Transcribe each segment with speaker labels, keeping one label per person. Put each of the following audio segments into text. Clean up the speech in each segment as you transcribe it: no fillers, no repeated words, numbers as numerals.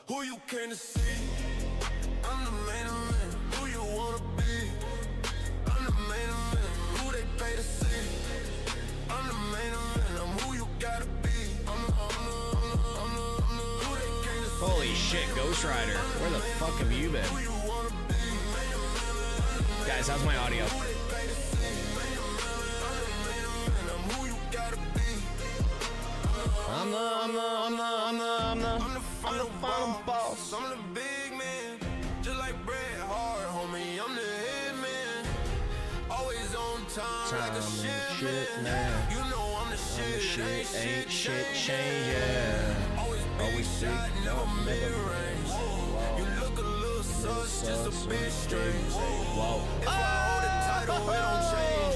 Speaker 1: Who you came to see? I'm the main event. Who you wanna be? I'm the main event. Who they pay to see? I'm the main event. I'm who you gotta be. Who they came to see?
Speaker 2: Holy shit, Ghost Rider. Where the fuck have you been?
Speaker 1: Who you wanna be?
Speaker 2: Guys, how's my audio?
Speaker 1: Who they pay to see? I'm who you gotta be.
Speaker 2: I'm the final boss.
Speaker 1: I'm the big man, just like Bret Hart, homie. I'm the head man, always on time like a shit man. You know I'm the shit,
Speaker 2: Ain't shit change, yeah.
Speaker 1: Always big shot, never mid-range. You look a little sus, just a bit strange.
Speaker 2: Whoa.
Speaker 1: If I hold the title, it don't change.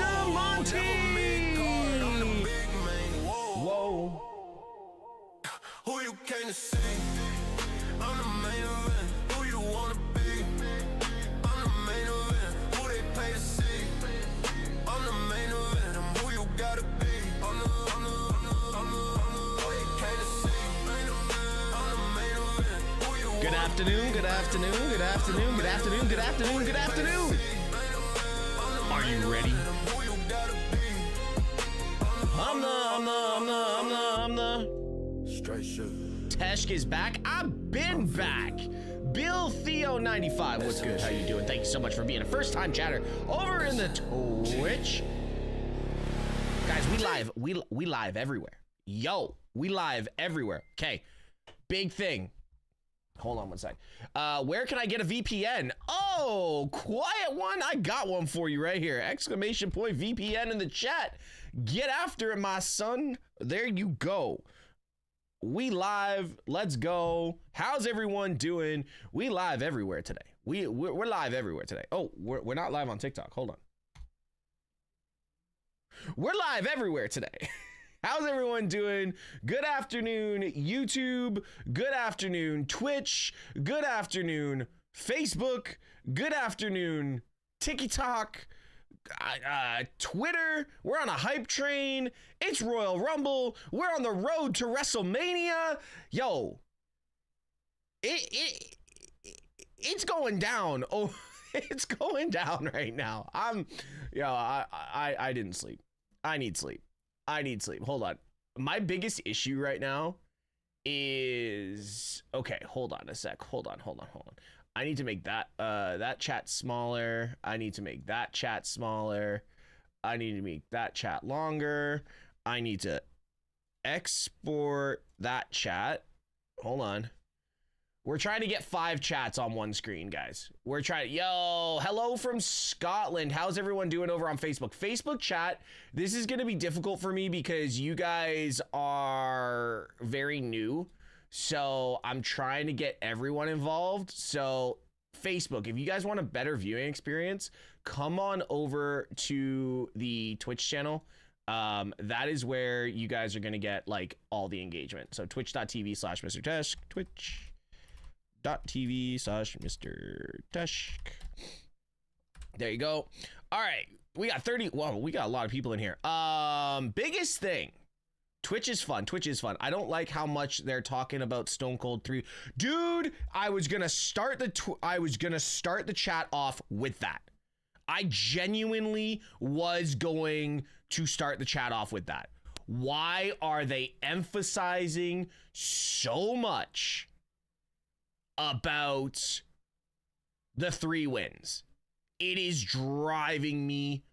Speaker 2: DeMonte!
Speaker 1: Never mid-card, I'm the big man.
Speaker 2: Whoa.
Speaker 1: Who you came to see? I'm the main event. Who you wanna be? I'm the main event. Who they pay to see? I'm the main event. I'm who you gotta be. I'm the who they came to see. I'm the main event. Who you
Speaker 2: Good afternoon, good afternoon, good afternoon, good afternoon, good afternoon, good afternoon. Are you ready?
Speaker 1: who you gotta be.
Speaker 2: I'm the
Speaker 1: Straight shit.
Speaker 2: Teshk is back. I've been back. Bill Theo 95. What's good? How you doing? Thank you so much for being a first-time chatter over in the Twitch. Guys, we live. We live everywhere. Yo, we live everywhere. Okay. Big thing. Hold on one sec. Where can I get a VPN? Oh, quiet one. I got one for you right here. Exclamation point VPN in the chat. Get after it, my son. There you go. We live. Let's go. How's everyone doing? We live everywhere today. We're live everywhere today. Oh, we're not live on TikTok. Hold on. We're live everywhere today. How's everyone doing? Good afternoon, YouTube. Good afternoon, Twitch. Good afternoon, Facebook. Good afternoon, TikTok. Twitter. We're on a hype train. It's Royal Rumble. We're on the road to WrestleMania. Yo, it's going down. Oh, it's going down right now. I didn't sleep. I need sleep. Hold on. My biggest issue right now is, okay, hold on a sec. Hold on. I need to make that chat smaller. I need to make that chat smaller. I need to make that chat longer. I need to export that chat. Hold on. We're trying to get 5 chats on one screen, guys. We're trying. Yo, hello from Scotland. How's everyone doing over on Facebook? Facebook chat. This is going to be difficult for me because you guys are very new. So I'm trying to get everyone involved. So Facebook, if you guys want a better viewing experience, come on over to the Twitch channel. That is where you guys are going to get like all the engagement. So twitch.tv/MrTeshk, twitch.tv/MrTeshk. There you go. All right. We got 30. Whoa, we got a lot of people in here. Biggest thing. Twitch is fun. I don't like how much they're talking about Stone Cold 3. Dude, I was gonna start the chat off with that. I genuinely was going to start the chat off with that. Why are they emphasizing so much about the 3 wins? It is driving me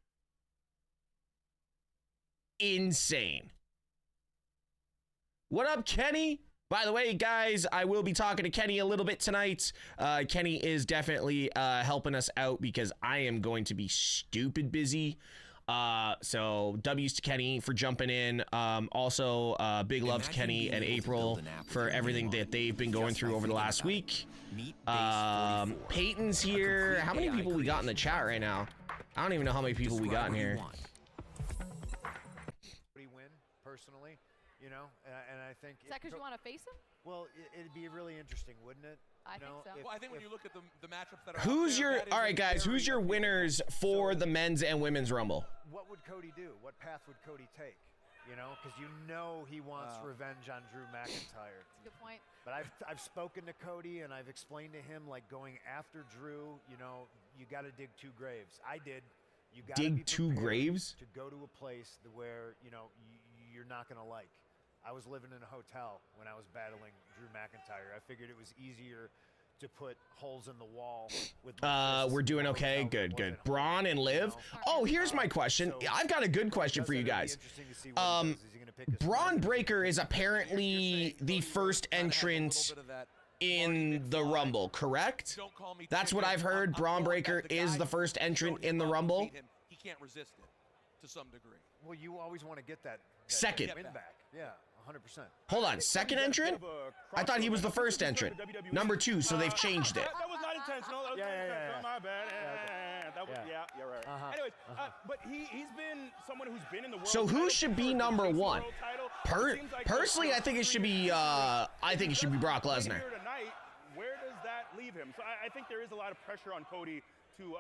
Speaker 2: insane. What up, Kenny? By the way, guys, I will be talking to Kenny a little bit tonight. Kenny is definitely helping us out because I am going to be stupid busy. So W's to Kenny for jumping in. Also, big love to Kenny and April for everything that they've been going through over the last week. Peyton's here. How many people we got in the chat right now? I don't even know how many people we got in here.
Speaker 3: Win personally, you know, and I think.
Speaker 4: Is that because you want to face him?
Speaker 3: Well, it'd be really interesting, wouldn't it?
Speaker 4: I think so.
Speaker 5: Well, I think when you look at the matchups that are
Speaker 2: Who's
Speaker 5: out there,
Speaker 2: your,
Speaker 5: that is
Speaker 2: all right, guys, who's your winners for
Speaker 3: So-
Speaker 2: the men's and women's Rumble?
Speaker 3: What would Cody do? What path would Cody take? you know, because you know he wants revenge on Drew McIntyre.
Speaker 4: That's a good point.
Speaker 3: But I've spoken to Cody and I've explained to him, like, going after Drew, you know, you got to dig 2 graves. I did. You got to
Speaker 2: Dig 2 graves
Speaker 3: to go to a place where, you know, you're not going to like. I was living in a hotel when I was battling Drew McIntyre. I figured it was easier to put holes in the wall with
Speaker 2: we're doing okay. Good. Braun and Liv. Oh, here's my question. I've got a good question for you guys. Braun Breaker is apparently the first entrant in the Rumble, correct? That's what I've heard. Braun Breaker is the first entrant in the Rumble.
Speaker 5: He can't resist it to some degree.
Speaker 3: Well, you always want to get that
Speaker 2: second
Speaker 3: win back. Yeah. 100%.
Speaker 2: Hold on, second entrant? I thought he was the first entrant. Number 2, so they've changed it.
Speaker 6: That was not intentional. That was my bad. That was, you're right. Anyways, but he's been someone who's been in the world.
Speaker 2: So who should be number 1? Personally, I think it should be Brock Lesnar.
Speaker 6: Where does that leave him? So I think there is a lot of pressure on Cody to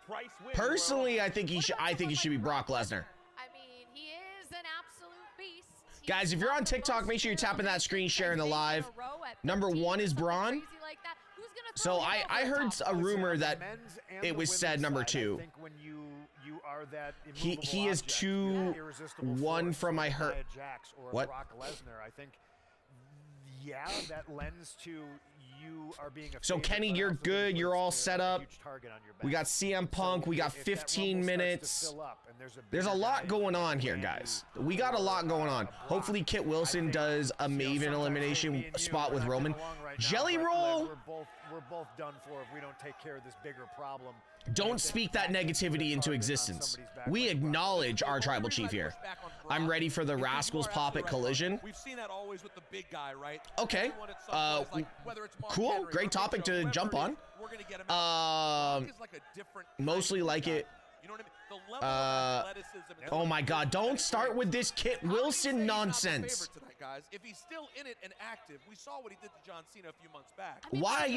Speaker 6: price win.
Speaker 2: Personally, I think it should be Brock Lesnar.
Speaker 4: I mean, he is an absolute beast.
Speaker 2: Guys, if you're on TikTok, make sure you're tapping that screen, sharing the live. Number 1 is Braun. So I heard a rumor that it was said number 2. He is 2-1 from I heard. What?
Speaker 3: I think, yeah, that lends to you are being
Speaker 2: so Kenny, you're good. You're all set up. We got CM Punk. We got 15 minutes. There's a lot going on here, guys. We got a lot going on. Hopefully Kit Wilson does a Maven elimination spot with Roman. Jelly Roll.
Speaker 3: We're both done for if we don't take care of this bigger problem.
Speaker 2: Don't speak that negativity into existence. We acknowledge our tribal chief here. I'm ready for the Rascals pop at Collision.
Speaker 5: We've seen that always with the big guy, right?
Speaker 2: Okay. Cool. Great topic to jump on. Mostly like it.
Speaker 5: You know what I mean? The level of athleticism.
Speaker 2: Oh my God! Don't start with this Kit Wilson nonsense.
Speaker 5: Tonight, guys. If he's still in it and active, we saw what he did to John Cena a few months back.
Speaker 2: Why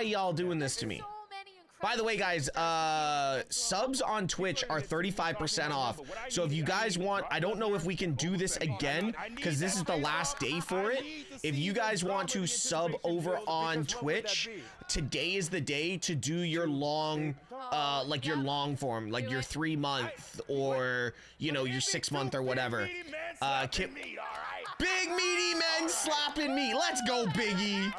Speaker 2: y'all doing this to me? By the way, guys, subs on Twitch are 35% off. So if you guys want, I don't know if we can do this again because this is the last day for it. If you guys want to sub over on Twitch, today is the day to do your long, like your long form, like your 3-month or, you know, your 6-month or whatever. Big meaty men slapping me. Let's go, Biggie.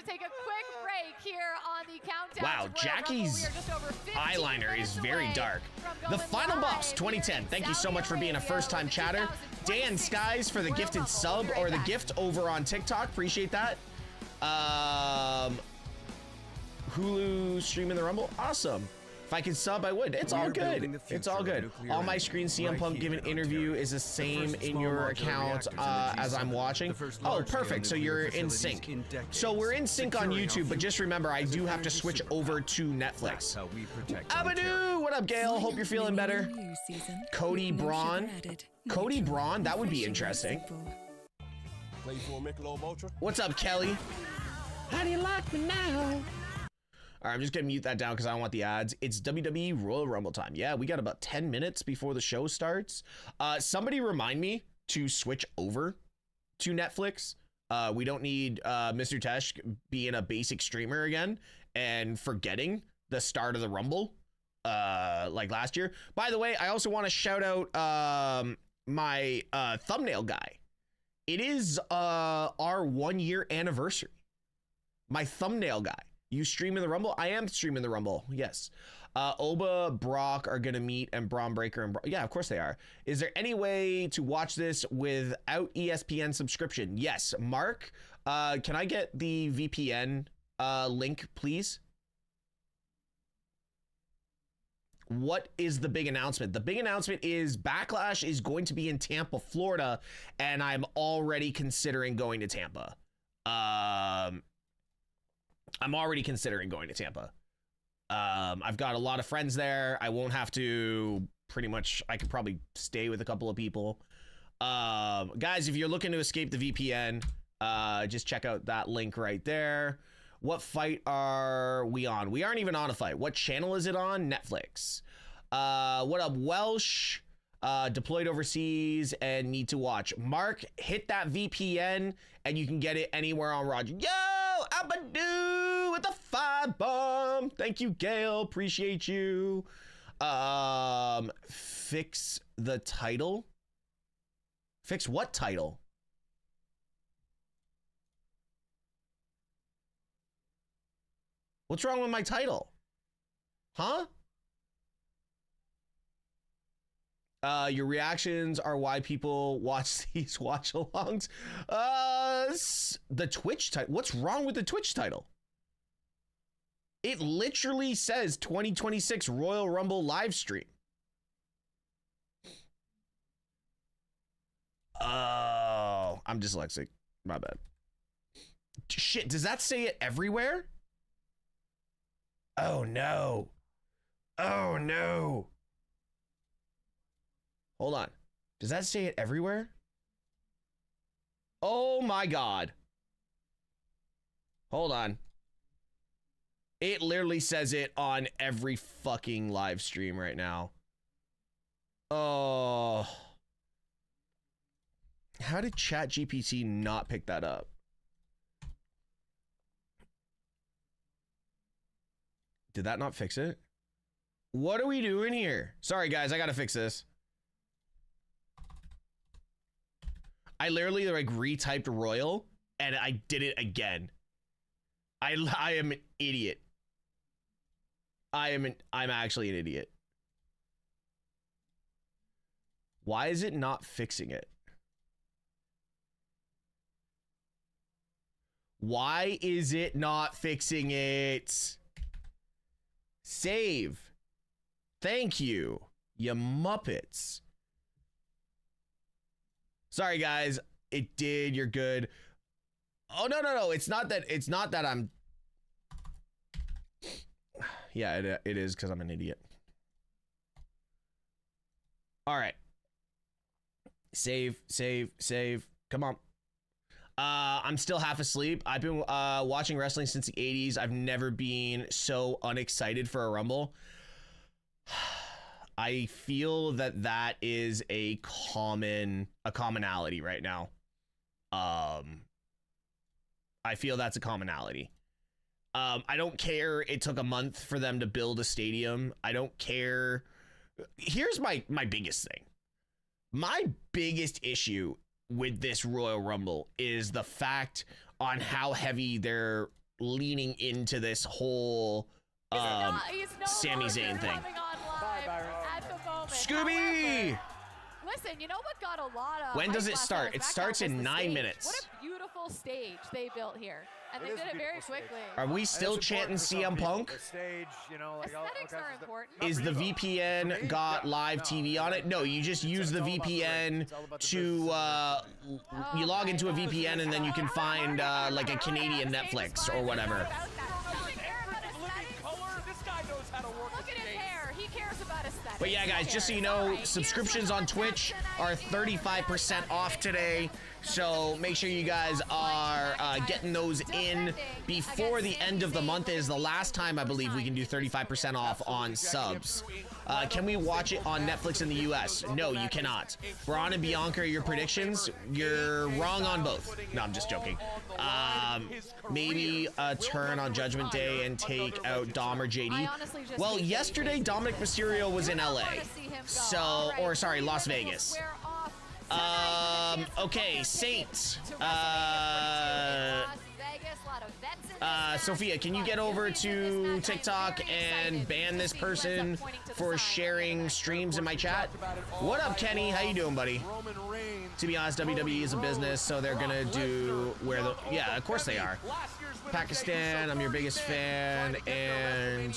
Speaker 4: Take a quick break here on the countdown.
Speaker 2: Wow, Jackie's eyeliner is very dark. The Final Boss 2010. Thank you so much for being a first-time chatter. Dan Skies for the gifted sub or the gift over on TikTok. Appreciate that. Hulu streaming the Rumble. Awesome. If I could sub, I would. It's all good. It's all good. On my screen, CM Punk giving interview is the same in your account as I'm watching. Oh, perfect. So you're in sync. So we're in sync on YouTube, but just remember, I do have to switch over to Netflix. Abadoo! What up, Gail? Hope you're feeling better. Cody Braun. Cody Braun? That would be interesting. What's up, Kelly? How do you like me now? All right, I'm just gonna mute that down because I don't want the ads. It's WWE Royal Rumble time. Yeah, we got about 10 minutes before the show starts. Somebody remind me to switch over to Netflix. We don't need MrTeshk being a basic streamer again and forgetting the start of the Rumble like last year. By the way, I also want to shout out my thumbnail guy. It is our 1-year anniversary. My thumbnail guy. You streaming the Rumble? I am streaming the Rumble. Yes. Oba, Brock are gonna meet, and Braun Breaker and yeah, of course they are. Is there any way to watch this without ESPN subscription? Yes. Mark, can I get the VPN link, please? What is the big announcement? The big announcement is Backlash is going to be in Tampa, Florida, and I'm already considering going to Tampa. I'm already considering going to Tampa. I've got a lot of friends there. I won't have to pretty much, I could probably stay with a couple of people. Guys, if you're looking to escape the VPN, just check out that link right there. What fight are we on? We aren't even on a fight. What channel is it on? Netflix. What up, Welsh? Deployed overseas and need to watch. Mark, hit that VPN and you can get it anywhere on Roger. Yo, Abadoo with the 5 bomb. Thank you, Gail. Appreciate you. Fix the title. Fix what title? What's wrong with my title? Huh? Your reactions are why people watch these watch-alongs. The Twitch title. What's wrong with the Twitch title? It literally says 2026 Royal Rumble live stream. Oh, I'm dyslexic. My bad. Shit, does that say it everywhere? Oh no. Oh no. Hold on. Does that say it everywhere? Oh my God. Hold on. It literally says it on every fucking live stream right now. Oh. How did ChatGPT not pick that up? Did that not fix it? What are we doing here? Sorry guys, I gotta fix this. I literally like retyped Royal and I did it again. I am an idiot. I'm actually an idiot. Why is it not fixing it? Why is it not fixing it? Save. Thank you, you Muppets. Sorry guys, it did. You're good. Oh no, it's not that I'm. Yeah, it is because I'm an idiot. All right. Save. Come on. I'm still half asleep. I've been watching wrestling since the 80s. I've never been so unexcited for a Rumble. I feel that is a commonality right now. I feel that's a commonality. I don't care it took a month for them to build a stadium. I don't care. Here's my biggest thing. My biggest issue with this Royal Rumble is the fact on how heavy they're leaning into this whole Sami Zayn thing. Scooby!
Speaker 4: Listen, you know what got a lot of...
Speaker 2: When does it start? It starts in 9 minutes.
Speaker 4: What a beautiful stage they built here. And they did it very quickly.
Speaker 2: Are we still chanting CM Punk?
Speaker 3: The stage, you know, like
Speaker 4: aesthetics are important.
Speaker 2: Is the VPN got live TV on it? No, you just use the VPN to, you log into a VPN and then you can find like a Canadian Netflix or whatever. But yeah, guys, just so you know, subscriptions on Twitch are 35% off today. So make sure you guys are getting those in before the end of the month. Is the last time I believe we can do 35% off on subs. Can we watch it on Netflix in the US? No, you cannot. Braun and Bianca, your predictions? You're wrong on both. No, I'm just joking. Maybe a turn on Judgment Day and take out Dom or JD. Well, yesterday Dominic Mysterio was in LA. So, or sorry, Las Vegas. Okay, Saints. Sophia, can you get over to TikTok and ban this person for sharing streams in my chat? What up, Kenny? How you doing, buddy? To be honest, WWE is a business, so they're gonna do where the... Yeah, of course they are. Pakistan, I'm your biggest fan, and...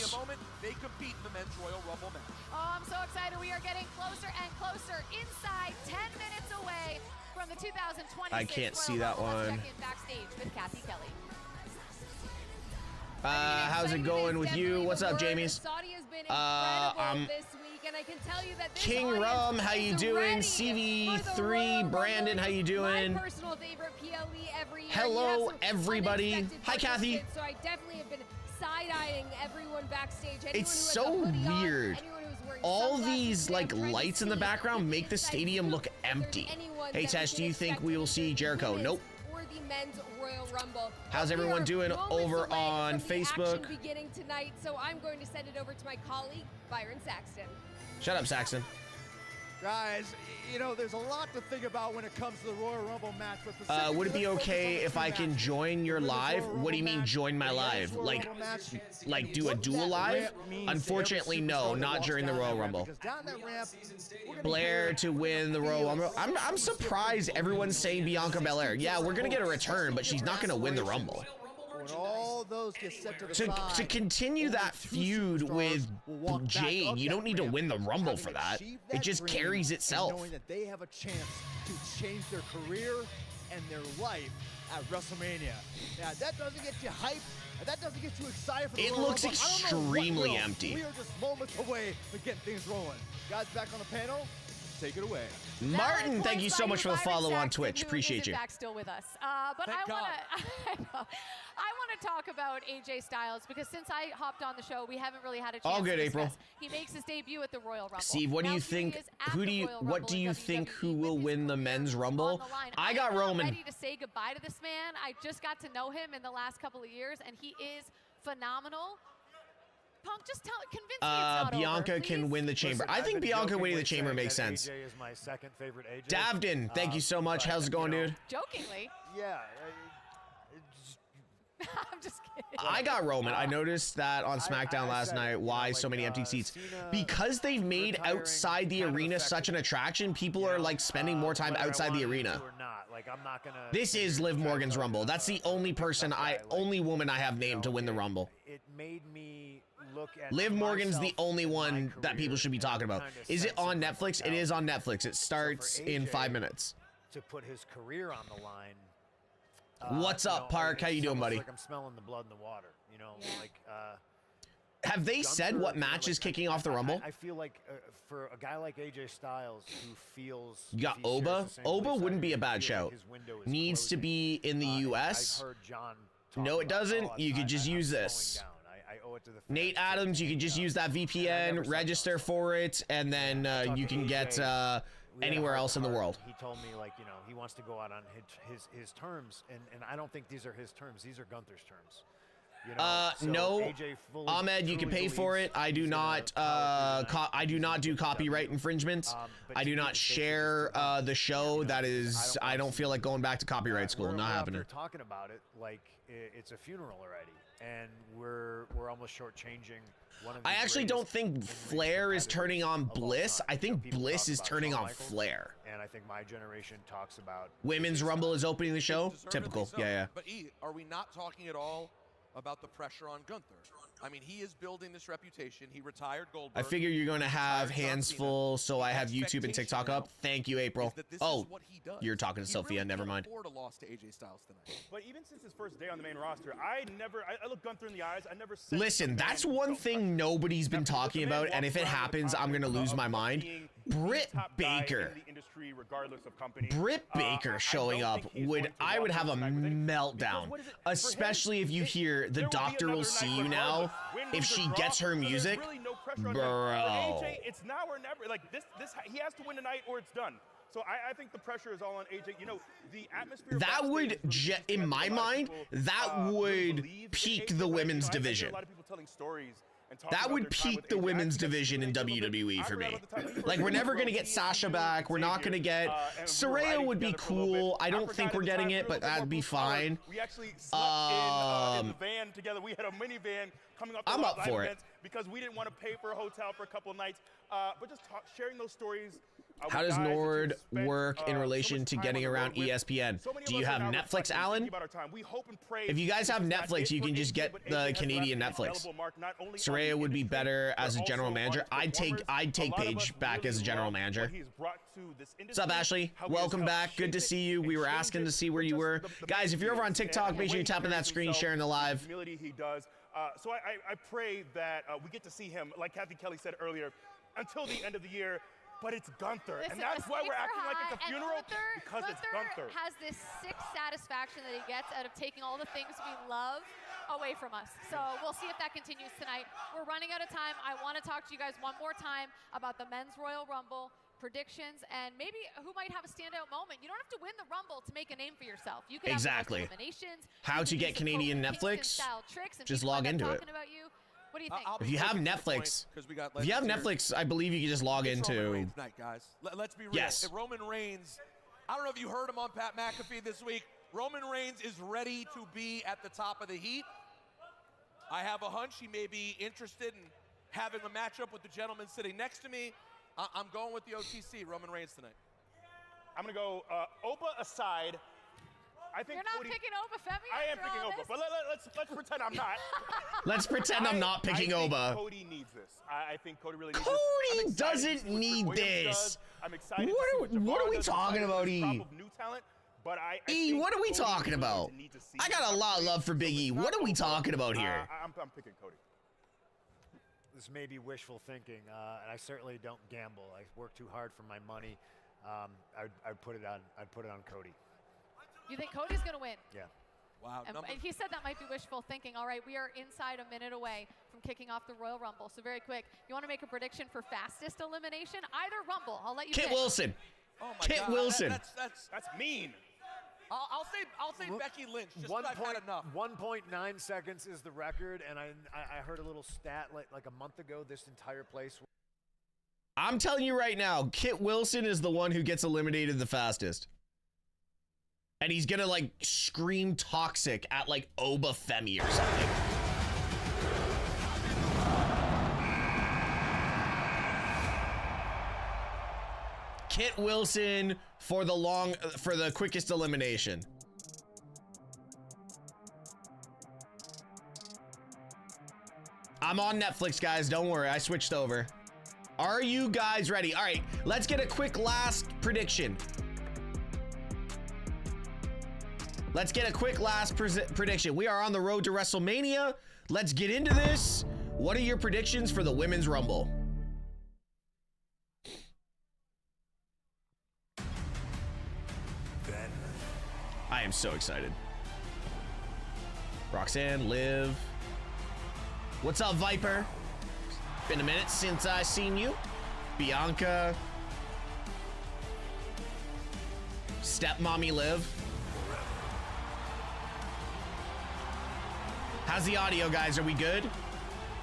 Speaker 5: They compete in the men's Royal Rumble match.
Speaker 4: Oh, I'm so excited. We are getting closer and closer inside 10 minutes away from the 2026
Speaker 2: I can't see that one.
Speaker 4: Backstage with Kathy Kelly.
Speaker 2: How's it going with you? What's up, Jamies? I'm King Rum, how you doing? CV3, Brandon, how you doing? Hello, everybody. Hi, Kathy.
Speaker 7: So I definitely have been side-eyeing everyone backstage. Anyone
Speaker 2: It's
Speaker 7: who has a
Speaker 2: so
Speaker 7: hoodie on,
Speaker 2: weird.
Speaker 7: anyone who's wearing
Speaker 2: All
Speaker 7: sunglasses,
Speaker 2: these like
Speaker 7: they're trying to
Speaker 2: lights in the
Speaker 7: see
Speaker 2: background
Speaker 7: if
Speaker 2: make the
Speaker 7: inside
Speaker 2: stadium
Speaker 7: soup,
Speaker 2: look
Speaker 7: if there's
Speaker 2: empty.
Speaker 7: anyone
Speaker 2: Hey
Speaker 7: that we
Speaker 2: Tesh,
Speaker 7: can
Speaker 2: do you think
Speaker 7: expect
Speaker 2: we
Speaker 7: in
Speaker 2: will
Speaker 7: the
Speaker 2: see Jericho?
Speaker 7: women's
Speaker 2: Nope.
Speaker 7: Or the men's Royal Rumble.
Speaker 2: How's
Speaker 7: We
Speaker 2: everyone
Speaker 7: are
Speaker 2: doing
Speaker 7: moments
Speaker 2: over
Speaker 7: away
Speaker 2: on
Speaker 7: from the
Speaker 2: Facebook?
Speaker 7: action beginning tonight, so I'm going to send it over to my colleague Byron Saxton.
Speaker 2: Shut up, Saxon.
Speaker 8: Guys, you know, there's a lot to think about when it comes to the Royal Rumble match. But
Speaker 2: Would it be okay if I can join your live? What do you mean join my live? Like do a dual live? Unfortunately, no, not during the Royal Rumble. Blair to win the Royal Rumble. I'm surprised everyone's saying Bianca Belair. Yeah, we're gonna get a return, but she's not gonna win the Rumble.
Speaker 8: All those get set to the side,
Speaker 2: To continue that feud with Jade, you don't need to win the Rumble for that. It just carries itself.
Speaker 8: knowing that they have a chance to change their career and their life at WrestleMania. Now, that doesn't get you hyped. That doesn't get you excited for the
Speaker 2: It
Speaker 8: Royal
Speaker 2: looks
Speaker 8: Rumble. I don't know what
Speaker 2: extremely
Speaker 8: will.
Speaker 2: empty.
Speaker 8: We are just moments away from getting things rolling. Guys, back on the panel. Take it away.
Speaker 2: Martin, thank you so much for the follow on Twitch.
Speaker 4: Who
Speaker 2: Appreciate
Speaker 4: is
Speaker 2: you.
Speaker 4: in fact still with us. But
Speaker 5: Thank
Speaker 4: I want to talk about AJ Styles because since I hopped on the show, we haven't really had a chance
Speaker 2: All good,
Speaker 4: to
Speaker 2: April.
Speaker 4: discuss. He makes his debut at the Royal Rumble.
Speaker 2: Steve, what do
Speaker 4: Now,
Speaker 2: you
Speaker 4: he
Speaker 2: think?
Speaker 4: is at the Royal
Speaker 2: What
Speaker 4: Rumble
Speaker 2: do
Speaker 4: in
Speaker 2: you
Speaker 4: WWE
Speaker 2: think who
Speaker 4: with
Speaker 2: will
Speaker 4: his
Speaker 2: win the
Speaker 4: career
Speaker 2: men's
Speaker 4: on
Speaker 2: Rumble?
Speaker 4: the line.
Speaker 2: I
Speaker 4: am
Speaker 2: got
Speaker 4: not
Speaker 2: Roman.
Speaker 4: ready to say goodbye to this man. I just got to know him in the last couple of years, and he is phenomenal. Punk, just convince me it's not
Speaker 2: Bianca
Speaker 4: over,
Speaker 2: can
Speaker 4: please.
Speaker 2: win the chamber.
Speaker 3: Listen,
Speaker 2: I
Speaker 3: I've
Speaker 2: think
Speaker 3: been
Speaker 2: Bianca winning the
Speaker 3: jokingly
Speaker 2: chamber
Speaker 3: saying
Speaker 2: makes
Speaker 3: that
Speaker 2: sense.
Speaker 3: AJ is my second favorite AJ.
Speaker 2: Davden, thank you so much.
Speaker 3: but,
Speaker 2: How's it going,
Speaker 3: you know,
Speaker 2: dude?
Speaker 4: Jokingly.
Speaker 3: Yeah.
Speaker 4: I'm just kidding.
Speaker 2: I got Roman. I noticed that on
Speaker 3: I
Speaker 2: SmackDown last
Speaker 3: said,
Speaker 2: night.
Speaker 3: you know,
Speaker 2: Why
Speaker 3: like,
Speaker 2: so many empty seats?
Speaker 3: Cena
Speaker 2: Because they've made
Speaker 3: retiring
Speaker 2: outside the
Speaker 3: kind of
Speaker 2: arena such an
Speaker 3: affected,
Speaker 2: attraction. People
Speaker 3: you
Speaker 2: are
Speaker 3: know,
Speaker 2: like spending more time
Speaker 3: whether I
Speaker 2: outside the
Speaker 3: wanted
Speaker 2: arena.
Speaker 3: to or not. Like, I'm not gonna
Speaker 2: This is Liv Morgan's Rumble. That's the only person only woman I have named to win the Rumble.
Speaker 3: It made me look at
Speaker 2: Liv Morgan's the
Speaker 3: myself
Speaker 2: only
Speaker 3: and my
Speaker 2: one that people
Speaker 3: career
Speaker 2: should be
Speaker 3: and
Speaker 2: talking about.
Speaker 3: kinda
Speaker 2: Is it
Speaker 3: sense
Speaker 2: on
Speaker 3: of
Speaker 2: Netflix? It is on Netflix. It starts in
Speaker 3: AJ
Speaker 2: 5 minutes.
Speaker 3: to put his career on the line.
Speaker 2: What's
Speaker 3: you
Speaker 2: up,
Speaker 3: know,
Speaker 2: Park? How
Speaker 3: it's
Speaker 2: you doing,
Speaker 3: almost
Speaker 2: buddy?
Speaker 3: Like I'm smelling the blood in the water. You know, like.
Speaker 2: Have they said
Speaker 3: Gunther,
Speaker 2: what
Speaker 3: you know,
Speaker 2: match
Speaker 3: like,
Speaker 2: is kicking off the Rumble?
Speaker 3: I feel like for a guy like AJ Styles who feels
Speaker 2: You got
Speaker 3: if he shares
Speaker 2: Oba.
Speaker 3: the same
Speaker 2: Oba
Speaker 3: beliefs I
Speaker 2: wouldn't
Speaker 3: do,
Speaker 2: be a
Speaker 3: I
Speaker 2: bad
Speaker 3: feel
Speaker 2: show.
Speaker 3: like his window is
Speaker 2: Needs to
Speaker 3: closing.
Speaker 2: be in the US.
Speaker 3: I've heard John
Speaker 2: No,
Speaker 3: talk
Speaker 2: it
Speaker 3: about,
Speaker 2: doesn't.
Speaker 3: "Oh,
Speaker 2: You could just
Speaker 3: I'm
Speaker 2: use
Speaker 3: slowing
Speaker 2: this.
Speaker 3: down. I owe it to the fans
Speaker 2: Nate
Speaker 3: to
Speaker 2: Adams, you
Speaker 3: hang
Speaker 2: can just
Speaker 3: up."
Speaker 2: use that
Speaker 3: And I never
Speaker 2: VPN,
Speaker 3: said
Speaker 2: register
Speaker 3: those.
Speaker 2: for it, and then you can get
Speaker 3: We had
Speaker 2: anywhere
Speaker 3: a
Speaker 2: else in the
Speaker 3: heart-to-heart.
Speaker 2: world.
Speaker 3: He told me, like, you know, he wants to go out on his terms, and I don't think these are his terms. These are Gunther's terms. You know, so
Speaker 2: no,
Speaker 3: AJ fully,
Speaker 2: Ahmed, you can
Speaker 3: truly
Speaker 2: pay for
Speaker 3: believes
Speaker 2: it. I do
Speaker 3: he's gonna
Speaker 2: not.
Speaker 3: power through the night.
Speaker 2: I do not do
Speaker 3: He's gonna
Speaker 2: copyright
Speaker 3: WWE.
Speaker 2: infringements.
Speaker 3: But
Speaker 2: I
Speaker 3: to
Speaker 2: do
Speaker 3: me,
Speaker 2: not
Speaker 3: the stakes are
Speaker 2: share
Speaker 3: just too high.
Speaker 2: the show.
Speaker 3: You know,
Speaker 2: That is, I don't feel like going back to copyright school.
Speaker 3: We're
Speaker 2: Not
Speaker 3: up
Speaker 2: happening.
Speaker 3: there talking about it like it's a funeral already, and we're almost shortchanging one of the
Speaker 2: I actually don't think
Speaker 3: greatest
Speaker 2: Flair is turning on
Speaker 3: of all
Speaker 2: Bliss.
Speaker 3: time.
Speaker 2: I
Speaker 3: You know,
Speaker 2: think
Speaker 3: people
Speaker 2: Bliss
Speaker 3: talk
Speaker 2: is
Speaker 3: about
Speaker 2: turning
Speaker 3: Shawn
Speaker 2: on
Speaker 3: Michaels,
Speaker 2: Flair.
Speaker 3: and I think my generation talks about
Speaker 2: Women's Rumble is opening the show.
Speaker 5: Deservedly
Speaker 2: Typical.
Speaker 5: so.
Speaker 2: Yeah.
Speaker 5: But are we not talking at all about the pressure on Gunther? I mean, he is building this reputation. He retired Goldberg.
Speaker 2: I figure you're going to have
Speaker 5: retired John
Speaker 2: hands
Speaker 5: Cena.
Speaker 2: full, so I
Speaker 5: The
Speaker 2: have YouTube and
Speaker 5: expectation
Speaker 2: TikTok
Speaker 5: now
Speaker 2: up. Thank you, April.
Speaker 5: is that this
Speaker 2: Oh,
Speaker 5: is what he does.
Speaker 2: you're talking to
Speaker 5: He
Speaker 2: Sophia.
Speaker 5: really
Speaker 2: Never
Speaker 5: can't
Speaker 2: mind.
Speaker 5: afford a loss to AJ Styles tonight.
Speaker 6: But even since his first day on the main roster, I look Gunther in the eyes. I never said.
Speaker 2: Listen, that's one thing nobody's been talking about, and if it happens, I'm going to lose my mind. Britt Baker. Britt Baker showing up I would have a meltdown, especially if you hear the doctor will see you now. If she gets her music, bro.
Speaker 6: AJ, it's now or never. Like this, he has to win tonight or it's done. So I think the pressure is all on AJ. You know, the atmosphere.
Speaker 2: That would, in my mind, that would peak the women's division.
Speaker 6: A lot of people telling stories.
Speaker 2: That would peak the women's division in WWE for me. Like, we're never going to get Sasha back. We're not going to get... Saraya would be cool. I don't think we're getting it, but that'd be fine.
Speaker 6: We actually slept in the van together. We had a minivan coming up.
Speaker 2: I'm up for it.
Speaker 6: Because we didn't want to pay for a hotel for a couple of nights. But just sharing those stories.
Speaker 2: How does Nord work in relation to getting around ESPN? Do you have Netflix, Alan? If you guys have Netflix, you can just get the Canadian Netflix. Saraya would be better as a general manager. I'd take Paige back as a general manager. What's up, Ashley? Welcome back. Good to see you. We were asking to see where you were. Guys, if you're over on TikTok, make sure you're tapping that screen, sharing the live.
Speaker 6: He does. So I pray that we get to see him, like Kathy Kelly said earlier, until the end of the year. but it's Gunther.
Speaker 4: Listen,
Speaker 6: And that's
Speaker 4: the
Speaker 6: why we're
Speaker 4: stakes
Speaker 6: acting
Speaker 4: are
Speaker 6: like it's a
Speaker 4: high, and
Speaker 6: funeral, because it's Gunther.
Speaker 4: has this sick satisfaction that he gets out of taking all the things we love away from us. So we'll see if that continues tonight. We're running out of time. I want to talk to you guys one more time about the Men's Royal Rumble predictions and maybe who might have a standout moment. You don't have to win the Rumble to make a name for yourself. You can
Speaker 2: Exactly.
Speaker 4: have eliminations.
Speaker 2: How to get Canadian Netflix? Just log into it.
Speaker 4: About you. What do you think?
Speaker 2: If you have Netflix, I believe you can just log into.
Speaker 5: Roman Reigns night, guys. Let's be real.
Speaker 2: Yes.
Speaker 5: If Roman Reigns, I don't know if you heard him on Pat McAfee this week. Roman Reigns is ready to be at the top of the heat. I have a hunch he may be interested in having a matchup with the gentleman sitting next to me. I'm going with the OTC, Roman Reigns tonight.
Speaker 6: I'm going to go Oba aside. I think
Speaker 4: You're not
Speaker 6: Cody,
Speaker 4: picking Oba, Femi?
Speaker 6: I am picking Oba, but let's pretend I'm not.
Speaker 2: Let's pretend I'm not picking
Speaker 6: I
Speaker 2: Oba.
Speaker 6: think Cody needs this. I think Cody really needs
Speaker 2: Cody
Speaker 6: this.
Speaker 2: doesn't need this.
Speaker 6: I'm excited.
Speaker 2: What are we talking about, E?
Speaker 6: New talent, but I
Speaker 2: E,
Speaker 6: think
Speaker 2: what are we
Speaker 6: Cody
Speaker 2: talking
Speaker 6: really
Speaker 2: about?
Speaker 6: needs to see
Speaker 2: I got a lot of love for Big E. What are we talking about here?
Speaker 6: I'm picking Cody.
Speaker 3: This may be wishful thinking, and I certainly don't gamble. I work too hard for my money. I'd put it on Cody.
Speaker 4: You think Cody's going to win?
Speaker 3: Yeah.
Speaker 5: Wow.
Speaker 4: And he said that might be wishful thinking. All right, we are inside a minute away from kicking off the Royal Rumble. So very quick, you want to make a prediction for fastest elimination? Either Rumble. I'll let you
Speaker 2: Kit
Speaker 4: pick.
Speaker 2: Wilson.
Speaker 5: Oh my
Speaker 2: Kit
Speaker 5: God.
Speaker 2: Wilson.
Speaker 6: That's mean.
Speaker 5: I'll say Becky Lynch. Just I've had enough.
Speaker 3: 1.9 seconds is the record, and I heard a little stat like a month ago. This entire place.
Speaker 2: I'm telling you right now, Kit Wilson is the one who gets eliminated the fastest. And he's gonna like scream toxic at like Oba Femi or something. Kit Wilson for the quickest elimination. I'm on Netflix, guys. Don't worry, I switched over. Are you guys ready? All right, let's get a quick last prediction. Let's get a quick last prediction. We are on the road to WrestleMania. Let's get into this. What are your predictions for the Women's Rumble?
Speaker 3: Ben.
Speaker 2: I am so excited. Roxanne, Liv. What's up, Viper? Been a minute since I seen you. Bianca. Stepmommy Liv. How's the audio, guys? Are we good?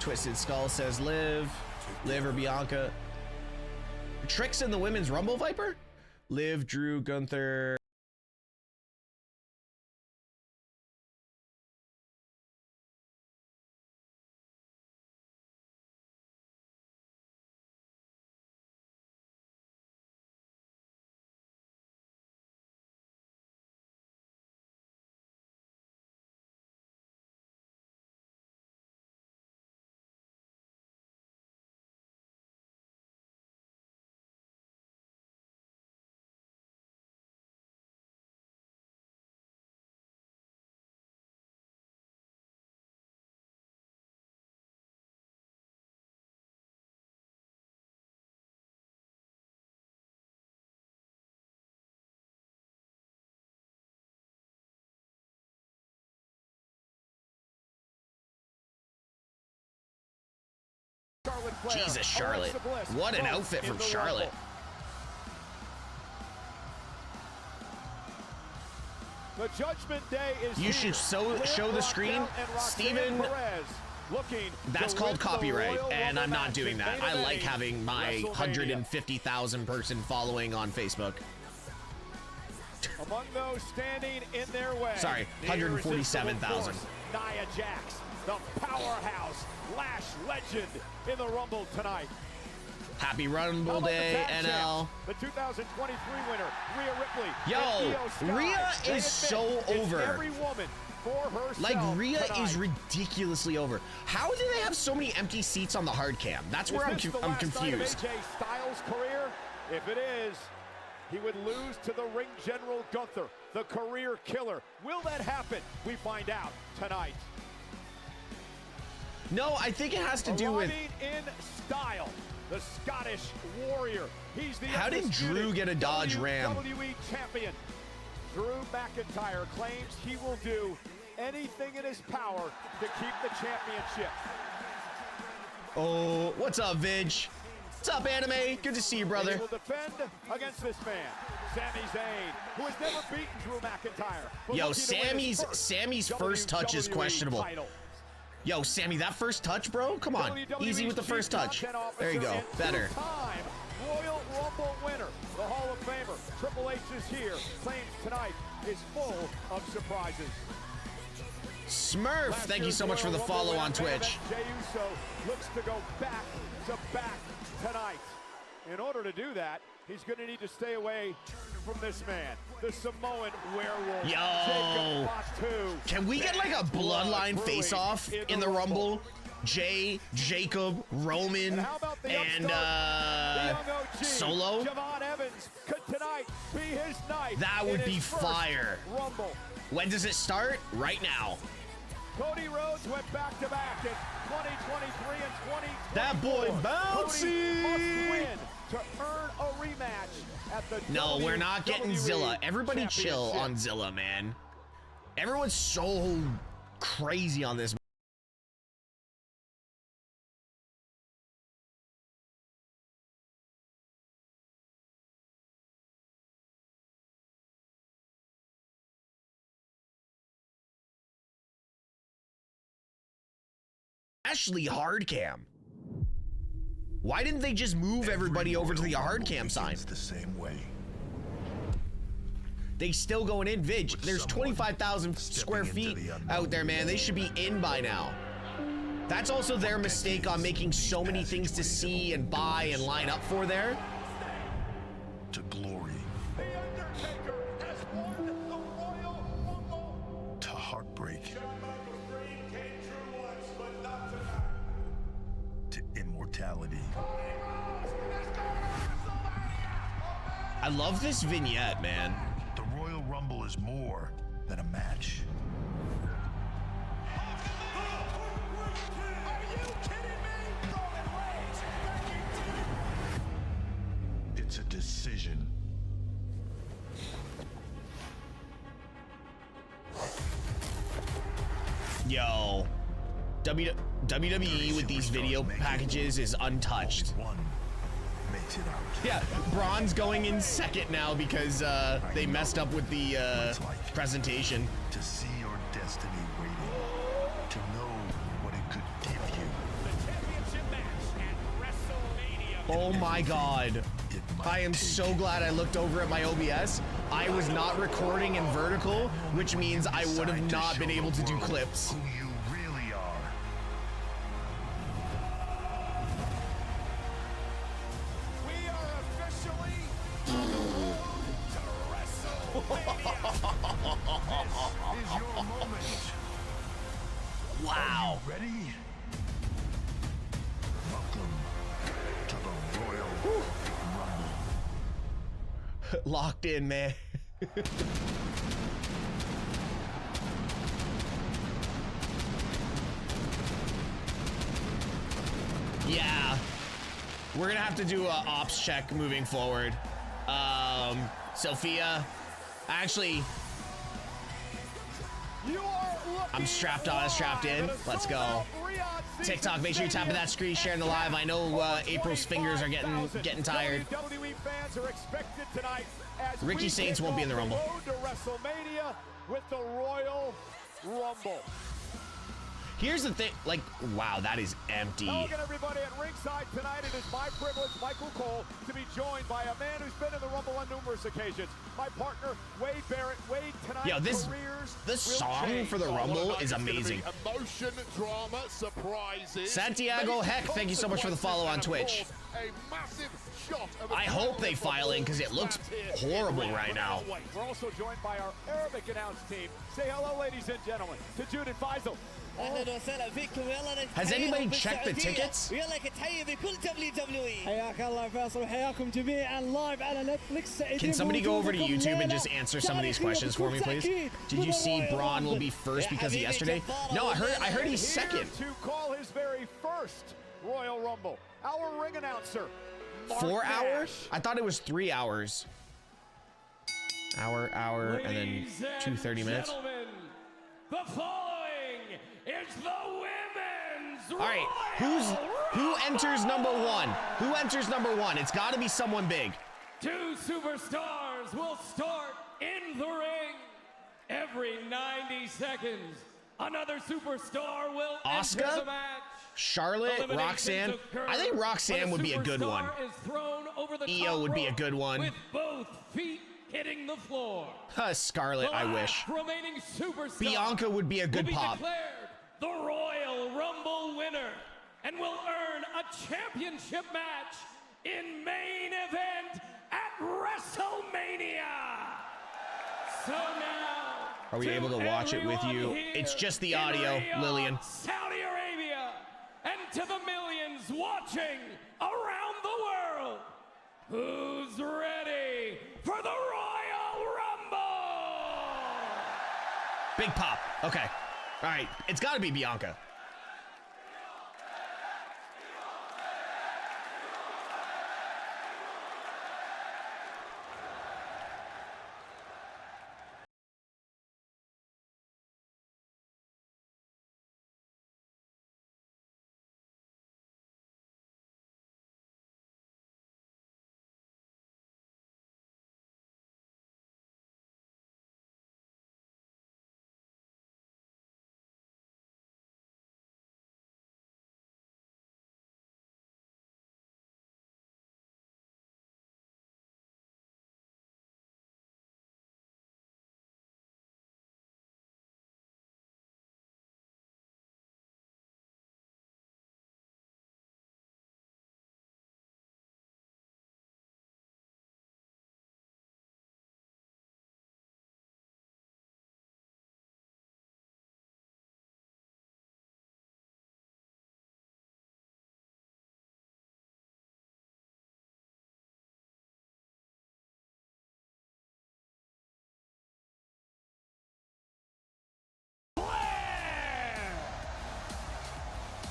Speaker 2: Twisted Skull says Liv. Liv or Bianca. Tricks in the Women's Rumble, Viper? Liv, Drew, Gunther. Jesus, Charlotte. What an outfit from Charlotte.
Speaker 8: The Judgment Day is
Speaker 2: You should show the screen. Steven, that's called copyright, and I'm not doing that. I like having my 150,000 person following on Facebook.
Speaker 8: Among those standing in their way.
Speaker 2: Sorry, 147,000.
Speaker 8: Nia Jax, the powerhouse Lash legend in the Rumble tonight.
Speaker 2: Happy Rumble Day, NL.
Speaker 8: The 2023 winner, Rhea Ripley.
Speaker 2: Yo, Rhea is so over.
Speaker 8: Every woman for herself.
Speaker 2: Like, Rhea
Speaker 8: tonight.
Speaker 2: is ridiculously over. How do they have so many empty seats on the hard cam? That's where I'm confused.
Speaker 8: AJ Styles' career? If it is, he would lose to the ring general Gunther, the career killer. Will that happen? We find out tonight.
Speaker 2: No, I think it has to do with...
Speaker 8: in style. the Scottish Warrior. He's the
Speaker 2: How did Drew get a Dodge Ram?
Speaker 8: WWE champion. Drew McIntyre claims he will do anything in his power to keep the championship.
Speaker 2: Oh, what's up, Vidge? What's up, Anime? Good to see you, brother.
Speaker 8: He will defend against this man, Sami Zayn, who has never beaten Drew McIntyre.
Speaker 2: Yo, Sammy's first touch is questionable.
Speaker 8: Title.
Speaker 2: Yo, Sammy, that first touch, bro? Come on. Easy with the first touch. There you go. Better.
Speaker 8: Two-time Royal Rumble winner, the Hall of Famer. Triple H is here. Claims tonight is full of surprises.
Speaker 2: Smurf, thank you so much for the follow on Twitch.
Speaker 8: Jey Uso looks to go back to back tonight. In order to do that, he's going to need to stay away from this man, the Samoan werewolf.
Speaker 2: Yo, can we get like a bloodline face-off in the Rumble? Jay, Jacob, Roman, and Solo?
Speaker 8: Javon Evans could tonight be his night.
Speaker 2: That would be fire.
Speaker 8: Rumble.
Speaker 2: When does it start? Right now.
Speaker 8: Cody Rhodes went back-to-back in 2023 and 2024.
Speaker 2: That boy bouncy!
Speaker 8: Cody must win to earn a rematch at the
Speaker 2: No, we're not getting
Speaker 8: WWE
Speaker 2: Zilla. Everybody chill
Speaker 8: Championship.
Speaker 2: on Zilla, man. Everyone's so crazy on this. Especially hard cam. Why didn't they just move everybody over to the hard cam sign?
Speaker 1: The same way.
Speaker 2: They still going in. Vidge, there's 25,000 square feet out there, man. They should be in by now. That's also their mistake on making so many things to see and buy and line up for there.
Speaker 1: To glory.
Speaker 8: The Undertaker has won the Royal Rumble.
Speaker 1: To heartbreak. To immortality.
Speaker 2: I love this vignette, man.
Speaker 1: The Royal Rumble is more than a match. It's a decision.
Speaker 2: Yo, WWE with these video packages is untouched.
Speaker 1: One makes it out.
Speaker 2: Yeah, Braun's going in second now because they messed up with the presentation.
Speaker 1: To see your destiny waiting. To know what it could give you.
Speaker 8: The championship match at WrestleMania.
Speaker 2: Oh my God.
Speaker 1: It might
Speaker 2: I am
Speaker 1: take
Speaker 2: so glad I looked over at my OBS. I was not recording in vertical, which means I would have not been able to do clips.
Speaker 1: who you really are.
Speaker 8: We are officially to WrestleMania.
Speaker 1: This is your moment.
Speaker 2: Wow.
Speaker 1: Ready? Welcome to the Royal Rumble.
Speaker 2: Locked in, man. Yeah. We're gonna have to do a ops check moving forward. Sophia, actually, I'm strapped on and strapped in. Let's go. TikTok, make sure you're tapping that screen, sharing the live. I know April's fingers are getting tired.
Speaker 8: WWE fans are expected tonight as
Speaker 2: Ricky Saints won't be in the Rumble.
Speaker 8: Road to WrestleMania with the Royal Rumble.
Speaker 2: Here's the thing, like, wow, that is empty.
Speaker 8: Welcome everybody at ringside tonight. It is my privilege, Michael Cole, to be joined by a man who's been in the Rumble on numerous occasions. My partner, Wade Barrett. Wade, tonight,
Speaker 2: Yo, this
Speaker 8: will
Speaker 2: song
Speaker 8: change.
Speaker 2: for the Rumble is amazing.
Speaker 9: Emotion, drama, surprises.
Speaker 2: Santiago Heck, thank you so much for the follow on Twitch.
Speaker 9: A massive shot of
Speaker 2: I hope they file in because it looks horrible right now.
Speaker 8: We're also joined by our Arabic announce team. Say hello, ladies and gentlemen, to Judith Faisal.
Speaker 10: اهلا وسهلا فيكم يلا
Speaker 2: Has anybody checked the tickets?
Speaker 10: ويلا تحيه بكل WWE.
Speaker 11: حياك الله فيصل وحياكم جميعا لايف على نتفلكس.
Speaker 2: Can somebody go over to YouTube and just answer some of these questions for me, please? Did you see Braun will be first because of yesterday? No, I heard he's second.
Speaker 8: To call his very first Royal Rumble. Our ring announcer, Mark
Speaker 2: 4
Speaker 8: Nash.
Speaker 2: hours? I thought it was 3 hours. Hour, and then 2 minutes.
Speaker 10: The following is the women's
Speaker 2: All right, who enters number 1? Who enters number 1? It's got to be someone big.
Speaker 10: 2 superstars will start in the ring. Every 90 seconds, another superstar will enter
Speaker 2: Asuka?
Speaker 10: the match.
Speaker 2: Charlotte,
Speaker 10: Eliminations
Speaker 2: Roxanne.
Speaker 10: occur
Speaker 2: I think Roxanne
Speaker 10: when a
Speaker 2: would be a good one.
Speaker 10: superstar is thrown over the
Speaker 2: Io
Speaker 10: top
Speaker 2: would be a
Speaker 10: rope
Speaker 2: good one.
Speaker 10: With both feet hitting the floor.
Speaker 2: Scarlett, I wish.
Speaker 10: Remaining superstar
Speaker 2: Bianca would be a good
Speaker 10: will be
Speaker 2: pop.
Speaker 10: declared the Royal Rumble winner and will earn a championship match in main event at WrestleMania. So now,
Speaker 2: Are we able to watch it with you? It's just the audio, Lillian.
Speaker 10: Saudi Arabia, and to the millions watching around the world, who's ready for the Royal Rumble?
Speaker 2: Big pop. Okay. All right. It's got to be Bianca.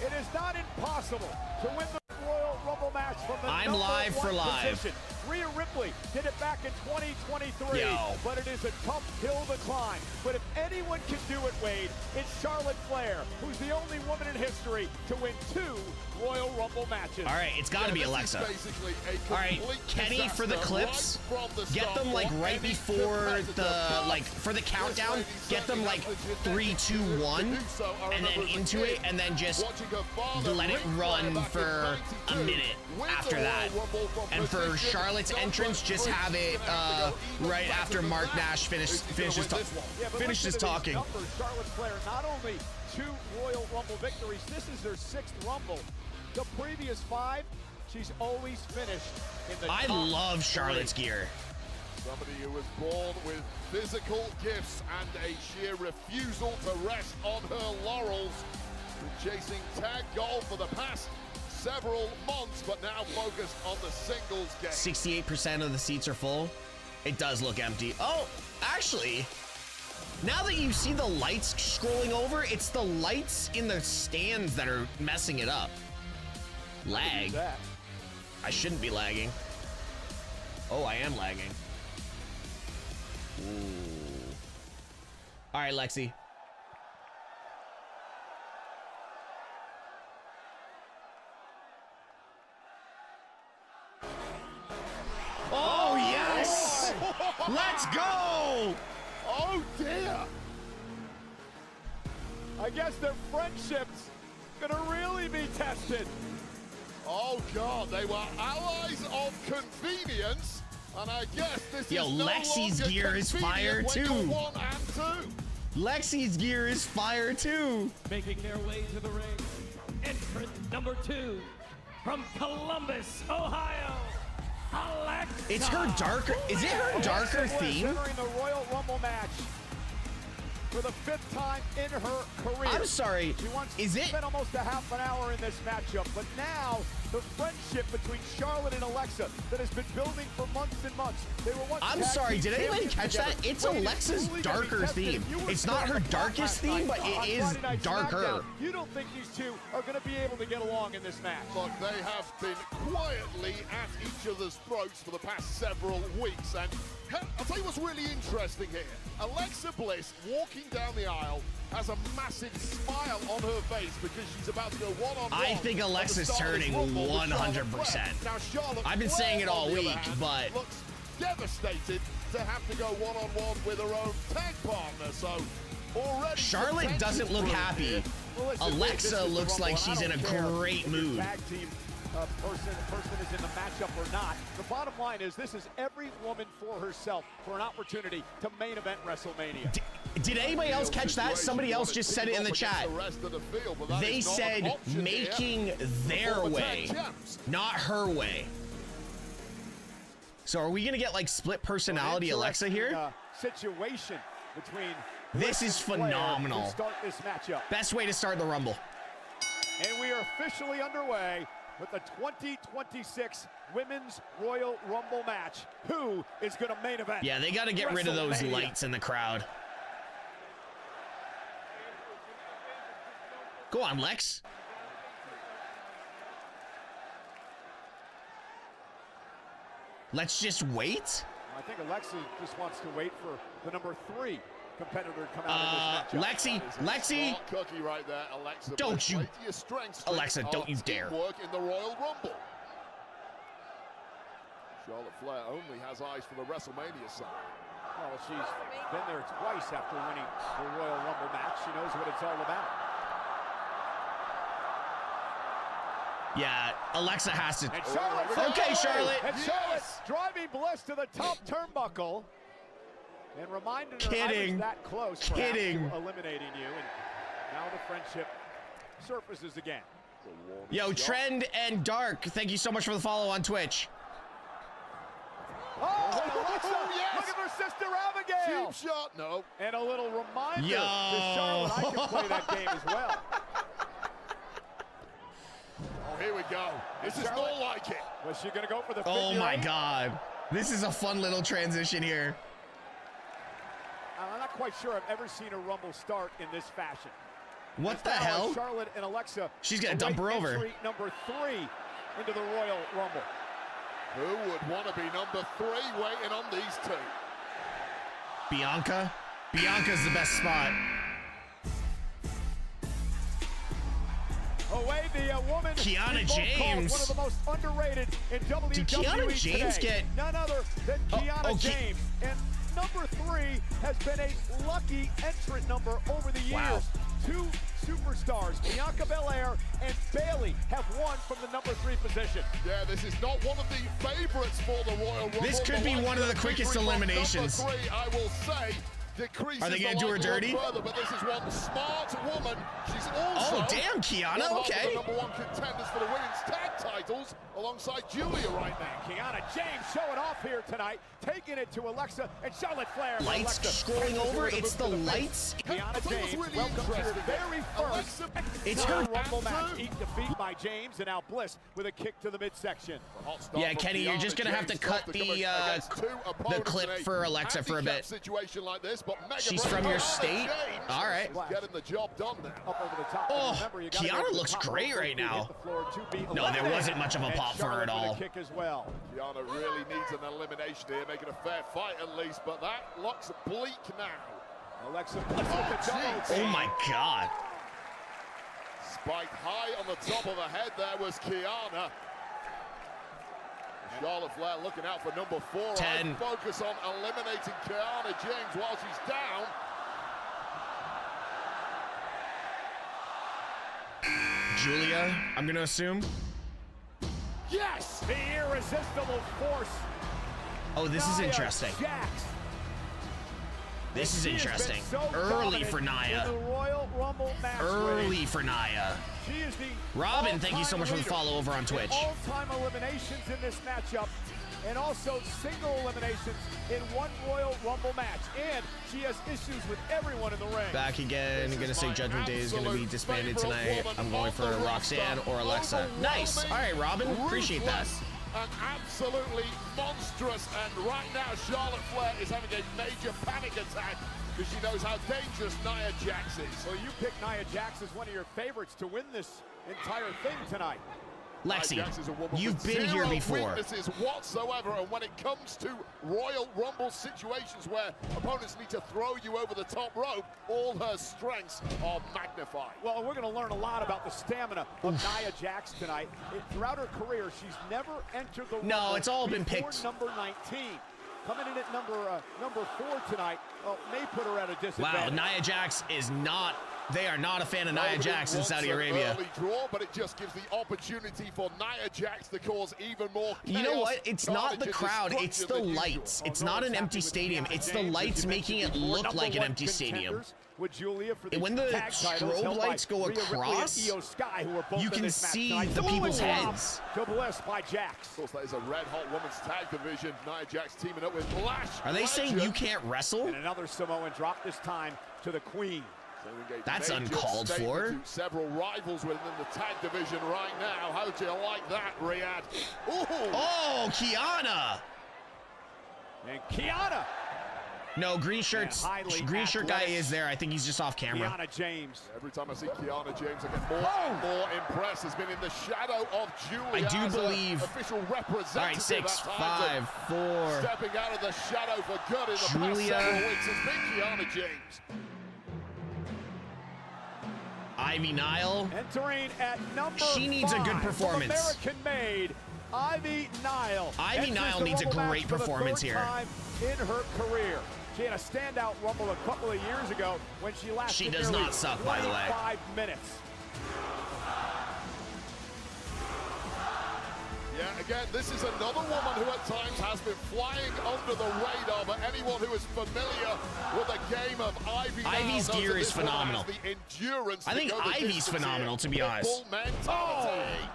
Speaker 8: It is not impossible to win the Royal Rumble match from the
Speaker 2: I'm
Speaker 8: number
Speaker 2: live for
Speaker 8: 1
Speaker 2: live.
Speaker 8: position. Rhea Ripley did it back in 2023,
Speaker 2: Yo.
Speaker 8: but it is a tough hill to climb. But if anyone can do it, Wade, it's Charlotte Flair, who's the only woman in history to win 2 Royal Rumble matches.
Speaker 2: All right. It's got to be Alexa. All right, Kenny for the clips. Get them like right before the for the countdown. Get them like 3, 2, 1, and then into it, and then just let it run for a minute after that. And for Charlotte's entrance, just have it right after Mark Nash finishes talking.
Speaker 8: Numbers, Charlotte Flair, not only 2 Royal Rumble victories, this is her 6th Rumble. The previous 5, she's always finished in the
Speaker 2: I
Speaker 8: top
Speaker 2: love Charlotte's
Speaker 8: 3.
Speaker 2: gear.
Speaker 9: Somebody who was born with physical gifts and a sheer refusal to rest on her laurels. Been chasing tag gold for the past several months, but now focused on the singles game.
Speaker 2: 68% of the seats are full. It does look empty. Oh, actually, now that you see the lights scrolling over, it's the lights in the stands that are messing it up. Lag. I shouldn't be lagging. Oh, I am lagging. Ooh. All right, Lexi. Oh, yes! Let's go!
Speaker 8: Oh, dear! I guess their friendship's gonna really be tested.
Speaker 9: Oh God, they were allies of convenience, and I guess this
Speaker 2: Yo,
Speaker 9: is no
Speaker 2: Lexi's
Speaker 9: longer
Speaker 2: gear is fire
Speaker 9: convenient
Speaker 2: too.
Speaker 9: when you're 1 and 2.
Speaker 2: Lexi's gear is fire too.
Speaker 10: Making their way to the ring, entrant number 2 from Columbus, Ohio, Alexa.
Speaker 2: It's her darker. Is it her darker
Speaker 8: Alexa Bliss
Speaker 2: theme?
Speaker 8: entering the Royal Rumble match for the 5th time in her career.
Speaker 2: I'm sorry.
Speaker 8: She once
Speaker 2: Is it?
Speaker 8: spent almost a half an hour in this matchup, but now the friendship between Charlotte and Alexa that has been building for months and months. They were once
Speaker 2: I'm
Speaker 8: tag
Speaker 2: sorry,
Speaker 8: team
Speaker 2: did anybody
Speaker 8: champions
Speaker 2: catch
Speaker 8: together.
Speaker 2: that? It's
Speaker 8: Wait,
Speaker 2: Alexa's
Speaker 8: truly gonna be
Speaker 2: darker
Speaker 8: tested.
Speaker 2: theme.
Speaker 8: If you were
Speaker 2: It's not her
Speaker 8: stuck
Speaker 2: darkest
Speaker 8: last
Speaker 2: theme,
Speaker 8: night
Speaker 2: but
Speaker 8: on
Speaker 2: it is
Speaker 8: Friday Night
Speaker 2: darker.
Speaker 8: SmackDown, you don't think these two are going to be able to get along in this match?
Speaker 9: Look, they have been quietly at each other's throats for the past several weeks, and I'll tell you what's really interesting here. Alexa Bliss, walking down the aisle, has a massive smile on her face because she's about to go one-on-one.
Speaker 2: I think Alexa's turning 100%.
Speaker 9: Now, Charlotte
Speaker 2: I've been saying it all
Speaker 9: on the other
Speaker 2: week,
Speaker 9: hand,
Speaker 2: but
Speaker 9: looks devastated to have to go one-on-one with her own tag partner. So already
Speaker 2: Charlotte doesn't look happy.
Speaker 9: here.
Speaker 8: Well, listen, this
Speaker 2: Alexa
Speaker 8: is the
Speaker 2: looks
Speaker 8: Rumble,
Speaker 2: like
Speaker 8: and I
Speaker 2: she's in
Speaker 8: don't
Speaker 2: a
Speaker 8: care
Speaker 2: great
Speaker 8: if your
Speaker 2: mood.
Speaker 8: Tag team person is in the matchup or not. The bottom line is this is every woman for herself for an opportunity to main event WrestleMania.
Speaker 2: Did anybody else catch that? Somebody else just said it in the chat. They said making their way, not her way. So are we gonna get like split personality Alexa here?
Speaker 8: Situation between
Speaker 2: This is phenomenal.
Speaker 8: to start this matchup.
Speaker 2: Best way to start the Rumble.
Speaker 8: And we are officially underway with the 2026 Women's Royal Rumble match. Who is going to main event?
Speaker 2: Yeah, they got to get rid of those
Speaker 8: WrestleMania?
Speaker 2: lights in the crowd. Go on, Lex. Let's just wait.
Speaker 8: I think Alexa just wants to wait for the number 3 competitor to come out in this matchup.
Speaker 2: Lexi.
Speaker 9: Cookie right there, Alexa.
Speaker 2: Don't you-
Speaker 9: Play to your strengths,
Speaker 2: Alexa,
Speaker 9: Trick,
Speaker 2: don't you
Speaker 9: of
Speaker 2: dare.
Speaker 9: teamwork in the Royal Rumble. Charlotte Flair only has eyes for the WrestleMania side.
Speaker 8: Well, she's been there twice after winning the Royal Rumble match. She knows what it's all about.
Speaker 2: Yeah, Alexa has to.
Speaker 8: And Charlotte,
Speaker 2: Okay, Charlotte.
Speaker 8: And Charlotte driving Bliss to the top turnbuckle and reminding her I
Speaker 2: Kidding.
Speaker 8: was that close
Speaker 2: Kidding.
Speaker 8: perhaps to eliminating you. And now the friendship surfaces again.
Speaker 2: Yo, Trend and Dark, thank you so much for the follow on Twitch.
Speaker 8: Oh, and Alexa,
Speaker 9: yes.
Speaker 8: look at her sister Abigail.
Speaker 9: Cheap shot, no.
Speaker 8: And a little reminder
Speaker 2: Yo.
Speaker 8: to Charlotte, I can play that game as well.
Speaker 9: Oh, here we go. This is more like it.
Speaker 8: Was she going to go for the
Speaker 2: Oh
Speaker 8: figure
Speaker 2: my
Speaker 8: eight?
Speaker 2: God. This is a fun little transition here.
Speaker 8: I'm not quite sure I've ever seen a Rumble start in this fashion.
Speaker 2: What
Speaker 8: As
Speaker 2: the
Speaker 8: now
Speaker 2: hell?
Speaker 8: Charlotte and Alexa.
Speaker 2: She's gonna dump her
Speaker 8: await
Speaker 2: over.
Speaker 8: entry number 3 into the Royal Rumble.
Speaker 9: Who would want to be number 3 waiting on these two?
Speaker 2: Bianca? Bianca's the best spot.
Speaker 8: Away the woman.
Speaker 2: Kiana
Speaker 8: we both called
Speaker 2: James.
Speaker 8: One of the most underrated in WWE
Speaker 2: Did Kiana James
Speaker 8: today.
Speaker 2: get-
Speaker 8: None other than Kiana
Speaker 2: okay.
Speaker 8: James. And number 3 has been a lucky entrant number over the years.
Speaker 2: Wow.
Speaker 8: 2 superstars, Bianca Belair and Bayley, have won from the number 3 position.
Speaker 9: Yeah, this is not one of the favorites for the Royal Rumble.
Speaker 2: This could be one of the quickest
Speaker 9: victory from
Speaker 2: eliminations.
Speaker 9: Number 3, I will say, decreases
Speaker 2: Are they gonna
Speaker 9: the
Speaker 2: do her
Speaker 9: likelihood
Speaker 2: dirty?
Speaker 9: further, but this is one smart woman. She's also
Speaker 2: Oh, damn, Kiana,
Speaker 9: one half of
Speaker 2: okay.
Speaker 9: the number 1 contenders for the women's tag titles alongside Julia right now.
Speaker 8: Kiana James showing off here tonight, taking it to Alexa and Charlotte Flair.
Speaker 2: Lights
Speaker 8: Alexa
Speaker 2: scrolling over. It's the lights.
Speaker 8: Kiana James,
Speaker 9: really
Speaker 8: welcome to your
Speaker 9: interesting.
Speaker 8: very first
Speaker 2: It's her-
Speaker 8: Rumble match. Defeat by James and now Bliss with a kick to the midsection.
Speaker 9: Hot start
Speaker 2: Yeah,
Speaker 9: from
Speaker 2: Kenny, you're just gonna have to
Speaker 9: James
Speaker 2: cut
Speaker 9: Storm
Speaker 2: the,
Speaker 9: coming against two opponents
Speaker 2: clip
Speaker 9: in a
Speaker 2: for Alexa for a
Speaker 9: handicap
Speaker 2: bit.
Speaker 9: Situation like this, but mega
Speaker 2: She's
Speaker 9: break
Speaker 2: from
Speaker 9: for
Speaker 2: your
Speaker 9: Kiana
Speaker 2: state?
Speaker 9: James
Speaker 2: All right.
Speaker 9: is getting the job done now.
Speaker 8: Up over the top.
Speaker 2: Oh,
Speaker 8: And remember, you gotta
Speaker 2: Kiana
Speaker 8: go to the
Speaker 2: looks
Speaker 8: top
Speaker 2: great
Speaker 8: rope
Speaker 2: right
Speaker 8: to hit
Speaker 2: now.
Speaker 8: the floor to be
Speaker 2: No, there
Speaker 8: eliminated.
Speaker 2: wasn't much of a
Speaker 8: And
Speaker 2: pop for her at
Speaker 8: Charlotte with
Speaker 2: all.
Speaker 8: a kick as well.
Speaker 9: Kiana really needs an elimination here, making a fair fight at least, but that looks bleak now.
Speaker 8: Alexa Bliss with the double.
Speaker 2: Oh my God.
Speaker 9: Spiked high on the top of the head there was Kiana. Charlotte Flair looking out for number 4.
Speaker 2: 10.
Speaker 9: I'd focus on eliminating Kiana James while she's down.
Speaker 2: Julia, I'm gonna assume.
Speaker 8: Yes! The irresistible force.
Speaker 2: Oh, this is
Speaker 8: Nia
Speaker 2: interesting.
Speaker 8: Jax.
Speaker 2: This is
Speaker 8: She has been
Speaker 2: interesting.
Speaker 8: so
Speaker 2: Early
Speaker 8: dominant
Speaker 2: for
Speaker 8: in
Speaker 2: Nia.
Speaker 8: the Royal Rumble match
Speaker 2: Early
Speaker 8: winning.
Speaker 2: for Nia.
Speaker 8: She is the
Speaker 2: Robin, thank you so
Speaker 8: all-time
Speaker 2: much for the
Speaker 8: leader
Speaker 2: follow over on
Speaker 8: in
Speaker 2: Twitch.
Speaker 8: all-time eliminations in this matchup. and also single eliminations in one Royal Rumble match. And she has issues with everyone in the ring.
Speaker 2: Back again. I'm going to say Judgment Day is going to be disbanded tonight. I'm going for Roxanne or Alexa. Nice. All right, Robin. Appreciate that.
Speaker 9: And absolutely monstrous. And right now, Charlotte Flair is having a major panic attack because she knows how dangerous Nia Jax is.
Speaker 8: Well, you picked Nia Jax as one of your favorites to win this entire thing tonight.
Speaker 2: Lexi, you've been here before.
Speaker 9: Weaknesses whatsoever, and when it comes to Royal Rumble situations where opponents need to throw you over the top rope, all her strengths are magnified.
Speaker 8: Well, we're going to learn a lot about the stamina of Nia Jax tonight. Throughout her career, she's never entered the Rumble.
Speaker 2: It's all been picked.
Speaker 8: Number 19. Coming in at number 4 tonight, may put her at a disadvantage.
Speaker 2: Wow, Nia Jax is not. They are not a fan of Nia Jax in Saudi Arabia.
Speaker 9: Early draw, but it just gives the opportunity for Nia Jax to cause even more chaos.
Speaker 2: You know what? It's not the crowd. It's the lights. It's not an empty stadium. It's the lights making it look like an empty stadium. And when the strobe lights go across, you can see the people's heads.
Speaker 8: To Bliss by Jax.
Speaker 9: Of course, that is a red-hot women's tag division. Nia Jax teaming up with Lash.
Speaker 2: Are they saying you can't wrestle?
Speaker 8: And another Samoan drop, this time to the Queen.
Speaker 2: That's uncalled for.
Speaker 9: Several rivals within the tag division right now. How do you like that, Riyadh? Ooh.
Speaker 2: Oh, Kiana.
Speaker 8: And Kiana.
Speaker 2: No, green shirt guy is there. I think he's just off camera.
Speaker 8: Kiana James.
Speaker 9: Every time I see Kiana James, I get more and more impressed. Has been in the shadow of Julia.
Speaker 2: I do believe.
Speaker 9: Official representative.
Speaker 2: All right, 6, 5, 4.
Speaker 9: Stepping out of the shadow for good in the past several weeks has been Kiana James.
Speaker 2: Ivy Nile.
Speaker 8: Entering at number 5.
Speaker 2: She needs a good performance.
Speaker 8: American-made Ivy Nile.
Speaker 2: Ivy Nile needs a great performance here.
Speaker 8: Time in her career. She had a standout Rumble a couple of years ago when she lasted
Speaker 2: She does not suck, by the way.
Speaker 8: 5 minutes.
Speaker 9: Yeah, again, this is another woman who at times has been flying under the radar, but anyone who is familiar with the game of Ivy Nile
Speaker 2: Ivy's gear is phenomenal.
Speaker 9: The endurance
Speaker 2: I think Ivy's phenomenal, to be honest.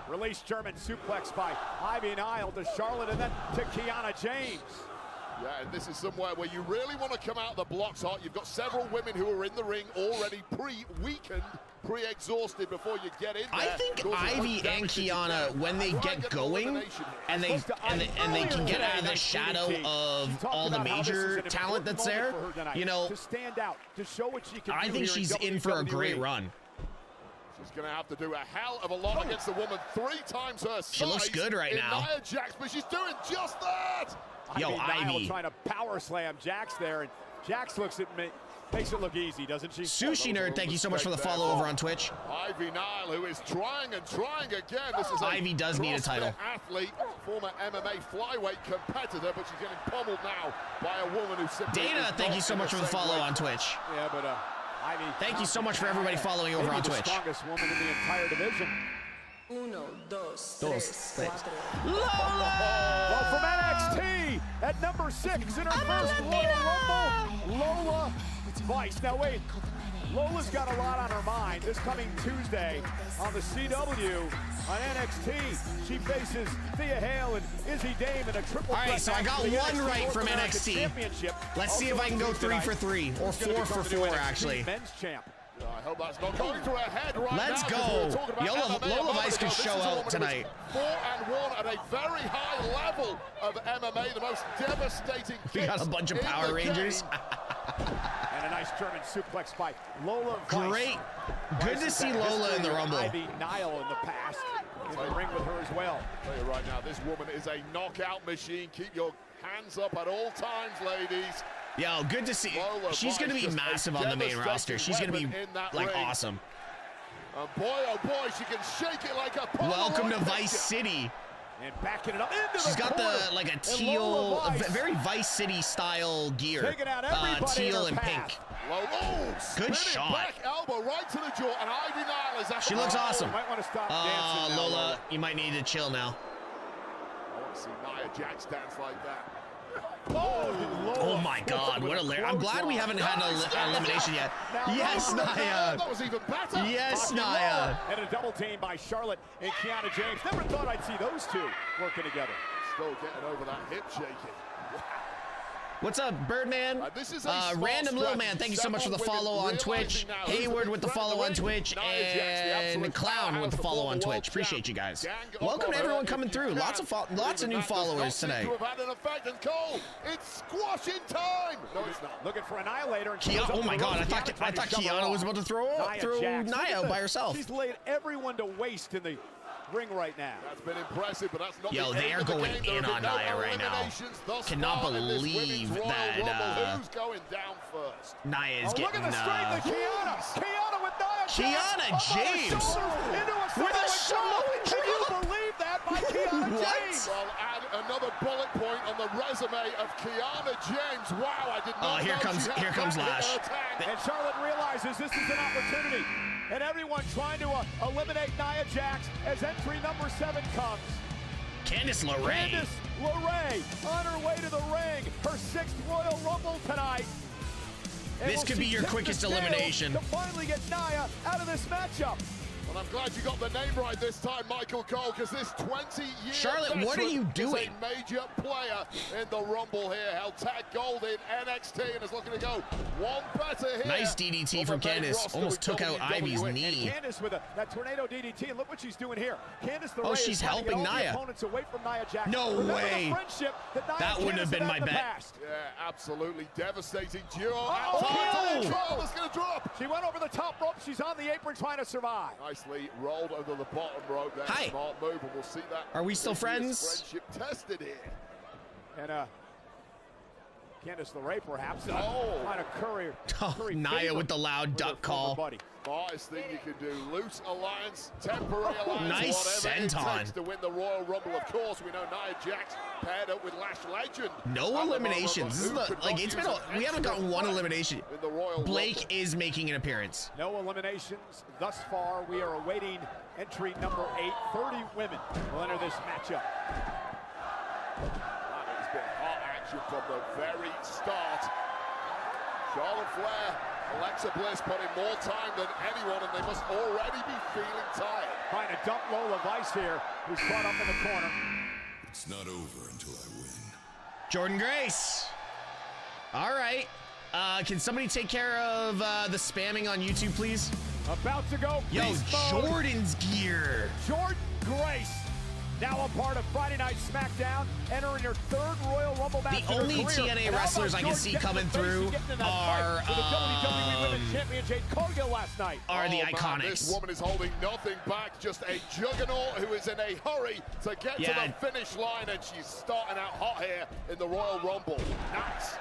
Speaker 8: Release German suplex by Ivy Nile to Charlotte and then to Kiana James.
Speaker 9: Yeah, and this is somewhere where you really want to come out the blocks hot. You've got several women who are in the ring already pre-weakened, pre-exhausted before you get in there.
Speaker 2: I think Ivy and Kiana, when they get going and they can get out of the shadow of all the major talent that's there, you know,
Speaker 8: to stand out, to show what she can
Speaker 2: I think she's in for a great run.
Speaker 9: She's going to have to do a hell of a lot against the woman 3 times her size.
Speaker 2: She looks good right now.
Speaker 9: Nia Jax, but she's doing just that.
Speaker 2: Yo, Ivy
Speaker 8: trying to power slam Jax there, and Jax looks at me, makes it look easy, doesn't she?
Speaker 2: Sushi Nerd, thank you so much for the follow over on Twitch.
Speaker 9: Ivy Nile, who is trying and trying again. This is
Speaker 2: Ivy does need a title.
Speaker 9: Athlete, former MMA flyweight competitor, but she's getting pummeled now by a woman who simply
Speaker 2: Dana, thank you so much for the follow on Twitch.
Speaker 8: Yeah, but Ivy.
Speaker 2: Thank you so much for everybody following over on Twitch.
Speaker 8: The strongest woman in the entire division.
Speaker 12: 1, 2, 3, 4.
Speaker 8: Lola! Well, from NXT at number 6 in her first Royal Rumble, Lola Vice. Now wait, Lola's got a lot on her mind. This coming Tuesday on the CW on NXT, she faces Thea Hale and Izzy Dame in a triple threat.
Speaker 2: All right, so I got one right from NXT. Let's see if I can go 3 for 3 or 4 for 4 actually.
Speaker 8: Men's champ.
Speaker 9: I hope that's not going through her head right
Speaker 2: Let's
Speaker 9: now.
Speaker 2: go. Lola Vice can show out tonight.
Speaker 9: 4-1 at a very high level of MMA, the most devastating.
Speaker 2: We got a bunch of Power Rangers.
Speaker 8: And a nice German suplex by Lola Vice.
Speaker 2: Great. Good to see Lola in the Rumble.
Speaker 8: Ivy Nile in the past in the ring with her as well.
Speaker 9: I'll tell you right now, this woman is a knockout machine. Keep your hands up at all times, ladies.
Speaker 2: Yo, good to see. She's going to be massive on the main roster. She's going to be, like, awesome.
Speaker 9: And boy, oh boy, she can shake it like a pole.
Speaker 2: Welcome to Vice City.
Speaker 8: And backing it up into
Speaker 2: She's got like a teal, very Vice City style gear. Teal and pink. Good shot.
Speaker 9: Back elbow right to the jaw, and Ivy Nile is
Speaker 2: She looks awesome.
Speaker 8: Might want to stop dancing now,
Speaker 2: Lola, you might need to chill now.
Speaker 9: I want to see Nia Jax dance like that.
Speaker 2: Oh my God, what a I'm glad we haven't had an elimination yet. Yes, Nia.
Speaker 9: That was even better.
Speaker 2: Yes, Nia.
Speaker 8: And a double team by Charlotte and Kiana James. Never thought I'd see those two working together.
Speaker 9: Cole getting over that hip shaking.
Speaker 2: What's up, Birdman?
Speaker 9: This is a
Speaker 2: Random Little Man, thank you so much for the follow on Twitch. Hayward with the follow on Twitch, and Clown with the follow on Twitch. Appreciate you guys. Welcome to everyone coming through. Lots of new followers today.
Speaker 9: It's squashing time. No, it's not.
Speaker 8: Looking for Annihilator.
Speaker 2: Oh my God! I thought Kiana was about to throw Nia by herself.
Speaker 8: She's laid everyone to waste in the ring right now.
Speaker 9: That's been impressive, but that's not.
Speaker 2: Yo, they are going in on Nia right now. Cannot believe that
Speaker 9: who's going down first.
Speaker 2: Nia is getting.
Speaker 8: Look at the strength of Kiana. Kiana with Nia
Speaker 2: James.
Speaker 8: With a Samoan drop. Can you believe that by Kiana James?
Speaker 9: Well, add another bullet point on the resume of Kiana James. Wow, I did not know
Speaker 2: here comes Lash.
Speaker 8: And Charlotte realizes this is an opportunity. And everyone trying to eliminate Nia Jax as entry number 7 comes.
Speaker 2: Candice LeRae.
Speaker 8: Candice LeRae on her way to the ring. Her 6th Royal Rumble tonight. And
Speaker 2: This could be your quickest elimination.
Speaker 8: To finally get Nia out of this matchup.
Speaker 9: Well, I'm glad you got the name right this time, Michael Cole, because this 20-year
Speaker 2: Charlotte, what are you doing?
Speaker 9: Is a major player in the Rumble here. Held tag gold in NXT and is looking to go one better here.
Speaker 2: Nice DDT from Candice. Almost took out Ivy's knee.
Speaker 8: And Candice with that tornado DDT, and look what she's doing here. Candice LeRae
Speaker 2: she's helping Nia.
Speaker 8: Opponents away from Nia Jax.
Speaker 2: No way.
Speaker 8: That
Speaker 2: wouldn't have been my bet.
Speaker 9: Yeah, absolutely devastating duo.
Speaker 8: Oh,
Speaker 9: is going to drop.
Speaker 8: She went over the top rope. She's on the apron trying to survive.
Speaker 9: Nicely rolled over the bottom rope there.
Speaker 2: Hi.
Speaker 9: Smart move, and we'll see that.
Speaker 2: Are we still friends?
Speaker 9: Friendship tested here.
Speaker 8: And Candice LeRae perhaps trying to curry
Speaker 2: Nia with the loud duck call.
Speaker 9: Smartest thing you can do. Loose alliance, temporary alliance,
Speaker 2: Nice
Speaker 9: whatever it
Speaker 2: senton.
Speaker 9: takes to win the Royal Rumble. Of course, we know Nia Jax paired up with Lash Legend.
Speaker 2: No eliminations. This is it's been we haven't gotten one elimination.
Speaker 9: In the Royal
Speaker 2: Blake
Speaker 9: Rumble.
Speaker 2: is making an appearance.
Speaker 8: No eliminations thus far. We are awaiting entry number 8. 30 women will enter this matchup.
Speaker 9: That has been hot action from the very start. Charlotte Flair, Alexa Bliss put in more time than anyone, and they must already be feeling tired.
Speaker 8: Trying to dump Lola Vice here, who's caught up in the corner.
Speaker 1: It's not over until I win.
Speaker 2: Jordan Grace. All right. Can somebody take care of the spamming on YouTube, please?
Speaker 8: About to go.
Speaker 2: Yo, Jordan's gear.
Speaker 8: Jordan Grace, now a part of Friday Night SmackDown, entering her 3rd Royal Rumble match.
Speaker 2: The only TNA wrestlers I can see coming through are
Speaker 8: the WWE Women's Champion Jade Cargill last night.
Speaker 2: Are the
Speaker 9: Man,
Speaker 2: Iconics.
Speaker 9: this woman is holding nothing back, just a juggernaut who is in a hurry to get to the finish line, and she's starting out hot here in the Royal Rumble. Nice.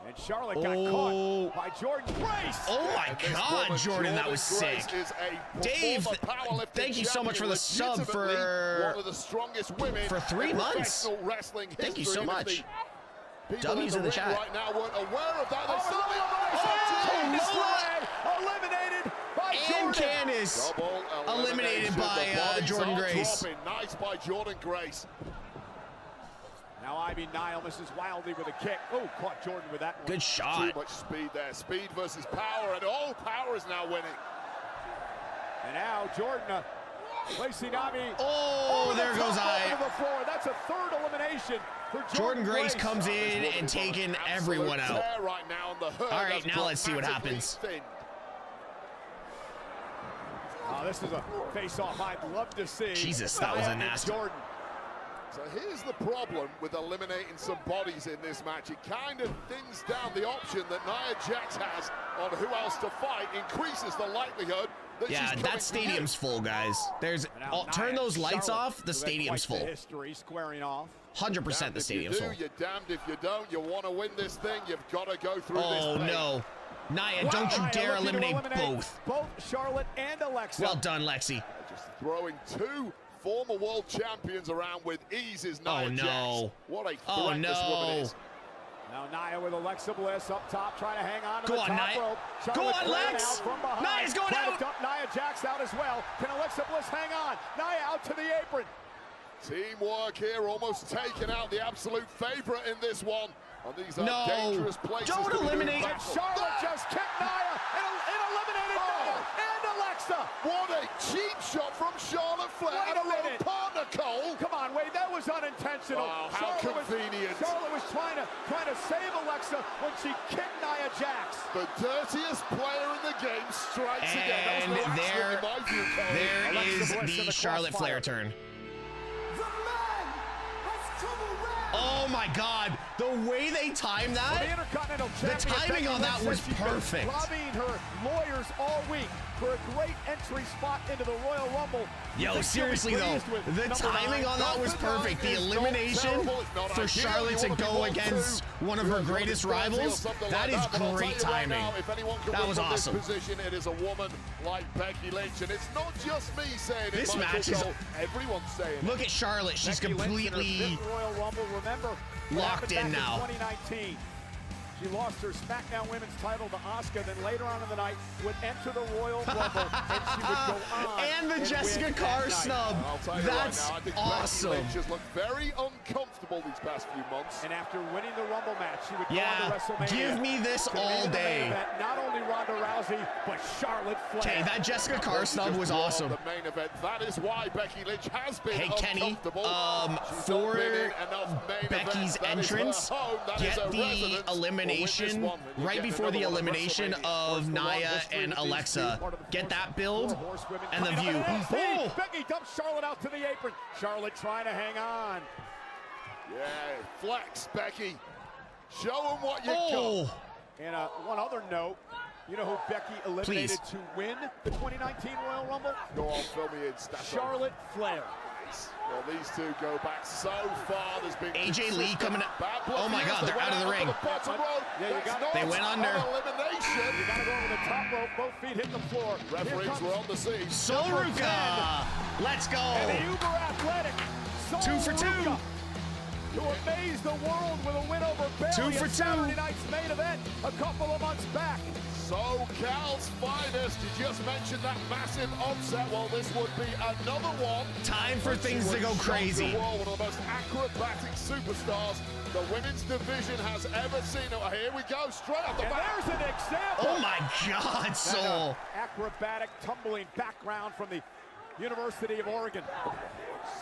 Speaker 8: And Charlotte got caught by Jordan Grace.
Speaker 2: Oh my God, Jordan, that was sick. Dave, thank you so much for the sub for
Speaker 9: one of the strongest women
Speaker 2: for 3 months.
Speaker 9: Wrestling
Speaker 2: thank you so much. W's in the chat.
Speaker 9: Right now weren't aware of that.
Speaker 8: Eliminated by
Speaker 2: and
Speaker 8: Jordan.
Speaker 2: Candice eliminated by Jordan Grace.
Speaker 9: Nice by Jordan Grace.
Speaker 8: Now Ivy Nile misses wildly with a kick. Oh, caught Jordan with that one.
Speaker 2: Good shot.
Speaker 9: Too much speed there. Speed versus power, and power is now winning.
Speaker 8: And now Jordan placing Ivy.
Speaker 2: Oh, there goes
Speaker 8: Ivy. That's a 3rd elimination for
Speaker 2: Jordan Grace comes in and taking everyone out.
Speaker 9: Right now on the hood.
Speaker 2: All right, now let's see what happens.
Speaker 8: This is a face-off I'd love to see.
Speaker 2: Jesus, that was a nasty.
Speaker 8: Jordan.
Speaker 9: So here's the problem with eliminating some bodies in this match. It kind of thins down the option that Nia Jax has on who else to fight, increases the likelihood that she's coming
Speaker 2: that stadium's full, guys. Turn those lights off, the stadium's full.
Speaker 8: History squaring off.
Speaker 2: 100% the stadium's full.
Speaker 9: You're damned if you don't. You want to win this thing, you've got to go through this
Speaker 2: Oh,
Speaker 9: thing.
Speaker 2: no. Nia, don't you dare eliminate both.
Speaker 8: Both Charlotte and Alexa.
Speaker 2: Well done, Lexi.
Speaker 9: Just throwing 2 former world champions around with ease is Nia Jax. What a threat this woman is.
Speaker 8: Now Nia with Alexa Bliss up top, trying to hang on to
Speaker 2: Go
Speaker 8: the
Speaker 2: on,
Speaker 8: top
Speaker 2: Nia.
Speaker 8: rope.
Speaker 2: Go on, Lex. Nia's going out.
Speaker 8: Nia Jax out as well. Can Alexa Bliss hang on? Nia out to the apron.
Speaker 9: Teamwork here, almost taking out the absolute favorite in this one. And these are dangerous places.
Speaker 2: Don't eliminate.
Speaker 8: Charlotte just kicked Nia and eliminated Nia and Alexa.
Speaker 9: What a cheap shot from Charlotte Flair.
Speaker 8: Wait a minute. intentional.
Speaker 9: Oh, how convenient.
Speaker 8: Charlotte was trying to save Alexa when she kicked Nia Jax.
Speaker 9: The dirtiest player in the game strikes again. That was no
Speaker 2: And
Speaker 9: accident in my view, Cole.
Speaker 2: there
Speaker 8: Alexa
Speaker 2: is
Speaker 8: Bliss in
Speaker 2: the
Speaker 8: the
Speaker 2: Charlotte
Speaker 8: crossfire.
Speaker 2: Flair turn.
Speaker 1: The man has come around.
Speaker 2: Oh my God, the way they timed
Speaker 8: Well, the
Speaker 2: that.
Speaker 8: Intercontinental
Speaker 2: The
Speaker 8: Champion
Speaker 2: timing
Speaker 8: Becky
Speaker 2: on that
Speaker 8: Lynch
Speaker 2: was
Speaker 8: says she's been
Speaker 2: perfect.
Speaker 8: lobbying her lawyers all week for a great entry spot into the Royal Rumble. You
Speaker 2: Yo,
Speaker 8: think she'll be
Speaker 2: seriously though,
Speaker 8: pleased with
Speaker 2: the
Speaker 8: number
Speaker 2: timing
Speaker 8: 9?
Speaker 2: on that was perfect. The elimination for Charlotte to go against one of her greatest rivals, that is great timing. That was awesome.
Speaker 9: Position, it is a woman like Becky Lynch, and it's not just me saying
Speaker 2: This
Speaker 9: it. Michael
Speaker 2: match is.
Speaker 9: Cole. Everyone's saying it.
Speaker 2: Look at Charlotte. She's
Speaker 8: Becky Lynch in her
Speaker 2: completely.
Speaker 8: fifth Royal Rumble. Remember what
Speaker 2: locked
Speaker 8: happened
Speaker 2: in
Speaker 8: back
Speaker 2: now.
Speaker 8: 2019. She lost her SmackDown Women's title to Asuka, then later on in the night would enter the Royal Rumble, and she would go on.
Speaker 2: And the
Speaker 8: and
Speaker 2: Jessica
Speaker 8: win
Speaker 2: Carr
Speaker 8: that night.
Speaker 2: snub.
Speaker 9: I'll tell you
Speaker 2: That's
Speaker 9: right now, I think
Speaker 2: awesome.
Speaker 9: Becky Lynch has looked very uncomfortable these past few months.
Speaker 8: And after winning the Rumble match, she would go
Speaker 2: Yeah,
Speaker 8: on to WrestleMania.
Speaker 2: give me this
Speaker 8: to
Speaker 2: all
Speaker 8: be in the main
Speaker 2: day.
Speaker 8: event, not only Ronda Rousey, but Charlotte Flair.
Speaker 2: Okay, that Jessica Carr snub was awesome.
Speaker 9: The main event. That is why Becky Lynch has been
Speaker 2: Hey Kenny,
Speaker 9: uncomfortable. She's
Speaker 2: for
Speaker 9: not been in enough main
Speaker 2: Becky's
Speaker 9: events. That is her
Speaker 2: entrance,
Speaker 9: home. That is
Speaker 2: get
Speaker 9: her
Speaker 2: the
Speaker 9: residence.
Speaker 2: elimination
Speaker 9: Well, win this one, and you
Speaker 2: right
Speaker 9: get
Speaker 2: before the
Speaker 9: another one at
Speaker 2: elimination
Speaker 9: WrestleMania.
Speaker 2: of Nia and Alexa. Get that build and the view. Oh!
Speaker 8: Becky dumps Charlotte out to the apron. Charlotte trying to hang on.
Speaker 9: Yeah, flex, Becky. Show them what you
Speaker 2: Oh!
Speaker 9: got.
Speaker 8: And one other note, you know who Becky eliminated to win the 2019 Royal Rumble?
Speaker 9: Go on, fill me in, Staff.
Speaker 8: Charlotte Flair.
Speaker 9: Well, these two go back so far. There's been
Speaker 2: AJ Lee coming up.
Speaker 9: bad blood
Speaker 2: Oh my
Speaker 9: for
Speaker 2: God,
Speaker 9: years.
Speaker 2: they're out of the
Speaker 9: went
Speaker 2: ring.
Speaker 9: onto bottom rope.
Speaker 8: Yeah, you
Speaker 9: That's
Speaker 8: got it.
Speaker 9: not
Speaker 2: They went under.
Speaker 9: an elimination.
Speaker 8: You gotta go over the top rope, both feet hit the floor.
Speaker 9: Referees were on the scene.
Speaker 2: Sol Ruka! Let's go!
Speaker 8: And the uber athletic Sol
Speaker 2: 2 for 2.
Speaker 8: Ruka, to amaze the world with a win over Bayley
Speaker 2: 2 for
Speaker 8: at
Speaker 2: 2.
Speaker 8: Saturday night's main event a couple of months back.
Speaker 9: SoCal's finest. You just mentioned that massive upset. Well, this would be another one.
Speaker 2: Time for things to go crazy.
Speaker 9: The world, one of the most acrobatic superstars the women's division has ever seen. Oh, here we go, straight off the
Speaker 8: And
Speaker 9: back.
Speaker 8: there's an example.
Speaker 2: Oh my God, Sol!
Speaker 8: Acrobatic tumbling background from the University of Oregon.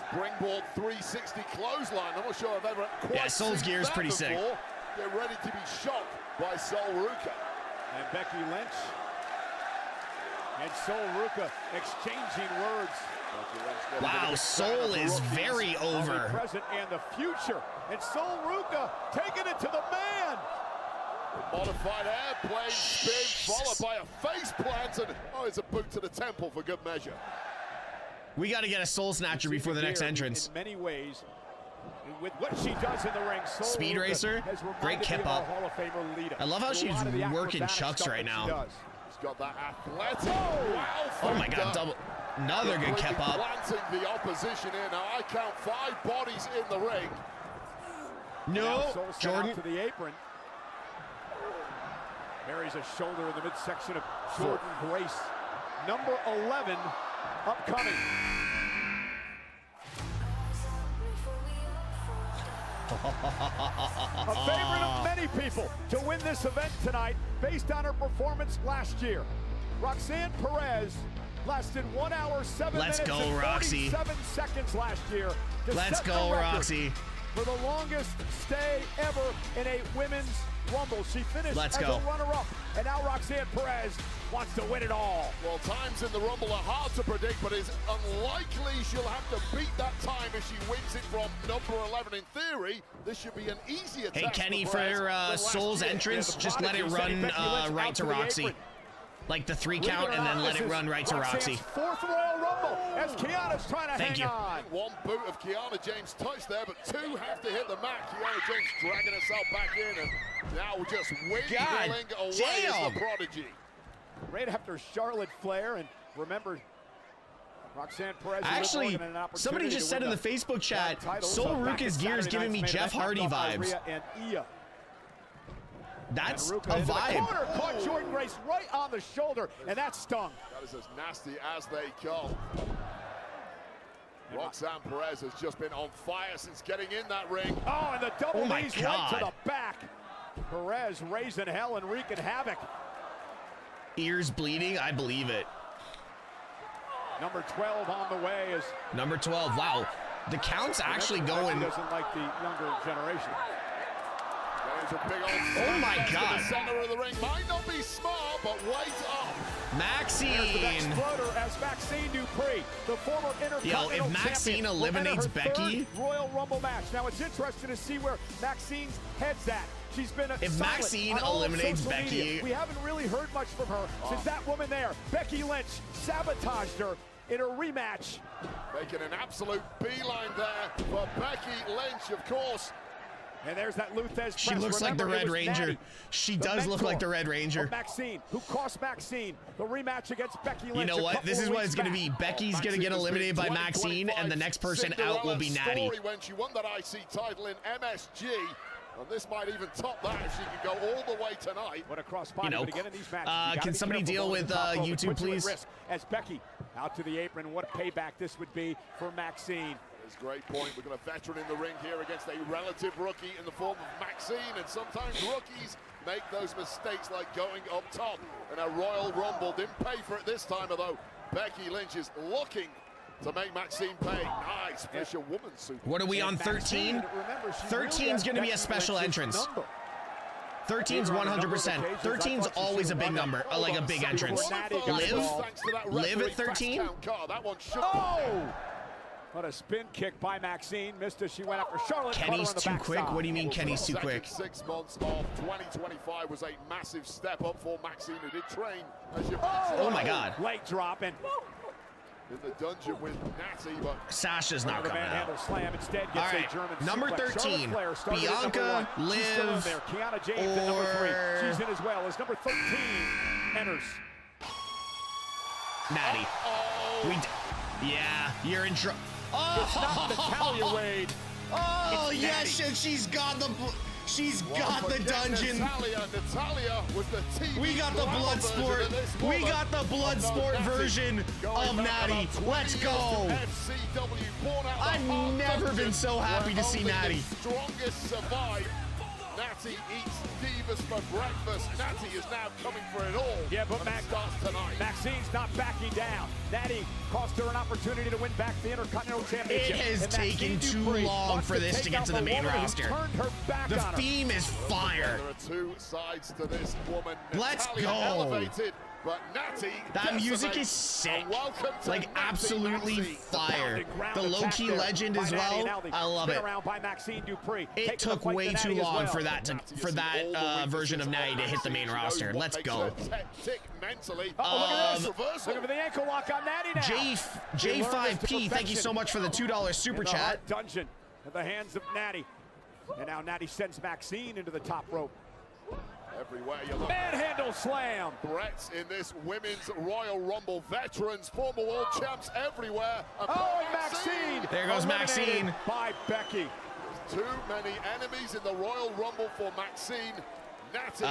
Speaker 9: Springboard 360 clothesline. I'm not sure I've ever quite
Speaker 2: Yeah, Sol's
Speaker 9: seen
Speaker 2: gear is
Speaker 9: that
Speaker 2: pretty sick.
Speaker 9: before. Get ready to be shocked by Sol Ruka.
Speaker 8: And Becky Lynch and Sol Ruka exchanging words.
Speaker 2: Wow, Sol is very
Speaker 8: The
Speaker 2: over.
Speaker 8: present and the future. And Sol Ruka taking it to the man.
Speaker 9: Modified airplane spin followed by a face plant, and it's a boot to the temple for good measure.
Speaker 2: We got to get a Soul Snatcher before the next entrance.
Speaker 8: In many ways, with what she does in the ring, Sol
Speaker 2: Speed
Speaker 8: Ruka
Speaker 2: Racer,
Speaker 8: has reminded
Speaker 2: great
Speaker 8: me
Speaker 2: kip
Speaker 8: of our
Speaker 2: up.
Speaker 8: Hall of Famer Lita.
Speaker 2: I love how
Speaker 8: With a
Speaker 2: she's
Speaker 8: lot of the
Speaker 2: working
Speaker 8: acrobatic
Speaker 2: chucks
Speaker 8: stuff
Speaker 2: right
Speaker 8: that
Speaker 2: now.
Speaker 8: she does.
Speaker 9: He's got that athletic. Wow,
Speaker 2: Oh my God, double. Another good kip up.
Speaker 9: Planting the opposition in. Now I count 5 bodies in the ring.
Speaker 8: Now
Speaker 2: No,
Speaker 8: Sol sent
Speaker 2: Jordan.
Speaker 8: out to the apron. Buries a shoulder in the midsection of Jordan Grace. Number 11 upcoming. A favorite of many people to win this event tonight based on her performance last year. Roxanne Perez lasted 1 hour, 7
Speaker 2: Let's
Speaker 8: minutes
Speaker 2: go,
Speaker 8: and
Speaker 2: Roxy.
Speaker 8: 47 seconds last year. To
Speaker 2: Let's
Speaker 8: set the
Speaker 2: go,
Speaker 8: record
Speaker 2: Roxy.
Speaker 8: for the longest stay ever in a women's Rumble. She finished
Speaker 2: Let's
Speaker 8: as
Speaker 2: go.
Speaker 8: a runner-up, and now Roxanne Perez wants to win it all.
Speaker 9: Well, times in the Rumble are hard to predict, but it's unlikely she'll have to beat that time if she wins it from number 11. In theory, this should be an easier
Speaker 2: Hey,
Speaker 9: task
Speaker 2: Kenny,
Speaker 9: for Perez
Speaker 2: for
Speaker 9: than last
Speaker 2: Soul's
Speaker 9: year.
Speaker 2: entrance,
Speaker 8: the
Speaker 2: just let it
Speaker 8: prodigy sending
Speaker 2: run
Speaker 8: Becky Lynch
Speaker 2: right
Speaker 8: out
Speaker 2: to
Speaker 8: the
Speaker 2: Roxy.
Speaker 8: apron.
Speaker 2: Like the 3
Speaker 8: Believe
Speaker 2: count
Speaker 8: it or
Speaker 2: and
Speaker 8: not,
Speaker 2: then let
Speaker 8: this
Speaker 2: it
Speaker 8: is
Speaker 2: run right to
Speaker 8: Roxanne's
Speaker 2: Roxy.
Speaker 8: 4th Royal Rumble as Kiana's trying to
Speaker 2: Thank
Speaker 8: hang
Speaker 2: you.
Speaker 8: on.
Speaker 9: One boot of Kiana James touched there, but 2 have to hit the mat. Kiana James dragging herself back in, and now we're just windmilling away as the prodigy.
Speaker 8: Right after Charlotte Flair, and remember, Roxanne Perez.
Speaker 2: Actually, somebody just said in the Facebook chat, Sol Ruka's gear is giving me Jeff Hardy vibes.
Speaker 8: And Ia.
Speaker 2: That's
Speaker 8: And
Speaker 2: a
Speaker 8: Ruka into the
Speaker 2: vibe.
Speaker 8: corner, caught Jordan Grace right on the shoulder, and that stung.
Speaker 9: That is as nasty as they come. Roxanne Perez has just been on fire since getting in that ring.
Speaker 8: Oh, and the double
Speaker 2: Oh my
Speaker 8: knees right to
Speaker 2: God.
Speaker 8: the back. Perez raising hell and wreaking havoc.
Speaker 2: Ears bleeding, I believe it.
Speaker 8: Number 12 on the way is
Speaker 2: Number 12, wow. The count's actually going.
Speaker 8: Doesn't like the younger generation.
Speaker 2: Oh my God!
Speaker 9: The center of the ring might not be smart, but wait up.
Speaker 2: Maxine.
Speaker 8: There's the next floater as Maxine Dupree, the former Intercontinental
Speaker 2: Yo, if Maxine
Speaker 8: champion,
Speaker 2: eliminates
Speaker 8: will enter her
Speaker 2: Becky,
Speaker 8: third Royal Rumble match. Now it's interesting to see where Maxine's head's at. She's been
Speaker 2: if
Speaker 8: silent
Speaker 2: Maxine
Speaker 8: on all of
Speaker 2: eliminates
Speaker 8: social
Speaker 2: Becky,
Speaker 8: media. We haven't really heard much from her since that woman there, Becky Lynch, sabotaged her in a rematch.
Speaker 9: Making an absolute beeline there for Becky Lynch, of course.
Speaker 8: And there's that Luthez
Speaker 2: she
Speaker 8: press.
Speaker 2: looks
Speaker 8: Remember,
Speaker 2: like the Red
Speaker 8: Natty,
Speaker 2: Ranger. She does look like the Red Ranger.
Speaker 8: Maxine, who cost Maxine the rematch against Becky Lynch.
Speaker 2: You know what? This is what it's going to be. Becky's going to get eliminated by Maxine, and the next person out will be Natty.
Speaker 9: When she won that IC title in MSG, and this might even top that if she can go all the way tonight.
Speaker 8: What a cross body, but again in these matches,
Speaker 2: can somebody deal with YouTube, please?
Speaker 8: As Becky out to the apron, what a payback this would be for Maxine.
Speaker 9: That's a great point. We've got a veteran in the ring here against a relative rookie in the form of Maxine, and sometimes rookies make those mistakes like going up top in a Royal Rumble. Didn't pay for it this time, although Becky Lynch is looking to make Maxine pay. Nice Fisher woman super.
Speaker 2: What are we on, 13? 13's going to be a special entrance. 13's 100%. 13's always a big number, like a big entrance. Live at 13?
Speaker 8: Oh! What a spin kick by Maxine. Missed as she went after Charlotte.
Speaker 2: Kenny's too quick? What do you mean Kenny's too quick?
Speaker 9: 6 months of 2025 was a massive step up for Maxine, who did train as you
Speaker 2: Oh my God.
Speaker 8: Leg dropping.
Speaker 9: In the dungeon with Natty, but
Speaker 2: Sasha's not coming out.
Speaker 8: Slam instead gets
Speaker 2: all right,
Speaker 8: a German
Speaker 2: number
Speaker 8: suplex.
Speaker 2: 13,
Speaker 8: Bianca,
Speaker 2: Liv,
Speaker 8: there. Kiana James at number 3. She's in as well as number 13 enters.
Speaker 2: Natty. Yeah, you're in trouble. Oh,
Speaker 8: it's not Natalia Wade.
Speaker 2: Oh yes, and she's got the dungeon.
Speaker 9: Natalia was the TV.
Speaker 2: We got the blood sport. We got the blood sport version of Natty. Let's go. I've never been so happy to see Natty.
Speaker 9: Strongest survive. Natty eats divas for breakfast. Natty is now coming for it all.
Speaker 8: Yeah, but Maxine's not backing down. Natty cost her an opportunity to win back the Intercontinental Championship.
Speaker 2: It has taken too long for this to get to the main roster. The theme is fire.
Speaker 9: There are two sides to this woman.
Speaker 2: Let's
Speaker 9: Natalia
Speaker 2: go.
Speaker 9: Elevated, but Natty
Speaker 2: that music is sick. Like absolutely fire. The low-key legend as well. I love it. It took way too long for that version of Natty to hit the main roster. Let's go.
Speaker 8: Look at the ankle lock on Natty now.
Speaker 2: J5P, thank you so much for the $2 super chat.
Speaker 8: Dungeon at the hands of Natty. And now Natty sends Maxine into the top rope.
Speaker 9: Everywhere you look.
Speaker 8: Manhandle slam.
Speaker 9: Threats in this women's Royal Rumble. Veterans, former world champs everywhere.
Speaker 8: And Maxine.
Speaker 2: There goes Maxine.
Speaker 8: By Becky.
Speaker 9: Too many enemies in the Royal Rumble for Maxine. Natty.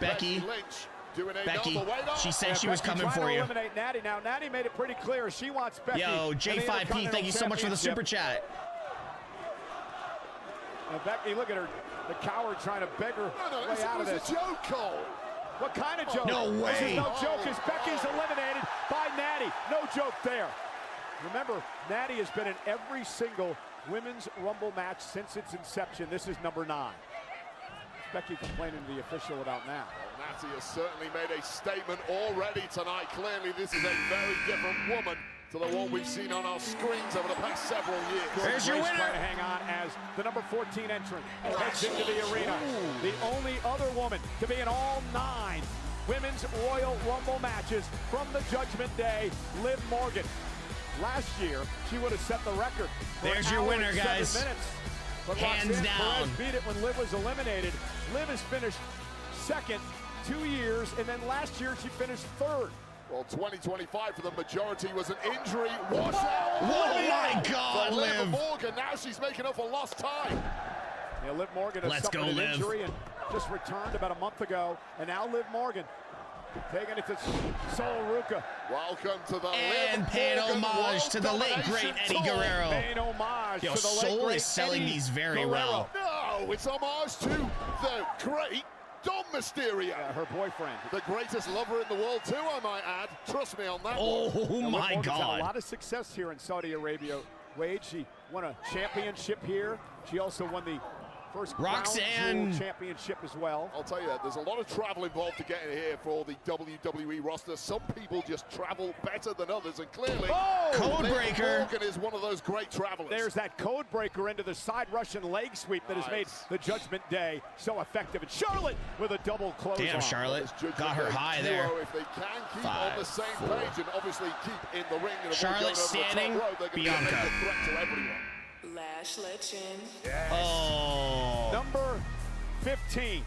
Speaker 2: Becky
Speaker 9: Lynch.
Speaker 2: Becky, she said she was coming for you.
Speaker 8: Eliminate Natty. Now, Natty made it pretty clear she wants Becky.
Speaker 2: Yo, J5P, thank you so much for the super chat.
Speaker 8: Now, Becky, look at her. The coward trying to beg her way out of this.
Speaker 9: It's a joke, Cole.
Speaker 8: What kind of joke?
Speaker 2: No way.
Speaker 8: This is no joke as Becky's eliminated by Natty. No joke there. Remember, Natty has been in every single women's Rumble match since its inception. This is number 9. Becky complaining to the official about now.
Speaker 9: Well, Natty has certainly made a statement already tonight. Clearly, this is a very different woman to the one we've seen on our screens over the past several years.
Speaker 2: There's your winner.
Speaker 8: Trying to hang on as the number 14 entrant heads into the arena. The only other woman to be in all 9 women's Royal Rumble matches from the Judgment Day, Liv Morgan. Last year, she would have set the record.
Speaker 2: There's your winner, guys.
Speaker 8: But
Speaker 2: hands down.
Speaker 8: Perez beat it when Liv was eliminated. Liv has finished second 2 years, and then last year she finished third.
Speaker 9: Well, 2025 for the majority was an injury washout.
Speaker 2: Oh my God, Liv.
Speaker 9: Morgan, now she's making up for lost time.
Speaker 8: Yeah, Liv Morgan has suffered an injury and just returned about a month ago, and now Liv Morgan taking it to Sol Ruca.
Speaker 9: Welcome to the
Speaker 2: and paying homage to the late great Eddie Guerrero.
Speaker 8: Paying homage
Speaker 2: Yo,
Speaker 8: to the late
Speaker 2: Sol
Speaker 8: great
Speaker 2: is selling
Speaker 8: Eddie
Speaker 2: these very
Speaker 8: Guerrero.
Speaker 2: well.
Speaker 9: No, it's homage to the great Dom Mysterio.
Speaker 8: Yeah, her boyfriend.
Speaker 9: The greatest lover in the world too, I might add. Trust me on that one.
Speaker 2: Oh my God.
Speaker 8: Had a lot of success here in Saudi Arabia. Wade, she won a championship here. She also won the first
Speaker 2: Roxanne
Speaker 8: Crown Jewel championship as well.
Speaker 9: I'll tell you, there's a lot of travel involved to get in here for the WWE roster. Some people just travel better than others, and clearly,
Speaker 2: Codebreaker.
Speaker 9: Morgan is one of those great travelers.
Speaker 8: There's that Codebreaker into the side Russian leg sweep that has made the Judgment Day so effective. And Charlotte with a double close.
Speaker 2: Damn, Charlotte got her high there.
Speaker 9: If they can keep on the same page and obviously keep in the ring and
Speaker 2: Charlotte standing, Bianca.
Speaker 9: Make a threat to everyone.
Speaker 12: Lash Legend.
Speaker 8: Yes.
Speaker 2: Oh.
Speaker 8: Number 15.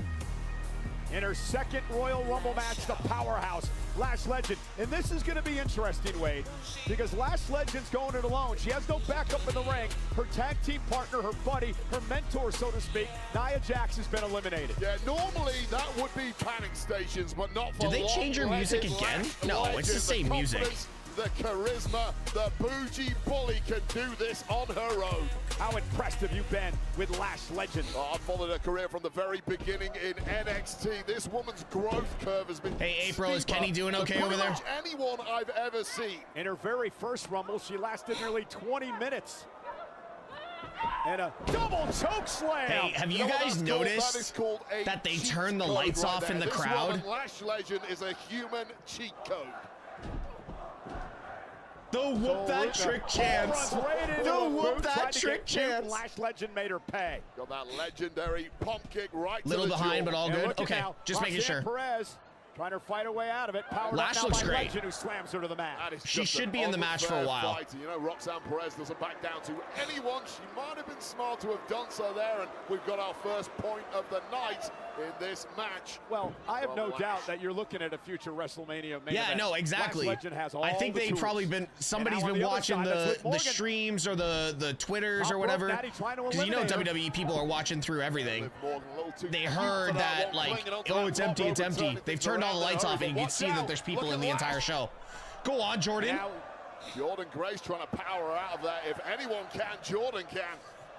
Speaker 8: In her second Royal Rumble match, the powerhouse, Lash Legend. And this is going to be interesting, Wade, because Lash Legend's going it alone. She has no backup in the ring. Her tag team partner, her buddy, her mentor, so to speak, Nia Jax, has been eliminated.
Speaker 9: Yeah, normally that would be panic stations, but not for
Speaker 2: Did they change her music again? No, it's the same music.
Speaker 9: The charisma, the bougie bully can do this on her own.
Speaker 8: How impressed have you been with Lash Legend?
Speaker 9: Oh, I've followed her career from the very beginning in NXT. This woman's growth curve has been
Speaker 2: Hey, April, is Kenny doing okay over there?
Speaker 9: Pretty much anyone I've ever seen.
Speaker 8: In her very first Rumble, she lasted nearly 20 minutes. And a double choke slam.
Speaker 2: Hey, have you guys noticed that they turn the lights off in the crowd?
Speaker 9: This woman, Lash Legend, is a human cheat code.
Speaker 2: The whoop that trick chance. The whoop that trick chance.
Speaker 8: Lash Legend made her pay.
Speaker 9: Got that legendary pump kick right
Speaker 2: Little
Speaker 9: to the
Speaker 2: behind,
Speaker 9: jaw.
Speaker 2: but all good. Okay, just making sure.
Speaker 8: Perez trying to fight her way out of it. Powered
Speaker 2: Lash
Speaker 8: up now
Speaker 2: looks
Speaker 8: by
Speaker 2: great.
Speaker 8: Legend, who slams her to the mat.
Speaker 2: She should be in the match for a while.
Speaker 9: Fight. You know, Roxanne Perez doesn't back down to anyone. She might have been smart to have done so there, and we've got our first point of the night in this match.
Speaker 8: Well, I have no doubt that you're looking at a future WrestleMania main
Speaker 2: Yeah,
Speaker 8: event.
Speaker 2: no, exactly.
Speaker 8: Lash Legend has all
Speaker 2: I think
Speaker 8: the
Speaker 2: they've
Speaker 8: tools.
Speaker 2: probably been, somebody's been watching the streams or the Twitters or whatever. Because you know WWE people are watching through everything. They heard that, like, oh, it's empty, it's empty. They've turned all the lights off and you can see that there's people in the entire show. Go on, Jordan.
Speaker 9: Now, Jordan Grace trying to power her out of that. If anyone can, Jordan can.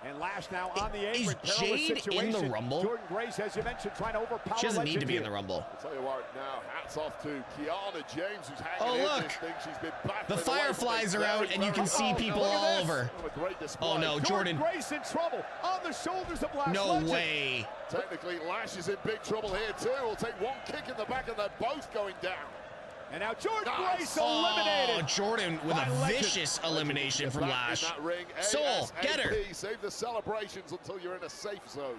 Speaker 8: And Lash now on the apron.
Speaker 2: Is Jade in the Rumble?
Speaker 8: Jordan Grace, as you mentioned, trying to overpower.
Speaker 2: She doesn't need
Speaker 8: Legend
Speaker 2: to be in the
Speaker 8: here.
Speaker 2: Rumble.
Speaker 9: I'll tell you what, now, hats off to Kiana James, who's hanging in
Speaker 2: look.
Speaker 9: this thing. She's been
Speaker 2: The Fireflies are out and you can see people all over. Oh no, Jordan.
Speaker 8: Grace in trouble on the shoulders of Lash
Speaker 2: No
Speaker 8: Legend.
Speaker 2: way.
Speaker 9: Technically, Lash is in big trouble here too. We'll take one kick in the back and they're both going down.
Speaker 8: And now Jordan Grace
Speaker 2: Oh,
Speaker 8: eliminated.
Speaker 2: Jordan with
Speaker 8: by
Speaker 2: a
Speaker 8: Legend.
Speaker 2: vicious elimination from
Speaker 9: Back
Speaker 2: Lash.
Speaker 9: in that ring,
Speaker 2: Soul, get her.
Speaker 9: ASAP. Save the celebrations until you're in a safe zone.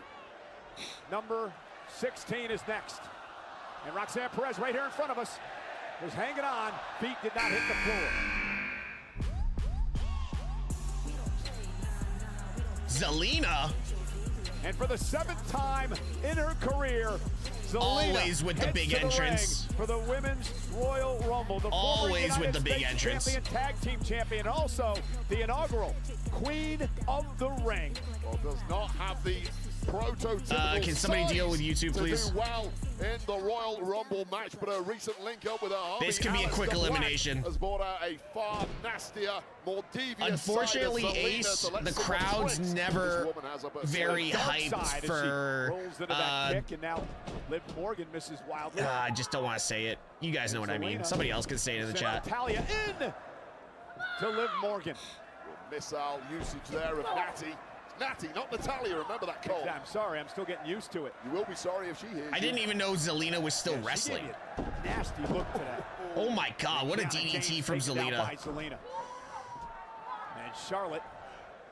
Speaker 8: Number 16 is next. And Roxanne Perez right here in front of us was hanging on. Feet did not hit the floor.
Speaker 2: Zelina.
Speaker 8: And for the 7th time in her career, Zelina
Speaker 2: Always with the
Speaker 8: heads
Speaker 2: big
Speaker 8: to the
Speaker 2: entrance.
Speaker 8: ring for the Women's Royal Rumble. The
Speaker 2: Always
Speaker 8: former
Speaker 2: with the big
Speaker 8: United
Speaker 2: entrance.
Speaker 8: States champion, tag team champion, and also the inaugural Queen of the Ring.
Speaker 9: Well, does not have the prototypical
Speaker 2: can somebody deal with YouTube, please?
Speaker 9: To do well in the Royal Rumble match, but a recent link up with her
Speaker 2: This could be a quick elimination.
Speaker 9: Has brought out a far nastier, more devious
Speaker 2: Unfortunately,
Speaker 9: side of Zelina,
Speaker 2: Ace,
Speaker 9: so let's
Speaker 2: the
Speaker 9: see what
Speaker 2: crowd's
Speaker 9: tricks
Speaker 2: never
Speaker 9: this woman has up her
Speaker 2: very
Speaker 9: sleeve.
Speaker 2: hyped for.
Speaker 8: Rolls into that kick, and now Liv Morgan misses wildly.
Speaker 2: I just don't want to say it. You guys know what I mean. Somebody else can say it in the chat.
Speaker 8: Talia in to Liv Morgan.
Speaker 9: Missile usage there of Natty. Natty, not Natalia, remember that call.
Speaker 8: I'm sorry, I'm still getting used to it.
Speaker 9: You will be sorry if she hears
Speaker 2: I didn't even know Zelina was still
Speaker 8: Yeah, she
Speaker 2: wrestling.
Speaker 8: gave you a nasty look to that.
Speaker 2: Oh my God, what a
Speaker 8: Kiana
Speaker 2: DDT
Speaker 8: James
Speaker 2: from
Speaker 8: taken down
Speaker 2: Zelina.
Speaker 8: by Zelina. And Charlotte.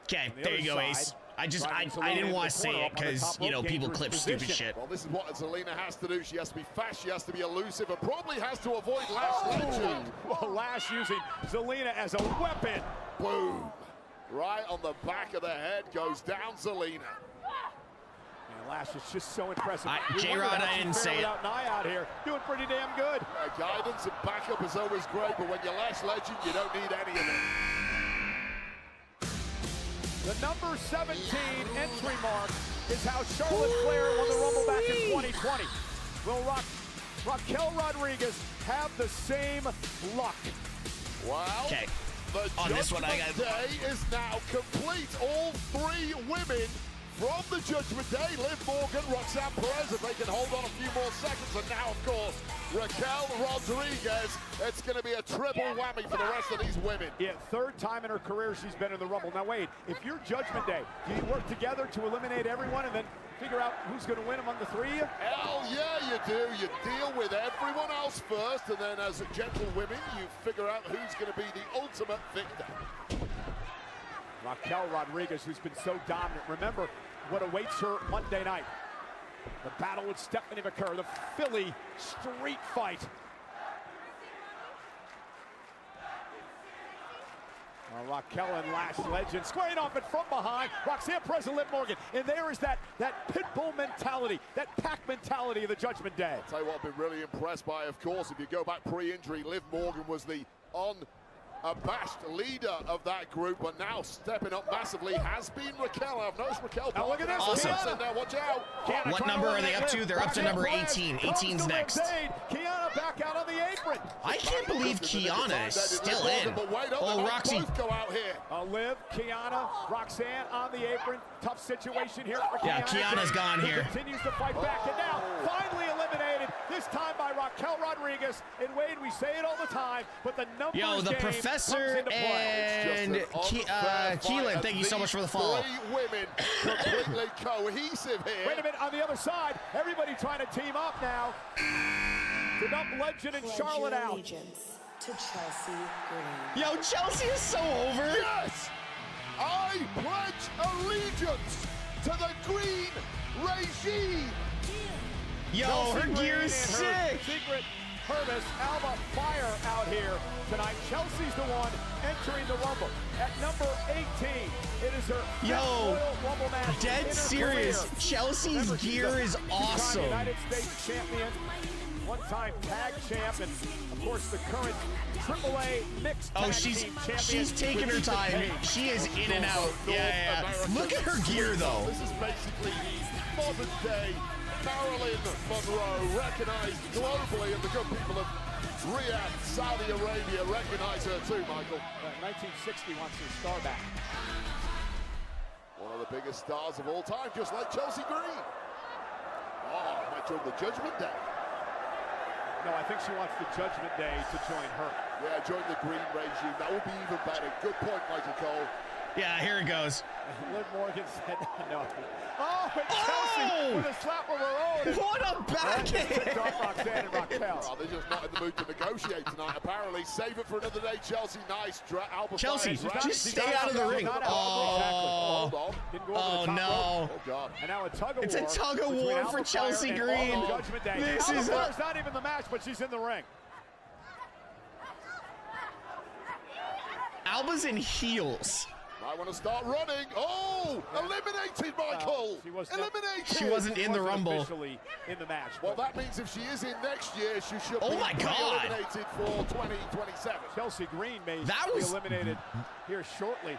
Speaker 2: Okay,
Speaker 8: the
Speaker 2: there
Speaker 8: other
Speaker 2: you go,
Speaker 8: side,
Speaker 2: Ace. I
Speaker 8: driving Zelina
Speaker 2: didn't
Speaker 8: into
Speaker 2: want
Speaker 8: the
Speaker 2: to say
Speaker 8: corner
Speaker 2: it
Speaker 8: up on the
Speaker 2: because,
Speaker 8: top
Speaker 2: you know,
Speaker 8: rope,
Speaker 2: people
Speaker 8: dangerous
Speaker 2: clip stupid
Speaker 8: position.
Speaker 2: shit.
Speaker 9: Well, this is what Zelina has to do. She has to be fast, she has to be elusive, and probably has to avoid Lash Legend.
Speaker 8: Well, Lash using Zelina as a weapon.
Speaker 9: Boom. Right on the back of the head goes down Zelina.
Speaker 8: And Lash is just so impressive. You
Speaker 2: J-Rod,
Speaker 8: wonder how
Speaker 2: I
Speaker 8: she's
Speaker 2: didn't
Speaker 8: faring
Speaker 2: say it.
Speaker 8: without Nia out here, doing pretty damn good.
Speaker 9: Guidance and backup is always great, but when you're Lash Legend, you don't need any of it.
Speaker 8: The number 17 entry mark is how Charlotte Flair won the Rumble back in 2020. Will Raquel Rodriguez have the same luck?
Speaker 9: Well,
Speaker 2: Okay.
Speaker 9: the
Speaker 2: On this one, I
Speaker 9: Judgment Day is now complete. All 3 women from the Judgment Day, Liv Morgan, Roxanne Perez, if they can hold on a few more seconds. And now, of course, Raquel Rodriguez. It's going to be a triple whammy for the rest of these women.
Speaker 8: Yeah, third time in her career she's been in the Rumble. Now, Wade, if you're Judgment Day, do you work together to eliminate everyone and then figure out who's going to win among the three of you?
Speaker 9: Hell yeah, you do. You deal with everyone else first, and then as gentlewomen, you figure out who's going to be the ultimate victor.
Speaker 8: Raquel Rodriguez, who's been so dominant. Remember what awaits her Monday night. The battle with Stephanie McCurry, the Philly street fight. Raquel and Lash Legend squaring off it from behind. Roxanne Perez and Liv Morgan. And there is that pit bull mentality, that pack mentality of the Judgment Day.
Speaker 9: I'll tell you what I've been really impressed by, of course, if you go back pre-injury, Liv Morgan was the unabashed leader of that group, but now stepping up massively has been Raquel. I've noticed Raquel.
Speaker 8: Now look at this.
Speaker 2: Awesome.
Speaker 9: Now, watch out.
Speaker 8: Kiana
Speaker 2: What number are they up to? They're up to number 18. 18's next.
Speaker 8: Kiana back out on the apron.
Speaker 2: I can't believe Kiana is still in. Oh, Roxy.
Speaker 9: Both go out here.
Speaker 8: Liv, Kiana, Roxanne on the apron. Tough situation here for Kiana.
Speaker 2: Yeah, Kiana's gone here.
Speaker 8: Continues to fight back, and now finally eliminated, this time by Raquel Rodriguez. And Wade, we say it all the time, but the numbers
Speaker 2: Yo, the
Speaker 8: game
Speaker 2: Professor
Speaker 8: comes into play.
Speaker 2: and Keelan, thank you so much for the follow.
Speaker 9: Three women completely cohesive here.
Speaker 8: Wait a minute, on the other side, everybody trying to team up now. To dump Legend and Charlotte out.
Speaker 12: To Chelsea Green.
Speaker 2: Yo, Chelsea is so over.
Speaker 9: Yes! I pledge allegiance to the green regime.
Speaker 2: Yo,
Speaker 8: Chelsea
Speaker 2: her
Speaker 8: Green
Speaker 2: gear is
Speaker 8: and her
Speaker 2: sick.
Speaker 8: secret Hermes Alba Fire out here tonight. Chelsea's the one entering the Rumble at number 18. It is her
Speaker 2: Yo,
Speaker 8: Royal Rumble match in
Speaker 2: dead
Speaker 8: her
Speaker 2: serious.
Speaker 8: career.
Speaker 2: Chelsea's
Speaker 8: Remember, she's
Speaker 2: gear
Speaker 8: a
Speaker 2: is
Speaker 8: two-time
Speaker 2: awesome.
Speaker 8: United States champion, one-time tag champ, and of course the current AAA mixed
Speaker 2: Oh,
Speaker 8: tag team champion.
Speaker 2: she's taking her
Speaker 8: with Ethan
Speaker 2: time.
Speaker 8: Page.
Speaker 2: She is in and out. Yeah. Look at her gear though.
Speaker 9: This is basically the modern day Marilyn Monroe, recognized globally, and the good people of Riyadh, Saudi Arabia recognize her too, Michael.
Speaker 8: 1960 wants her star back.
Speaker 9: One of the biggest stars of all time, just like Chelsea Green. Oh, might join the Judgment Day.
Speaker 8: No, I think she wants the Judgment Day to join her.
Speaker 9: Yeah, join the green regime. That would be even better. Good point, Michael Cole.
Speaker 2: Yeah, here it goes.
Speaker 8: Liv Morgan said no. Oh, and Chelsea with a slap of her own.
Speaker 2: What a backhand!
Speaker 8: Roxanne and Raquel.
Speaker 9: Oh, they're just not in the mood to negotiate tonight, apparently. Save it for another day, Chelsea. Nice.
Speaker 2: Chelsea,
Speaker 9: Fire.
Speaker 2: just stay out of the ring.
Speaker 9: Hold on.
Speaker 2: Oh, no.
Speaker 9: Oh, God.
Speaker 8: And now a tug of war.
Speaker 2: It's a tug of war for Chelsea Green.
Speaker 8: Judgment Day.
Speaker 2: This
Speaker 8: Alba
Speaker 2: is
Speaker 8: Fire's not even the match, but she's in the ring.
Speaker 2: Alba's in heels.
Speaker 9: I want to start running. Oh, eliminated, Michael. Eliminated.
Speaker 2: She wasn't in the Rumble.
Speaker 8: Officially in the match.
Speaker 9: Well, that means if she is in next year, she should be eliminated for 2027.
Speaker 8: Chelsea Green may
Speaker 2: That
Speaker 8: be
Speaker 2: was
Speaker 8: eliminated here shortly.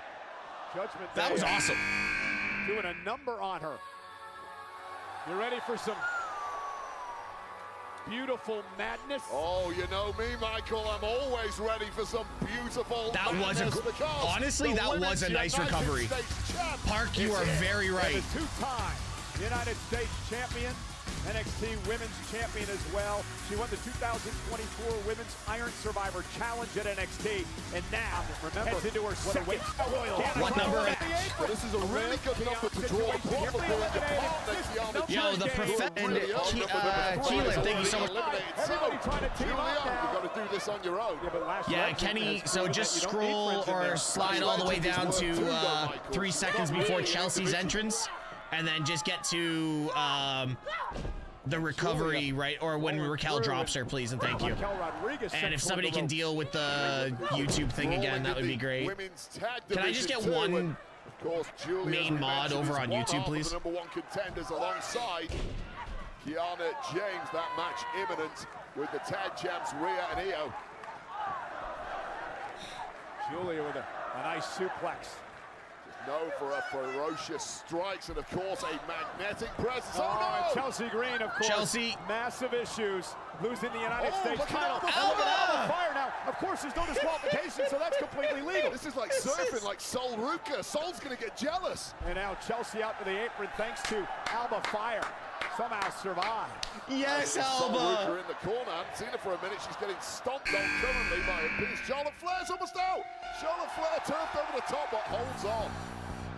Speaker 8: Judgment Day.
Speaker 2: That was awesome.
Speaker 8: Doing a number on her. You ready for some beautiful madness?
Speaker 9: Oh, you know me, Michael. I'm always ready for some beautiful madness.
Speaker 2: Honestly, that was a nice recovery. Park, you are very right.
Speaker 8: And the two-time United States champion, NXT Women's Champion as well. She won the 2024 Women's Iron Survivor Challenge at NXT, and now heads into her second Royal.
Speaker 2: What number?
Speaker 9: Well, this is a really good number to draw the ball.
Speaker 2: Yo, the Professor and Keelan, thank you so much.
Speaker 8: Everybody trying to team up now.
Speaker 9: You've got to do this on your own.
Speaker 2: Yeah, Kenny, so just scroll or slide all the way down to 3 seconds before Chelsea's entrance, and then just get to the recovery, right, or when Raquel drops her, please, and thank you. And if somebody can deal with the YouTube thing again, that would be great. Can I just get one main mod over on YouTube, please?
Speaker 9: The number 1 contenders alongside Kiana James. That match imminent with the tag champs Rhea and Io.
Speaker 8: Julia with a nice suplex.
Speaker 9: Known for her ferocious strikes and, of course, a magnetic presence.
Speaker 8: Oh, no! Chelsea Green, of course.
Speaker 2: Chelsea.
Speaker 8: Massive issues losing the United States
Speaker 9: look at
Speaker 8: title.
Speaker 9: Alba
Speaker 8: And look at
Speaker 2: Fire!
Speaker 8: Alba Fire now. Of course, there's no disqualification, so that's completely legal.
Speaker 9: This is like surfing, like Sol Ruka. Sol's going to get jealous.
Speaker 8: And now Chelsea out to the apron thanks to Alba Fire. Somehow survived.
Speaker 2: Yes,
Speaker 9: Sol Ruka
Speaker 2: Alba.
Speaker 9: in the corner. I haven't seen her for a minute. She's getting stomped on currently by a piece. Charlotte Flair's almost out. Charlotte Flair turfed over the top, but holds on.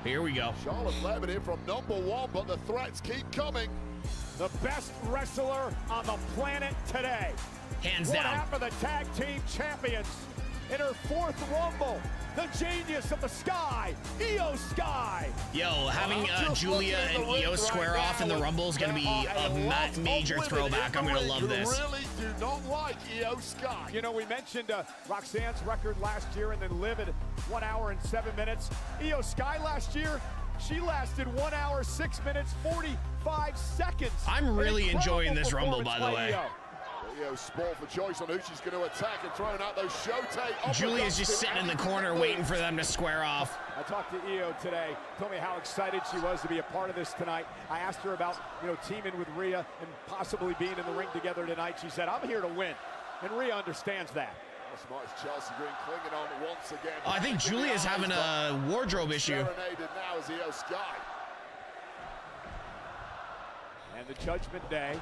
Speaker 2: Here we go.
Speaker 9: Charlotte Flair been in from #1, but the threats keep coming.
Speaker 8: The best wrestler on the planet today.
Speaker 2: Hands
Speaker 8: One
Speaker 2: down.
Speaker 8: half of the tag team champions in her 4th Rumble. The genius of the Sky, Io Sky.
Speaker 2: Yo, having Julia and Io square off in the Rumble is going to be a major throwback. I'm going to love this.
Speaker 9: Really do not like Io Sky.
Speaker 8: You know, we mentioned Roxanne's record last year and then Liv at 1 hour and 7 minutes. Io Sky last year, she lasted 1 hour, 6 minutes, 45 seconds.
Speaker 2: I'm really
Speaker 8: An incredible
Speaker 2: enjoying this Rumble, by the
Speaker 8: performance
Speaker 2: way.
Speaker 8: Io.
Speaker 9: Io's sport for choice on who she's going to attack and throwing out those show tape.
Speaker 2: Julia's just sitting in the corner waiting for them to square off.
Speaker 8: I talked to Io today, told me how excited she was to be a part of this tonight. I asked her about, teaming with Rhea and possibly being in the ring together tonight. She said, I'm here to win. And Rhea understands that.
Speaker 9: As much as Chelsea Green clinging on once again.
Speaker 2: I think Julia's having a wardrobe issue.
Speaker 9: Serenaded now as Io Sky.
Speaker 8: And the Judgment Day.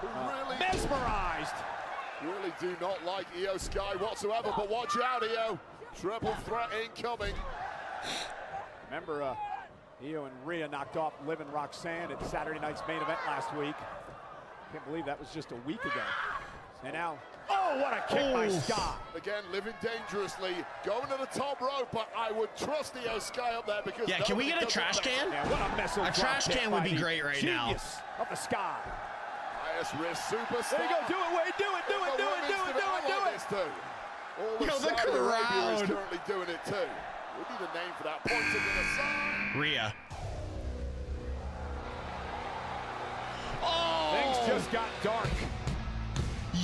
Speaker 9: Really
Speaker 8: Mesmerized.
Speaker 9: Really do not like Io Sky whatsoever, but watch out, Io. Triple threat incoming.
Speaker 8: Remember, Io and Rhea knocked off Liv and Roxanne at Saturday night's main event last week. Can't believe that was just a week ago. And now, oh, what a kick by Sky.
Speaker 9: Again, living dangerously, going to the top rope, but I would trust Io Sky up there because
Speaker 2: Yeah, can we get a trash can?
Speaker 8: Yeah, what a missile
Speaker 2: A trash
Speaker 8: drop kick
Speaker 2: can would
Speaker 8: by
Speaker 2: be
Speaker 8: the
Speaker 2: great right now.
Speaker 8: genius of the Sky.
Speaker 9: Highest risk superstar.
Speaker 8: There you go, do it, Wade, do it, do it, do it, do it, do it, do it.
Speaker 9: All
Speaker 2: Yo,
Speaker 9: of
Speaker 2: the
Speaker 9: Saudi Arabia is
Speaker 2: crowd.
Speaker 9: currently doing it too. We need a name for that. Pointing to the side.
Speaker 2: Rhea.
Speaker 8: Things
Speaker 2: Oh!
Speaker 8: just got dark.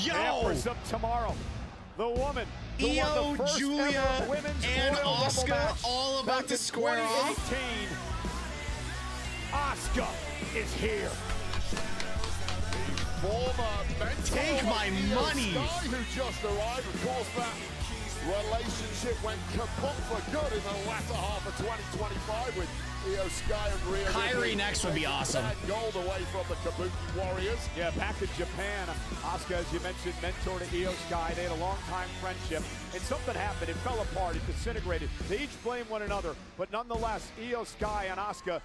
Speaker 2: Yo!
Speaker 8: Empress of Tomorrow. The woman who won
Speaker 2: Io,
Speaker 8: the first
Speaker 2: Julia,
Speaker 8: ever women's
Speaker 2: and
Speaker 8: Royal Rumble
Speaker 2: Asuka
Speaker 8: match
Speaker 2: all about
Speaker 8: back
Speaker 2: to
Speaker 8: in
Speaker 2: square off.
Speaker 8: 2018. Asuka is here.
Speaker 9: Former mentor
Speaker 2: Take my
Speaker 9: of Io
Speaker 2: money.
Speaker 9: Sky, who just arrived. Of course, that relationship went kaput for good in the latter half of 2025 with Io Sky and Rhea.
Speaker 2: Kairi
Speaker 9: Ripley
Speaker 2: next would be
Speaker 9: taking
Speaker 2: awesome.
Speaker 9: that gold away from the Kabuki Warriors.
Speaker 8: Yeah, back in Japan, Asuka, as you mentioned, mentor to Io Sky. They had a long-time friendship, and something happened. It fell apart. It disintegrated. They each blame one another, but nonetheless, Io Sky and Asuka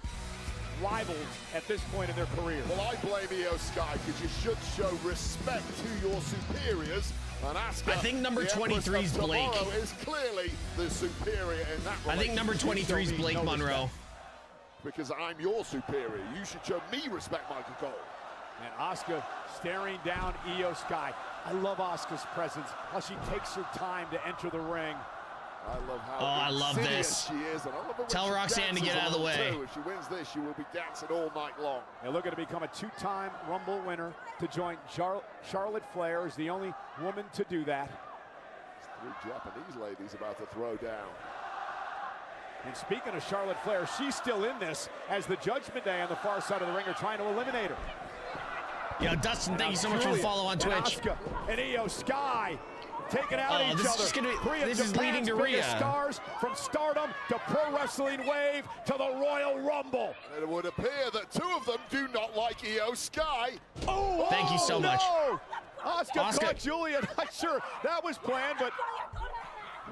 Speaker 8: rivals at this point in their career.
Speaker 9: Well, I blame Io Sky because you should show respect to your superiors. And Asuka,
Speaker 2: I think number
Speaker 9: the Empress
Speaker 2: 23 is
Speaker 9: of
Speaker 2: Blake.
Speaker 9: Tomorrow, is clearly the superior in that
Speaker 2: I think number
Speaker 9: relationship.
Speaker 2: 23 is Blake Monroe.
Speaker 9: Because I'm your superior. You should show me respect, Michael Cole.
Speaker 8: And Asuka staring down Io Sky. I love Asuka's presence, how she takes her time to enter the ring.
Speaker 9: I love how
Speaker 2: I love
Speaker 9: insidious
Speaker 2: this.
Speaker 9: she is. And I love it when
Speaker 2: Tell
Speaker 9: she
Speaker 2: Roxanne to
Speaker 9: dances
Speaker 2: get out of the
Speaker 9: a little
Speaker 2: way.
Speaker 9: too. If she wins this, she will be dancing all night long.
Speaker 8: They're looking to become a two-time Rumble winner to join Charlotte Flair is the only woman to do that.
Speaker 9: Three Japanese ladies about to throw down.
Speaker 8: And speaking of Charlotte Flair, she's still in this as the Judgment Day on the far side of the ring are trying to eliminate her.
Speaker 2: Yo, Dustin, thank you so much for the follow on Twitch.
Speaker 8: Asuka and Io Sky taking out each
Speaker 2: this
Speaker 8: other.
Speaker 2: is just gonna be,
Speaker 8: Three of
Speaker 2: this is
Speaker 8: Japan's
Speaker 2: leading to
Speaker 8: biggest
Speaker 2: Rhea.
Speaker 8: stars from Stardom to Pro Wrestling Wave to the Royal Rumble.
Speaker 9: And it would appear that two of them do not like Io Sky.
Speaker 8: Oh,
Speaker 2: Thank you so much.
Speaker 8: no! Asuka
Speaker 2: Asuka.
Speaker 8: caught Julia. Not sure that was planned, but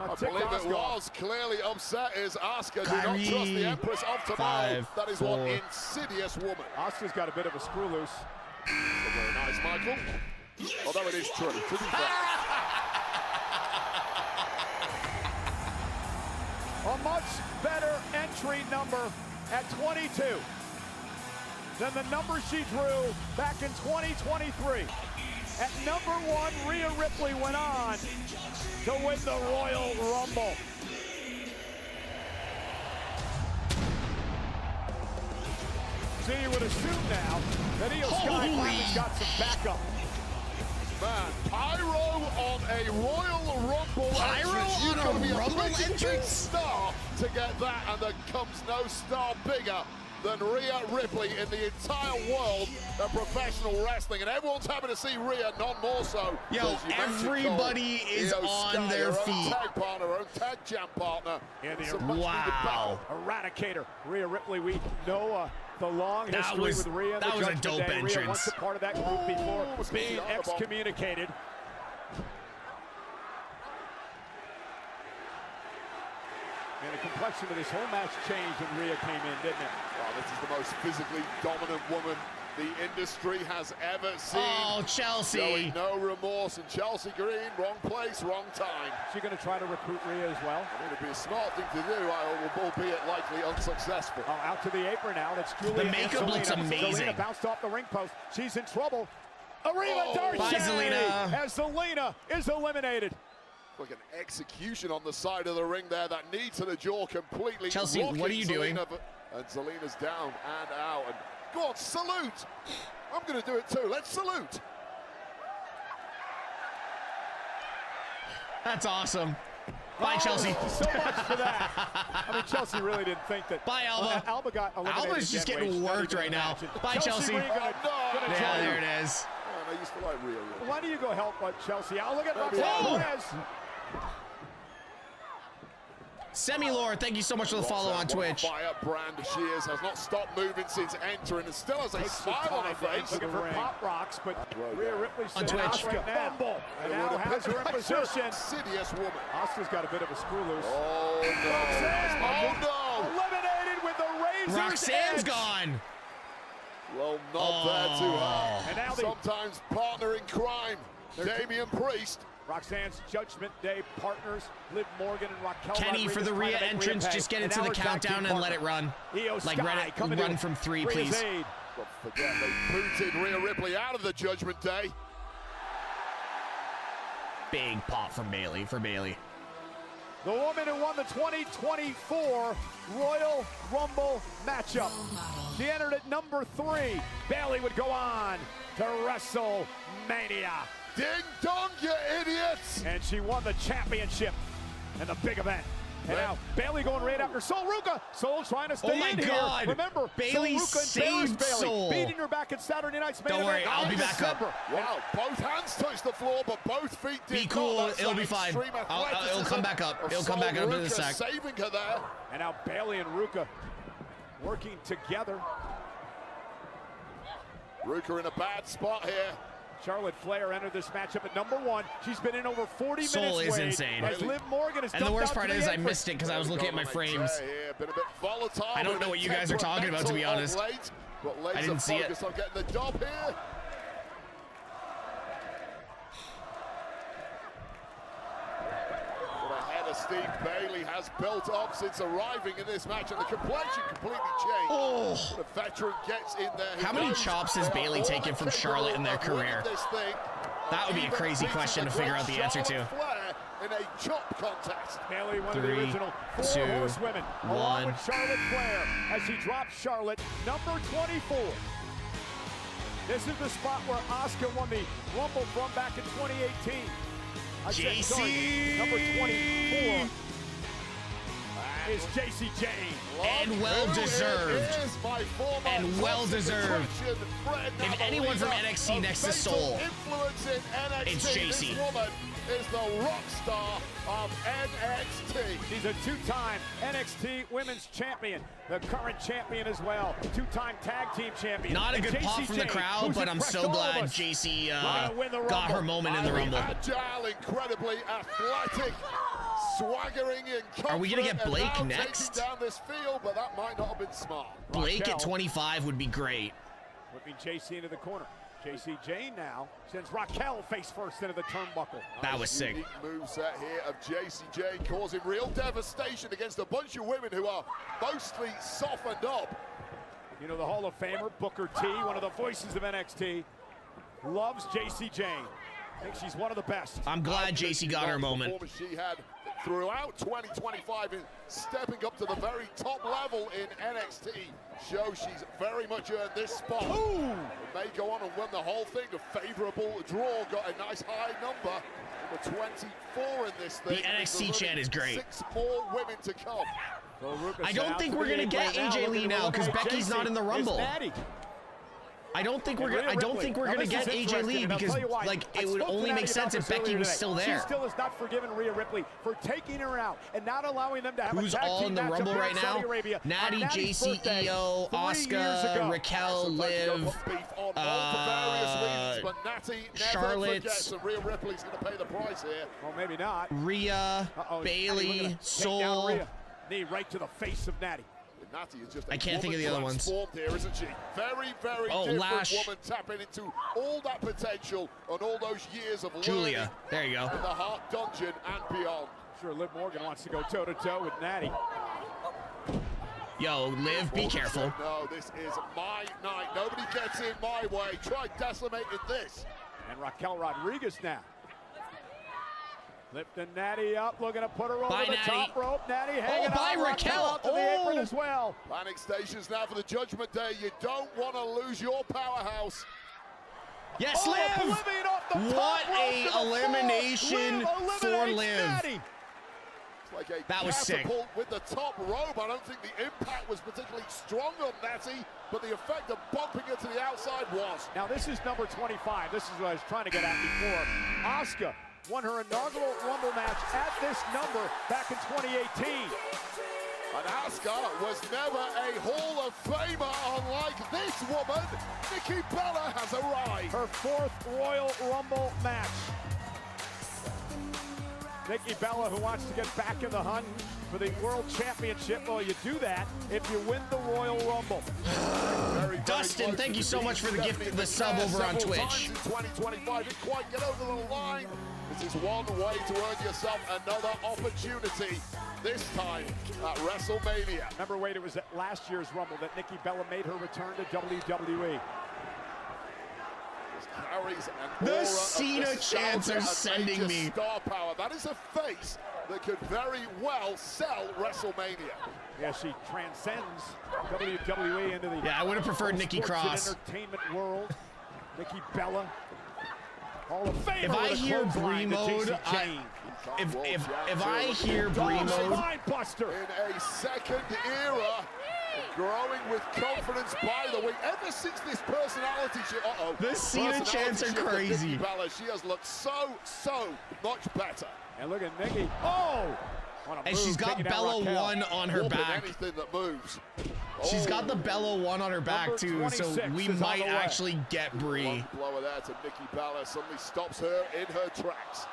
Speaker 9: I believe it was clearly upset is Asuka. Do not
Speaker 2: Kyrie.
Speaker 9: trust the Empress of Tomorrow.
Speaker 2: 5,
Speaker 9: That is
Speaker 2: 4.
Speaker 9: one insidious woman.
Speaker 8: Asuka's got a bit of a screw loose.
Speaker 9: Very nice, Michael. Although it is true, to be fair.
Speaker 8: A much better entry number at 22 than the number she drew back in 2023. At number 1, Rhea Ripley went on to win the Royal Rumble. So you would assume now that Io Sky finally's got some backup.
Speaker 9: Man, Pyro on a Royal Rumble
Speaker 2: Pyro
Speaker 9: entrance. You've
Speaker 2: on
Speaker 9: got to
Speaker 2: a
Speaker 9: be
Speaker 2: Rumble
Speaker 9: pretty big
Speaker 2: entrance?
Speaker 9: star to get that, and there comes no star bigger than Rhea Ripley in the entire world of professional wrestling, and everyone's happy to see Rhea, none more so.
Speaker 2: Yo, everybody is on their feet.
Speaker 9: Tag partner, her own tag jam partner.
Speaker 2: Wow.
Speaker 8: Eradicator, Rhea Ripley. We know the long history with Rhea.
Speaker 2: That was a dope entrance.
Speaker 8: Rhea once a part of that group before being excommunicated. And the complexion of this whole match changed when Rhea came in, didn't it?
Speaker 9: Oh, this is the most physically dominant woman the industry has ever seen.
Speaker 2: Oh, Chelsea.
Speaker 9: Showing no remorse, and Chelsea Green, wrong place, wrong time.
Speaker 8: Is she going to try to recruit Rhea as well?
Speaker 9: I mean, it'd be a smart thing to do, albeit likely unsuccessful.
Speaker 8: Oh, out to the apron now. That's Julia.
Speaker 2: The makeup looks amazing.
Speaker 8: Zelina bounced off the ring post. She's in trouble. Arima Darcy.
Speaker 2: Bye, Zelina.
Speaker 8: As Zelina is eliminated.
Speaker 9: Like an execution on the side of the ring there, that knee to the jaw completely.
Speaker 2: Chelsea, what are you doing?
Speaker 9: And Zelina's down and out. And go on, salute. I'm going to do it too. Let's salute.
Speaker 2: That's awesome. Bye, Chelsea.
Speaker 8: So much for that. I mean, Chelsea really didn't think that.
Speaker 2: Bye, Alba.
Speaker 8: Alba got eliminated.
Speaker 2: Alba's just getting worked right now. Bye, Chelsea.
Speaker 8: Yeah,
Speaker 2: there it is.
Speaker 9: Oh, I used to like Rhea.
Speaker 8: Why do you go help Chelsea? I'll look at Roxanne Perez.
Speaker 2: Semi-Lord, thank you so much for the follow on Twitch.
Speaker 9: Firebrand she is, has not stopped moving since entering, and still has a smile on her face.
Speaker 8: Looking for pop rocks, but Rhea Ripley
Speaker 2: on Twitch.
Speaker 8: Bumble, and now has her in position.
Speaker 9: Insidious woman.
Speaker 8: Asuka's got a bit of a screw loose.
Speaker 9: Oh no!
Speaker 8: Roxanne,
Speaker 9: no!
Speaker 8: Eliminated with the razor's
Speaker 2: Roxanne's
Speaker 8: edge.
Speaker 2: gone.
Speaker 9: Well, not there to her.
Speaker 8: And now
Speaker 9: sometimes partner in crime, Damian Priest.
Speaker 8: Roxanne's Judgment Day partners, Liv Morgan and Raquel
Speaker 2: Kenny, for the Rhea entrance, just get into the countdown and let it run. Like, run from 3, please.
Speaker 9: Don't forget, they booted Rhea Ripley out of the Judgment Day.
Speaker 2: Big pop from Bayley, for Bayley.
Speaker 8: The woman who won the 2024 Royal Rumble matchup. She entered at number 3. Bayley would go on to WrestleMania.
Speaker 9: Ding dong, you idiots!
Speaker 8: And she won the championship in the big event. And now Bayley going right after Sol Ruka. Sol trying to stay in here. Remember,
Speaker 2: Bayley saved Sol.
Speaker 8: Beating her back at Saturday night's main
Speaker 2: event. Don't worry, I'll be back up.
Speaker 9: Wow, both hands touched the floor, but both feet did
Speaker 2: be cool,
Speaker 9: not.
Speaker 2: It'll be fine. It'll come back up. It'll come back up in a sec.
Speaker 9: Saving her there.
Speaker 8: And now Bayley and Ruka working together.
Speaker 9: Ruka in a bad spot here.
Speaker 8: Charlotte Flair entered this matchup at number 1. She's been in over 40 minutes.
Speaker 2: Sol is insane.
Speaker 8: As Liv Morgan has
Speaker 2: and the worst part is I missed it because I was looking at my frames.
Speaker 9: Been a bit volatile.
Speaker 2: I don't know what you guys are talking about, to be honest.
Speaker 9: I
Speaker 2: didn't see it.
Speaker 9: On getting the job here. Steve Bayley has built up since arriving in this match, and the complexion completely changed.
Speaker 2: Oh.
Speaker 9: The veteran gets in there.
Speaker 2: How many chops has Bayley taken from Charlotte in their career? That would be a crazy question to figure out the answer to.
Speaker 9: In a chop contest.
Speaker 8: Bayley, one of the original 4 horsewomen, along with Charlotte Flair, as she drops Charlotte, number 24. This is the spot where Asuka won the Rumble from back in 2018.
Speaker 2: JC
Speaker 8: number 24 is JC Jane.
Speaker 2: And well deserved. And well deserved. If anyone's from NXT next to Sol, it's JC.
Speaker 9: This woman is the rock star of NXT.
Speaker 8: She's a 2-time NXT Women's Champion, the current champion as well, 2-time Tag Team Champion.
Speaker 2: Not a good pop from the crowd, but I'm so glad JC got her moment in the Rumble.
Speaker 9: Agile, incredibly athletic, swaggering and confident.
Speaker 2: Are we gonna get Blake next?
Speaker 9: Down this field, but that might not have been smart.
Speaker 2: Blake at 25 would be great.
Speaker 8: Whipping JC into the corner. JC Jane now sends Raquel face first into the turnbuckle.
Speaker 2: That was sick.
Speaker 9: Unique moveset here of JC Jane, causing real devastation against a bunch of women who are mostly softened up.
Speaker 8: You know, the Hall of Famer, Booker T, one of the voices of NXT, loves JC Jane. I think she's one of the best.
Speaker 2: I'm glad JC got her moment.
Speaker 9: She had throughout 2025 in stepping up to the very top level in NXT. Shows she's very much earned this spot.
Speaker 8: Ooh.
Speaker 9: May go on and win the whole thing. A favorable draw, got a nice high number. Number 24 in this thing.
Speaker 2: The NXT chat is great.
Speaker 9: 6 more women to come.
Speaker 2: I don't think we're gonna get AJ Lee now because Becky's not in the Rumble. I don't think we're gonna get AJ Lee because like it would only make sense if Becky was still there.
Speaker 8: She still has not forgiven Rhea Ripley for taking her out and not allowing them to have
Speaker 2: Who's
Speaker 8: a tag
Speaker 2: all
Speaker 8: team
Speaker 2: in the
Speaker 8: matchup
Speaker 2: Rumble
Speaker 8: in
Speaker 2: right now?
Speaker 8: Saudi Arabia
Speaker 2: Natty,
Speaker 8: on Natty's
Speaker 2: JC,
Speaker 8: birthday
Speaker 2: EO,
Speaker 8: 3 years
Speaker 2: Asuka,
Speaker 8: ago.
Speaker 2: Raquel, Liv, Charlotte,
Speaker 9: Rhea Ripley's going to pay the price here.
Speaker 8: Well, maybe not.
Speaker 2: Rhea, Bailey, Soul.
Speaker 8: Knee right to the face of Natty.
Speaker 9: Natty is just
Speaker 2: I can't think of the other ones.
Speaker 9: Here, isn't she? Very, very different woman, tapping into all that potential and all those years of
Speaker 2: Julia. There you go.
Speaker 9: in the Heart Dungeon and beyond.
Speaker 8: I'm sure Liv Morgan wants to go toe-to-toe with Natty.
Speaker 2: Yo, Liv, be careful.
Speaker 9: No, this is my night. Nobody gets in my way. Try decimating this.
Speaker 8: And Raquel Rodriguez now. Lifting Natty up, looking to put her over the top rope. Natty hanging on.
Speaker 2: Raquel
Speaker 8: out to the apron as well.
Speaker 9: Panic stations now for the Judgment Day. You don't want to lose your powerhouse.
Speaker 2: Yes, Liv! What a elimination for Liv.
Speaker 9: Like a
Speaker 2: that was sick.
Speaker 9: With the top rope. I don't think the impact was particularly strong on Natty, but the effect of bumping her to the outside was.
Speaker 8: Now this is number 25. This is what I was trying to get at before. Asuka won her inaugural Rumble match at this number back in 2018.
Speaker 9: And Asuka was never a Hall of Famer, unlike this woman. Nikki Bella has arrived.
Speaker 8: Her 4th Royal Rumble match. Nikki Bella, who wants to get back in the hunt for the World Championship. Well, you do that if you win the Royal Rumble.
Speaker 2: Dustin, thank you so much for the gift, the sub over on Twitch.
Speaker 9: 2025 didn't quite get over the line. This is one way to earn yourself another opportunity. This time at WrestleMania.
Speaker 8: Remember, Wade, it was at last year's Rumble that Nikki Bella made her return to WWE.
Speaker 2: The Cena chants are sending me.
Speaker 9: Star power. That is a face that could very well sell WrestleMania.
Speaker 8: Yeah, she transcends WWE into the
Speaker 2: I would have preferred Nikki Cross.
Speaker 8: Entertainment world. Nikki Bella, Hall of Famer.
Speaker 2: If I hear Brie mode, if I hear Brie mode,
Speaker 8: Buster
Speaker 9: in a second era. Growing with confidence by the week. Ever since this personality shift,
Speaker 2: the Cena chants are crazy.
Speaker 9: Bella, she has looked so much better.
Speaker 8: And look at Nikki.
Speaker 2: And she's got Bella 1 on her back.
Speaker 9: Anything that moves.
Speaker 2: She's got the Bella 1 on her back too, so we might actually get Brie.
Speaker 9: One blower there to Nikki Bella suddenly stops her in her tracks.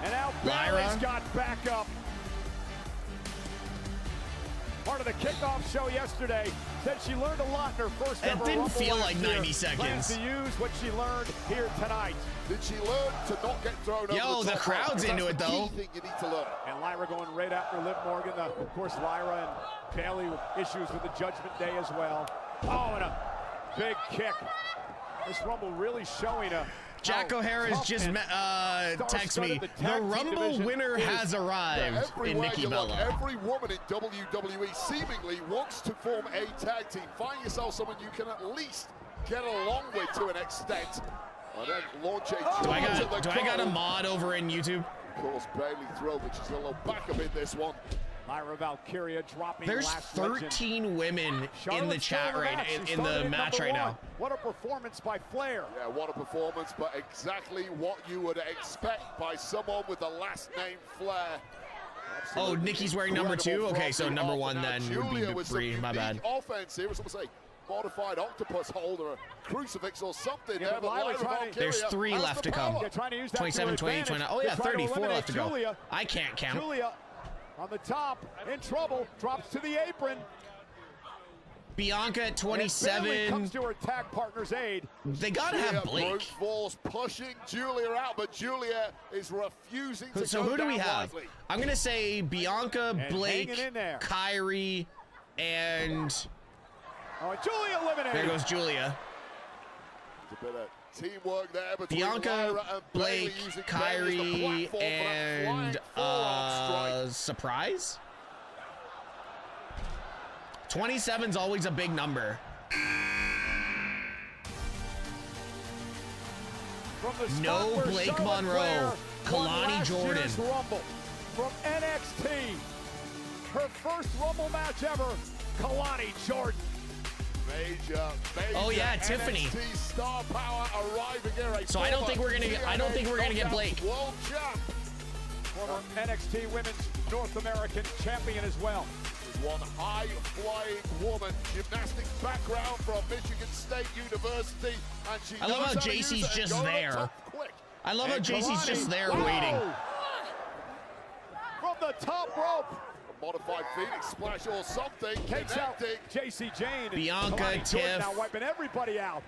Speaker 8: And now Bailey's got back up. Part of the kickoff show yesterday said she learned a lot in her first ever Rumble.
Speaker 2: It didn't feel like 90 seconds.
Speaker 8: Plans to use what she learned here tonight.
Speaker 9: Did she learn to not get thrown over the top?
Speaker 2: the crowd's into it though.
Speaker 9: Key thing you need to learn.
Speaker 8: And Lyra going right after Liv Morgan. Of course, Lyra and Bailey with issues with the Judgment Day as well. Oh, and a big kick. This Rumble really showing a
Speaker 2: Jack O'Hara's just text me. The Rumble winner has arrived in Nikki Bella.
Speaker 9: Every woman in WWE seemingly wants to form a tag team. Find yourself someone you can at least get along with to an extent. And then launch a
Speaker 2: do I got a mod over in YouTube?
Speaker 9: Of course, Bailey thrilled that she's got a little backup in this one.
Speaker 8: Lyra Valkyria dropping.
Speaker 2: There's 13 women in the chat in the match right now.
Speaker 8: What a performance by Flair.
Speaker 9: Yeah, what a performance, but exactly what you would expect by someone with the last name Flair.
Speaker 2: Absolutely. Oh, Nikki's wearing number 2? Okay, so number 1 then would be Brie. My bad.
Speaker 9: Offense here, someone say modified octopus holder, a crucifix or something there. But
Speaker 2: there's 3 left to come. 27, 28, 29. Oh yeah, 34 left to go. I can't count.
Speaker 8: Julia on the top, in trouble, drops to the apron.
Speaker 2: Bianca at 27.
Speaker 8: Comes to her tag partner's aid.
Speaker 2: They gotta have Blake.
Speaker 9: Force pushing Julia out, but Julia is refusing to
Speaker 2: so
Speaker 9: go
Speaker 2: who do we have?
Speaker 9: Lightly.
Speaker 2: I'm gonna say Bianca, Blake, Kyrie, and
Speaker 8: Julia eliminated.
Speaker 2: There goes Julia.
Speaker 9: It's a bit of teamwork there between
Speaker 2: Bianca,
Speaker 9: and
Speaker 2: Blake, Kyrie, and surprise? 27's always a big number. No Blake Monroe.
Speaker 8: won
Speaker 2: Kalani
Speaker 8: last
Speaker 2: Jordan.
Speaker 8: year's Rumble from NXT. Her first Rumble match ever, Kalani Jordan.
Speaker 9: Major
Speaker 2: Oh, yeah,
Speaker 9: NXT
Speaker 2: Tiffany.
Speaker 9: star power arriving here.
Speaker 2: So I don't think we're gonna get Blake.
Speaker 9: World champ.
Speaker 8: Former NXT Women's North American champion as well.
Speaker 9: One high-flying woman, gymnastics background from Michigan State University, and she
Speaker 2: I love
Speaker 9: knows
Speaker 2: how
Speaker 9: how to use
Speaker 2: JC's
Speaker 9: it and
Speaker 2: just
Speaker 9: go to the
Speaker 2: there.
Speaker 9: top quick.
Speaker 2: I love how
Speaker 8: And
Speaker 2: JC's
Speaker 8: Kalani,
Speaker 2: just there
Speaker 8: whoa!
Speaker 2: waiting.
Speaker 8: From the top rope.
Speaker 9: A modified Phoenix splash or something.
Speaker 8: Takes out
Speaker 9: Connecting.
Speaker 8: JC Jane. and
Speaker 2: Bianca,
Speaker 8: Kalani Jordan
Speaker 2: Tiff.
Speaker 8: now wiping everybody out.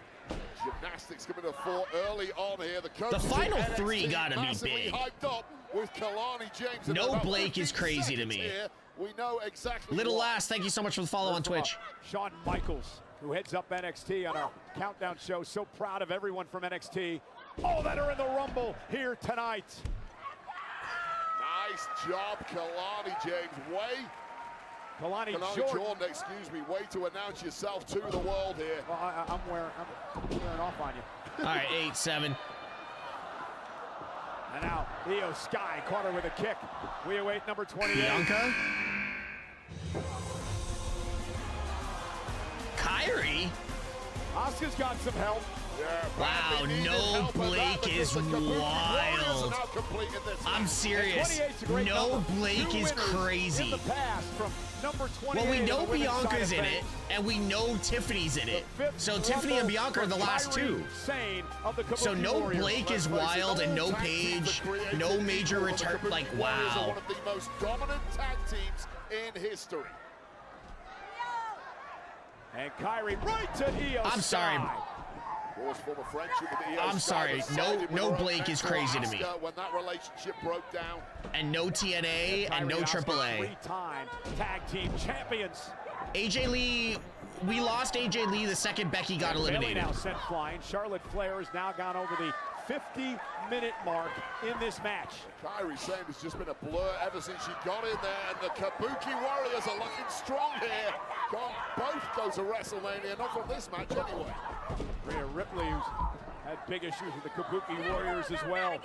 Speaker 9: Gymnastics coming to fore early on here. The coaches
Speaker 2: final
Speaker 9: in NXT
Speaker 2: three gotta be
Speaker 9: massively
Speaker 2: big.
Speaker 9: hyped up with Kalani James. in
Speaker 2: No
Speaker 9: about
Speaker 2: Blake is
Speaker 9: 15
Speaker 2: crazy to
Speaker 9: seconds
Speaker 2: me.
Speaker 9: here. We know exactly
Speaker 2: Little
Speaker 9: what.
Speaker 2: Lass, thank you so much for the follow on Twitch.
Speaker 8: Shawn Michaels, who heads up NXT on our countdown show. So proud of everyone from NXT. All that are in the Rumble here tonight.
Speaker 9: Nice job, Kalani James.
Speaker 8: Kalani
Speaker 9: Jordan, excuse me. Way to announce yourself to the world here.
Speaker 8: Well, I'm wearing off on you.
Speaker 2: All right, 8-7.
Speaker 8: And now Io Sky caught her with a kick. We await number 28.
Speaker 2: Bianca. Kyrie.
Speaker 8: Asuka's got some help.
Speaker 9: Yeah,
Speaker 2: Wow,
Speaker 9: badly needed
Speaker 2: no
Speaker 9: help with that
Speaker 2: Blake is
Speaker 9: because the Kabuki Warriors are
Speaker 2: wild.
Speaker 9: now complete in this
Speaker 2: I'm
Speaker 9: match.
Speaker 2: serious.
Speaker 8: 28's a great
Speaker 2: No
Speaker 8: number.
Speaker 2: Blake
Speaker 8: Two
Speaker 2: is
Speaker 8: winners
Speaker 2: crazy.
Speaker 8: in the past from number 28
Speaker 2: Well, we know
Speaker 8: on the women's side
Speaker 2: Bianca's
Speaker 8: of
Speaker 2: in
Speaker 8: things.
Speaker 2: it, and we know Tiffany's in it.
Speaker 8: The fifth
Speaker 2: So Tiffany and
Speaker 8: Rumble
Speaker 2: Bianca are the
Speaker 8: for
Speaker 2: last
Speaker 8: Kyrie
Speaker 2: two.
Speaker 8: Sane of the
Speaker 2: So
Speaker 8: Kabuki
Speaker 2: no
Speaker 8: Warriors.
Speaker 2: Blake is wild and no Paige, no major return. Like,
Speaker 9: Warriors are
Speaker 2: wow.
Speaker 9: one of the most dominant tag teams in history.
Speaker 8: And Kyrie right to Io
Speaker 2: I'm sorry.
Speaker 8: Sky.
Speaker 9: Of course, former friendship with the Io
Speaker 2: I'm
Speaker 9: Sky
Speaker 2: sorry.
Speaker 9: that
Speaker 2: No-
Speaker 9: sided with
Speaker 2: no
Speaker 9: her own
Speaker 2: Blake is
Speaker 9: mentor,
Speaker 2: crazy to me.
Speaker 9: Asuka, when that relationship broke down.
Speaker 2: And no TNA and no
Speaker 8: Kyrie
Speaker 2: AAA.
Speaker 8: Three-time tag team champions.
Speaker 2: AJ Lee, we lost AJ Lee the second Becky got
Speaker 8: Bayley
Speaker 2: eliminated.
Speaker 8: now sent flying. Charlotte Flair has now gone over the 50-minute mark in this match.
Speaker 9: Kyrie Sane has just been a blur ever since she got in there, and the Kabuki Warriors are looking strong here. Can't both go to WrestleMania, not from this match anyway.
Speaker 8: Rhea Ripley, who's had big issues with the Kabuki Warriors as well.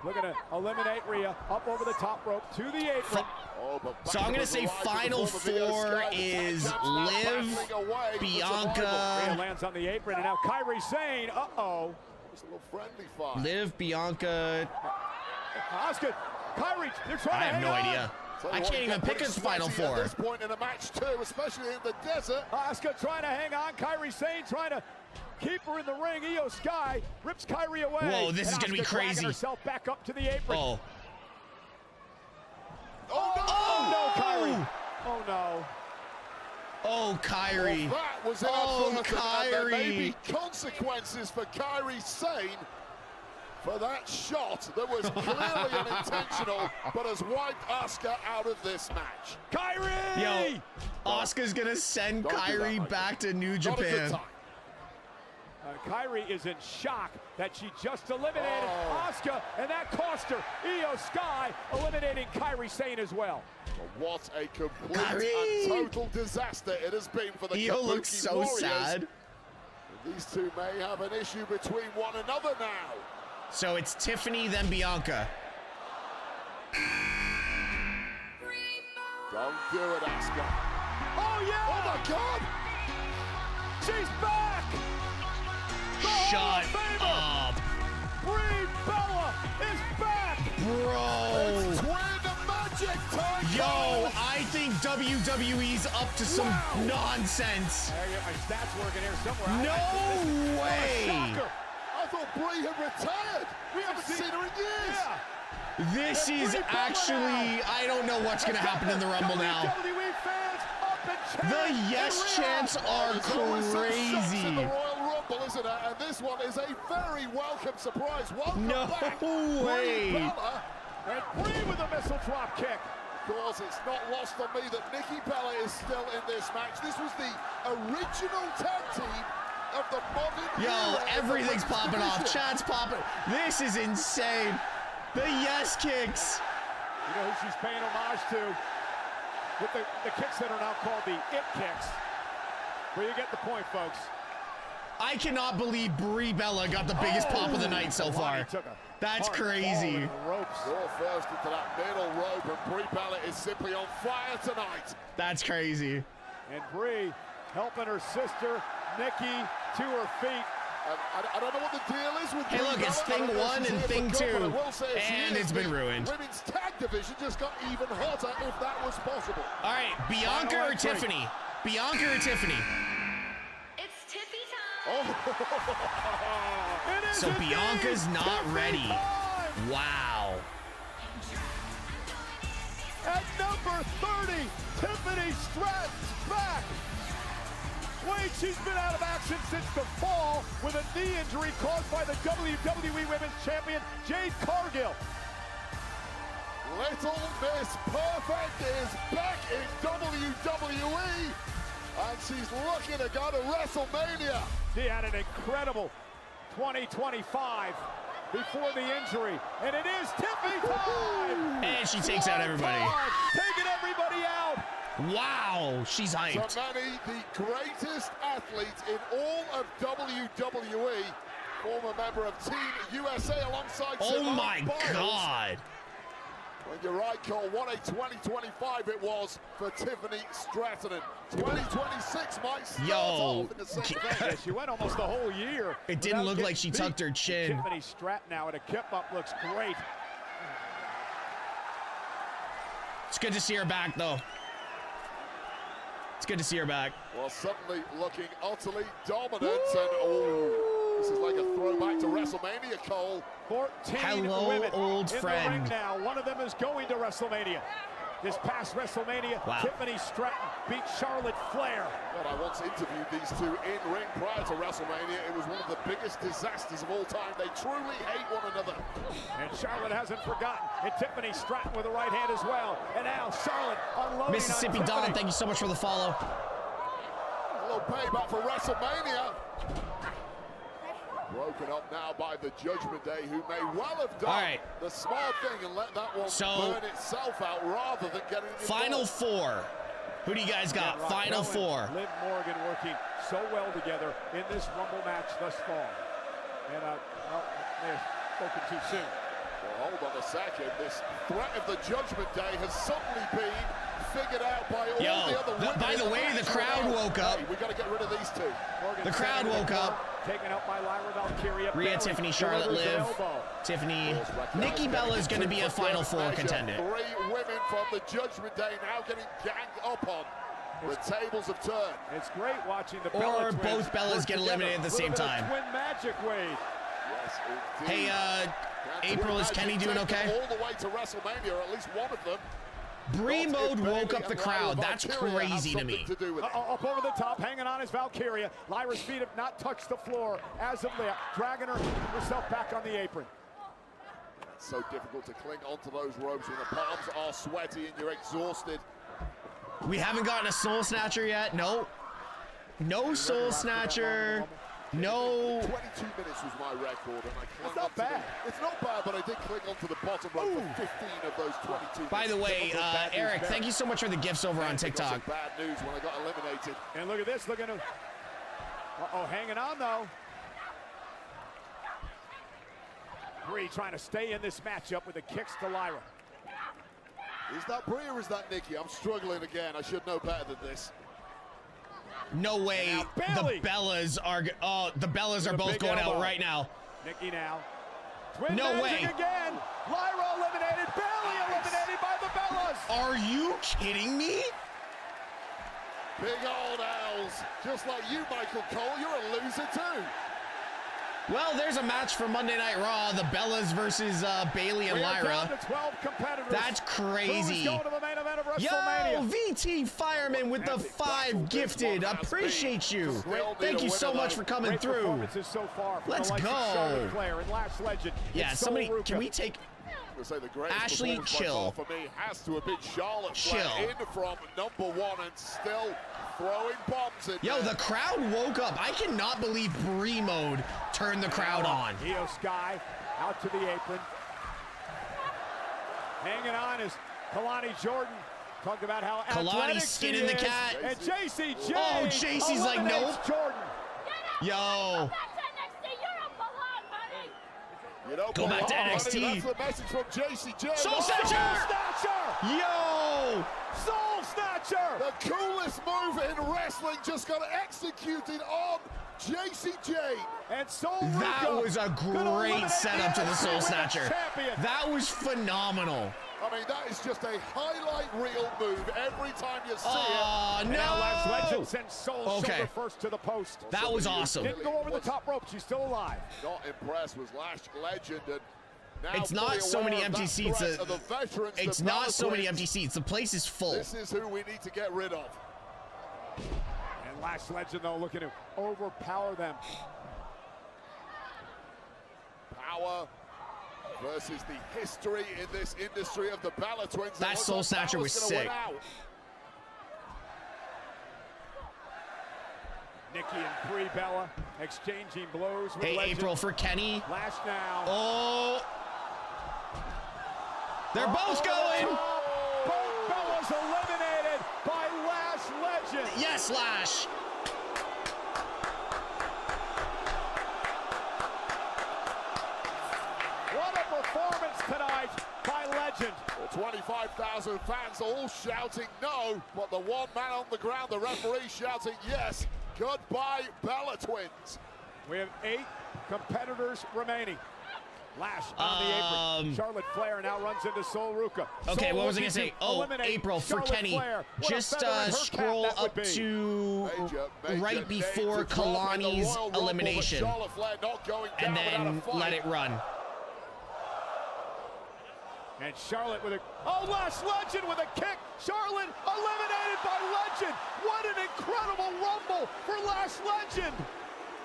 Speaker 8: Looking to eliminate Rhea up over the top rope to the apron.
Speaker 9: Oh, but
Speaker 2: So I'm gonna say final four is Liv,
Speaker 8: Rhea
Speaker 2: Bianca,
Speaker 8: lands on the apron, and now Kyrie Sane. Uh-oh.
Speaker 9: It's a little friendly fight.
Speaker 2: Liv, Bianca.
Speaker 8: Asuka, Kyrie, they're trying
Speaker 2: I
Speaker 8: to
Speaker 2: have
Speaker 8: hang
Speaker 2: no
Speaker 8: on.
Speaker 2: idea.
Speaker 9: Tell you
Speaker 2: I
Speaker 9: what,
Speaker 2: can't
Speaker 9: you
Speaker 2: even
Speaker 9: get
Speaker 2: pick
Speaker 9: pretty
Speaker 2: a final
Speaker 9: sweaty
Speaker 2: four.
Speaker 9: At this point in a match too, especially in the desert.
Speaker 8: Asuka trying to hang on. Kyrie Sane trying to keep her in the ring. Io Sky rips Kyrie away.
Speaker 2: Whoa, this is
Speaker 8: And
Speaker 2: gonna be
Speaker 8: Asuka dragging
Speaker 2: crazy.
Speaker 8: herself back up to the apron.
Speaker 2: Oh.
Speaker 9: Oh no!
Speaker 8: Oh, no, Kyrie. Oh, no.
Speaker 2: Oh, Kyrie.
Speaker 9: Well, that was
Speaker 2: Oh,
Speaker 9: inadvertent, and there may
Speaker 2: Kyrie.
Speaker 9: be consequences for Kyrie Sane for that shot that was clearly unintentional, but has wiped Asuka out of this match.
Speaker 8: Kyrie!
Speaker 2: Yo, Asuka's gonna send
Speaker 9: Don't do that,
Speaker 2: Kyrie
Speaker 9: Mike.
Speaker 2: back to New
Speaker 9: Not a good
Speaker 2: Japan.
Speaker 9: time.
Speaker 8: Kyrie is in shock that she just eliminated
Speaker 9: Oh.
Speaker 8: Asuka, and that cost her. Io Sky eliminating Kyrie Sane as well.
Speaker 9: Well, what a complete
Speaker 2: Kyrie!
Speaker 9: and total disaster it has been for the
Speaker 2: Io
Speaker 9: Kabuki
Speaker 2: looks so
Speaker 9: Warriors.
Speaker 2: sad.
Speaker 9: These two may have an issue between one another now.
Speaker 2: So it's Tiffany, then Bianca.
Speaker 9: Don't do it, Asuka.
Speaker 8: Oh, yeah!
Speaker 9: Oh my God!
Speaker 8: She's back! The Hall
Speaker 2: Shut
Speaker 8: of Famer,
Speaker 2: up,
Speaker 8: Brie Bella is back!
Speaker 2: bro.
Speaker 9: It's twin magic time!
Speaker 2: Yo, I think WWE's up to some
Speaker 8: Wow.
Speaker 2: nonsense.
Speaker 8: I get my stats working here somewhere.
Speaker 2: No way.
Speaker 8: Shocker.
Speaker 9: I thought Brie had retired. We haven't seen her in years.
Speaker 8: Yeah.
Speaker 2: This
Speaker 8: And
Speaker 2: is
Speaker 8: Brie Bella
Speaker 2: actually, I don't know what's gonna happen in the Rumble now.
Speaker 8: WWE fans up and
Speaker 2: The
Speaker 8: chanting
Speaker 2: yes
Speaker 8: and
Speaker 2: chants are
Speaker 9: There's always some shocks in the
Speaker 2: crazy.
Speaker 9: Royal Rumble, isn't it? And this one is a very welcome surprise. Welcome
Speaker 2: No
Speaker 9: back,
Speaker 2: way.
Speaker 9: Brie Bella.
Speaker 8: And Brie with a missile drop kick.
Speaker 9: Of course, it's not lost on me that Nikki Bella is still in this match. This was the original tag team of the modern
Speaker 2: Yo,
Speaker 9: era of the
Speaker 2: everything's
Speaker 9: women's
Speaker 2: popping off.
Speaker 9: division.
Speaker 2: Chat's popping. This is insane. The yes kicks.
Speaker 8: You know who she's paying homage to? With the kicks that are now called the it kicks. Well, you get the point, folks.
Speaker 2: I cannot believe Brie Bella got the biggest pop of the night so far. That's crazy.
Speaker 9: You're first into that middle rope, and Brie Bella is simply on fire tonight.
Speaker 2: That's crazy.
Speaker 8: And Brie helping her sister, Nikki, to her feet.
Speaker 9: I don't know what the deal is with
Speaker 2: Hey, look, it's thing one and thing two, and it's been ruined.
Speaker 9: Women's tag division just got even hotter, if that was possible.
Speaker 2: All right, Bianca or Tiffany? Bianca or Tiffany?
Speaker 12: It's Tiffy time.
Speaker 2: So Bianca's not ready. Wow.
Speaker 8: At number 30, Tiffany Stratton's back. Wait, she's been out of action since the fall with a knee injury caused by the WWE Women's Champion, Jade Cargill.
Speaker 9: Little Miss Perfect is back in WWE, and she's looking to go to WrestleMania.
Speaker 8: She had an incredible 2025 before the injury, and it is Tiffany time!
Speaker 2: And she takes out everybody.
Speaker 8: Taking everybody out.
Speaker 2: Wow, she's hyped.
Speaker 9: So many, the greatest athletes in all of WWE, former member of Team USA alongside Simone
Speaker 2: my
Speaker 9: Biles.
Speaker 2: God.
Speaker 9: Well, you're right, Cole. What a 2025 it was for Tiffany Stratton. 2026 might start off in the same vein.
Speaker 8: Yeah, she went almost the whole year.
Speaker 2: It didn't look like she tucked her chin.
Speaker 8: Tiffany Stratton now at a kip-up looks great.
Speaker 2: It's good to see her back, though. It's good to see her back.
Speaker 9: Well, suddenly looking utterly dominant, and this is like a throwback to WrestleMania, Cole.
Speaker 8: 14 women in the ring now. One of them is going to WrestleMania. This past WrestleMania, Tiffany Stratton beat Charlotte Flair.
Speaker 9: Well, I once interviewed these two in ring prior to WrestleMania. It was one of the biggest disasters of all time. They truly hate one another.
Speaker 8: And Charlotte hasn't forgotten. And Tiffany Stratton with the right hand as well. And now Charlotte unloading
Speaker 2: Mississippi
Speaker 8: on
Speaker 2: Don, thank you so much for the follow.
Speaker 9: A little payback for WrestleMania. Broken up now by the Judgment Day, who may well have done the smart thing and let that one burn itself out rather than getting involved.
Speaker 2: Final four. Who do you guys got? Final four.
Speaker 8: Liv Morgan working so well together in this Rumble match thus far. And may have spoken too soon.
Speaker 9: Well, hold on a second. This threat of the Judgment Day has suddenly been figured out by all the other women.
Speaker 2: By the way, the crowd woke up.
Speaker 9: Hey, we got to get rid of these two.
Speaker 2: The crowd woke up.
Speaker 8: Taken out by Lyra Valkyria.
Speaker 2: Rhea, Tiffany, Charlotte, Liv, Tiffany. Nikki Bella is going to be a Final Four contender.
Speaker 9: 3 women from the Judgment Day now getting ganged up on. The tables have turned.
Speaker 8: It's great watching the
Speaker 2: Or both Bellas get eliminated at the same time.
Speaker 8: Twin magic, Wade.
Speaker 9: Yes, indeed.
Speaker 2: Hey, April, is Kenny doing okay?
Speaker 9: All the way to WrestleMania, or at least one of them.
Speaker 2: Brie Mode woke up the crowd. That's crazy to me.
Speaker 8: Up over the top, hanging on is Valkyria. Lyra's feet have not touched the floor as of late, dragging herself back on the apron.
Speaker 9: It's so difficult to cling onto those ropes when the palms are sweaty and you're exhausted.
Speaker 2: We haven't gotten a Soul Snatcher yet. No. No Soul Snatcher. No.
Speaker 9: 22 minutes was my record, and I clung
Speaker 8: It's not bad.
Speaker 9: It's not bad, but I did cling onto the bottom rope for 15 of those 22
Speaker 2: By the way, Eric, thank you so much for the gifts over on TikTok.
Speaker 9: Bad news when I got eliminated.
Speaker 8: And look at this, look at him. Hanging on though. Brie trying to stay in this matchup with the kicks to Lyra.
Speaker 9: Is that Brie or is that Nikki? I'm struggling again. I should know better than this.
Speaker 2: No way. The Bellas are. Oh, the Bellas are both going out right now.
Speaker 8: Nikki now. Twin
Speaker 2: no way.
Speaker 8: Again. Lyra eliminated. Bailey eliminated by the Bellas.
Speaker 2: Are you kidding me?
Speaker 9: Big old L's. Just like you, Michael Cole. You're a loser too.
Speaker 2: Well, there's a match for Monday Night Raw. The Bellas versus Bailey and Lyra.
Speaker 8: Down to 12 competitors.
Speaker 2: That's crazy.
Speaker 8: Who's going to the main event of
Speaker 2: Yo,
Speaker 8: WrestleMania?
Speaker 2: VT Fireman with the 5 gifted. Appreciate you. Thank you so much for coming through.
Speaker 8: So far
Speaker 2: Let's go.
Speaker 8: Flair and Lash Legend.
Speaker 2: Yeah, somebody, can we take Ashley Chill?
Speaker 9: For me has to have been Charlotte Flair in from number 1 and still throwing bombs in.
Speaker 2: Yo, the crowd woke up. I cannot believe Brie Mode turned the crowd on.
Speaker 8: Io Sky out to the apron. Hanging on is Kalani Jordan. Talk about how
Speaker 2: Kalani skinning the cat.
Speaker 8: And JCJ.
Speaker 2: Oh, JC's like, nope.
Speaker 8: Jordan.
Speaker 2: Yo.
Speaker 9: You don't
Speaker 2: Go back to
Speaker 9: belong,
Speaker 2: NXT.
Speaker 9: honey. That's the message from JCJ.
Speaker 2: Soul Snatcher! Yo!
Speaker 9: Soul Snatcher! The coolest move in wrestling just got executed on JCJ.
Speaker 8: And Soul
Speaker 2: That
Speaker 8: Ruka
Speaker 2: was a great setup to the Soul Snatcher. That was phenomenal.
Speaker 9: I mean, that is just a highlight reel move every time you see
Speaker 2: Oh,
Speaker 9: it.
Speaker 2: no!
Speaker 8: Now Lash Legend sends Soul
Speaker 2: Okay.
Speaker 8: Silver first to the post.
Speaker 2: That was awesome.
Speaker 8: Didn't go over the top rope. She's still alive.
Speaker 9: Not impressed was Lash Legend. And now
Speaker 2: It's not so many
Speaker 9: fully aware
Speaker 2: empty
Speaker 9: of that
Speaker 2: seats.
Speaker 9: threat of the veterans,
Speaker 2: It's
Speaker 9: the
Speaker 2: not so many
Speaker 9: Bellatrix.
Speaker 2: empty seats. The place is full.
Speaker 9: This is who we need to get rid of.
Speaker 8: And Lash Legend, though, looking to overpower them.
Speaker 9: Power versus the history in this industry of the Bella Twins.
Speaker 2: That Soul Snatcher was sick.
Speaker 8: Nikki and Brie Bella exchanging blows with
Speaker 2: Hey,
Speaker 8: Legend.
Speaker 2: April for Kenny.
Speaker 8: Lash now.
Speaker 2: Oh. They're both going.
Speaker 8: Both Bellas eliminated by Lash Legend.
Speaker 2: Yes, Lash.
Speaker 8: What a performance tonight by Legend.
Speaker 9: The 25,000 fans all shouting no, but the one man on the ground, the referee, shouting yes. Goodbye, Bella Twins.
Speaker 8: We have 8 competitors remaining. Lash on the apron. Charlotte Flair now runs into Soul Ruka.
Speaker 2: Okay,
Speaker 8: Soul
Speaker 2: what was I
Speaker 8: looking
Speaker 2: gonna say?
Speaker 8: to
Speaker 2: Oh,
Speaker 8: eliminate
Speaker 2: April for
Speaker 8: Charlotte
Speaker 2: Kenny.
Speaker 8: Flair. What a
Speaker 2: Just
Speaker 8: feather in her cap
Speaker 2: scroll
Speaker 8: that would
Speaker 2: up
Speaker 8: be.
Speaker 2: to
Speaker 9: Major
Speaker 2: right
Speaker 9: name
Speaker 2: before
Speaker 9: to drop in the
Speaker 2: Kalani's
Speaker 9: Royal Rumble, but
Speaker 2: elimination,
Speaker 9: Charlotte Flair not going
Speaker 2: and
Speaker 9: down
Speaker 2: then
Speaker 9: without a fight.
Speaker 2: let it run.
Speaker 8: And Charlotte with a, oh, Lash Legend with a kick. Charlotte eliminated by Legend. What an incredible Rumble for Lash Legend.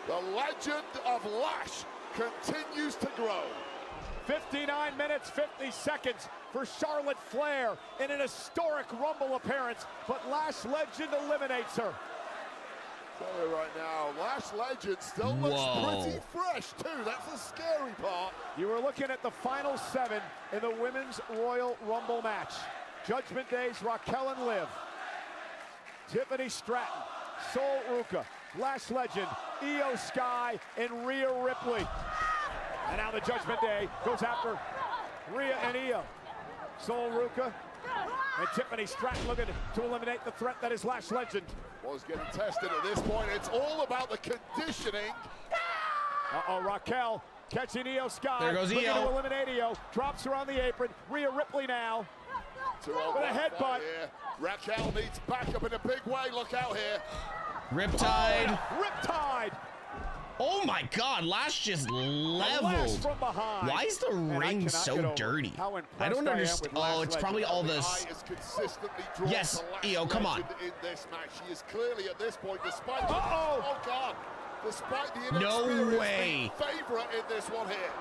Speaker 9: The legend of Lash continues to grow.
Speaker 8: 59 minutes, 50 seconds for Charlotte Flair in an historic Rumble appearance, but Lash Legend eliminates her.
Speaker 9: Tell you right now, Lash Legend still looks pretty fresh too. That's the scary part.
Speaker 8: You were looking at the final 7 in the Women's Royal Rumble match. Judgment Day's Raquel and Liv, Tiffany Stratton, Soul Ruka, Lash Legend, Io Sky, and Rhea Ripley. And now the Judgment Day goes after Rhea and Io. Soul Ruka and Tiffany Stratton looking to eliminate the threat that is Lash Legend.
Speaker 9: Was getting tested at this point. It's all about the conditioning.
Speaker 8: Uh-oh, Raquel catching Io Sky.
Speaker 2: There goes
Speaker 8: looking
Speaker 2: Io.
Speaker 8: to eliminate Io. Drops her on the apron. Rhea Ripley now. With a headbutt.
Speaker 9: Raquel needs backup in a big way. Look out here.
Speaker 2: Riptide.
Speaker 8: Riptide.
Speaker 2: Oh my God, Lash just
Speaker 8: Lash
Speaker 2: leveled.
Speaker 8: from behind.
Speaker 2: Why is the
Speaker 8: And I
Speaker 2: ring
Speaker 8: cannot
Speaker 2: so
Speaker 8: get over
Speaker 2: dirty?
Speaker 8: how
Speaker 2: I
Speaker 8: impressed
Speaker 2: don't
Speaker 8: am
Speaker 2: understand.
Speaker 8: with Lash
Speaker 2: Oh, it's
Speaker 8: Legend.
Speaker 2: probably all
Speaker 9: The
Speaker 2: this.
Speaker 9: eye is consistently drawn
Speaker 2: Yes,
Speaker 9: to Lash
Speaker 2: Io, come on.
Speaker 9: Legend in this match. She is clearly at this point, despite
Speaker 8: Uh-oh.
Speaker 9: oh God, despite the
Speaker 2: No
Speaker 9: inexperience,
Speaker 2: way.
Speaker 9: the favorite in this one here.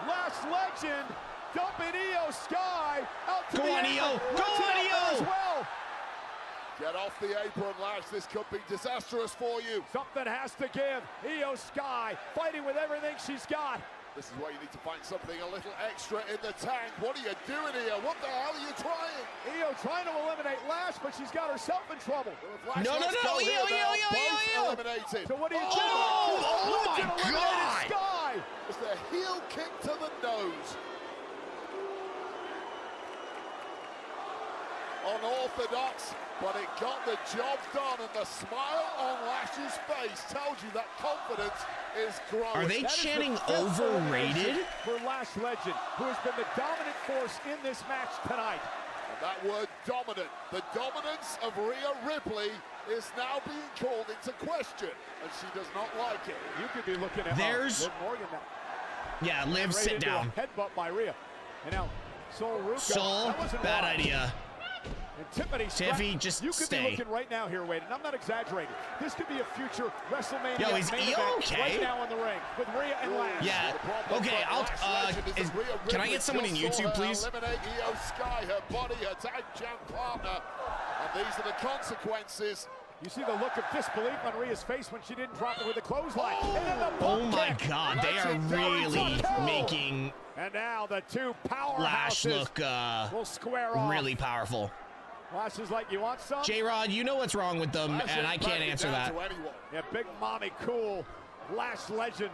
Speaker 8: Lash Legend dumping Io Sky out to
Speaker 2: Go
Speaker 8: the
Speaker 2: on,
Speaker 8: apron.
Speaker 2: Io. Go
Speaker 8: Legend
Speaker 2: on,
Speaker 8: out there as
Speaker 2: Io.
Speaker 8: well.
Speaker 9: Get off the apron, Lash. This could be disastrous for you.
Speaker 8: Something has to give. Io Sky fighting with everything she's got.
Speaker 9: This is why you need to find something a little extra in the tank. What are you doing here? What the hell are you trying?
Speaker 8: Io trying to eliminate Lash, but she's got herself in trouble.
Speaker 2: No, Io.
Speaker 9: Eliminated.
Speaker 8: So what do you do?
Speaker 2: Oh my
Speaker 8: Legend eliminated
Speaker 2: God.
Speaker 8: Sky.
Speaker 9: It's the heel kick to the nose. Unorthodox, but it got the job done, and the smile on Lash's face tells you that confidence is growing.
Speaker 2: Are they
Speaker 8: That is the
Speaker 2: chanting
Speaker 8: 5th elimination
Speaker 2: overrated?
Speaker 8: for Lash Legend, who has been the dominant force in this match tonight.
Speaker 9: And that word dominant, the dominance of Rhea Ripley is now being called into question, and she does not like it.
Speaker 8: You could be looking at
Speaker 2: There's-
Speaker 8: Liv Morgan now.
Speaker 2: Yeah, Liv,
Speaker 8: Right
Speaker 2: sit
Speaker 8: into
Speaker 2: down.
Speaker 8: a headbutt by Rhea. And now Soul Ruka.
Speaker 2: Soul,
Speaker 8: That wasn't
Speaker 2: bad
Speaker 8: wrong.
Speaker 2: idea.
Speaker 8: And Tiffany
Speaker 2: Tiffy,
Speaker 8: Stratton,
Speaker 2: just
Speaker 8: you could
Speaker 2: stay.
Speaker 8: be looking right now here, Wade, and I'm not exaggerating. This could be a future WrestleMania
Speaker 2: Yo, is
Speaker 8: main
Speaker 2: Io
Speaker 8: event
Speaker 2: okay?
Speaker 8: right now in the ring with Rhea and Lash.
Speaker 2: Yeah. Okay, can I get someone in YouTube, please?
Speaker 9: Eliminate Io Sky, her body, her tag champ partner, and these are the consequences.
Speaker 8: You see the look of disbelief on Rhea's face when she didn't drop it with a clothesline. And then the
Speaker 2: Oh
Speaker 8: bump
Speaker 2: my
Speaker 8: kick.
Speaker 2: God, they are really making
Speaker 8: And now the two
Speaker 2: Lash
Speaker 8: powerhouses
Speaker 2: look
Speaker 8: will square off.
Speaker 2: really powerful.
Speaker 8: Lash is like, you want some?
Speaker 2: J-Rod, you know what's wrong with them, and I can't answer that.
Speaker 8: Yeah, Big Mommy Cool, Lash legend.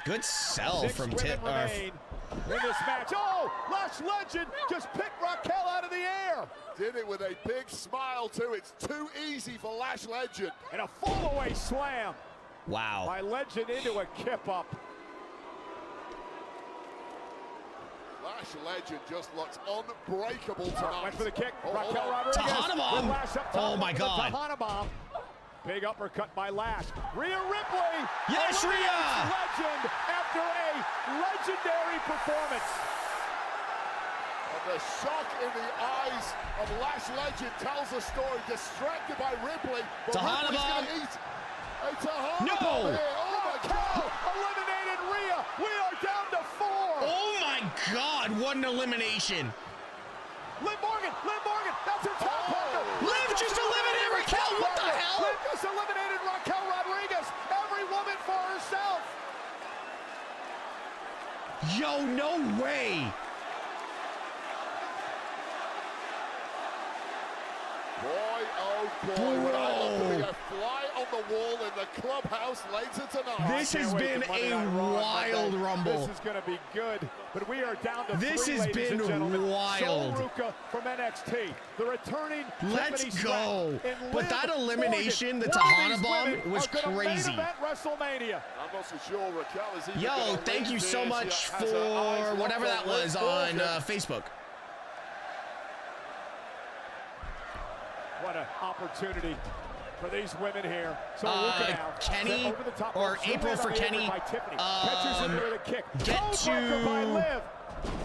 Speaker 2: Good sell
Speaker 8: 6
Speaker 2: from
Speaker 8: women
Speaker 2: Tip.
Speaker 8: remain in this match. Oh, Lash legend just picked Raquel out of the air.
Speaker 9: Did it with a big smile too. It's too easy for Lash Legend.
Speaker 8: And a fall-away slam.
Speaker 2: Wow.
Speaker 8: By Legend into a kip-up.
Speaker 9: Lash Legend just looks unbreakable tonight.
Speaker 8: Went for the kick.
Speaker 9: Oh,
Speaker 8: Raquel
Speaker 9: oh.
Speaker 8: Rodriguez.
Speaker 2: Tahana bomb.
Speaker 8: With Lash up top.
Speaker 2: Oh my God.
Speaker 8: Tahana bomb. Big uppercut by Lash. Rhea Ripley.
Speaker 2: Yes, Rhea.
Speaker 8: Legend after a legendary performance.
Speaker 9: And the shock in the eyes of Lash Legend tells the story. Distracted by Ripley. But
Speaker 2: Tahana
Speaker 9: Ripley's
Speaker 2: bomb.
Speaker 9: gonna eat a Tahana
Speaker 2: No.
Speaker 9: bomb here. Oh my God.
Speaker 8: Eliminated Rhea. We are down to 4.
Speaker 2: Oh my God, what an elimination.
Speaker 8: Liv Morgan, that's her top partner.
Speaker 2: Liv just eliminated Raquel, what the hell?
Speaker 8: Liv just eliminated Raquel Rodriguez. Every woman for herself.
Speaker 2: Yo, no way.
Speaker 9: Boy, oh boy, when I look to be a fly on the wall in the clubhouse later tonight.
Speaker 2: This has been a wild rumble.
Speaker 8: This is going to be good, but we are down to
Speaker 2: This
Speaker 8: 3,
Speaker 2: has
Speaker 8: ladies
Speaker 2: been
Speaker 8: and gentlemen.
Speaker 2: wild.
Speaker 8: Sol Ruca from NXT, the returning
Speaker 2: Let's
Speaker 8: Tiffany
Speaker 2: go.
Speaker 8: Stratton and
Speaker 2: But
Speaker 8: Liv
Speaker 2: that elimination,
Speaker 8: Morgan.
Speaker 2: the
Speaker 8: One of
Speaker 2: Tahana
Speaker 8: these
Speaker 2: bomb
Speaker 8: women
Speaker 2: was
Speaker 8: are gonna main
Speaker 2: crazy.
Speaker 8: event WrestleMania.
Speaker 9: I'm not so sure Raquel is even
Speaker 2: Yo,
Speaker 9: gonna
Speaker 2: thank
Speaker 9: leave
Speaker 2: you so
Speaker 9: here.
Speaker 2: much
Speaker 9: She has her eyes
Speaker 2: for whatever
Speaker 9: locked
Speaker 2: that
Speaker 9: on
Speaker 2: was
Speaker 9: Liv
Speaker 2: on
Speaker 9: Morgan.
Speaker 2: Facebook.
Speaker 8: What an opportunity for these women here. So Ruca now,
Speaker 2: Kenny
Speaker 8: over the top
Speaker 2: or
Speaker 8: rope. She'll
Speaker 2: April
Speaker 8: land
Speaker 2: for
Speaker 8: on the apron
Speaker 2: Kenny.
Speaker 8: by Tiffany. Catches into the kick.
Speaker 2: Get
Speaker 8: Codebreaker by
Speaker 2: to-
Speaker 8: Liv.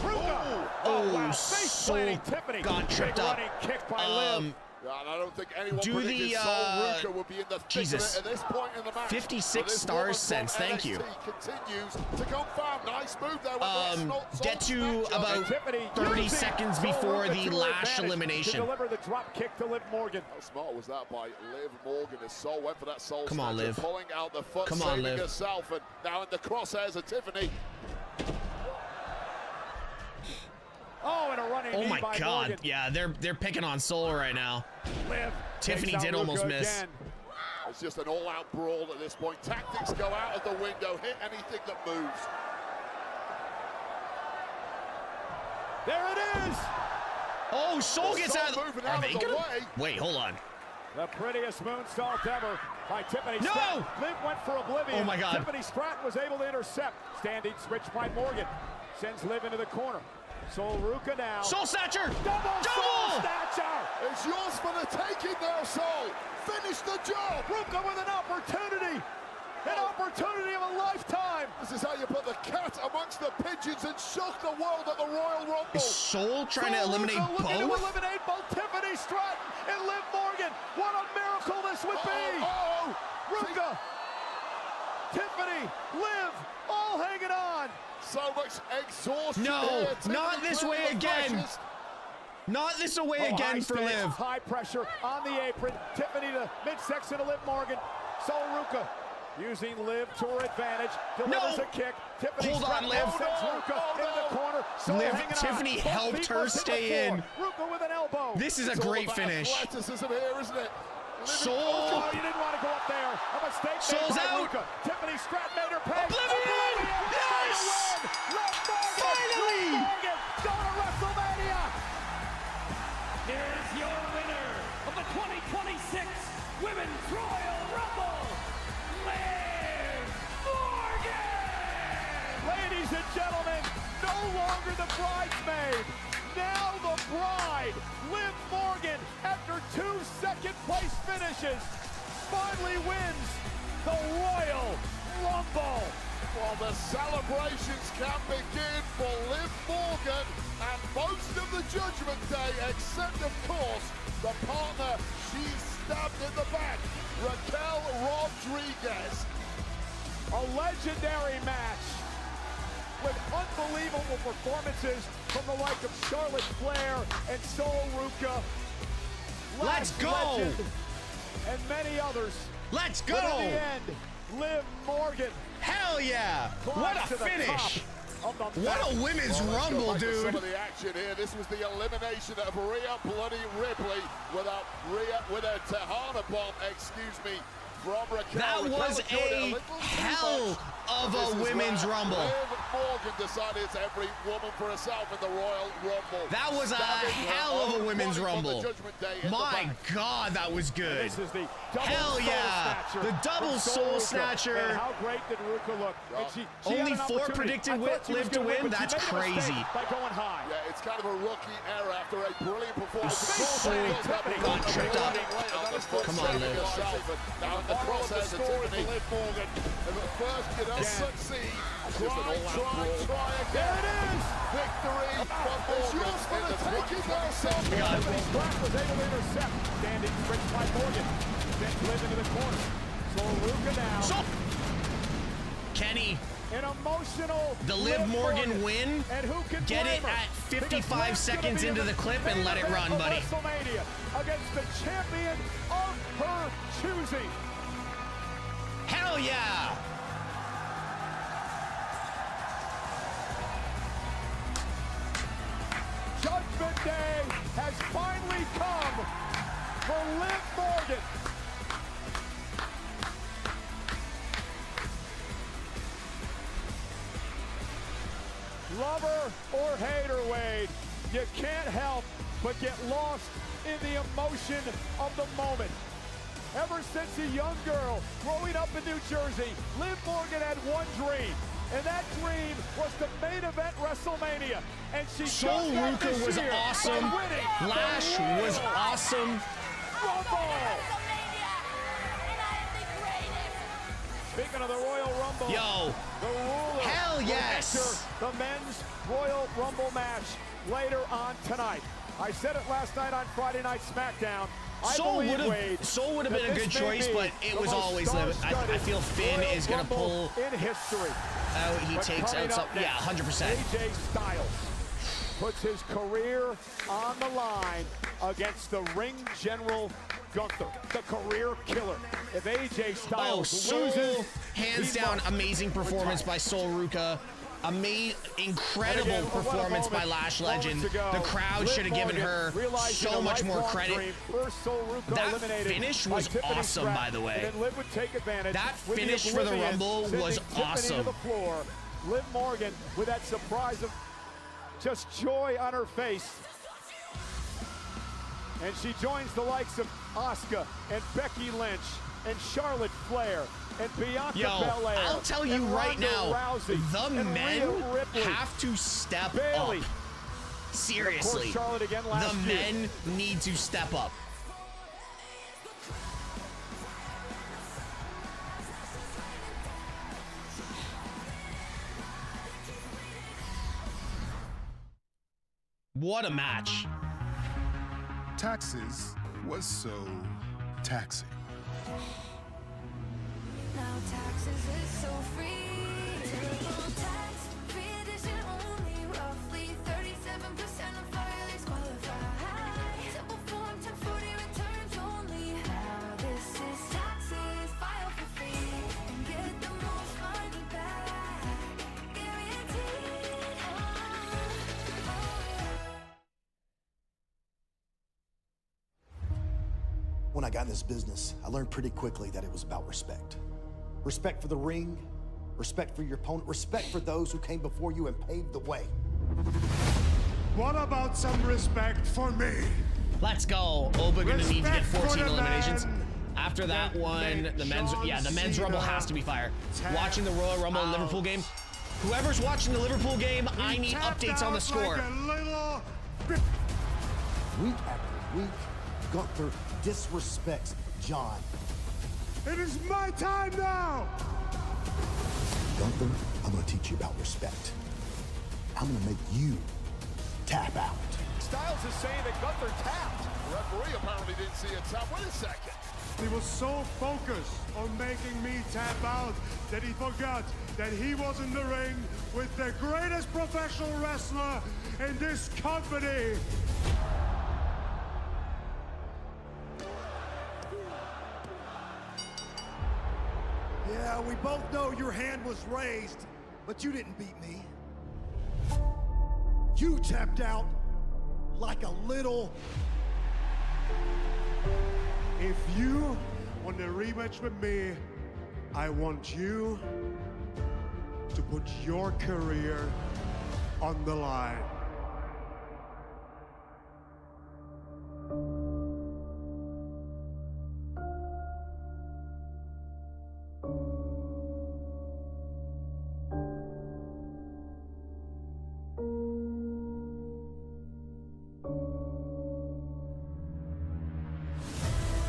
Speaker 8: Ruca.
Speaker 2: Oh,
Speaker 8: Wow. Face planting Tiffany.
Speaker 2: got tripped
Speaker 8: Big
Speaker 2: up.
Speaker 8: running kick by Liv.
Speaker 9: Yeah, and I don't think anyone
Speaker 2: Do
Speaker 9: predicted
Speaker 2: the,
Speaker 9: Sol Ruca would be in the thick
Speaker 2: Jesus.
Speaker 9: of it at this point in the match.
Speaker 2: 56
Speaker 9: But this
Speaker 2: stars
Speaker 9: woman
Speaker 2: since,
Speaker 9: from
Speaker 2: thank you.
Speaker 9: NXT continues to confirm. Nice move there. With
Speaker 2: Get to about
Speaker 8: Tiffany
Speaker 2: 30
Speaker 8: using
Speaker 2: seconds
Speaker 8: Sol
Speaker 2: before
Speaker 8: Ruca
Speaker 2: the
Speaker 8: to her
Speaker 2: Lash
Speaker 8: advantage
Speaker 2: elimination.
Speaker 8: To deliver the drop kick to Liv Morgan.
Speaker 9: How smart was that by Liv Morgan as Sol went for that Sol
Speaker 2: Come on,
Speaker 9: snatcher,
Speaker 2: Liv.
Speaker 9: pulling out the foot,
Speaker 2: Come on,
Speaker 9: saving
Speaker 2: Liv.
Speaker 9: herself, and now in the crosshairs of Tiffany.
Speaker 8: Oh, and a running
Speaker 2: Oh
Speaker 8: knee
Speaker 2: my
Speaker 8: by
Speaker 2: God.
Speaker 8: Morgan.
Speaker 2: Yeah, they're picking on Soul right now.
Speaker 8: Liv
Speaker 2: Tiffany
Speaker 8: takes out
Speaker 2: did almost
Speaker 8: Ruca
Speaker 2: miss.
Speaker 8: again.
Speaker 9: It's just an all-out brawl at this point. Tactics go out of the window, hit anything that moves.
Speaker 8: There it is.
Speaker 2: Oh, Soul gets
Speaker 9: Sol
Speaker 2: out.
Speaker 9: moving
Speaker 2: Are
Speaker 9: out
Speaker 2: they
Speaker 9: of the
Speaker 2: gonna?
Speaker 9: way.
Speaker 2: Wait, hold on.
Speaker 8: The prettiest moonsault ever by Tiffany
Speaker 2: No!
Speaker 8: Stratton. Liv went for oblivion.
Speaker 2: Oh my God.
Speaker 8: Tiffany Stratton was able to intercept. Standing switch by Morgan. Sends Liv into the corner. Sol Ruca now.
Speaker 2: Soul Snatcher!
Speaker 8: Double Soul Snatcher!
Speaker 9: It's yours for the taking now, Sol. Finish the job.
Speaker 8: Ruca with an opportunity. An opportunity of a lifetime.
Speaker 9: This is how you put the cat amongst the pigeons and shock the world at the Royal Rumble.
Speaker 2: Is Soul trying to
Speaker 8: Sol
Speaker 2: eliminate
Speaker 8: Ruca looking to
Speaker 2: both?
Speaker 8: eliminate both Tiffany Stratton and Liv Morgan. What a miracle this would be. Ruca, Tiffany, Liv, all hanging on.
Speaker 9: So much exhaustion.
Speaker 2: No,
Speaker 9: here.
Speaker 2: not
Speaker 9: Tiffany
Speaker 2: this
Speaker 9: clearing
Speaker 2: way
Speaker 9: the
Speaker 2: again.
Speaker 9: pressures.
Speaker 2: Not this away
Speaker 8: High
Speaker 2: again for
Speaker 8: stakes,
Speaker 2: Liv.
Speaker 8: High pressure on the apron. Tiffany to midsection to Liv Morgan. Sol Ruca using Liv to her advantage. Delivers
Speaker 2: No.
Speaker 8: a kick. Tiffany
Speaker 2: Hold on,
Speaker 8: Stratton
Speaker 2: Liv.
Speaker 8: sends Ruca into the corner. Sol
Speaker 2: Liv,
Speaker 8: hanging on.
Speaker 2: Tiffany
Speaker 8: Both
Speaker 2: helped
Speaker 8: feet
Speaker 2: her
Speaker 8: must hit the
Speaker 2: stay
Speaker 8: floor.
Speaker 2: in.
Speaker 8: Ruca with an elbow.
Speaker 2: This is a
Speaker 9: It's all
Speaker 2: great
Speaker 9: about
Speaker 2: finish.
Speaker 9: athleticism here, isn't it?
Speaker 2: Soul.
Speaker 8: Oh, you didn't want to go up there. A mistake
Speaker 2: Soul's
Speaker 8: made by
Speaker 2: out.
Speaker 8: Ruca. Tiffany Stratton made her pay.
Speaker 2: Oblivion! Yes!
Speaker 8: Liv Morgan.
Speaker 2: Finally!
Speaker 8: Liv Morgan going to WrestleMania.
Speaker 10: Here is your winner of the 2026 Women's Royal Rumble, Liv Morgan!
Speaker 8: Ladies and gentlemen, no longer the bridesmaid, now the bride, Liv Morgan, after 2 second-place finishes, finally wins the Royal Rumble.
Speaker 9: Well, the celebrations can begin for Liv Morgan and most of the Judgment Day, except, of course, the partner she stabbed in the back, Raquel Rodriguez.
Speaker 8: A legendary match with unbelievable performances from the like of Charlotte Flair and Sol Ruca.
Speaker 2: Let's
Speaker 8: Lash
Speaker 2: go!
Speaker 8: Legend, and many others.
Speaker 2: Let's
Speaker 8: But in
Speaker 2: go!
Speaker 8: the end, Liv Morgan
Speaker 2: Hell yeah! What a finish! What a women's rumble, dude!
Speaker 9: Some of the action here. This was the elimination of Rhea Bloody Ripley with a Tejana bomb. Excuse me. From Raquel.
Speaker 2: That was a hell of a women's rumble.
Speaker 9: Liv Morgan decided it's every woman for herself in the Royal Rumble.
Speaker 2: That was a hell of a women's rumble. My God, that was good. Hell yeah. The double soul snatcher.
Speaker 8: And how great did Ruka look? She
Speaker 2: Only 4 predicted Liv to win? That's crazy.
Speaker 8: By going high.
Speaker 9: Yeah, it's kind of a rookie error after a brilliant performance.
Speaker 2: Got tripped up. Come on, Liv.
Speaker 9: Now the crosshairs of Tiffany. First, you don't succeed. Try again.
Speaker 8: There it is.
Speaker 9: Victory for Morgan in the 2027.
Speaker 8: Tiffany's block was able to intercept. Standing straight by Morgan. Then Liv into the corner. So Ruka now.
Speaker 2: Kenny.
Speaker 8: An emotional
Speaker 2: the Liv Morgan win.
Speaker 8: And who can
Speaker 2: get it at 55 seconds into the clip and let it run, buddy.
Speaker 8: WrestleMania against the champion of her choosing.
Speaker 2: Hell yeah!
Speaker 8: Judgment Day has finally come for Liv Morgan. Lover or hater, Wade, you can't help but get lost in the emotion of the moment. Ever since a young girl growing up in New Jersey, Liv Morgan had one dream, and that dream was to main event WrestleMania. And she
Speaker 2: Soul Ruka was awesome. Lash was awesome.
Speaker 8: Speaking of the Royal Rumble,
Speaker 2: yo,
Speaker 8: the ruler
Speaker 2: hell yes,
Speaker 8: the men's Royal Rumble match later on tonight. I said it last night on Friday Night SmackDown.
Speaker 2: Soul would have been a good choice, but it was always Liv. I feel Finn is gonna pull
Speaker 8: in history.
Speaker 2: Oh, he takes out some. Yeah, 100%.
Speaker 8: AJ Styles puts his career on the line against the ring general Gunther, the career killer. If AJ Styles loses,
Speaker 2: hands down, amazing performance by Soul Ruka. Incredible performance by Lash Legend. The crowd should have given her so much more credit. That finish was awesome, by the way. That finish for the Rumble was awesome.
Speaker 8: Liv Morgan with that surprise of just joy on her face. And she joins the likes of Asuka and Becky Lynch and Charlotte Flair and Bianca Belair.
Speaker 2: I'll tell you right now, the men have to step up. Seriously, the men need to step up. What a match.
Speaker 13: Taxes was so taxing.
Speaker 14: Now taxes is so free. Typical tax, free edition only. Roughly 37% of filers qualify. Simple form 1040 returns only. Now this is taxes, file for free and get the most money back. Guaranteed.
Speaker 15: When I got in this business, I learned pretty quickly that it was about respect. Respect for the ring, respect for your opponent, respect for those who came before you and paved the way.
Speaker 13: What about some respect for me?
Speaker 2: Let's go. Oba gonna need to get 14 eliminations. After that one, the men's Rumble has to be fire. Watching the Royal Rumble Liverpool game. Whoever's watching the Liverpool game, I need updates on the score.
Speaker 15: Week after week, Gunther disrespects John.
Speaker 13: It is my time now!
Speaker 15: Gunther, I'm gonna teach you about respect. I'm gonna make you tap out.
Speaker 8: Styles is saying that Gunther tapped.
Speaker 9: The referee apparently didn't see a tap. Wait a second.
Speaker 13: He was so focused on making me tap out that he forgot that he was in the ring with the greatest professional wrestler in this company. Yeah, Well, we both know your hand was raised, but you didn't beat me. You tapped out like a little. If you want a rematch with me, I want you to put your career on the line.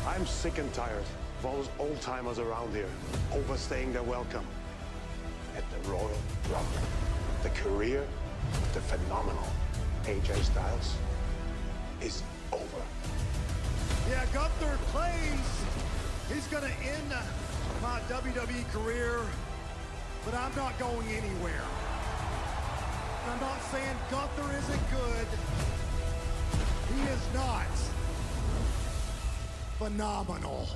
Speaker 16: I'm sick and tired of all those old-timers around here overstaying their welcome. At the Royal Rumble, the career of the phenomenal AJ Styles is over.
Speaker 13: Yeah, Gunther plays. He's gonna end my WWE career, but I'm not going anywhere. I'm not saying Gunther isn't good. He is not. Phenomenal.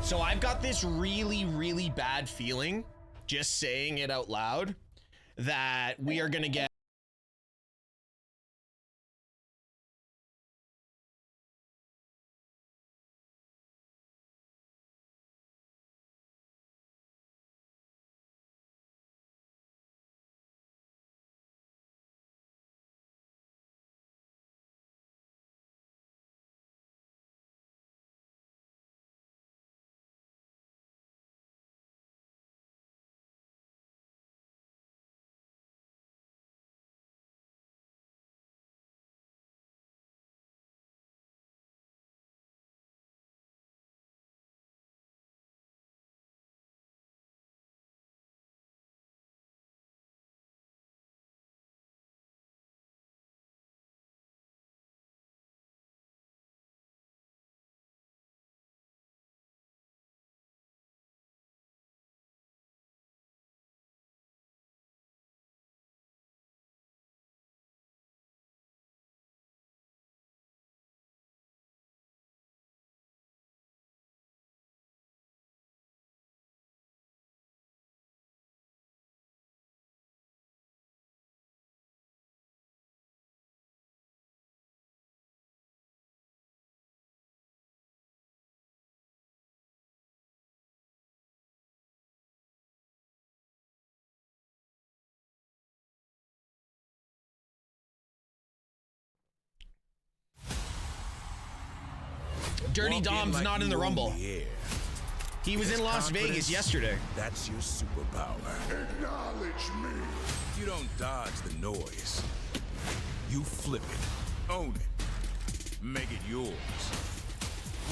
Speaker 2: So I've got this really, really bad feeling, just saying it out loud, that we are gonna get Dirty Dom's not in the Rumble. He was in Las Vegas yesterday.
Speaker 1: That's your superpower. Acknowledge me. You don't dodge the noise. You flip it, own it, make it yours.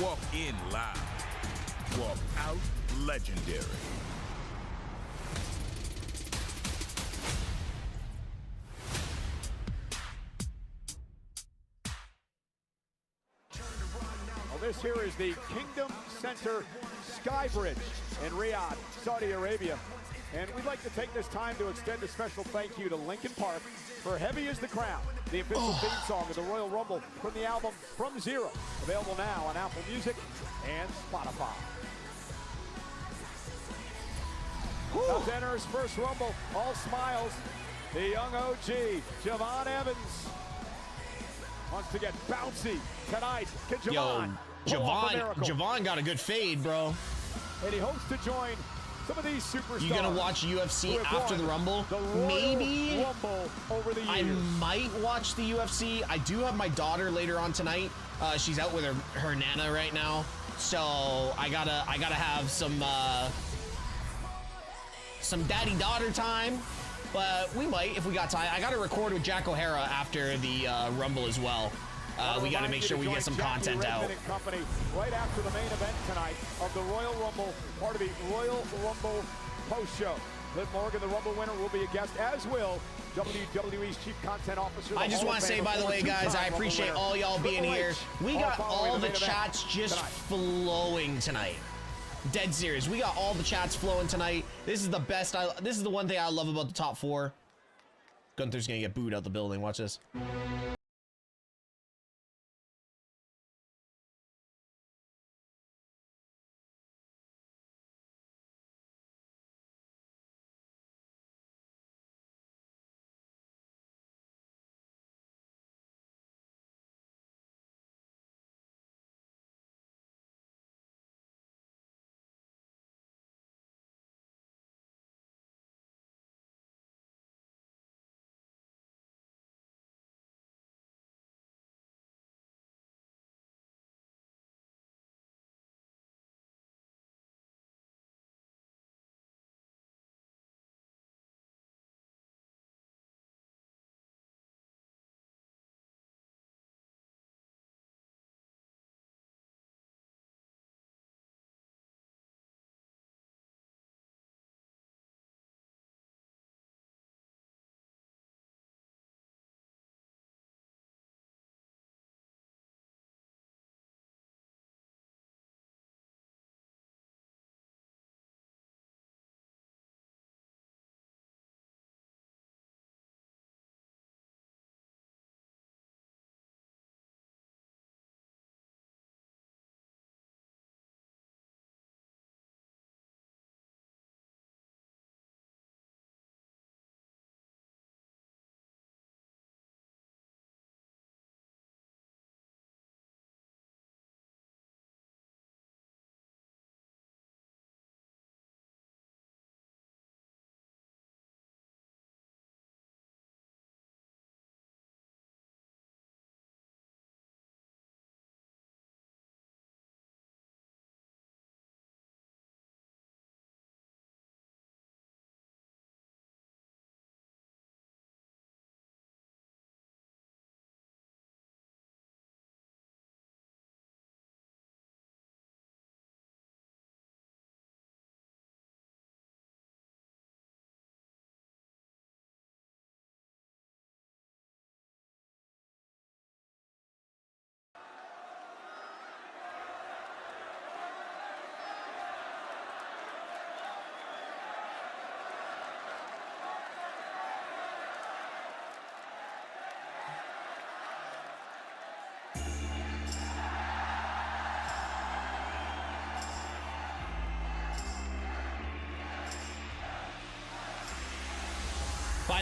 Speaker 1: Walk in loud. Walk out legendary.
Speaker 8: This here is the Kingdom Center Sky Bridge in Riyadh, Saudi Arabia. And we'd like to take this time to extend a special thank you to Linkin Park for Heavy is the Crown, the official theme song of the Royal Rumble from the album From Zero, available now on Apple Music and Spotify. Now to enter his first Rumble, all smiles, the young OG, Javon Evans. Wants to get bouncy tonight. Can Javon
Speaker 2: Javon got a good fade, bro.
Speaker 8: And he hopes to join some of these superstars.
Speaker 2: You gonna watch UFC after the Rumble? Maybe.
Speaker 8: Rumble over the years.
Speaker 2: I might watch the UFC. I do have my daughter later on tonight. She's out with her nana right now, so I gotta have some daddy-daughter time. But we might if we got time. I gotta record with Jack O'Hara after the Rumble as well. We got to make sure we get some content out.
Speaker 8: Company right after the main event tonight of the Royal Rumble, part of the Royal Rumble post show. Liv Morgan, the Rumble winner, will be a guest, as will WWE's Chief Content Officer.
Speaker 2: I just want to say, by the way, guys, I appreciate all y'all being here. We got all the chats just flowing tonight. Dead serious. We got all the chats flowing tonight. This is the best. This is the one thing I love about the top four. Gunther's gonna get booed out the building. Watch this.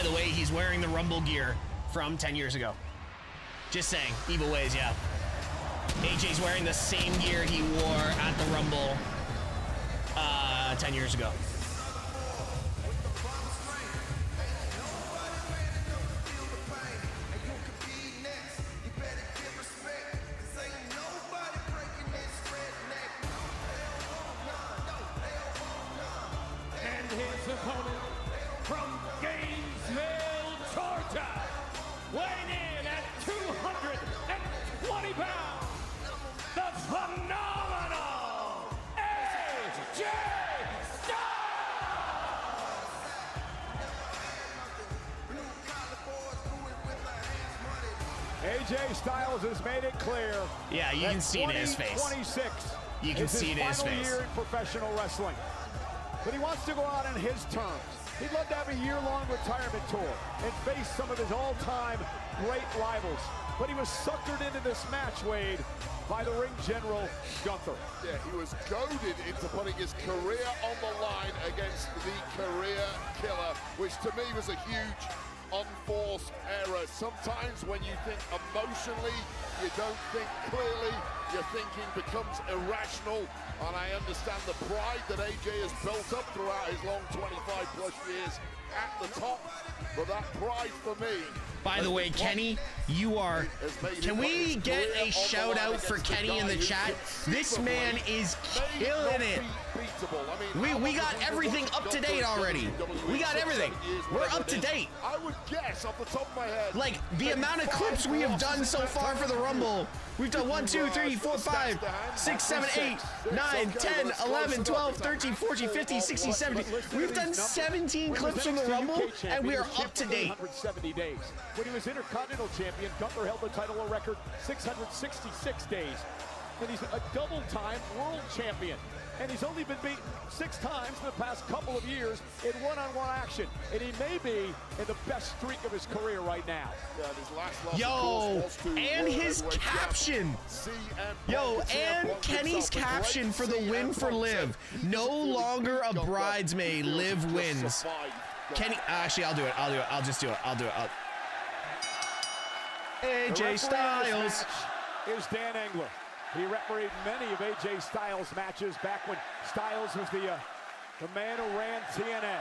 Speaker 2: By the way, he's wearing the Rumble gear from 10 years ago. Just saying. Evil Ways, yeah. AJ's wearing the same gear he wore at the Rumble 10 years ago.
Speaker 10: And his opponent from Gainesville, Georgia, weighing in at 220 pounds, the phenomenal AJ
Speaker 8: AJ Styles has made it clear.
Speaker 2: Yeah, you can see it in his face.
Speaker 8: 26.
Speaker 2: You can see it in his face.
Speaker 8: Year in professional wrestling. But he wants to go out on his terms. He'd love to have a year-long retirement tour and face some of his all-time great rivals. But he was suckered into this match, Wade, by the ring general, Gunther.
Speaker 9: Yeah, he was goaded into putting his career on the line against the career killer, which to me was a huge unforced error. Sometimes when you think emotionally, you don't think clearly, your thinking becomes irrational. And I understand the pride that AJ has built up throughout his long 25+ years at the top. But that pride for me...
Speaker 2: By the way, Kenny, you are... Can we get a shout out for Kenny in the chat? This man is killing it. We got everything up to date already. We got everything. We're up to date.
Speaker 9: I would guess off the top of my head.
Speaker 2: Like, the amount of clips we have done so far for the Rumble. We've done 1, 2, 3, 4, 5, 6, 7, 8, 9, 10, 11, 12, 13, 14, 15, 16, 17. We've done 17 clips from the Rumble, and we are up to date.
Speaker 8: 170 days. When he was Intercontinental Champion, Gunther held the title a record 666 days. And he's a double-time world champion. And he's only been beaten 6 times in the past couple of years in one-on-one action. And he may be in the best streak of his career right now.
Speaker 2: Yo, and his caption. Yo, and Kenny's caption for the win for Liv. No longer a bridesmaid, Liv wins. Kenny, actually, I'll do it. I'll just do it. AJ Styles.
Speaker 8: Is Dan Engler. He refereed many of AJ Styles' matches back when Styles was the man who ran TNA.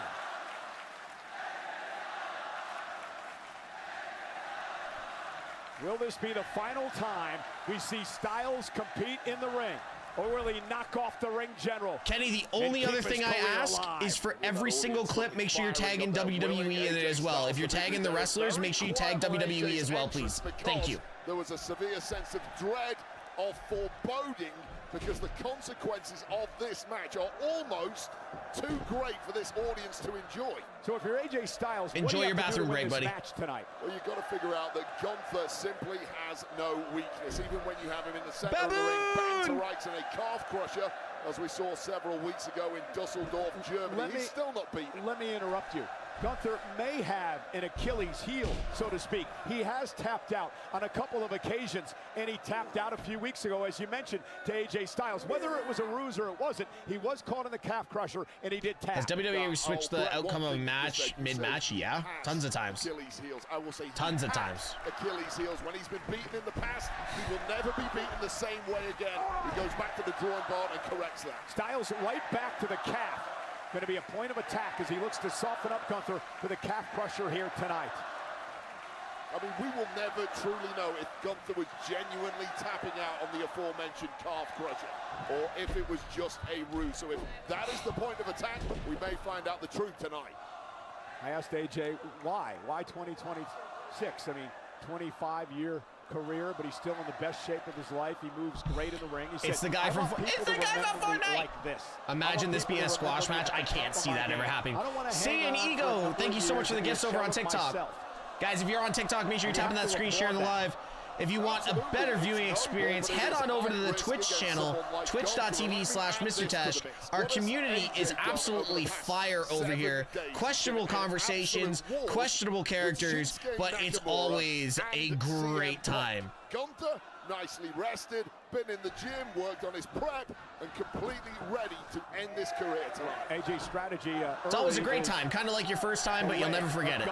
Speaker 8: Will this be the final time we see Styles compete in the ring? Or will he knock off the ring general?
Speaker 2: Kenny, the only other thing I ask is for every single clip, make sure you're tagging WWE in it as well. If you're tagging the wrestlers, make sure you tag WWE as well, please. Thank you.
Speaker 9: There was a severe sense of dread, of foreboding, because the consequences of this match are almost too great for this audience to enjoy.
Speaker 8: So if you're AJ Styles,
Speaker 2: enjoy your bathroom break, buddy.
Speaker 8: Match tonight?
Speaker 9: Well, you've got to figure out that Gunther simply has no weakness, even when you have him in the center of the ring, back to rights in a calf crusher, as we saw several weeks ago in Dusseldorf, Germany. He's still not beaten.
Speaker 8: Let me interrupt you. Gunther may have an Achilles heel, so to speak. He has tapped out on a couple of occasions, and he tapped out a few weeks ago, as you mentioned, to AJ Styles. Whether it was a ruse or it wasn't, he was caught in the calf crusher, and he did tap.
Speaker 2: Has WWE switched the outcome of a match mid-match? Yeah, tons of times.
Speaker 9: Achilles heels. I will say
Speaker 2: tons of times.
Speaker 9: Achilles heels. When he's been beaten in the past, he will never be beaten the same way again. He goes back to the drawing board and corrects that.
Speaker 8: Styles right back to the calf. Going to be a point of attack as he looks to soften up Gunther for the calf crusher here tonight.
Speaker 9: I mean, we will never truly know if Gunther was genuinely tapping out on the aforementioned calf crusher, or if it was just a ruse. So if that is the point of attack, we may find out the truth tonight.
Speaker 8: I asked AJ why? Why 2026? I mean, 25-year career, but he's still in the best shape of his life. He moves great in the ring.
Speaker 2: It's the guy from Fortnite.
Speaker 8: Like this.
Speaker 2: Imagine this being a squash match. I can't see that ever happening. See an Ego. Thank you so much for the gifts over on TikTok. Guys, if you're on TikTok, make sure you're tapping that screen, sharing the live. If you want a better viewing experience, head on over to the Twitch channel, twitch.tv/MrTeshk. Our community is absolutely fire over here. Questionable conversations, questionable characters, but it's always a great time.
Speaker 9: Gunther nicely rested, been in the gym, worked on his prep, and completely ready to end this career tonight.
Speaker 8: AJ's strategy.
Speaker 2: It's always a great time, kind of like your first time, but you'll never forget it.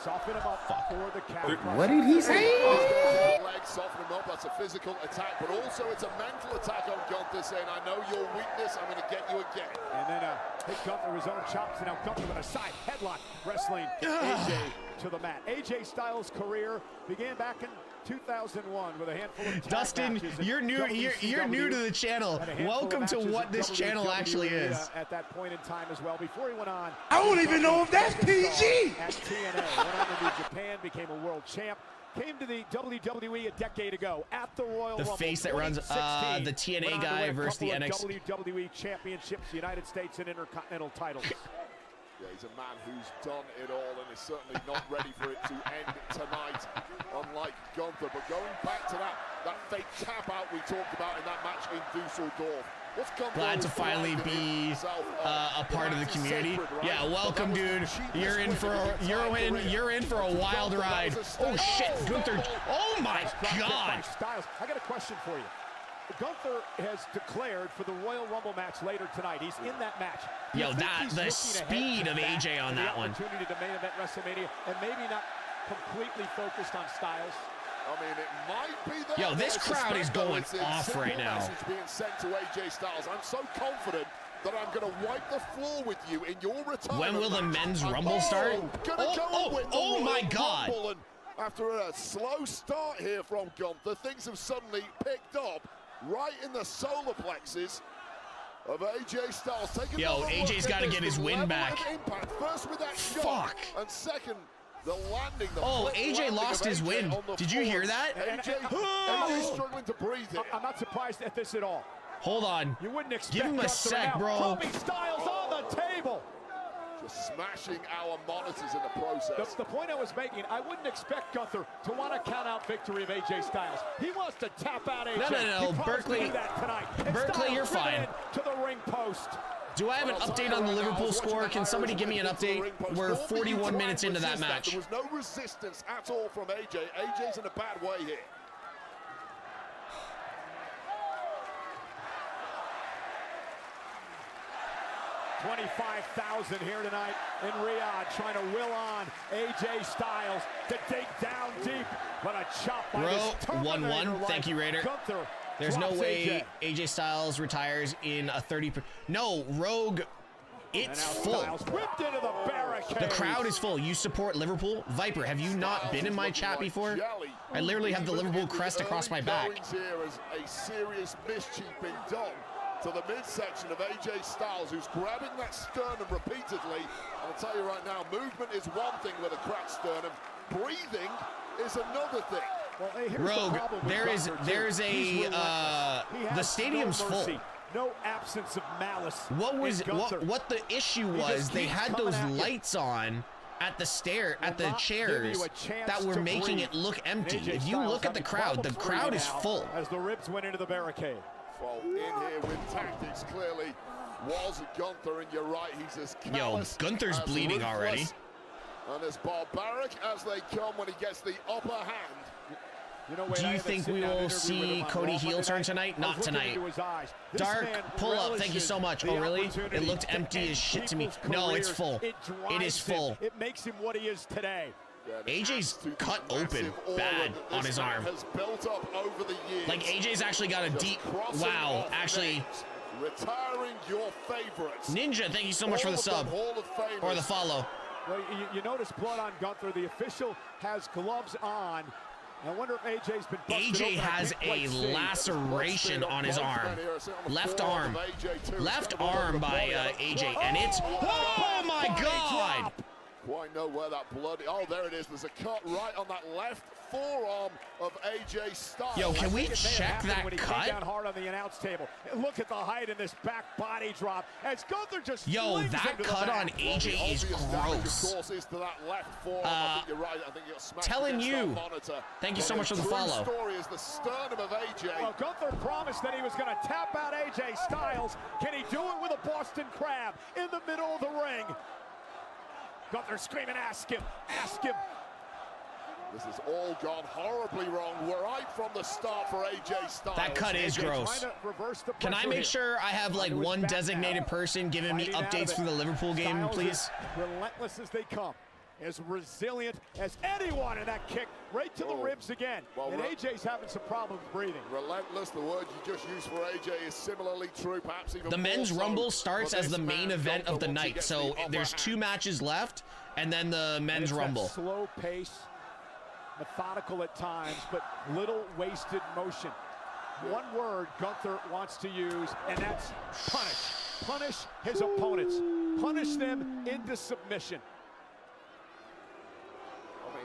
Speaker 8: Soften him up for the count.
Speaker 2: What did he say?
Speaker 9: Legs, soften him up. That's a physical attack, but also it's a mental attack on Gunther, saying, I know your weakness, I'm going to get you again.
Speaker 8: And then hit Gunther his own chops, and now Gunther with a side headlock, wrestling AJ to the mat. AJ Styles' career began back in 2001 with a handful of
Speaker 2: Dustin, you're new. You're new to the channel. Welcome to what this channel actually is.
Speaker 8: At that point in time as well, before he went on,
Speaker 13: I don't even know if that's PG.
Speaker 8: At TNA, went on to New Japan, became a world champ. Came to the WWE a decade ago at the Royal Rumble.
Speaker 2: The face that runs the TNA guy versus the NXT.
Speaker 8: WWE championships, United States and Intercontinental titles.
Speaker 9: Yeah, he's a man who's done it all and is certainly not ready for it to end tonight, unlike Gunther. But going back to that fake tap out we talked about in that match in Dusseldorf.
Speaker 2: Glad to finally be a part of the community.
Speaker 9: Sacred, right?
Speaker 2: Yeah, welcome, dude. You're in for a wild ride. Oh shit, Gunther! Oh my God!
Speaker 8: Styles, I got a question for you. Gunther has declared for the Royal Rumble match later tonight. He's in that match.
Speaker 2: Yo, the speed of AJ on that one.
Speaker 8: Opportunity to main event WrestleMania, and maybe not completely focused on Styles.
Speaker 9: I mean, it might be there.
Speaker 2: Yo, this crowd is going off right now.
Speaker 9: Being sent to AJ Styles. I'm so confident that I'm going to wipe the floor with you in your retirement.
Speaker 2: When will the men's rumble start? Oh my God!
Speaker 9: And after a slow start here from Gunther, things have suddenly picked up right in the solar plexus of AJ Styles.
Speaker 2: Yo, AJ's got to get his win back.
Speaker 9: First with that shot, and second, the landing.
Speaker 2: AJ lost his win. Did you hear that?
Speaker 9: AJ's struggling to breathe here.
Speaker 8: I'm not surprised at this at all.
Speaker 2: Hold on.
Speaker 8: You wouldn't expect.
Speaker 2: Give him a sec, bro.
Speaker 8: Styles on the table.
Speaker 9: Just smashing our monitors in the process.
Speaker 8: That's the point I was making. I wouldn't expect Gunther to want to count out victory of AJ Styles. He wants to tap out AJ.
Speaker 2: No. Berkeley, Berkeley, you're fine.
Speaker 8: To the ring post.
Speaker 2: Do I have an update on the Liverpool score? Can somebody give me an update? We're 41 minutes into that match.
Speaker 9: There was no resistance at all from AJ. AJ's in a bad way here.
Speaker 8: $25,000 here tonight in Riyadh, trying to will on AJ Styles to dig down deep, but a chop by this Terminator.
Speaker 2: 1-1. Thank you, Raider.
Speaker 8: Gunther
Speaker 2: There's no way AJ Styles retires in a 30. No, Rogue. It's full.
Speaker 8: Whipped into the barricade.
Speaker 2: The crowd is full. You support Liverpool? Viper, have you not been in my chat before? I literally have the Liverpool crest across my back.
Speaker 9: Here as a serious mischief being done to the midsection of AJ Styles, who's grabbing that sternum repeatedly. I'll tell you right now, movement is one thing with a cracked sternum. Breathing is another thing.
Speaker 8: Well,
Speaker 2: Rogue, there's the stadium's full.
Speaker 8: No absence of malice.
Speaker 2: What the issue was? They had those lights on at the chairs that were making it look empty. If you look at the crowd is full.
Speaker 8: As the ribs went into the barricade.
Speaker 9: Well, in here with tactics clearly was Gunther, and you're right, he's as callous.
Speaker 2: Yo, Gunther's bleeding already.
Speaker 9: And as barbaric as they come when he gets the upper hand.
Speaker 2: Do you think we will see Cody heel turn tonight? Not tonight. Dark pull up, thank you so much. Oh really? It looked empty as shit to me. No, it's full. It is full.
Speaker 8: It makes him what he is today.
Speaker 2: AJ's cut open bad on his arm.
Speaker 9: Has built up over the years.
Speaker 2: Like AJ's actually got a deep. Wow, actually.
Speaker 9: Retiring your favorites.
Speaker 2: Ninja, thank you so much for the sub or the follow.
Speaker 8: Well, you notice blood on Gunther. The official has gloves on. I wonder if AJ's been busted
Speaker 2: AJ has a laceration on his arm. Left arm by AJ, and it's oh my God!
Speaker 9: Quite know where that blood. Oh, there it is. There's a cut right on that left forearm of AJ Styles.
Speaker 2: Yo, can we check that cut?
Speaker 8: Down hard on the announce table. Look at the height in this back body drop as Gunther just.
Speaker 2: Yo, that cut on AJ is gross.
Speaker 9: Of course, is to that left forearm. I think you're right. I think you're smashed.
Speaker 2: Telling you. Thank you so much for the follow.
Speaker 9: Story is the sternum of AJ.
Speaker 8: Well, Gunther promised that he was going to tap out AJ Styles. Can he do it with a Boston Crab in the middle of the ring? Gunther screaming, ask him, ask him.
Speaker 9: This has all gone horribly wrong. We're right from the start for AJ Styles.
Speaker 2: That cut is gross. Can I make sure I have like one designated person giving me updates for the Liverpool game, please?
Speaker 8: Relentless as they come. As resilient as anyone, in that kick right to the ribs again. Well, and AJ's having some problems breathing.
Speaker 9: Relentless, the word you just used for AJ is similarly true, perhaps even
Speaker 2: The men's
Speaker 9: more
Speaker 2: rumble
Speaker 9: so
Speaker 2: starts as the main event of the night, so there's 2 matches left, and then the men's rumble.
Speaker 8: Slow pace, methodical at times, but little wasted motion. One word Gunther wants to use, and that's punish. Punish his opponents. Punish them into submission.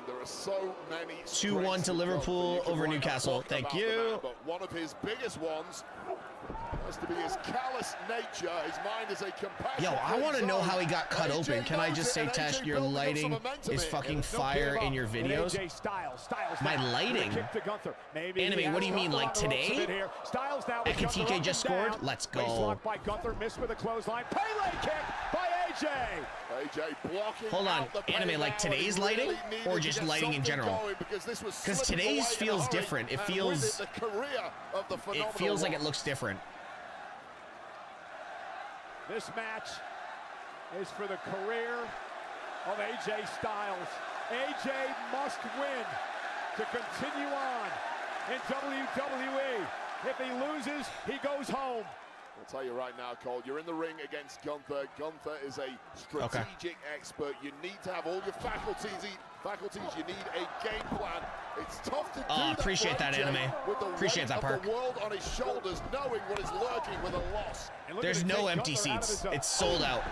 Speaker 9: There are so many
Speaker 2: 2-1 to Liverpool over Newcastle. Thank you.
Speaker 9: But one of his biggest ones has to be his callous nature. His mind is a compassion.
Speaker 2: Yo, I want to know how he got cut open. Can I just say, Tesh, your lighting is fucking fire in your videos? My lighting? Anime, what do you mean, like today? Ekatike just scored? Let's go.
Speaker 8: By Gunther, missed with a clothesline. Pele kick by AJ.
Speaker 9: AJ blocking.
Speaker 2: Hold on, Anime, like today's lighting or just lighting in general? Because today's feels different. It feels like it looks different.
Speaker 8: This match is for the career of AJ Styles. AJ must win to continue on in WWE. If he loses, he goes home.
Speaker 9: I'll tell you right now, Cole, you're in the ring against Gunther. Gunther is a strategic expert. You need to have all your faculties. You need a game plan. It's tough to do that.
Speaker 2: Appreciate that, Anime. Appreciate that, Park.
Speaker 9: The world on his shoulders, knowing what is lurking with a loss.
Speaker 2: There's no empty seats. It's sold out.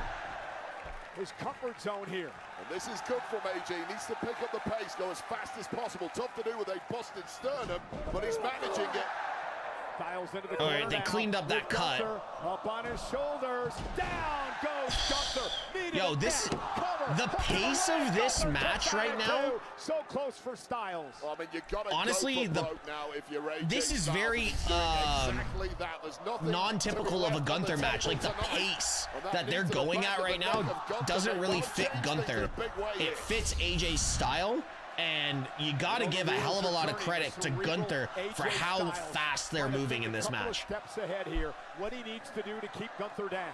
Speaker 8: His comfort zone here.
Speaker 9: And this is good from AJ. He needs to pick up the pace, go as fast as possible. Tough to do with a busted sternum, but he's managing it.
Speaker 2: All right, they cleaned up that cut.
Speaker 8: Up on his shoulders, down goes Gunther.
Speaker 2: Yo, the pace of this match right now.
Speaker 8: So close for Styles.
Speaker 9: Well, I mean, you gotta
Speaker 2: honestly,
Speaker 9: go for now if you're AJ
Speaker 2: this is
Speaker 9: Styles.
Speaker 2: very non-typical of a Gunther match. Like the pace that they're going at right now doesn't really fit Gunther. It fits AJ's style. And you got to give a hell of a lot of credit to Gunther for how fast they're moving in this match.
Speaker 8: Steps ahead here. What he needs to do to keep Gunther down.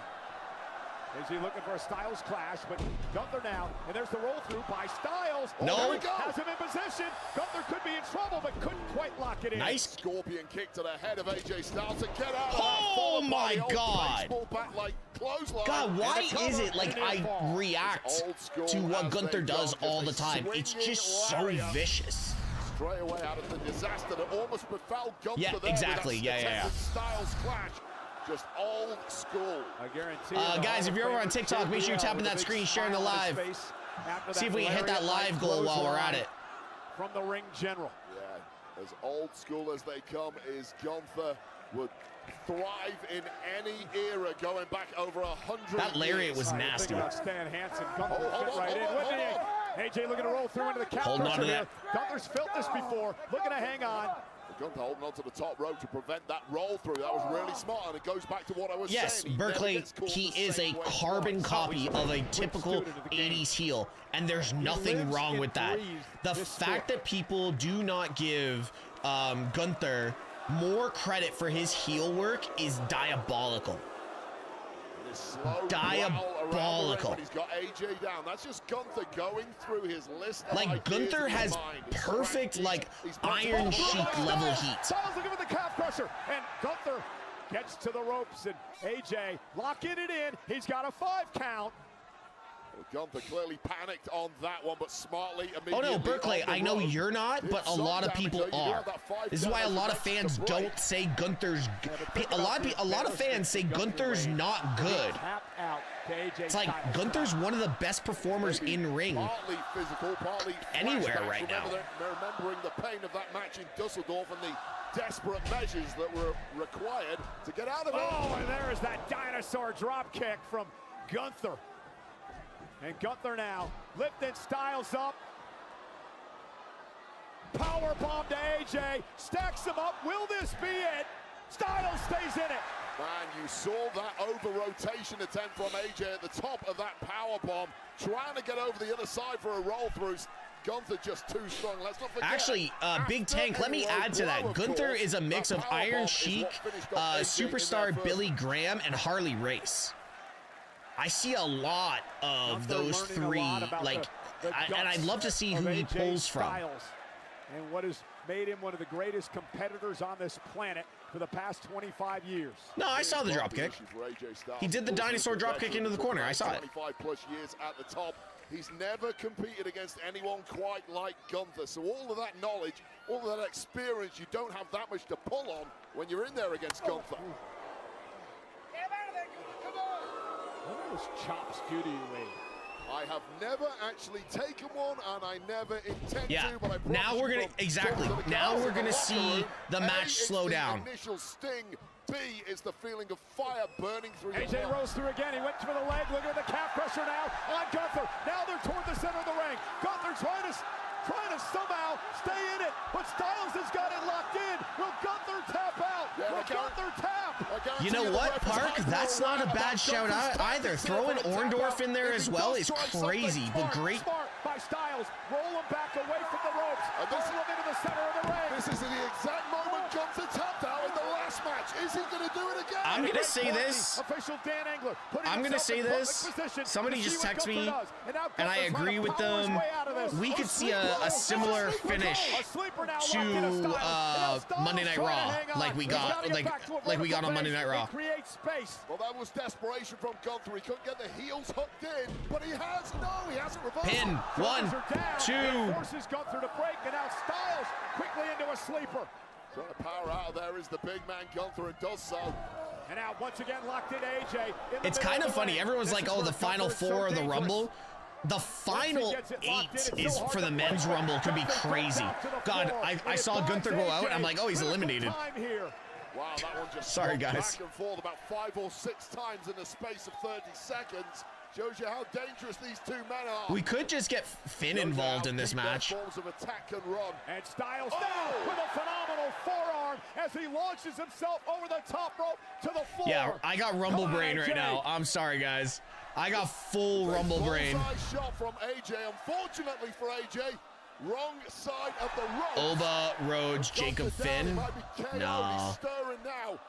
Speaker 8: Is he looking for a Styles clash? But Gunther now, and there's the roll through by Styles.
Speaker 2: No.
Speaker 8: Has him in position. Gunther could be in trouble, but couldn't quite lock it in.
Speaker 2: Nice
Speaker 9: scorpion kick to the head of AJ Styles to get out of
Speaker 2: oh my God. God, why is it like I react to what Gunther does all the time? It's just so vicious.
Speaker 9: Straight away out of the disaster that almost befell Gunther.
Speaker 2: Yeah, exactly. Yeah.
Speaker 9: Styles clash. Just old school.
Speaker 8: I guarantee.
Speaker 2: Guys, if you're over on TikTok, make sure you're tapping that screen, sharing the live. See if we can hit that live goal while we're at it.
Speaker 8: From the ring general.
Speaker 9: Yeah, as old school as they come is Gunther. Would thrive in any era going back over 100
Speaker 2: That lariat was nasty.
Speaker 8: Stan Hansen. Gunther fit right in. AJ looking to roll through into the counter.
Speaker 2: Holding on to that.
Speaker 8: Gunther's felt this before. Looking to hang on.
Speaker 9: Gunther holding on to the top rope to prevent that roll through. That was really smart, and it goes back to what I was saying.
Speaker 2: Yes, Berkeley, he is a carbon copy of a typical 80s heel, and there's nothing wrong with that. The fact that people do not give Gunther more credit for his heel work is diabolical. Diabolical.
Speaker 9: He's got AJ down. That's just Gunther going through his list.
Speaker 2: Like Gunther has perfect Iron Sheik level heat.
Speaker 8: Styles looking for the calf crusher, and Gunther gets to the ropes, and AJ locking it in. He's got a 5 count.
Speaker 9: Gunther clearly panicked on that one, but smartly immediately.
Speaker 2: Oh no, Berkeley, I know you're not, but a lot of people are. This is why a lot of fans don't say Gunther's. A lot of fans say Gunther's not good. It's like Gunther's one of the best performers in ring.
Speaker 9: Partly physical, partly
Speaker 2: anywhere right now.
Speaker 9: Remembering the pain of that match in Dusseldorf and the desperate measures that were required to get out of it.
Speaker 8: Oh, and there is that dinosaur drop kick from Gunther. And Gunther now lifting Styles up. Power bomb to AJ. Stacks him up. Will this be it? Styles stays in it.
Speaker 9: Man, you saw that over-rotation attempt from AJ at the top of that power bomb, trying to get over the other side for a roll-through. Gunther just too strong. Let's not forget.
Speaker 2: Actually, Big Tank, let me add to that. Gunther is a mix of Iron Sheik, superstar Billy Graham, and Harley Race. I see a lot of those three, like, and I'd love to see who he pulls from.
Speaker 8: And what has made him one of the greatest competitors on this planet for the past 25 years.
Speaker 2: No, I saw the dropkick. He did the dinosaur dropkick into the corner. I saw it.
Speaker 9: 25 plus years at the top. He's never competed against anyone quite like Gunther. So all of that knowledge, all of that experience, you don't have that much to pull on when you're in there against Gunther.
Speaker 8: What do those chops do to you, Lee?
Speaker 9: I have never actually taken one, and I never intend
Speaker 2: yeah.
Speaker 9: to. But I
Speaker 2: now we're gonna Now we're gonna see the match slow down.
Speaker 9: Initial sting. B is the feeling of fire burning through.
Speaker 8: AJ rolls through again. He went for the leg. Look at the calf crusher now on Gunther. Now they're toward the center of the ring. Gunther trying to somehow stay in it, but Styles has got it locked in. Will Gunther tap out? Will Gunther tap?
Speaker 2: You know what, Park? That's not a bad shout out either. Throwing Orndorff in there as well is crazy, but great.
Speaker 8: By Styles, roll him back away from the ropes. Roll him into the center of the ring.
Speaker 9: This is the exact moment Gunther tapped out in the last match. Is he going to do it again?
Speaker 2: I'm going to say this. I'm going to say this. Somebody just texted me, and I agree with them. We could see a similar finish to Monday Night Raw, like we got on Monday Night Raw.
Speaker 9: Well, that was desperation from Gunther. He couldn't get the heels hooked in, but he hasn't reversed.
Speaker 2: Pin. 1, 2.
Speaker 8: Forces Gunther to break, and now Styles quickly into a sleeper.
Speaker 9: Trying to power out of there is the big man Gunther, and does so.
Speaker 8: And now once again locked in AJ.
Speaker 2: It's kind of funny. Everyone's like, oh, the final 4 of the Rumble. The final 8 is for the men's Rumble. Could be crazy. God, I saw Gunther go out. I'm like, oh, he's eliminated.
Speaker 9: Wow, that one just
Speaker 2: sorry, guys.
Speaker 9: Back and forth about 5 or 6 times in the space of 30 seconds. Shows you how dangerous these two men are.
Speaker 2: We could just get Finn involved in this match.
Speaker 9: Forms of attack can run.
Speaker 8: And Styles now with a phenomenal forearm as he launches himself over the top rope to the floor.
Speaker 2: Yeah, I got Rumble brain right now. I'm sorry, guys. I got full Rumble brain.
Speaker 9: Shot from AJ. Unfortunately for AJ, wrong side of the rope.
Speaker 2: Oba, Rhodes, Jacob Finn. No.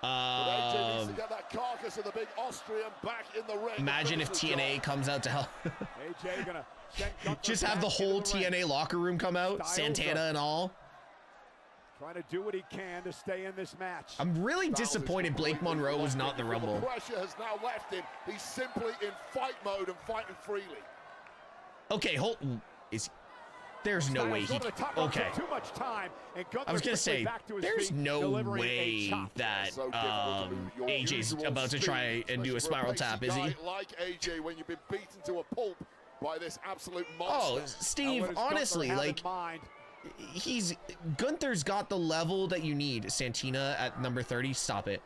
Speaker 9: AJ needs to get that carcass of the big Austrian back in the ring.
Speaker 2: Imagine if TNA comes out to help.
Speaker 8: AJ gonna
Speaker 2: just have the whole TNA locker room come out, Santana and all.
Speaker 8: Trying to do what he can to stay in this match.
Speaker 2: I'm really disappointed Blake Monroe was not in the Rumble.
Speaker 9: The pressure has now left him. He's simply in fight mode and fighting freely.
Speaker 2: Okay, there's no way he can. Okay. I was going to say, there's no way that AJ's about to try and do a spiral tap, is he?
Speaker 9: Like AJ when you've been beaten to a pulp by this absolute monster.
Speaker 2: Oh, Steve, honestly, like, Gunther's got the level that you need. Santina at number 30, stop it.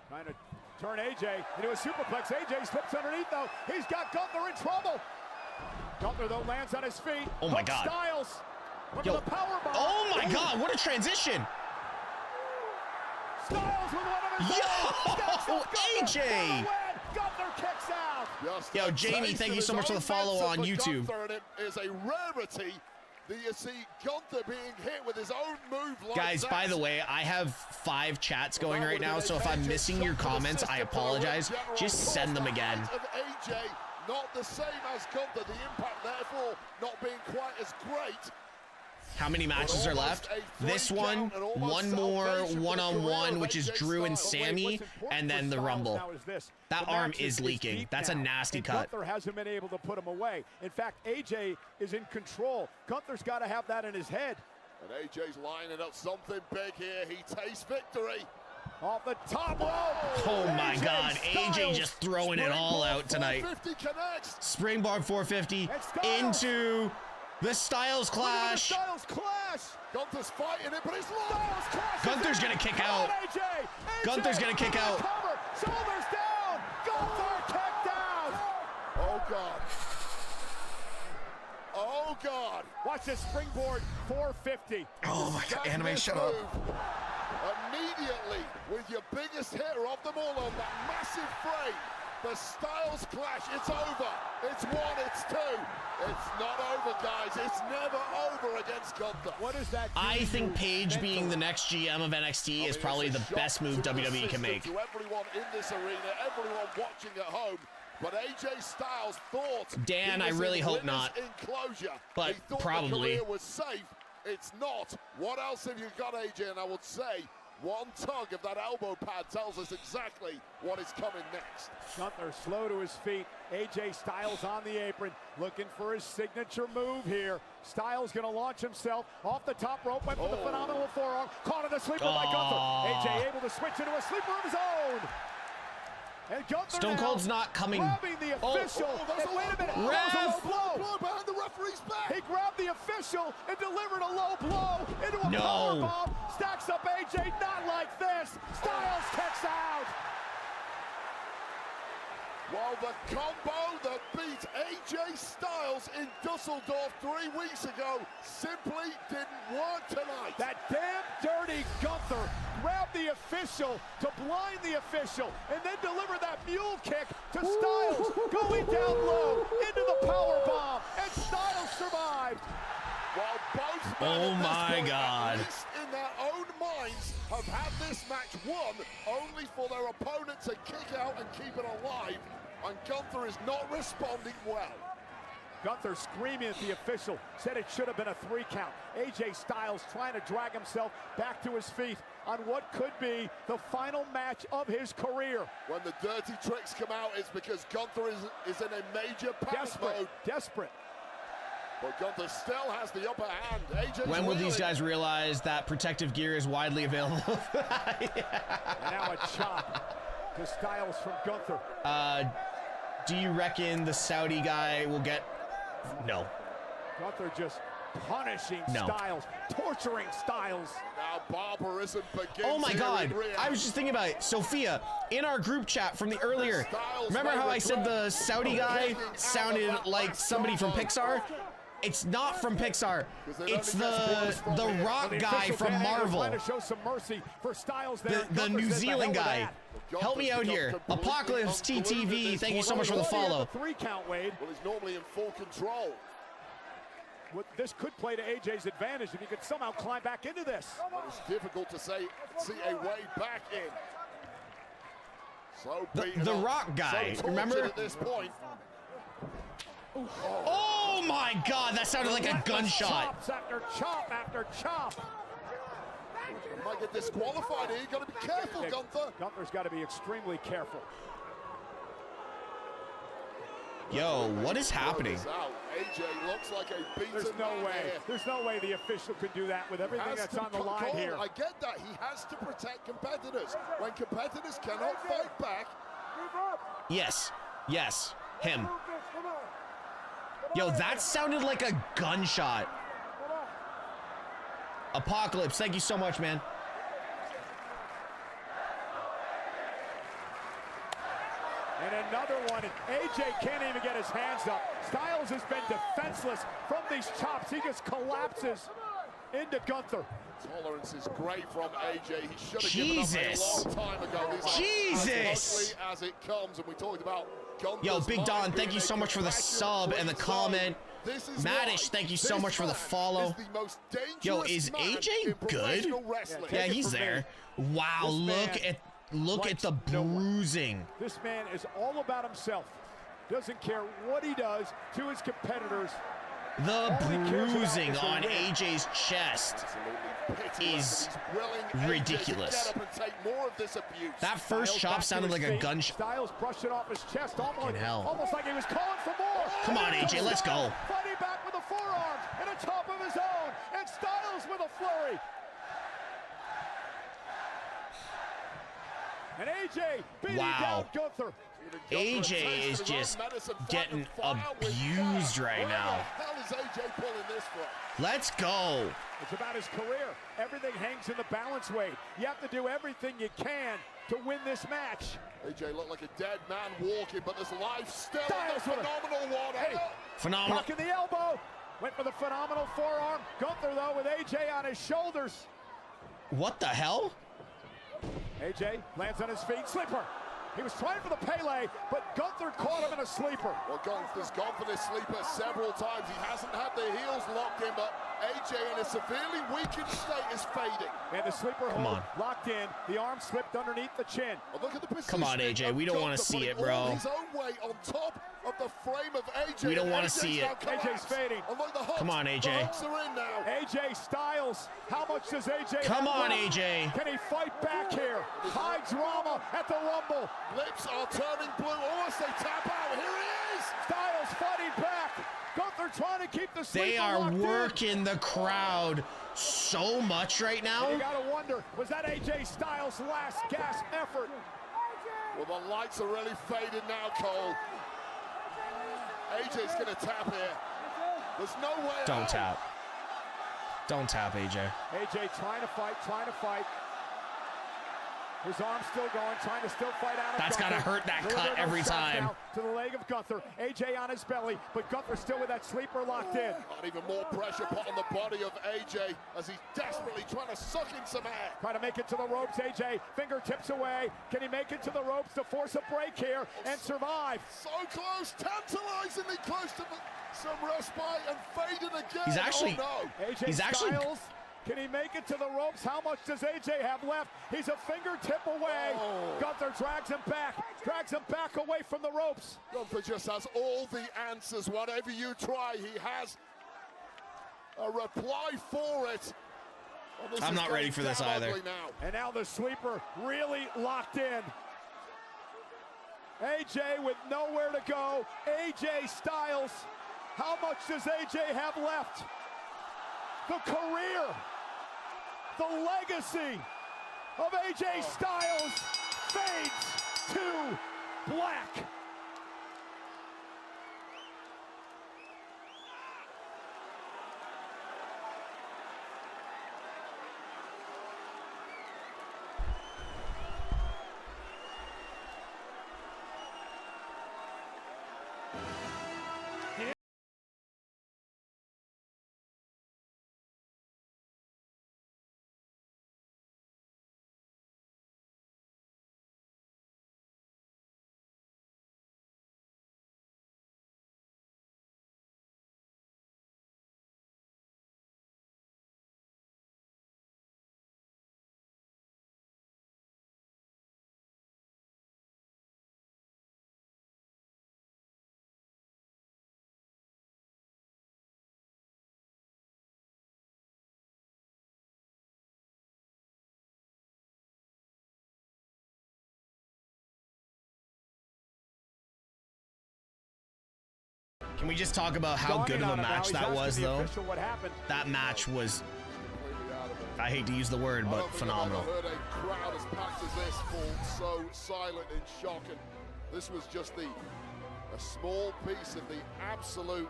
Speaker 8: Trying to turn AJ into a superplex. AJ slips underneath, though. He's got Gunther in trouble. Gunther, though, lands on his feet.
Speaker 2: Oh, my God.
Speaker 8: Styles.
Speaker 2: Yo. Oh, my God. What a transition.
Speaker 8: Styles with one of his
Speaker 2: Yo, AJ.
Speaker 8: Gunther kicks out.
Speaker 2: Yo, Jamie, thank you so much for the follow on YouTube.
Speaker 9: Gunther, it is a rarity that you see Gunther being hit with his own move like
Speaker 2: Guys,
Speaker 9: that.
Speaker 2: by the way, I have 5 chats going right now, so if I'm missing your comments, I apologize. Just send them again.
Speaker 9: AJ, not the same as Gunther, the impact therefore not being quite as great.
Speaker 2: How many matches are left? This one more one-on-one, which is Drew and Sammy, and then the Rumble. That arm is leaking. That's a nasty cut.
Speaker 8: Gunther hasn't been able to put him away. In fact, AJ is in control. Gunther's got to have that in his head.
Speaker 9: And AJ's lining up something big here. He tastes victory.
Speaker 8: Off the top rope.
Speaker 2: Oh my God, AJ just throwing it all out tonight. Springboard 450 into the Styles Clash.
Speaker 8: Styles Clash.
Speaker 9: Gunther's fighting it, but he's lost.
Speaker 2: Gunther's gonna kick out. Gunther's gonna kick out.
Speaker 8: Shoulders down. Gunther kicked out.
Speaker 9: Oh God. Oh God.
Speaker 8: Watch this springboard 450.
Speaker 2: Oh my God, Anime, shut up.
Speaker 9: Immediately with your biggest hitter of them all on that massive frame. The Styles clash, it's over. It's 1, it's 2. It's not over, guys. It's never over against Gunther.
Speaker 8: What is that?
Speaker 2: I think Paige being the next GM of NXT is probably the best move WWE can make.
Speaker 9: To everyone in this arena, everyone watching at home. But AJ Styles thought
Speaker 2: Dan, I really hope not.
Speaker 9: Enclosure.
Speaker 2: But
Speaker 9: he thought
Speaker 2: probably.
Speaker 9: The career was safe. It's not. What else have you got, AJ? And I would say one tug of that elbow pad tells us exactly what is coming next.
Speaker 8: Gunther slow to his feet. AJ Styles on the apron, looking for his signature move here. Styles gonna launch himself off the top rope, went for the phenomenal forearm, caught in a sleeper by Gunther. AJ able to switch into a sleeper of his own. And Gunther
Speaker 2: Stone Cold's not coming.
Speaker 8: Grabbing the official. And wait a minute.
Speaker 2: Ref.
Speaker 9: Blow behind the referee's back.
Speaker 8: He grabbed the official and delivered a low blow into a
Speaker 2: No.
Speaker 8: powerbomb. Stacks up AJ, not like this. Styles kicks out.
Speaker 9: Well, the combo that beat AJ Styles in Dusseldorf 3 weeks ago simply didn't work tonight.
Speaker 8: That damn dirty Gunther grabbed the official to blind the official and then deliver that mule kick to Styles, going down low into the powerbomb, and Styles survived.
Speaker 9: While both
Speaker 2: Oh
Speaker 9: men
Speaker 2: my
Speaker 9: at this point,
Speaker 2: God.
Speaker 9: at least in their own minds, have had this match won only for their opponent to kick out and keep it alive. And Gunther is not responding well.
Speaker 8: Gunther screaming at the official, said it should have been a 3 count. AJ Styles trying to drag himself back to his feet on what could be the final match of his career.
Speaker 9: When the dirty tricks come out, it's because Gunther is in a major panic mode.
Speaker 8: Desperate.
Speaker 9: But Gunther still has the upper hand. AJ's
Speaker 2: When will these
Speaker 9: wheeling.
Speaker 2: guys realize that protective gear is widely available?
Speaker 8: And now a chop to Styles from Gunther.
Speaker 2: Do you reckon the Saudi guy will get... No.
Speaker 8: Gunther just punishing
Speaker 2: No.
Speaker 8: Styles, torturing Styles.
Speaker 9: Now barbarism begins.
Speaker 2: Oh my
Speaker 9: here
Speaker 2: God,
Speaker 9: in Riyadh.
Speaker 2: I was just thinking about it. Sophia, in our group chat from the earlier, remember how I said the Saudi guy sounded like somebody from Pixar? It's not from Pixar. It's the rock guy from Marvel.
Speaker 8: Trying to show some mercy for Styles there.
Speaker 2: The New Zealand guy. Help me out here. Apocalypse TTV, thank you so much for the follow.
Speaker 8: 3 count, Wade.
Speaker 9: Well, he's normally in full control.
Speaker 8: This could play to AJ's advantage if he could somehow climb back into this.
Speaker 9: But it's difficult to see a way back in. So
Speaker 2: The rock guy,
Speaker 9: so
Speaker 2: remember?
Speaker 9: At this point.
Speaker 2: Oh my God, that sounded like a gunshot.
Speaker 8: Chops after chop after chop.
Speaker 9: You might get disqualified here. You got to be careful, Gunther.
Speaker 8: Gunther's got to be extremely careful.
Speaker 2: Yo, what is happening?
Speaker 9: AJ looks like a beaten
Speaker 8: There's no
Speaker 9: man
Speaker 8: way.
Speaker 9: here.
Speaker 8: There's no way the official could do that with everything
Speaker 9: Has
Speaker 8: that's
Speaker 9: to
Speaker 8: on the line
Speaker 9: Cole,
Speaker 8: here.
Speaker 9: I get that. He has to protect competitors. When competitors cannot fight back.
Speaker 2: Yes, yes, him. Yo, that sounded like a gunshot. Apocalypse, thank you so much, man.
Speaker 8: And another one. AJ can't even get his hands up. Styles has been defenseless from these chops. He just collapses into Gunther.
Speaker 9: Tolerance is great from AJ. He should have given up
Speaker 2: Jesus.
Speaker 9: a long time ago. This
Speaker 2: Jesus.
Speaker 9: As ugly as it comes, and we talked about Gunther's
Speaker 2: Yo, Big Don,
Speaker 9: mind
Speaker 2: thank
Speaker 9: being
Speaker 2: you
Speaker 9: a
Speaker 2: so much for the sub and the
Speaker 9: compassion-free
Speaker 2: comment.
Speaker 9: zone. This is
Speaker 2: Maddish, thank you so
Speaker 9: This
Speaker 2: much for the
Speaker 9: man
Speaker 2: follow.
Speaker 9: is the most
Speaker 2: Yo,
Speaker 9: dangerous
Speaker 2: is
Speaker 9: man
Speaker 2: AJ
Speaker 9: in
Speaker 2: good?
Speaker 9: professional wrestling.
Speaker 2: Yeah,
Speaker 8: Take it
Speaker 2: he's
Speaker 8: from
Speaker 2: there. Wow,
Speaker 8: This
Speaker 2: look
Speaker 8: man
Speaker 2: at the
Speaker 8: likes no one.
Speaker 2: bruising.
Speaker 8: This man is all about himself. Doesn't care what he does to his competitors.
Speaker 2: The
Speaker 8: All he cares about
Speaker 2: bruising
Speaker 8: is the
Speaker 2: on
Speaker 8: win.
Speaker 2: AJ's chest is ridiculous.
Speaker 9: Get up and take more of this abuse.
Speaker 2: That first
Speaker 8: Styles
Speaker 2: chop
Speaker 8: back to
Speaker 2: sounded
Speaker 8: his
Speaker 2: like a
Speaker 8: feet.
Speaker 2: gunshot.
Speaker 8: Styles brushed it off his chest, almost,
Speaker 2: hell.
Speaker 8: almost like he was calling for more.
Speaker 2: Come on,
Speaker 8: And
Speaker 2: AJ, let's go.
Speaker 8: Fighting back with a forearm and a top of his own, and Styles with a flurry. And AJ beating
Speaker 2: Wow.
Speaker 8: down Gunther.
Speaker 2: AJ is just getting abused right now.
Speaker 9: How is AJ pulling this from?
Speaker 2: Let's go.
Speaker 8: It's about his career. Everything hangs in the balance weight. You have to do everything you can to win this match.
Speaker 9: AJ looked like a dead man walking, but there's life still in
Speaker 8: Styles
Speaker 9: the
Speaker 8: with a-
Speaker 9: phenomenal one.
Speaker 8: Hey.
Speaker 2: Phenomenal.
Speaker 8: Tuck in the elbow. Went for the phenomenal forearm. Gunther, though, with AJ on his shoulders.
Speaker 2: What the hell?
Speaker 8: AJ lands on his feet. Slipper. He was trying for the Pele, but Gunther caught him in a sleeper.
Speaker 9: Well, Gunther's gone for this sleeper several times. He hasn't had the heels locked in, but AJ in a severely weakened state is fading.
Speaker 8: And the sleeper hold locked in. The arm slipped underneath the chin.
Speaker 9: Well, look at the position.
Speaker 2: Come on, AJ. We don't want to see it, bro.
Speaker 9: His own weight on top of the frame of AJ.
Speaker 2: We don't want to see it.
Speaker 8: AJ's fading.
Speaker 9: And look, the hooks,
Speaker 2: come on, AJ.
Speaker 9: The hooks are in now.
Speaker 8: AJ Styles. How much does AJ
Speaker 2: Come
Speaker 8: have
Speaker 2: on,
Speaker 8: left?
Speaker 2: AJ.
Speaker 8: Can he fight back here? High drama at the Rumble.
Speaker 9: Lips are turning blue. Almost they tap out. Here he is.
Speaker 8: Styles fighting back. Gunther trying to keep the sleeper
Speaker 2: They are
Speaker 8: locked
Speaker 2: working
Speaker 8: in.
Speaker 2: the crowd so much right now.
Speaker 8: You gotta wonder, was that AJ Styles' last gasp effort?
Speaker 9: Well, the lights are really faded now, Cole. AJ's gonna tap here. There's no way
Speaker 2: Don't
Speaker 9: out.
Speaker 2: tap. Don't tap, AJ.
Speaker 8: AJ trying to fight, His arm's still going, trying to still fight out of
Speaker 2: That's
Speaker 8: Gunther.
Speaker 2: gotta hurt that cut
Speaker 8: Delivering
Speaker 2: every
Speaker 8: those shots
Speaker 2: time.
Speaker 8: now to the leg of Gunther. AJ on his belly, but Gunther still with that sleeper locked in.
Speaker 9: And even more pressure put on the body of AJ as he's desperately trying to suck in some air.
Speaker 8: Trying to make it to the ropes, AJ. Fingertips away. Can he make it to the ropes to force a break here and survive?
Speaker 9: So close, tantalizingly close to some respite and faded again.
Speaker 2: He's actually,
Speaker 9: oh, no.
Speaker 8: AJ Styles, can he make it to the ropes? How much does AJ have left? He's a fingertip away. Gunther drags him back away from the ropes.
Speaker 9: Gunther just has all the answers. Whatever you try, he has a reply for it.
Speaker 2: I'm not ready for this either.
Speaker 9: Now.
Speaker 8: And now the sleeper really locked in. AJ with nowhere to go. AJ Styles. How much does AJ have left? The career, the legacy of AJ Styles fades to black.
Speaker 2: Can we just talk about how good of a match that was, though? That match was, I hate to use the word, but phenomenal.
Speaker 9: I've never heard a crowd as packed as this fall so silent in shock, and this was just a small piece of the absolute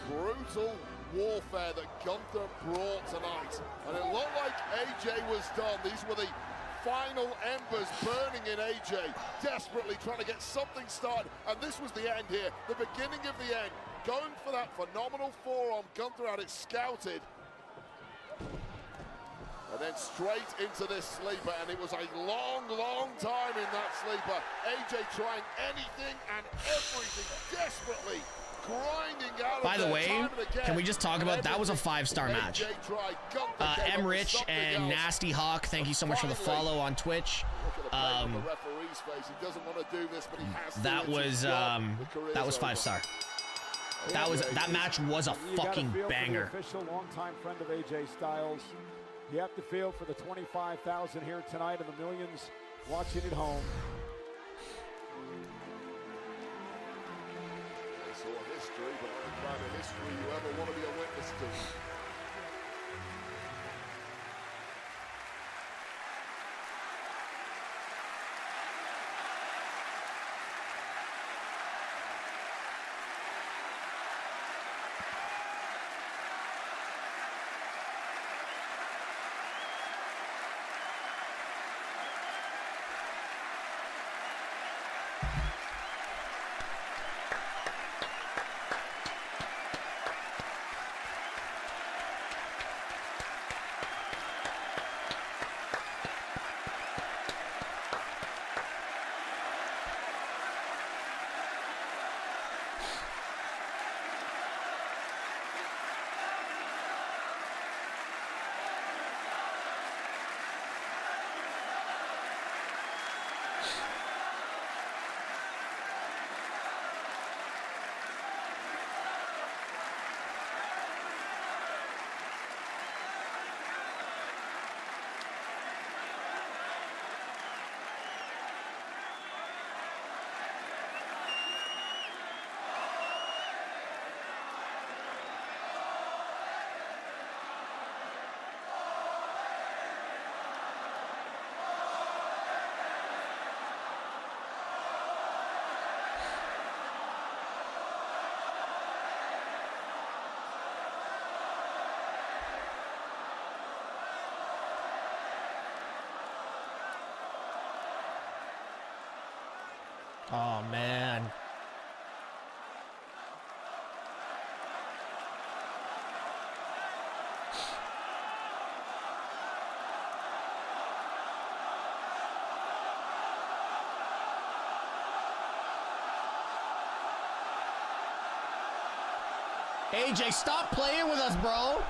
Speaker 9: brutal warfare that Gunther brought tonight. And it looked like AJ was done. These were the final embers burning in AJ, desperately trying to get something started. And this was the end here, the beginning of the end. Going for that phenomenal forearm. Gunther had it scouted. And then straight into this sleeper, and it was a long, long time in that sleeper. AJ trying anything and everything, desperately grinding out.
Speaker 2: By the way, can we just talk about that was a 5-star match. MrTeshk and Nasty Hawk, thank you so much for the follow on Twitch. That was 5-star. That match was a fucking banger.
Speaker 8: Official longtime friend of AJ Styles. You have to feel for the 25,000 here tonight and the millions watching at home.
Speaker 9: I saw history, but not the kind of history you ever want to be a witness to.
Speaker 2: Oh, man. AJ, stop playing with us, bro.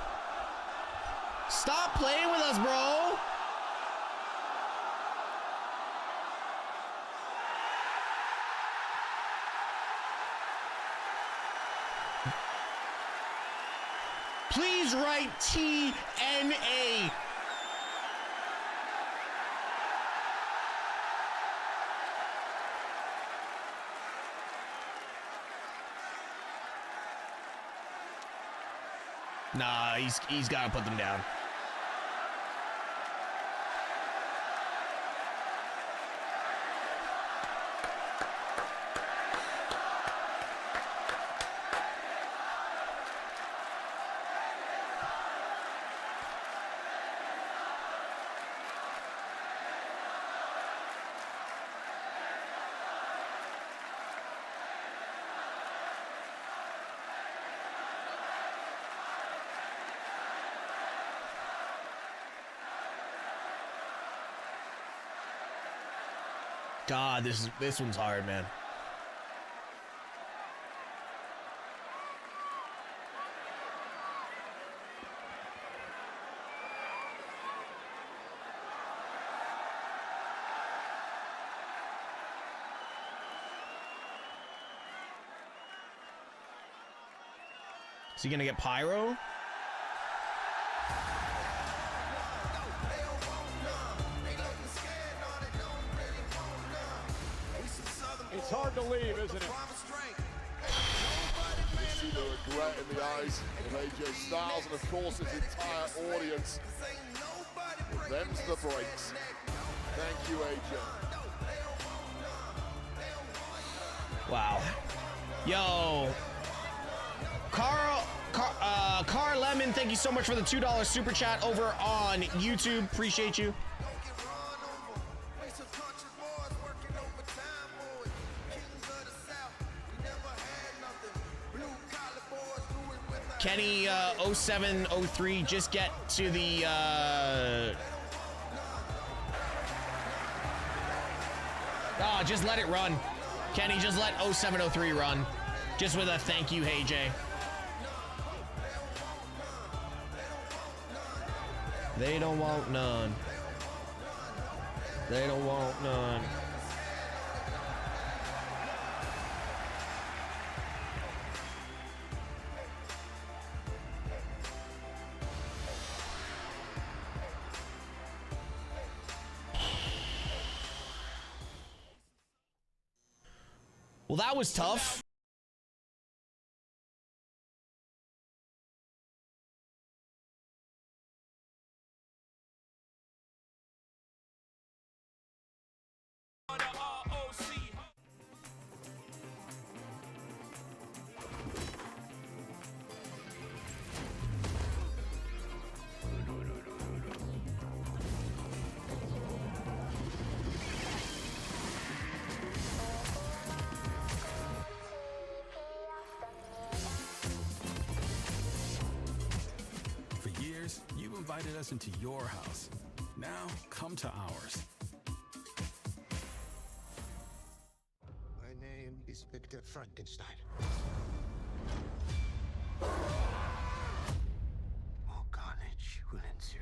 Speaker 2: Stop playing with us, bro. Please write TNA. Nah, he's got to put them down. God, this one's hard, man. Is he gonna get pyro?
Speaker 8: It's hard to leave, isn't it?
Speaker 9: You see the regret in the eyes of AJ Styles and, of course, his entire audience. Well, them's the breaks. Thank you, AJ.
Speaker 2: Wow. Yo. Carl Lemon, thank you so much for the $2 super chat over on YouTube. Appreciate you. Kenny 0703, just get to the just let it run. Kenny, just let 0703 run. Just with a thank you, hey Jay. They don't want none. They don't want none. Well, that was tough.
Speaker 17: You've invited us into your house. Now, come to ours.
Speaker 18: My name is Victor Frankenstein. More carnage will ensue.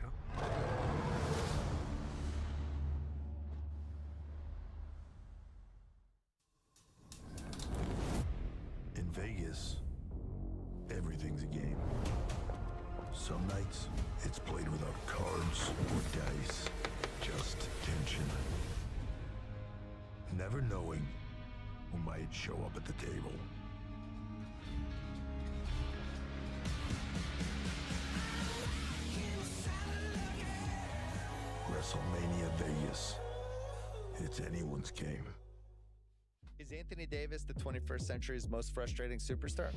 Speaker 19: In Vegas, everything's a game. Some nights, it's played without cards or dice, just tension. Never knowing who might show up at the table. WrestleMania Vegas. It's anyone's game.
Speaker 20: Is Anthony Davis the 21st century's most frustrating superstar?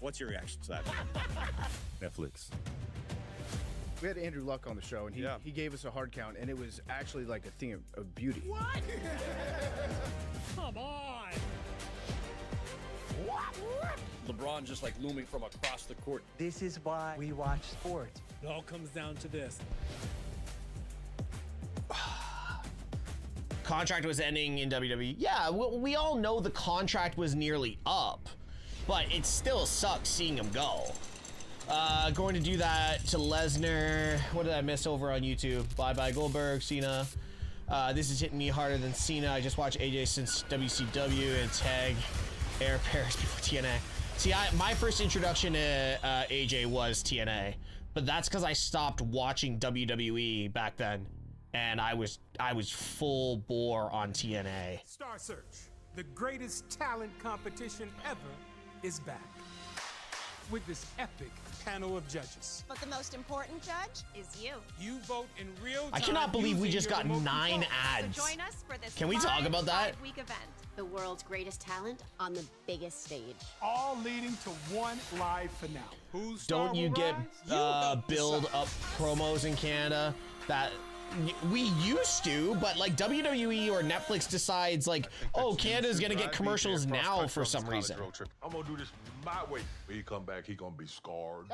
Speaker 21: What's your reaction to that?
Speaker 22: Netflix.
Speaker 21: We had Andrew Luck on the show, and he gave us a hard count, and it was actually like a thing of beauty.
Speaker 10: What? Come on.
Speaker 22: LeBron just like looming from across the court.
Speaker 23: This is why we watch sports.
Speaker 10: It all comes down to this.
Speaker 2: Contract was ending in WWE. Yeah, we all know the contract was nearly up, but it still sucks seeing him go. Going to do that to Lesnar. What did I miss over on YouTube? Bye-bye Goldberg, Cena. This is hitting me harder than Cena. I just watched AJ since WCW and tag Air Paris before TNA. See, my first introduction to AJ was TNA, but that's because I stopped watching WWE back then, and I was full bore on TNA.
Speaker 24: Star Search, the greatest talent competition ever, is back with this epic panel of judges.
Speaker 25: But the most important judge is you.
Speaker 24: You vote in real time.
Speaker 2: I cannot believe we just got 9
Speaker 25: control.
Speaker 2: ads.
Speaker 25: So join us for this
Speaker 2: Can we talk about that?
Speaker 25: 5-week event.
Speaker 26: The world's greatest talent on the biggest stage.
Speaker 24: All leading to one live finale. Who's
Speaker 2: Don't you get build up promos in Canada? That we used to, but like WWE or Netflix decides like, oh, Canada's gonna get commercials now for some reason.
Speaker 19: I'm gonna do this my way. When he come back, he gonna be scarred.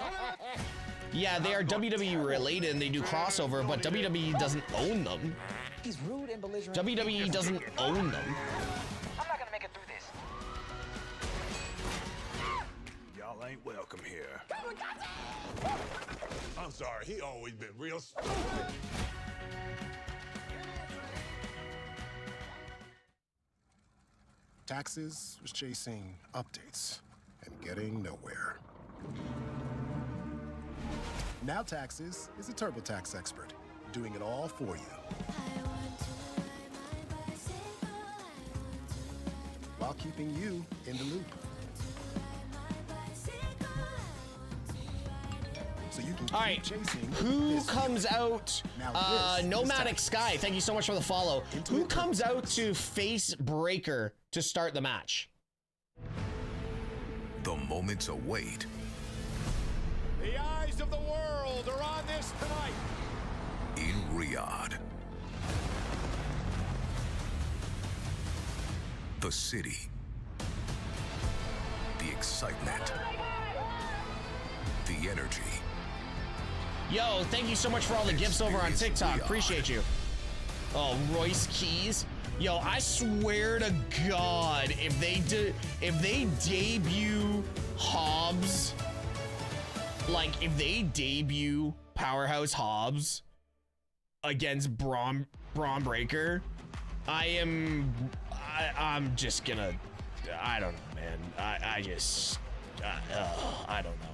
Speaker 2: Yeah, they are WWE related and they do crossover, but WWE doesn't own them.
Speaker 23: He's rude and belligerent.
Speaker 2: WWE doesn't own them.
Speaker 23: I'm not gonna make it through this.
Speaker 19: Y'all ain't welcome here. I'm sorry, he always been real stupid.
Speaker 27: Taxes was chasing updates and getting nowhere. Now Taxes is a TurboTax expert, doing it all for you. While keeping you in the loop. So you can keep chasing.
Speaker 2: Who comes out? Nomadic Sky, thank you so much for the follow. Who comes out to face Breaker to start the match?
Speaker 28: The moments await.
Speaker 8: The eyes of the world are on this tonight.
Speaker 28: In Riyadh. The city. The excitement. The energy.
Speaker 2: Yo, thank you so much for all the gifts over on TikTok. Appreciate you. Oh, Royce Keys. Yo, I swear to God, if they debut Hobbs, like if they debut Powerhouse Hobbs against Braun Breaker, I'm just gonna, I don't know, man. I don't know.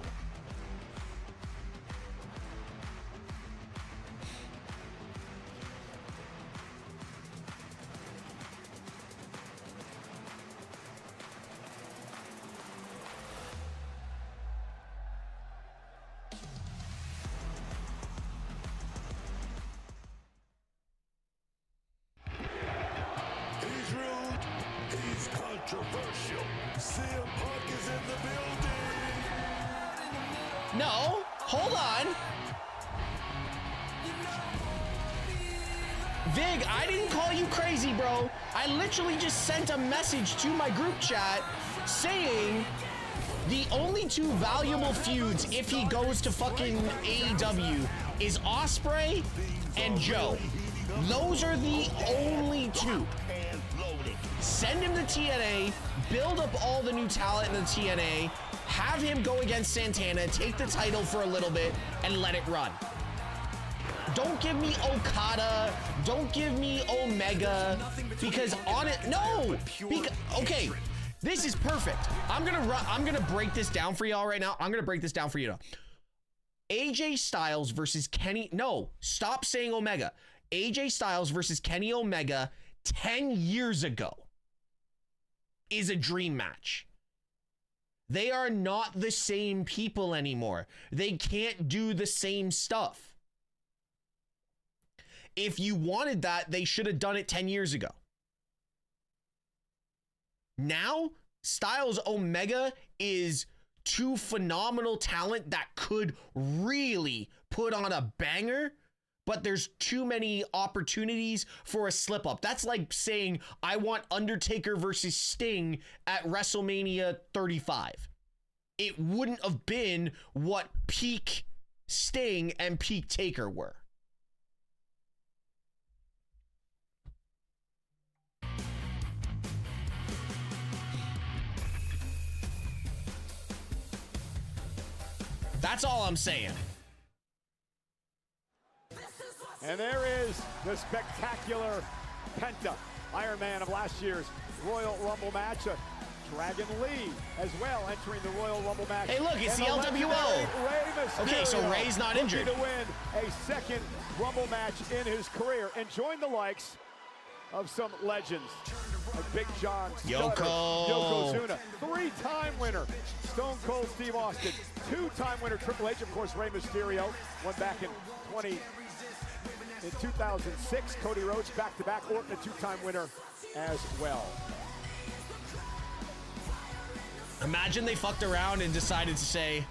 Speaker 19: He's rude. He's controversial. CM Punk is in the building.
Speaker 2: No, hold on. Vig, I didn't call you crazy, bro. I literally just sent a message to my group chat saying the only 2 valuable feuds if he goes to fucking AEW is Ospreay and Joe. Those are the only 2. Send him to TNA, build up all the new talent in the TNA, have him go against Santana, take the title for a little bit, and let it run. Don't give me Okada, don't give me Omega, because on it, no! Okay, this is perfect. I'm gonna break this down for y'all right now. I'm gonna break this down for you now. AJ Styles versus Kenny, no, stop saying Omega. AJ Styles versus Kenny Omega 10 years ago is a dream match. They are not the same people anymore. They can't do the same stuff. If you wanted that, they should have done it 10 years ago. Now, Styles Omega is two phenomenal talent that could really put on a banger, but there's too many opportunities for a slip up. That's like saying I want Undertaker versus Sting at WrestleMania 35. It wouldn't have been what peak Sting and peak Taker were. That's all I'm saying.
Speaker 8: And there is the spectacular Penta, Iron Man of last year's Royal Rumble match. Dragon Lee as well entering the Royal Rumble match.
Speaker 2: Hey, look, it's
Speaker 8: and
Speaker 2: the LWO.
Speaker 8: Okay,
Speaker 2: so Ray's not injured.
Speaker 8: To win a second Rumble match in his career and join the likes of some legends like Big John Studd, Yokozuna, three-time winner Stone Cold Steve Austin, two-time winner Triple H, of course Rey Mysterio, won back in 2006. Cody Rhodes back-to-back, Orton a two-time winner as well.
Speaker 2: Imagine they fucked around and decided to say,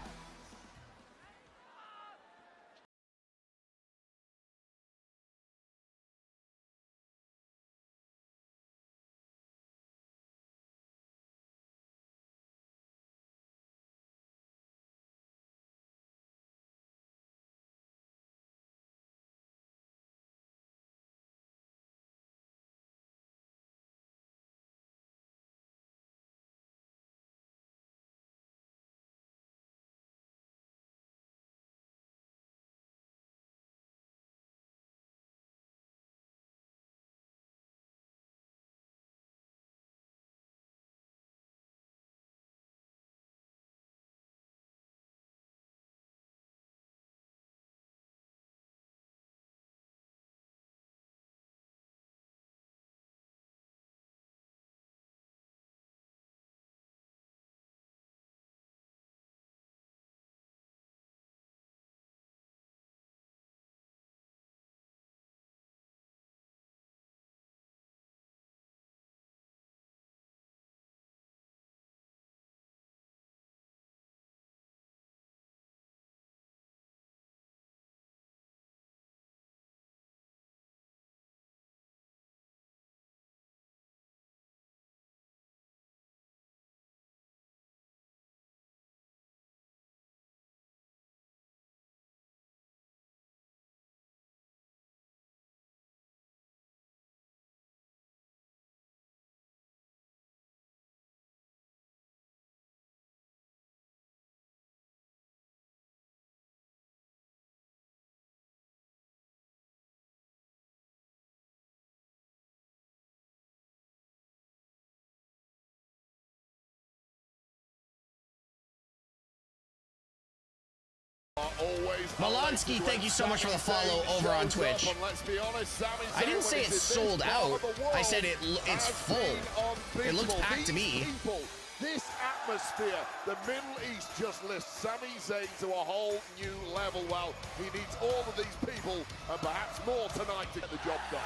Speaker 2: Malonsky, thank you so much for the follow over on Twitch. I didn't say it's sold out. I said it's full. It looks packed to me.
Speaker 9: This atmosphere, the Middle East just lifts Sami Zayn to a whole new level. Well, he needs all of these people and perhaps more tonight to get the job done.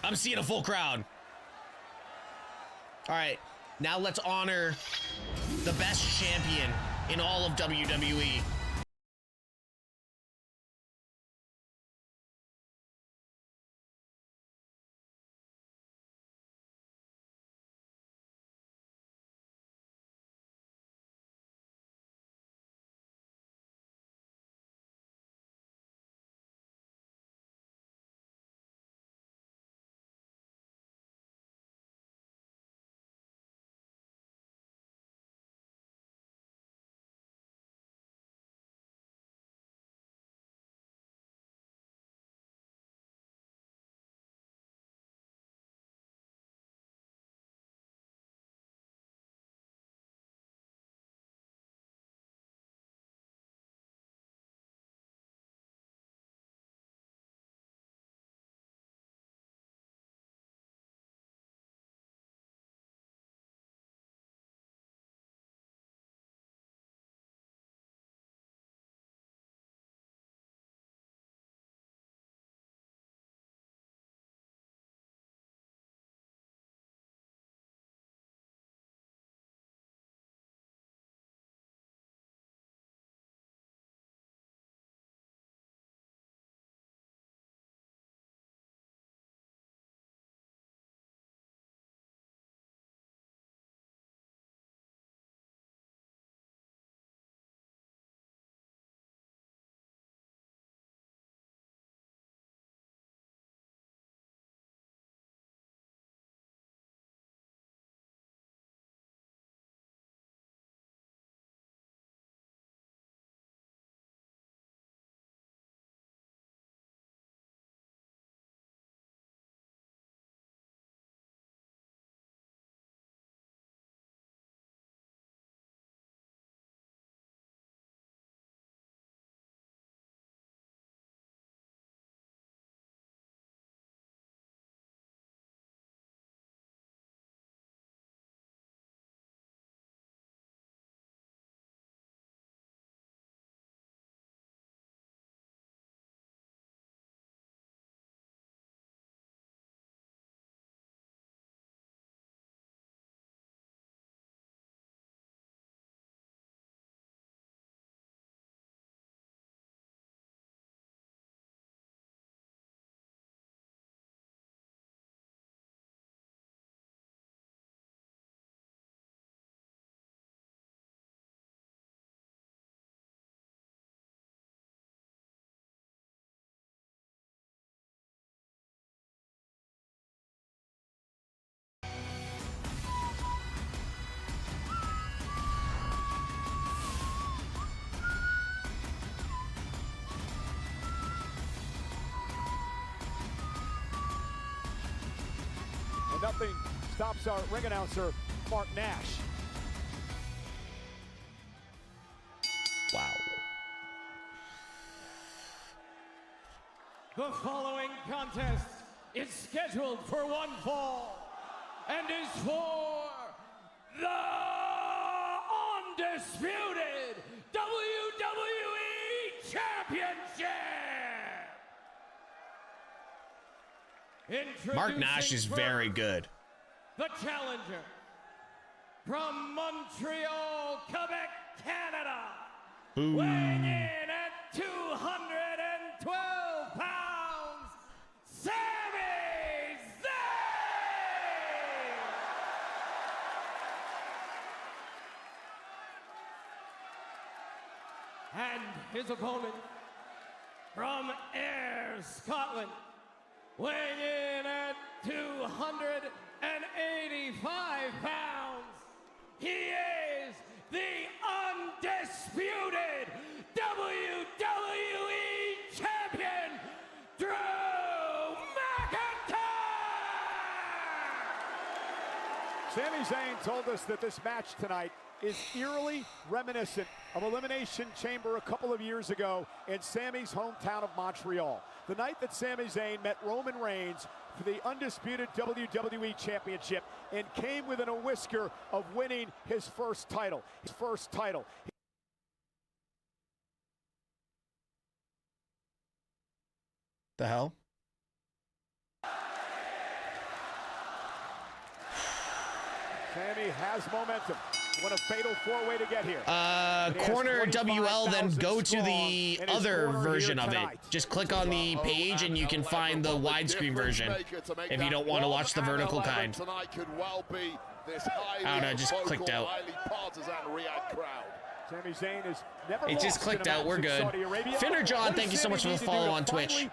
Speaker 2: I'm seeing a full crowd. All right, now let's honor the best champion in all of WWE.
Speaker 8: nothing stops our ring announcer, Mark Nash.
Speaker 2: Wow.
Speaker 10: The following contest is scheduled for one fall and is for the undisputed WWE Championship.
Speaker 2: Mark Nash is very good.
Speaker 10: The challenger from Montreal, Quebec, Canada, weighing in at 212 pounds, Sami Zayn! And his opponent from Ayr, Scotland, weighing in at 285 pounds, he is the undisputed WWE Champion, Drew McIntyre!
Speaker 8: Sami Zayn told us that this match tonight is eerily reminiscent of Elimination Chamber a couple of years ago in Sami's hometown of Montreal. The night that Sami Zayn met Roman Reigns for the undisputed WWE Championship and came within a whisker of winning his first title.
Speaker 2: The hell?
Speaker 8: Sami has momentum. What a fatal four-way to get here.
Speaker 2: Corner WL, then go to the other version of it. Just click on the page and you can find the widescreen version if you don't want to watch the vertical kind. I don't know, just clicked out.
Speaker 8: Sami Zayn is never
Speaker 2: It just clicked out, we're good. Finner John, thank you so much for the follow on Twitch.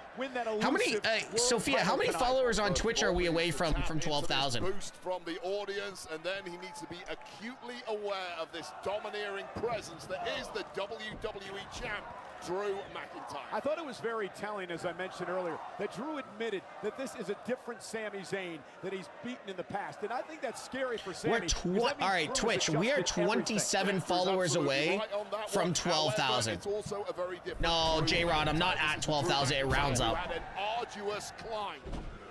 Speaker 2: How many, Sophia, how many followers on Twitch are we away from 12,000?
Speaker 9: Boost from the audience, and then he needs to be acutely aware of this domineering presence that is the WWE champ, Drew McIntyre.
Speaker 8: I thought it was very telling, as I mentioned earlier, that Drew admitted that this is a different Sami Zayn that he's beaten in the past, and I think that's scary for Sami.
Speaker 2: All right, Twitch, we are 27 followers away from 12,000. No, J-Rod, I'm not at 12,000. It rounds up.
Speaker 9: Had an arduous climb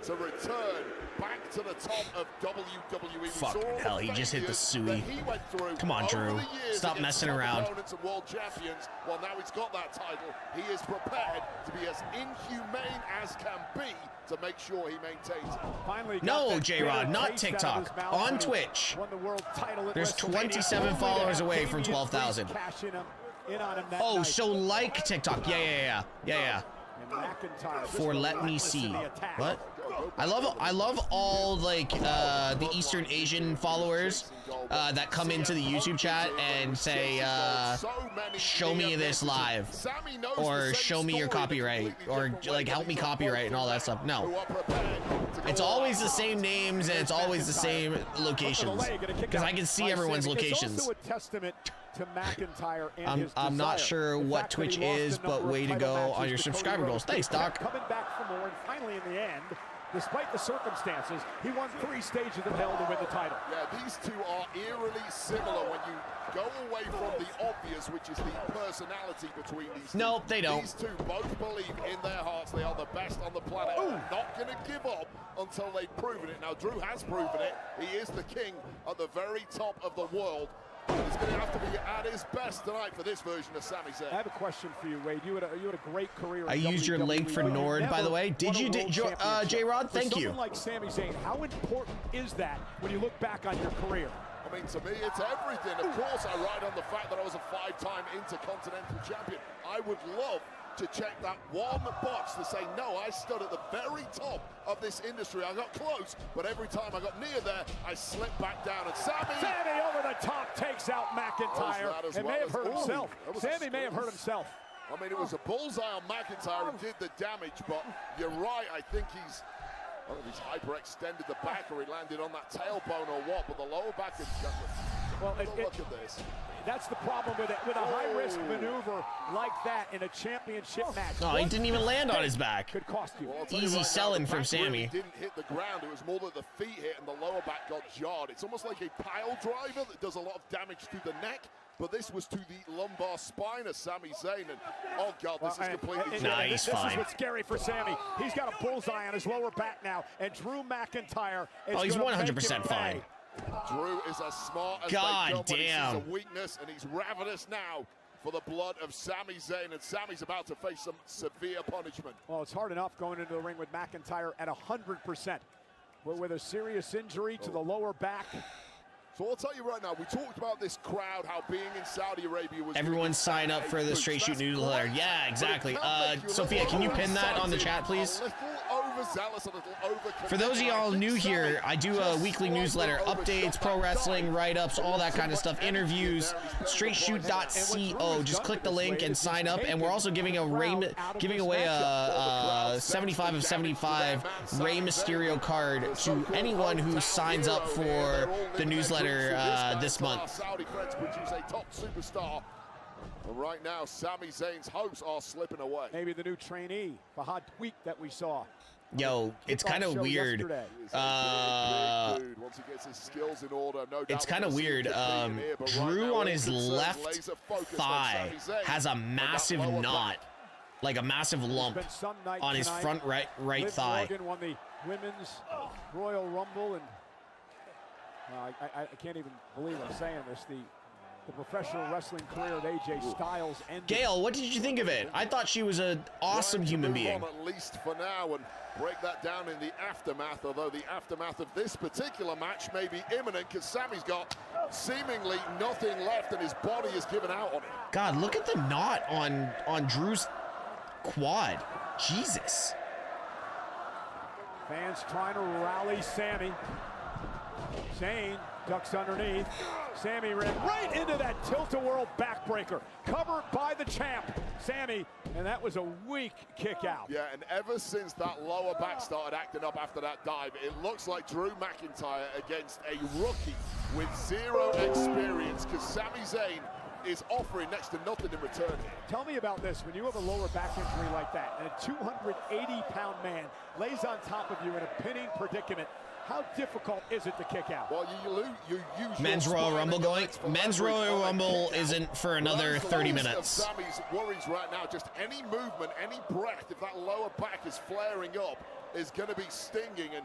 Speaker 9: to return back to the top of WWE.
Speaker 2: Fucking hell, he just hit the Sui. Come on, Drew. Stop messing around.
Speaker 9: World champions. Well, now he's got that title. He is prepared to be as inhumane as can be to make sure he maintains it.
Speaker 8: Finally,
Speaker 2: no, J-Rod, not TikTok. On Twitch. There's 27 followers away from 12,000. Oh, so like TikTok. Yeah. For let me see. What? I love all like the Eastern Asian followers that come into the YouTube chat and say show me this live or show me your copyright or like help me copyright and all that stuff. No, it's always the same names and it's always the same locations because I can see everyone's locations. I'm not sure what Twitch is, but way to go on your subscriber goals. Thanks, Doc.
Speaker 8: Coming back for more, and finally in the end, despite the circumstances, he won 3 stages of hell to win the title.
Speaker 9: Yeah, these two are eerily similar when you go away from the obvious, which is the personality between these two.
Speaker 2: Nope, they don't.
Speaker 9: These two both believe in their hearts they are the best on the planet. Not going to give up until they've proven it. Now, Drew has proven it. He is the king at the very top of the world. He's going to have to be at his best tonight for this version of Sami Zayn.
Speaker 8: I have a question for you, Wade. You had a great career.
Speaker 2: I used your link for Nord, by the way. Did you, J-Rod? Thank you.
Speaker 8: For someone like Sami Zayn, how important is that when you look back on your career?
Speaker 9: I mean, to me, it's everything. Of course, I ride on the fact that I was a 5-time Intercontinental Champion. I would love to check that one box to say, no, I stood at the very top of this industry. I got close, but every time I got near there, I slipped back down. And Sami
Speaker 8: over the top takes out McIntyre. And may have hurt himself. Sami may have hurt himself.
Speaker 9: I mean, it was a bullseye on McIntyre who did the damage, but you're right. I think he's hyperextended the back, or he landed on that tailbone or what, but the lower back is
Speaker 8: Well,
Speaker 9: look at this.
Speaker 8: That's the problem with it. With a high-risk maneuver like that in a championship match.
Speaker 2: Oh, he didn't even land on his back.
Speaker 8: Could cost you.
Speaker 9: Well,
Speaker 2: Easy
Speaker 9: right
Speaker 2: selling
Speaker 9: now, the
Speaker 2: from
Speaker 9: back
Speaker 2: Sammy.
Speaker 9: really didn't hit the ground. It was more that the feet hit and the lower back got jarred. It's almost like a pile driver that does a lot of damage to the neck. But this was to the lumbar spine of Sami Zayn. And, oh, God, this is completely...
Speaker 2: Nah, he's
Speaker 8: this
Speaker 2: fine.
Speaker 8: is what's scary for Sammy. He's got a bullseye on his lower back now. And Drew McIntyre is
Speaker 2: Oh, he's
Speaker 8: gonna
Speaker 2: 100%
Speaker 8: make him
Speaker 2: fine.
Speaker 8: pay.
Speaker 9: Drew is as smart as
Speaker 2: God
Speaker 9: they come when he
Speaker 2: damn.
Speaker 9: sees a weakness, and he's ravenous now for the blood of Sami Zayn, and Sami's about to face some severe punishment.
Speaker 8: Well, it's hard enough going into the ring with McIntyre at 100%. But with a serious injury to the lower back.
Speaker 9: So I'll tell you right now, we talked about this crowd, how being in Saudi Arabia was...
Speaker 2: Everyone sign up for the Straight Shoot newsletter. Yeah, exactly. Sophia, can you pin that on the chat, please?
Speaker 9: A little overzealous, a little overcommitted.
Speaker 2: For those of y'all new here, I do a weekly newsletter, updates, pro wrestling, write-ups, all that kind of stuff, interviews, straightshoot.co. Just click the link and sign up. And we're also giving away a 75 of 75 Rey Mysterio card to anyone who signs up for the newsletter this month.
Speaker 9: Saudi friends produce a top superstar. And right now, Sami Zayn's hopes are slipping away.
Speaker 8: Maybe the new trainee, Fahad Tweak, that we saw.
Speaker 2: Yo, it's kind of weird.
Speaker 9: Once he gets his skills in order, no doubt
Speaker 2: It's kind of weird. Drew on his left thigh has a massive knot, like a massive lump on his front right thigh.
Speaker 8: Morgan won the women's Royal Rumble, and I can't even believe I'm saying this. The professional wrestling career of AJ Styles ended.
Speaker 2: Gail, what did you think of it? I thought she was an awesome human being.
Speaker 9: At least for now, and break that down in the aftermath, although the aftermath of this particular match may be imminent because Sami's got seemingly nothing left and his body is given out on him.
Speaker 2: God, look at the knot on Drew's quad. Jesus.
Speaker 8: Fans trying to rally Sami. Zayn ducks underneath. Sami ran right into that tilt-a-whirl backbreaker. Covered by the champ, Sami, and that was a weak kick out.
Speaker 9: Yeah, and ever since that lower back started acting up after that dive, it looks like Drew McIntyre against a rookie with zero experience because Sami Zayn is offering next to nothing in return here.
Speaker 8: Tell me about this. When you have a lower back injury like that, and a 280-pound man lays on top of you in a pinning predicament, how difficult is it to kick out?
Speaker 9: Well, you use
Speaker 2: Men's Royal Rumble going. Men's Royal Rumble isn't for another 30 minutes.
Speaker 9: Sami's worries right now, just any movement, any breath, if that lower back is flaring up, is going to be stinging. And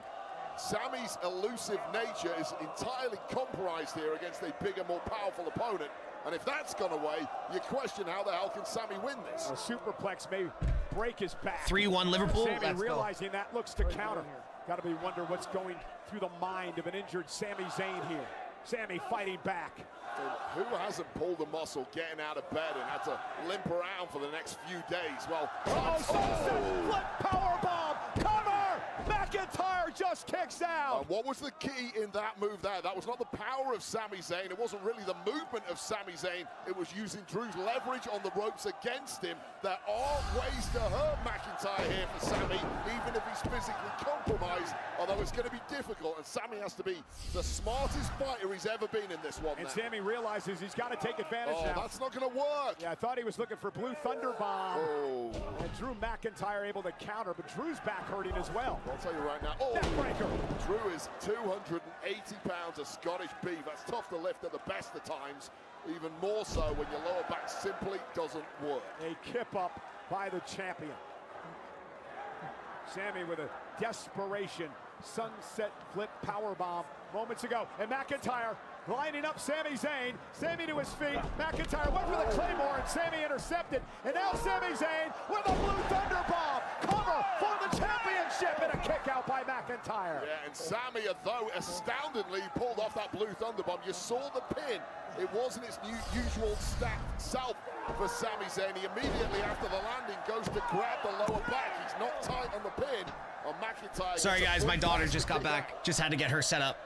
Speaker 9: Sami's elusive nature is entirely compromised here against a bigger, more powerful opponent. And if that's gone away, you question how the hell can Sami win this?
Speaker 8: A superplex may break his back.
Speaker 2: 3-1 Liverpool.
Speaker 8: Sami realizing that looks to counter. Got to be wonder what's going through the mind of an injured Sami Zayn here. Sami fighting back.
Speaker 9: And who hasn't pulled a muscle getting out of bed and had to limp around for the next few days? Well,
Speaker 8: sunset flip powerbomb, cover! McIntyre just kicks out.
Speaker 9: And what was the key in that move there? That was not the power of Sami Zayn. It wasn't really the movement of Sami Zayn. It was using Drew's leverage on the ropes against him. There are ways to hurt McIntyre here for Sami, even if he's physically compromised, although it's going to be difficult, and Sami has to be the smartest fighter he's ever been in this one.
Speaker 8: And Sami realizes he's got to take advantage now.
Speaker 9: That's not going to work.
Speaker 8: Yeah, I thought he was looking for Blue Thunder Bomb. And Drew McIntyre able to counter, but Drew's back hurting as well.
Speaker 9: I'll tell you right now. Drew is 280 pounds of Scottish beef. That's tough to lift at the best of times. Even more so when your lower back simply doesn't work.
Speaker 8: A kip up by the champion. Sami with a desperation sunset flip powerbomb moments ago. And McIntyre lining up Sami Zayn. Sami to his feet. McIntyre went for the Claymore and Sami intercepted. And now Sami Zayn with a Blue Thunder Bomb. Cover for the championship and a kick out by McIntyre.
Speaker 9: Yeah, and Sami, though astoundingly pulled off that Blue Thunder Bomb. You saw the pin. It wasn't its usual stacked self for Sami Zayn. He immediately after the landing goes to grab the lower back. He's not tight on the pin. On McIntyre.
Speaker 2: Sorry guys, my daughter just got back. Just had to get her set up.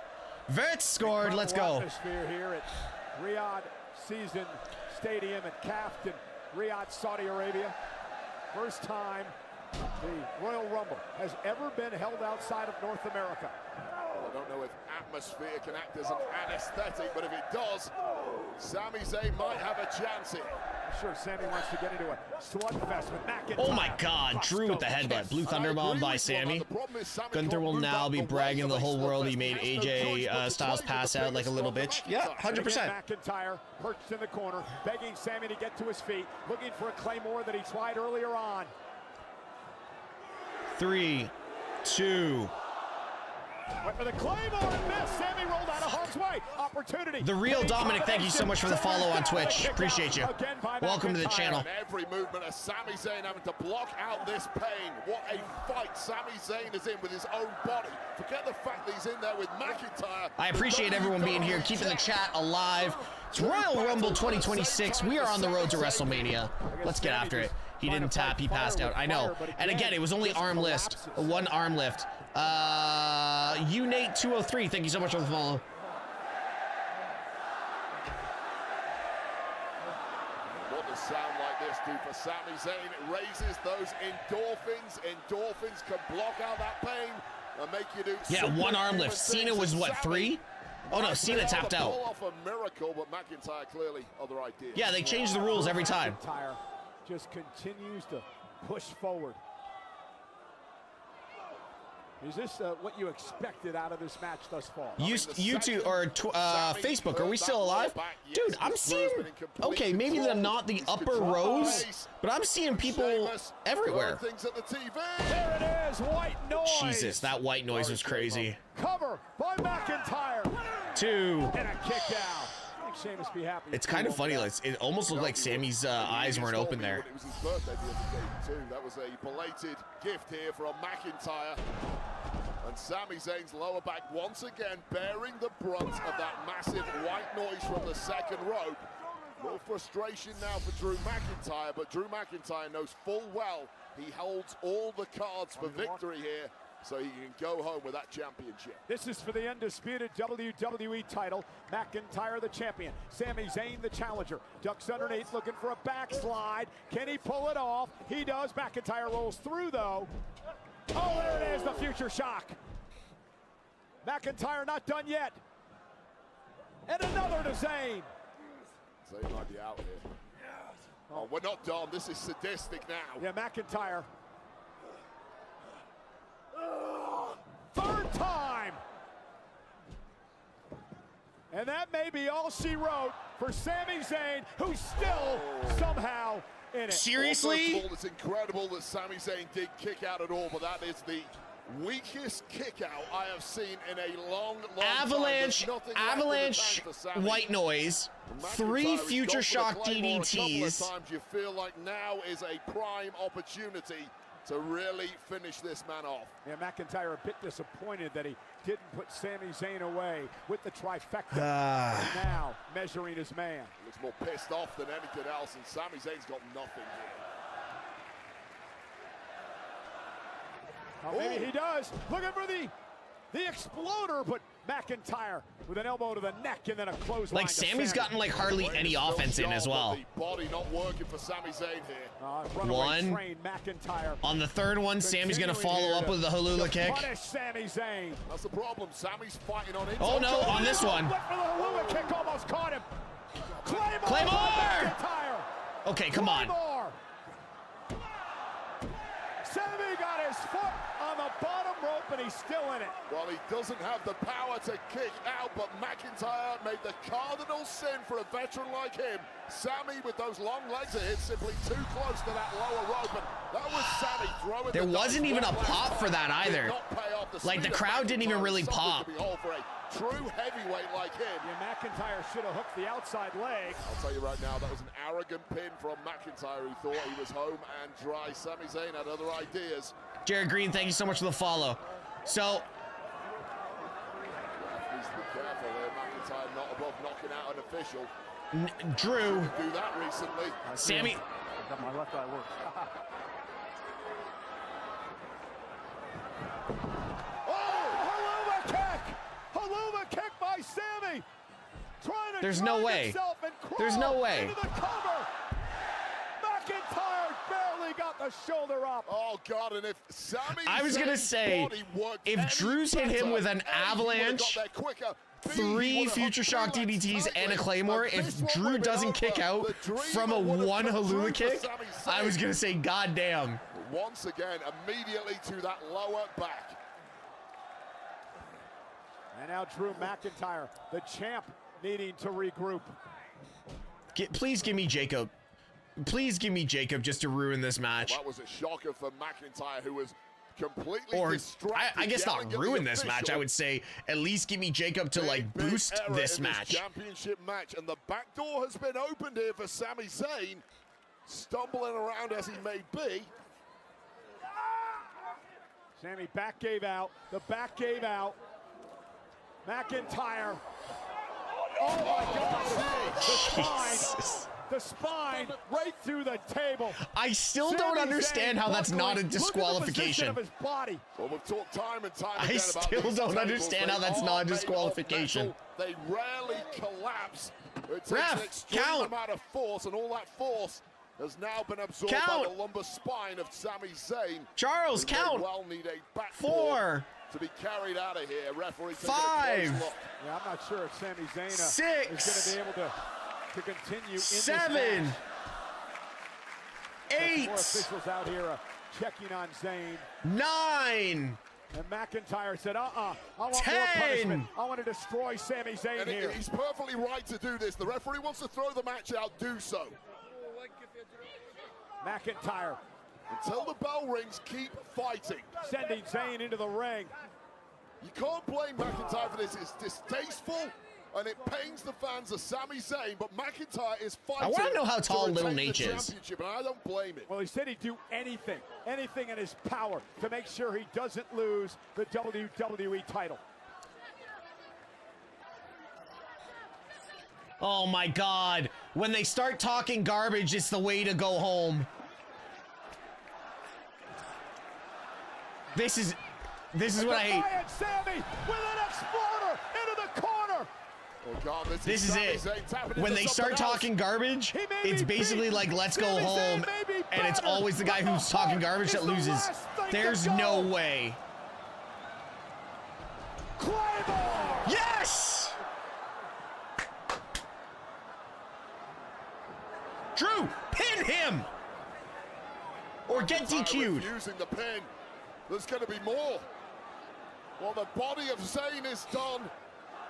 Speaker 2: Verts scored. Let's go.
Speaker 8: Atmosphere here at Riyadh Season Stadium at Kaftan, Riyadh, Saudi Arabia. First time The Royal Rumble has ever been held outside of North America.
Speaker 9: I don't know if atmosphere can act as an anesthetic, but if it does, Sami Zayn might have a chance here.
Speaker 8: I'm sure Sami wants to get into a slugfest with McIntyre.
Speaker 2: Oh my God, Drew with the headbutt. Blue Thunderbomb by Sami. Gunther will now be bragging the whole world he made AJ Styles pass out like a little bitch. Yeah, 100%.
Speaker 8: McIntyre perched in the corner, begging Sami to get to his feet, looking for a Claymore that he tried earlier on.
Speaker 2: 3, 2.
Speaker 8: Went for the Claymore and missed. Sami rolled out of harm's way. Opportunity.
Speaker 2: The real Dominic, thank you so much for the follow on Twitch. Appreciate you. Welcome to the channel.
Speaker 9: Every movement of Sami Zayn having to block out this pain. What a fight Sami Zayn is in with his own body. Forget the fact that he's in there with McIntyre.
Speaker 2: I appreciate everyone being here, keeping the chat alive. It's Royal Rumble 2026. We are on the road to WrestleMania. Let's get after it. He didn't tap, he passed out. I know. And again, it was only arm lift. One arm lift. Unate203, thank you so much for the follow.
Speaker 9: What does sound like this do for Sami Zayn? It raises those endorphins. Endorphins can block out that pain and make you do.
Speaker 2: Yeah, one arm lift. Cena was what, 3? Oh no, Cena tapped out.
Speaker 9: Pull off a miracle, but McIntyre clearly other ideas.
Speaker 2: Yeah, they changed the rules every time.
Speaker 8: McIntyre just continues to push forward. Is this what you expected out of this match thus far?
Speaker 2: YouTube or Facebook, are we still alive? Dude, I'm seeing, okay, maybe they're not the upper rows, but I'm seeing people everywhere.
Speaker 8: There it is, white noise.
Speaker 2: Jesus, that white noise was crazy.
Speaker 8: Cover by McIntyre.
Speaker 2: 2.
Speaker 8: And a kick out. Sheamus be happy.
Speaker 2: It's kind of funny. Like, it almost looked like Sami's eyes weren't open there.
Speaker 9: It was his birthday the other day too. That was a belated gift here from McIntyre. And Sami Zayn's lower back once again bearing the brunt of that massive white noise from the second rope. More frustration now for Drew McIntyre, but Drew McIntyre knows full well he holds all the cards for victory here, so he can go home with that championship.
Speaker 8: This is for the undisputed WWE title. McIntyre the champion. Sami Zayn the challenger. Ducks underneath looking for a backslide. Can he pull it off? He does. McIntyre rolls through though. Oh, there it is, the future shock. McIntyre not done yet. And another to Zayn.
Speaker 9: Zayn might be out here. Oh, we're not done. This is sadistic now.
Speaker 8: Yeah, McIntyre. Third time. And that may be all she wrote for Sami Zayn, who's still somehow in it.
Speaker 2: Seriously?
Speaker 9: Well, first of all, it's incredible that Sami Zayn did kick out at all, but that is the weakest kick out I have seen in a long
Speaker 2: Avalanche,
Speaker 9: time.
Speaker 2: Avalanche, white noise, 3 future shock DDTs.
Speaker 9: Times you feel like now is a prime opportunity to really finish this man off.
Speaker 8: Yeah, McIntyre a bit disappointed that he didn't put Sami Zayn away with the trifecta. Now measuring his man.
Speaker 9: He looks more pissed off than anything else, and Sami Zayn's got nothing here.
Speaker 8: Oh, maybe he does. Looking for the exploder, but McIntyre with an elbow to the neck and then a clothesline.
Speaker 2: Like Sami's gotten like hardly any offense in as well.
Speaker 9: The body not working for Sami Zayn here.
Speaker 2: One.
Speaker 8: McIntyre.
Speaker 2: On the third one, Sami's gonna follow up with the Halula kick.
Speaker 8: Punish Sami Zayn.
Speaker 9: That's the problem. Sami's fighting on it.
Speaker 2: Oh no, on this one.
Speaker 8: Went for the Halula kick, almost caught him.
Speaker 2: Claymore! Okay, come on.
Speaker 8: Sami got his foot on the bottom rope and he's still in it.
Speaker 9: Well, he doesn't have the power to kick out, but McIntyre made the cardinal sin for a veteran like him. Sami with those long legs are hit simply too close to that lower rope, and that was Sami throwing.
Speaker 2: There wasn't even a pop for that either. Like the crowd didn't even really pop.
Speaker 9: For a true heavyweight like him.
Speaker 8: Yeah, McIntyre should have hooked the outside leg.
Speaker 9: I'll tell you right now, that was an arrogant pin from McIntyre, who thought he was home and dry. Sami Zayn had other ideas.
Speaker 2: Jared Green, thank you so much for the follow. So,
Speaker 9: please be careful there. McIntyre not above knocking out an official.
Speaker 2: Drew.
Speaker 9: Do that recently.
Speaker 2: Sami.
Speaker 18: My left eye works.
Speaker 8: Haluma kick by Sami. Trying to
Speaker 2: There's no way. There's no way.
Speaker 8: Into the cover. McIntyre barely got the shoulder up.
Speaker 9: Oh, Oh God! And if Sami
Speaker 2: I was gonna
Speaker 9: Zayn's
Speaker 2: say,
Speaker 9: body worked
Speaker 2: if
Speaker 9: any
Speaker 2: Drew's hit him
Speaker 9: better,
Speaker 2: with an
Speaker 9: A, he would've
Speaker 2: avalanche,
Speaker 9: got there quicker, B, he
Speaker 2: 3
Speaker 9: would've
Speaker 2: future
Speaker 9: hooked
Speaker 2: shock
Speaker 9: two legs
Speaker 2: DDTs and
Speaker 9: tightly,
Speaker 2: a Claymore,
Speaker 9: and
Speaker 2: if
Speaker 9: this one
Speaker 2: Drew
Speaker 9: would've been
Speaker 2: doesn't kick
Speaker 9: over.
Speaker 2: out
Speaker 9: The dream
Speaker 2: from a
Speaker 9: would've
Speaker 2: 1
Speaker 9: come true
Speaker 2: Halula
Speaker 9: for
Speaker 2: kick,
Speaker 9: Sami
Speaker 2: I was
Speaker 9: Zayn.
Speaker 2: gonna say, goddamn.
Speaker 9: Once again, immediately to that lower back.
Speaker 8: And now Drew McIntyre, the champ, needing to regroup.
Speaker 2: Please give me Jacob. Please give me Jacob just to ruin this match.
Speaker 9: Well, that was a shocker for McIntyre, who was completely
Speaker 2: Or,
Speaker 9: distracted.
Speaker 2: I guess
Speaker 9: yelling
Speaker 2: not
Speaker 9: at the
Speaker 2: ruin this match. I
Speaker 9: official.
Speaker 2: would say at least give me Jacob to, like,
Speaker 9: Big
Speaker 2: boost
Speaker 9: error
Speaker 2: this
Speaker 9: in
Speaker 2: match.
Speaker 9: Championship match, and the back door has been opened here for Sami Zayn. Stumbling around as he may be.
Speaker 8: Sami back gave out. The back gave out. McIntyre. Oh my God! The spine. The spine right through the table.
Speaker 2: I still don't understand how that's not a disqualification.
Speaker 8: Look at the position of his body.
Speaker 9: Well, we've talked time and time
Speaker 2: I
Speaker 9: again about
Speaker 2: still
Speaker 9: these
Speaker 2: don't
Speaker 9: tables.
Speaker 2: understand
Speaker 9: They
Speaker 2: how that's
Speaker 9: are
Speaker 2: not a
Speaker 9: made of
Speaker 2: disqualification.
Speaker 9: metal. They rarely collapse. It takes
Speaker 2: Ref,
Speaker 9: an extreme
Speaker 2: count.
Speaker 9: amount of force, and all that force has now been absorbed
Speaker 2: Count.
Speaker 9: by the lumbar spine of Sami Zayn.
Speaker 2: Charles,
Speaker 9: who may
Speaker 2: count.
Speaker 9: well need a backboard
Speaker 2: 4.
Speaker 9: to be carried out of here. Referee taking a
Speaker 2: 5.
Speaker 9: close look.
Speaker 8: Yeah, I'm not sure if Sami Zayn
Speaker 2: 6.
Speaker 8: is going to be able to continue in
Speaker 2: 7.
Speaker 8: this match.
Speaker 2: 8.
Speaker 8: More officials out here checking on Zayn.
Speaker 2: 9.
Speaker 8: And McIntyre said, I want
Speaker 2: 10.
Speaker 8: more punishment. I want to destroy Sami Zayn
Speaker 9: And
Speaker 8: here.
Speaker 9: he's perfectly right to do this. The referee wants to throw the match out, do so.
Speaker 8: McIntyre
Speaker 9: Until the bell rings, keep fighting.
Speaker 8: sending Zayn into the ring.
Speaker 9: You can't blame McIntyre for this. It's distasteful, and it pains the fans of Sami Zayn, but McIntyre is fighting.
Speaker 2: I wanna know how tall
Speaker 9: to
Speaker 2: Little
Speaker 9: retain the
Speaker 2: Nate is.
Speaker 9: championship, and I don't blame him.
Speaker 8: Well, he said he'd do anything in his power to make sure he doesn't lose the WWE title.
Speaker 2: Oh my God. When they start talking garbage, it's the way to go home. This is what I hate.
Speaker 8: Defiant Sami with an exploder into the corner.
Speaker 9: Oh God,
Speaker 2: This is
Speaker 9: Sami
Speaker 2: it.
Speaker 9: Zayn tapping
Speaker 2: When
Speaker 9: into
Speaker 2: they start
Speaker 9: something else.
Speaker 2: talking garbage,
Speaker 8: He may
Speaker 2: it's
Speaker 8: be
Speaker 2: basically
Speaker 8: beat.
Speaker 2: like, let's go
Speaker 8: Sami Zayn
Speaker 2: home.
Speaker 8: may be
Speaker 2: And it's
Speaker 8: better,
Speaker 2: always the guy
Speaker 8: but
Speaker 2: who's talking
Speaker 8: fight
Speaker 2: garbage
Speaker 8: is
Speaker 2: that
Speaker 8: the
Speaker 2: loses.
Speaker 8: last thing to
Speaker 2: There's
Speaker 8: go.
Speaker 2: no way.
Speaker 8: Claymore!
Speaker 2: Yes! Drew, pin him! Or get DQ'd.
Speaker 9: Refusing the pin. There's going to be more. Well, the body of Zayn is done.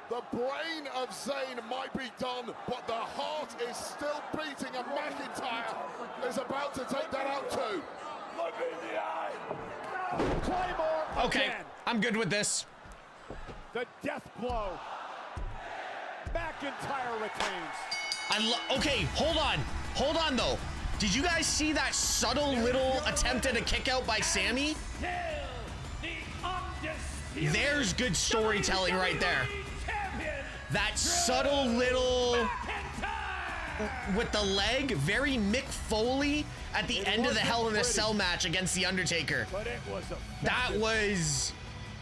Speaker 9: The brain of Zayn might be done, but the heart is still beating, and McIntyre is about to take that out too. Look in the eye.
Speaker 8: Claymore
Speaker 2: Okay,
Speaker 8: again.
Speaker 2: I'm good with this.
Speaker 8: The death blow. McIntyre retains.
Speaker 2: Okay, hold on though. Did you guys see that subtle little attempt at a kick out by Sami? There's good storytelling right there. That subtle little with the leg, very Mick Foley at the end of the Hell in a Cell match against The Undertaker.
Speaker 8: But it was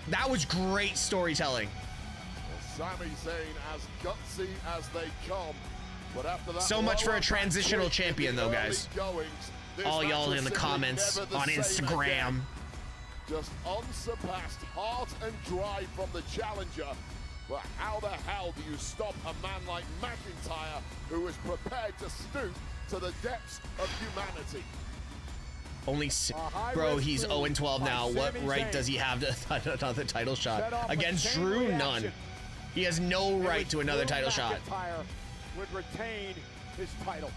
Speaker 2: That was great storytelling.
Speaker 9: Well, Sami Zayn as gutsy as they come. But after that
Speaker 2: So much for
Speaker 9: lower
Speaker 2: a transitional
Speaker 9: back kick in
Speaker 2: champion
Speaker 9: the
Speaker 2: though,
Speaker 9: early
Speaker 2: guys.
Speaker 9: goings, this
Speaker 2: All
Speaker 9: match
Speaker 2: y'all
Speaker 9: was
Speaker 2: in the
Speaker 9: simply
Speaker 2: comments
Speaker 9: never the
Speaker 2: on
Speaker 9: same
Speaker 2: Instagram.
Speaker 9: again. Just unsurpassed heart and drive from the challenger. But how the hell do you stop a man like McIntyre, who is prepared to stoop to the depths of humanity?
Speaker 2: Bro, he's 0-12 now. What right does he have to another title shot? Against Drew? None. He has no right to another title shot.
Speaker 8: McIntyre would retain his title.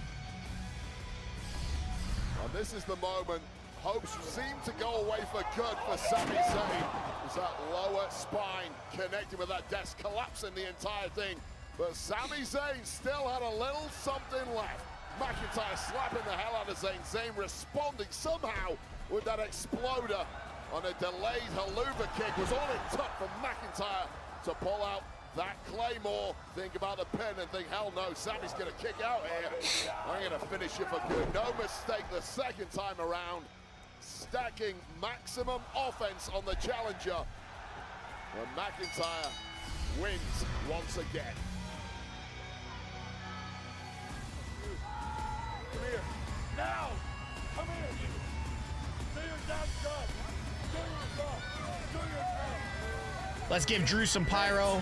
Speaker 9: And this is the moment. Hopes seem to go away for good for Sami Zayn. It's that lower spine connecting with that desk, collapsing the entire thing. But Sami Zayn still had a little something left. McIntyre slapping the hell out of Zayn. Zayn responding somehow with that exploder on a delayed Helluva kick. Was all it took for McIntyre to pull out that Claymore. Think about the pin and think, hell no, Sami's gonna kick out here. I'm gonna finish it for good. No mistake the second time around. Stacking maximum offense on the challenger. And McIntyre wins once again. Come here. Now! Come here, you!
Speaker 2: Let's give Drew some pyro.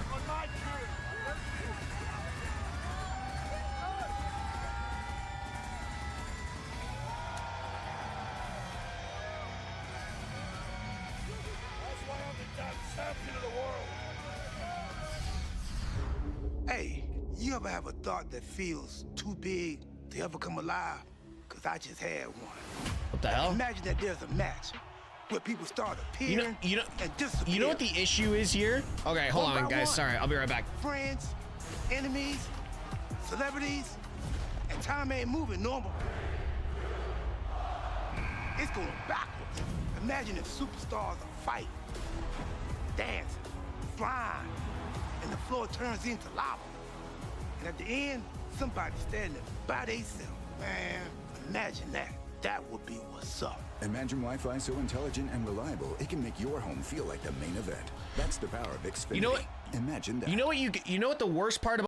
Speaker 18: Hey, you ever have a thought that feels too big to ever come alive? Because I just had one.
Speaker 2: What the hell?
Speaker 18: Imagine that there's a match where people start appearing and disappear.
Speaker 2: You know what the issue is here? Okay, hold on, guys. Sorry, I'll be right back.
Speaker 18: Friends, enemies, celebrities, and time ain't moving normal. It's going backwards. Imagine if superstars are fighting, dancing, flying, and the floor turns into lava. And at the end, somebody's standing by themselves. Man, imagine that. That would be what's up.
Speaker 3: Imagine Wi-Fi so intelligent and reliable, it can make your home feel like the main event. That's the power of Xfinity.
Speaker 2: You know what?
Speaker 3: Imagine that.
Speaker 2: You know what the worst part about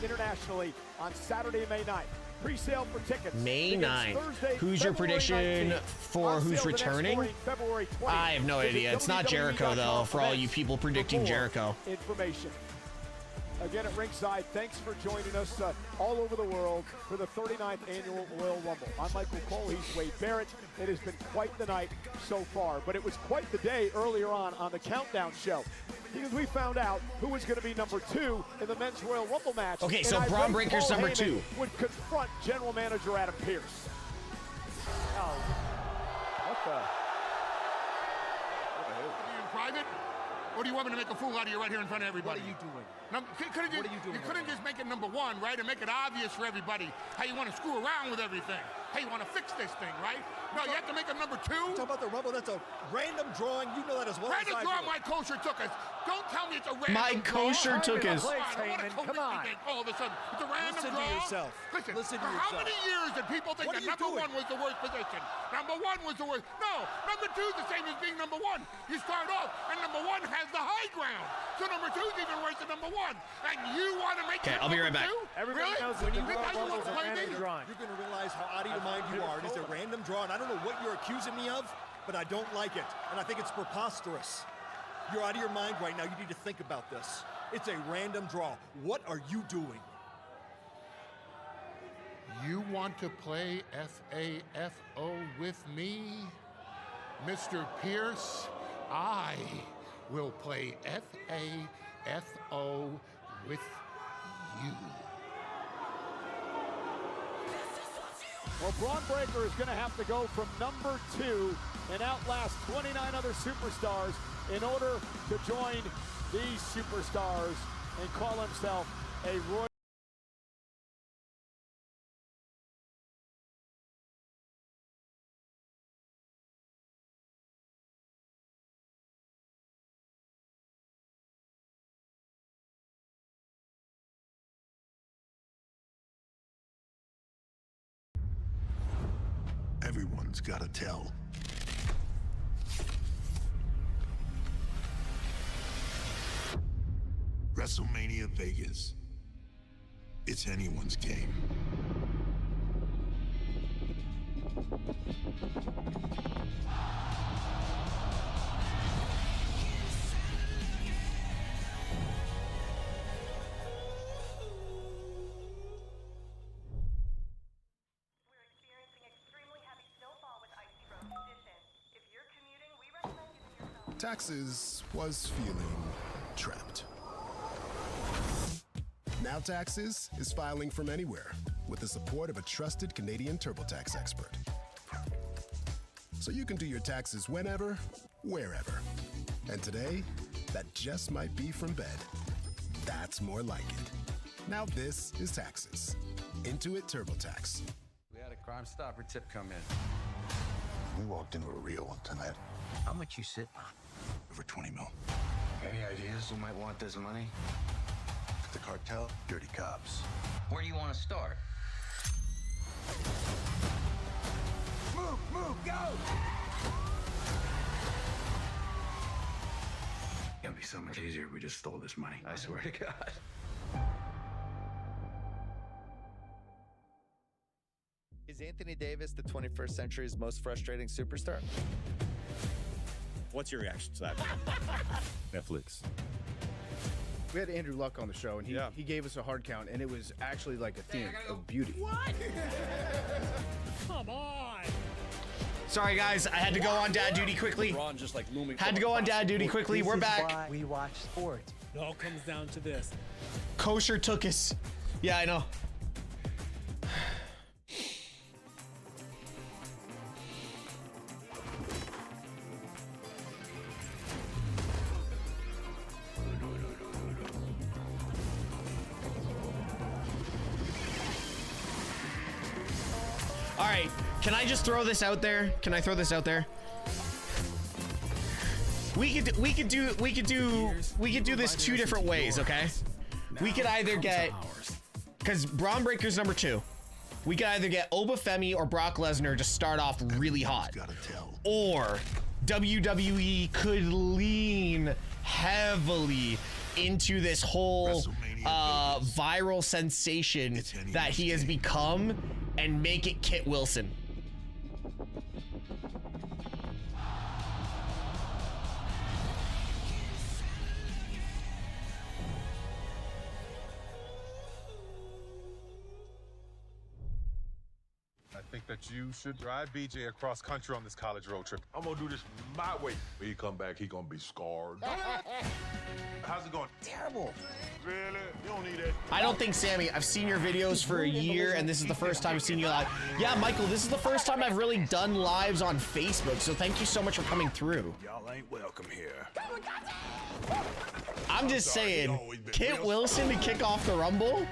Speaker 8: internationally on Saturday, May 9th. Pre-sale for tickets.
Speaker 2: May
Speaker 8: begins
Speaker 2: 9th.
Speaker 8: Thursday,
Speaker 2: Who's your
Speaker 8: February
Speaker 2: prediction
Speaker 8: 19th.
Speaker 2: for
Speaker 8: On
Speaker 2: who's
Speaker 8: sale the next
Speaker 2: returning?
Speaker 8: morning, February 20th.
Speaker 2: I have no
Speaker 8: Visit
Speaker 2: idea. It's not Jericho, though, for all you people predicting
Speaker 8: for more
Speaker 2: Jericho.
Speaker 8: Information. Again at ringside, thanks for joining us all over the world for the 39th Annual Royal Rumble. I'm Michael Cole, he's Wade Barrett. It has been quite the night so far, but it was quite the day earlier on the Countdown show, because we found out who was going to be number 2 in the Men's Royal Rumble match.
Speaker 2: Okay, so
Speaker 8: And I
Speaker 2: Braun
Speaker 8: read
Speaker 2: Breaker's
Speaker 8: Paul
Speaker 2: number
Speaker 8: Heyman
Speaker 2: 2.
Speaker 8: would confront General Manager Adam Pearce. Oh, what the?
Speaker 4: In private? Or do you want me to make a fool out of you right here in front of everybody?
Speaker 5: What are you doing?
Speaker 4: What are you doing? You couldn't just make it number 1, right? And make it obvious for everybody how you want to screw around with everything. How you want to fix this thing, right? No, you have to make it number 2.
Speaker 5: Talk about the Rumble. That's a random drawing. You know that as well as
Speaker 4: Random
Speaker 5: I
Speaker 4: draw
Speaker 5: do.
Speaker 4: my kosher took us. Don't tell me it's a random
Speaker 2: My
Speaker 4: draw.
Speaker 2: kosher took us.
Speaker 4: Come on. All of a sudden, it's a random
Speaker 5: Listen
Speaker 4: draw.
Speaker 5: to yourself.
Speaker 4: Listen
Speaker 5: to
Speaker 4: for
Speaker 5: yourself.
Speaker 4: how many years did people think
Speaker 5: What
Speaker 4: that
Speaker 5: are you
Speaker 4: number
Speaker 5: doing?
Speaker 4: 1 was the worst position? Number 1 was the worst. No, number 2 is the same as being number 1. You start off, and number 1 has the high ground. So number 2 is even worse than number 1. And you want to make
Speaker 2: Okay,
Speaker 4: it
Speaker 2: I'll be right
Speaker 4: number
Speaker 2: back.
Speaker 4: 2?
Speaker 5: Everybody
Speaker 4: really?
Speaker 5: knows that
Speaker 4: You
Speaker 5: the
Speaker 4: think
Speaker 5: Royal
Speaker 4: I want
Speaker 5: Rumble's
Speaker 4: to
Speaker 5: a
Speaker 4: play
Speaker 5: random
Speaker 4: me?
Speaker 5: drawing. You're going to realize how out of your mind you are. It is a random draw, and I don't know what you're accusing me of, but I don't like it. And I think it's preposterous. You're out of your mind right now. You need to think about this. It's a random draw. What are you doing?
Speaker 4: You want to play F-A-F-O with me, Mr. Pierce? I will play F-A-F-O with you.
Speaker 8: Well, Braun Breaker is going to have to go from number 2 and outlast 29 other superstars in order to join these superstars and call himself a Royal.
Speaker 19: Everyone's got to tell. WrestleMania Vegas. It's anyone's game.
Speaker 27: Taxes was feeling trapped. Now Taxes is filing from anywhere with the support of a trusted Canadian TurboTax expert. So you can do your taxes whenever, wherever. And today, that just might be from bed. That's more like it. Now this is Taxes. Intuit TurboTax.
Speaker 1: We had a Crime Stopper tip come in.
Speaker 19: We walked into a real one tonight.
Speaker 1: How much you sitting on?
Speaker 19: Over 20 mil.
Speaker 1: Any ideas who might want this money?
Speaker 19: The cartel, dirty cops.
Speaker 1: Where do you want to start?
Speaker 18: Move, move, go!
Speaker 1: It'd be so much easier if we just stole this money. I swear to God.
Speaker 20: Is Anthony Davis the 21st century's most frustrating superstar?
Speaker 6: What's your reaction to that? Netflix.
Speaker 21: We had Andrew Luck on the show, and he gave us a hard count, and it was actually like a theme of beauty.
Speaker 6: What? Come on.
Speaker 2: Sorry, guys. I had to go on dad duty quickly.
Speaker 22: LeBron just like looming.
Speaker 2: Had to go on dad duty quickly. We're back.
Speaker 23: Why we watch sports.
Speaker 6: It all comes down to this.
Speaker 2: Kosher took us. Yeah, I know. All right, can I just throw this out there? Can I throw this out there? We could do this two different ways, okay? We could either get, because Braun Breaker's number 2. We could either get Obafemi or Brock Lesnar to start off really hot, or WWE could lean heavily into this whole viral sensation that he has become and make it Kit Wilson.
Speaker 7: I think that you should drive BJ across country on this college road trip. I'm gonna do this my way. When he come back, he gonna be scarred. How's it going?
Speaker 18: Terrible.
Speaker 7: Really? You don't need it.
Speaker 2: I don't think, Sammy, I've seen your videos for a year, and this is the first time I've seen you live. Yeah, Michael, this is the first time I've really done lives on Facebook, so thank you so much for coming through.
Speaker 19: Y'all ain't welcome here.
Speaker 2: I'm just saying, Kit Wilson to kick off the Rumble?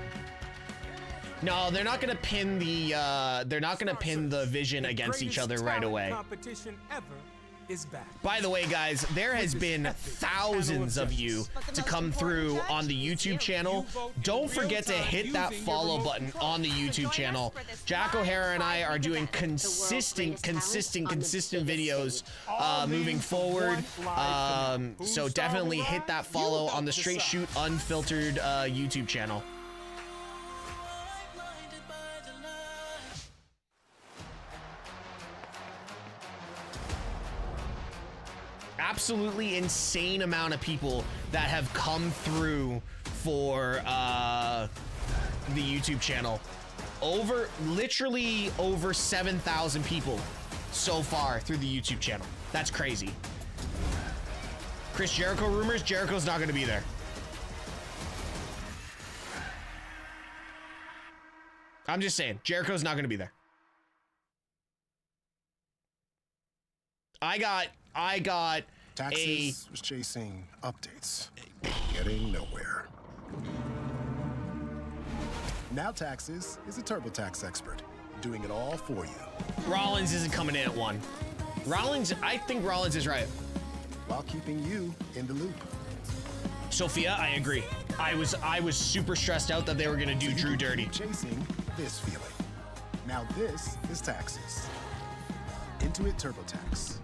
Speaker 2: No, they're not gonna pin the Vision against each other right away.
Speaker 24: Competition ever is back.
Speaker 2: By the way, guys, there has been thousands of you to come through on the YouTube channel. Don't forget to hit that follow button on the YouTube channel. Jack O'Hara and I are doing consistent videos moving forward. So definitely hit that follow on the Straight Shoot Unfiltered YouTube channel. Absolutely insane amount of people that have come through for the YouTube channel. Literally over 7,000 people so far through the YouTube channel. That's crazy. Chris Jericho rumors, Jericho's not going to be there. I'm just saying, Jericho's not going to be there. I got
Speaker 27: Taxes was chasing updates, getting nowhere. Now Taxes is a TurboTax expert, doing it all for you.
Speaker 2: Rollins isn't coming in at 1. I think Rollins is right.
Speaker 27: While keeping you in the loop.
Speaker 2: Sophia, I agree. I was super stressed out that they were gonna do Drew dirty.
Speaker 27: Chasing this feeling. Now this is Taxes. Intuit TurboTax.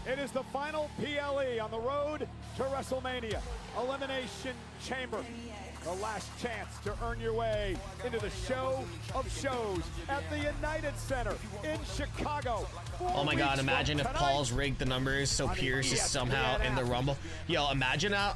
Speaker 8: It is the final PLE on the road to WrestleMania. Elimination Chamber. The last chance to earn your way into the show of shows at the United Center in Chicago.
Speaker 2: Oh my God, imagine if Paul's rigged the numbers so Pierce is somehow in the Rumble. Yo, imagine how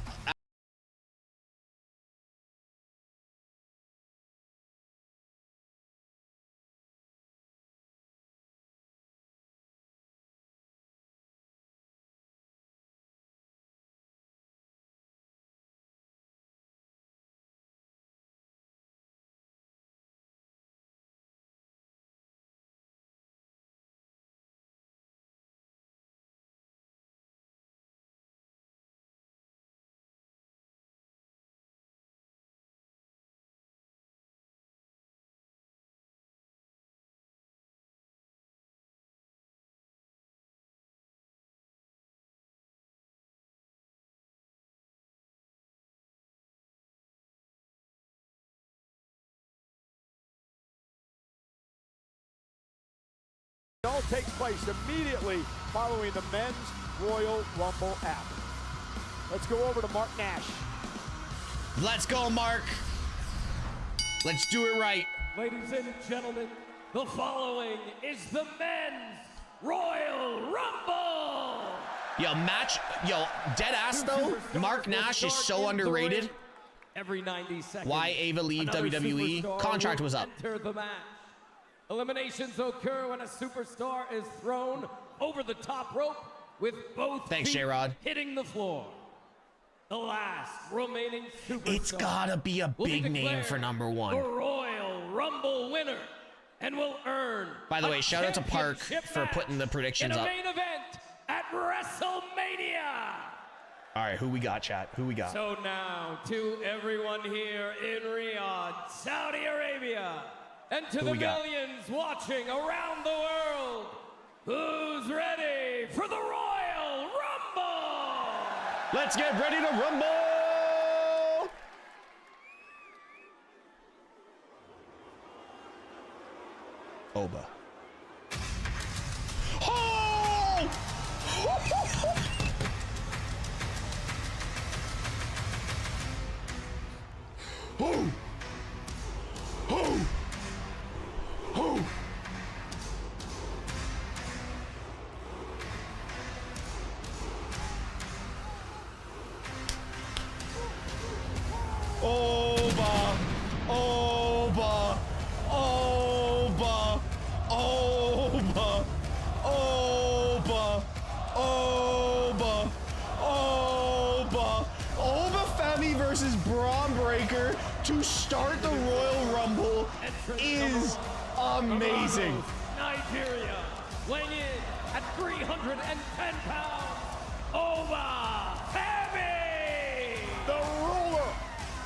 Speaker 8: It all takes place immediately following the Men's Royal Rumble app. Let's go over to Mark Nash.
Speaker 2: Let's go, Mark. Let's do it right.
Speaker 10: Ladies and gentlemen, the following is the Men's Royal Rumble.
Speaker 2: Yo, dead ass though. Mark Nash is so underrated.
Speaker 10: Every 90 seconds.
Speaker 2: Why Ava leave WWE? Contract was up.
Speaker 10: Enter the match. Eliminations occur when a superstar is thrown over the top rope with both
Speaker 2: Thanks,
Speaker 10: feet
Speaker 2: J-Rod.
Speaker 10: hitting the floor. The last remaining superstar.
Speaker 2: It's gotta be a big name for number
Speaker 10: The
Speaker 2: one.
Speaker 10: Royal Rumble winner and will earn.
Speaker 2: By the way, shout out to Park
Speaker 10: championship
Speaker 2: for putting the predictions
Speaker 10: in a
Speaker 2: up.
Speaker 10: main event at WrestleMania.
Speaker 2: All right, who we got, chat? Who we got?
Speaker 10: So now, to everyone here in Riyadh, Saudi Arabia, and to
Speaker 2: Who
Speaker 10: the
Speaker 2: we got?
Speaker 10: millions watching around the world, who's ready for the Royal Rumble?
Speaker 2: Let's get ready to rumble! Oba. Oh! Oh! Oh! Oh! Oba! Oba! Oba! Oba! Oba! Oba! Oba! Oba Femi versus Braun Breaker to start the Royal Rumble is amazing.
Speaker 10: Nigeria, weighing in at 310 pounds, Oba Femi!
Speaker 8: The ruler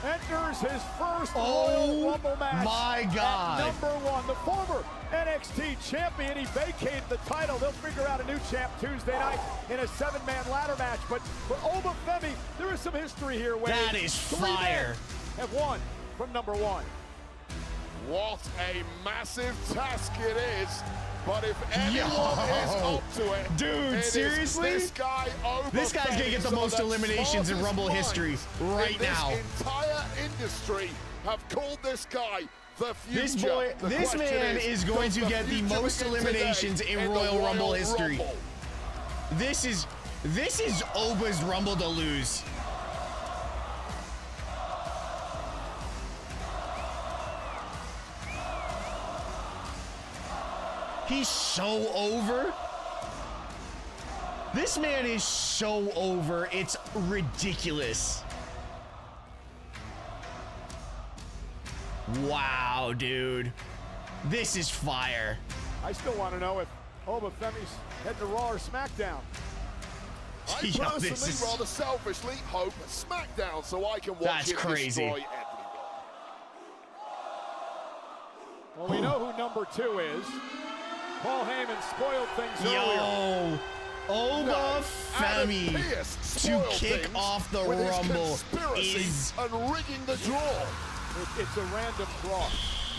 Speaker 8: enters his first Royal Rumble match.
Speaker 2: My God.
Speaker 8: At number one, the former NXT champion. He vacated the title. They'll figure out a new champ Tuesday night in a 7-man ladder match. But for Oba Femi, there is some history here.
Speaker 2: That is fire.
Speaker 8: Have won from number one.
Speaker 9: What a massive task it is. But if anyone is up to it,
Speaker 2: dude,
Speaker 9: it
Speaker 2: seriously?
Speaker 9: is this guy, Oba
Speaker 2: This guy's gonna get the
Speaker 9: Femi. Some
Speaker 2: most
Speaker 9: of the
Speaker 2: eliminations in
Speaker 9: smartest
Speaker 2: Rumble
Speaker 9: minds
Speaker 2: history right
Speaker 9: in this
Speaker 2: now.
Speaker 9: Entire industry have called this guy the future.
Speaker 2: This boy,
Speaker 9: The
Speaker 2: this
Speaker 9: question
Speaker 2: man is going
Speaker 9: does
Speaker 2: to get the
Speaker 9: future
Speaker 2: most
Speaker 9: begin
Speaker 2: eliminations
Speaker 9: today
Speaker 2: in
Speaker 9: the
Speaker 2: Royal Rumble history.
Speaker 9: Rumble?
Speaker 2: This is Oba's Rumble to lose. He's so over. This man is so over. It's ridiculous. Wow, dude. This is fire.
Speaker 8: I still want to know if Oba Femi's heading to Raw or SmackDown.
Speaker 9: I
Speaker 2: Yo,
Speaker 9: personally,
Speaker 2: this is-
Speaker 9: rather selfishly, hope SmackDown so I can watch
Speaker 2: That's
Speaker 9: it
Speaker 2: crazy.
Speaker 9: destroy everyone.
Speaker 8: Well, we know who number two is. Paul Heyman spoiled things earlier.
Speaker 2: Yo, Oba
Speaker 9: Adam
Speaker 2: Femi
Speaker 9: Pearce
Speaker 2: to
Speaker 9: spoiled
Speaker 2: kick
Speaker 9: things
Speaker 2: off the
Speaker 9: with his
Speaker 2: Rumble
Speaker 9: conspiracy
Speaker 2: is
Speaker 9: and rigging the draw.
Speaker 8: It's a random draw.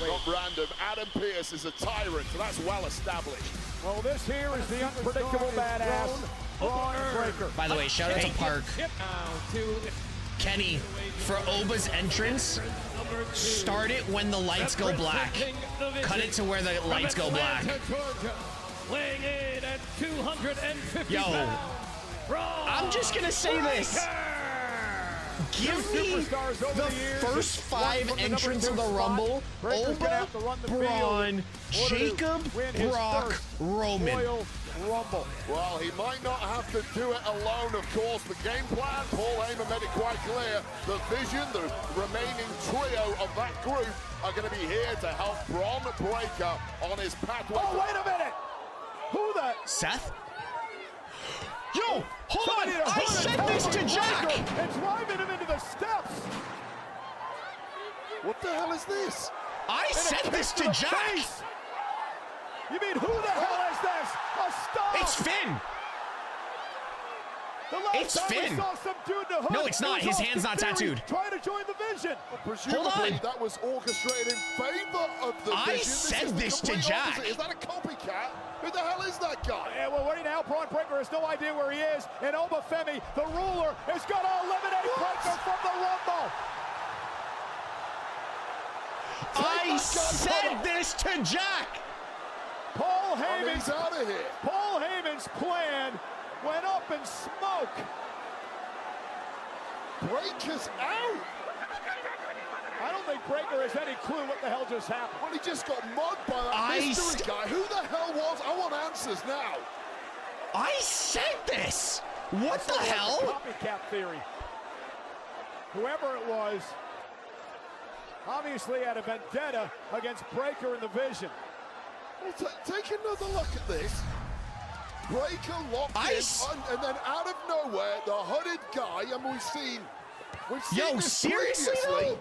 Speaker 9: Not random. Adam Pearce is a tyrant, so that's well established.
Speaker 8: Well, this here is the unpredictable badass, Braun Breaker.
Speaker 2: By the way, shout out to Park. Kenny, for Oba's entrance, start it when the lights go black. Cut it to where the lights go black.
Speaker 10: Weighing in at 250
Speaker 2: Yo,
Speaker 10: pounds,
Speaker 2: I'm just gonna say this. Give me the first 5 entrants of the Rumble. Oba, Braun, Jacob, Brock, Roman.
Speaker 8: Royal Rumble.
Speaker 9: Well, he might not have to do it alone, of course. The game plan, Paul Heyman made it quite clear. The vision, the remaining trio of that group are going to be here to help Braun Breaker on his pathway.
Speaker 8: Oh, wait a minute. Who the?
Speaker 2: Seth? Yo, hold on. I said this to Jack.
Speaker 8: It's driving him into the steps.
Speaker 9: What the hell is this?
Speaker 2: I said this to Jack.
Speaker 8: Face. You mean who the hell is this? A stop.
Speaker 2: It's Finn. It's Finn. No, it's not. His hand's not tattooed.
Speaker 8: Trying to join the Vision.
Speaker 9: Presumably, that was orchestrated in favor of the Vision.
Speaker 2: I said this to Jack.
Speaker 9: Is that a copycat? Who the hell is that guy?
Speaker 8: Yeah, well, right now, Braun Breaker has no idea where he is, and Obafemi, the ruler, is going to eliminate Breaker from the Rumble.
Speaker 2: I said this to Jack.
Speaker 8: Paul Heyman's
Speaker 9: he's out of here.
Speaker 8: Paul Heyman's plan went up in smoke.
Speaker 9: Breaker's out.
Speaker 8: I don't think Breaker has any clue what the hell just happened.
Speaker 9: Well, he just got mugged by that mystery guy. Who the hell was? I want answers now.
Speaker 2: I said this. What the hell?
Speaker 8: Copycat theory. Whoever it was, obviously had a vendetta against Breaker in the Vision.
Speaker 9: Well, take another look at this. Breaker locked in, and then out of nowhere, the hooded guy, and we've seen this
Speaker 2: seriously
Speaker 9: previously.
Speaker 2: though?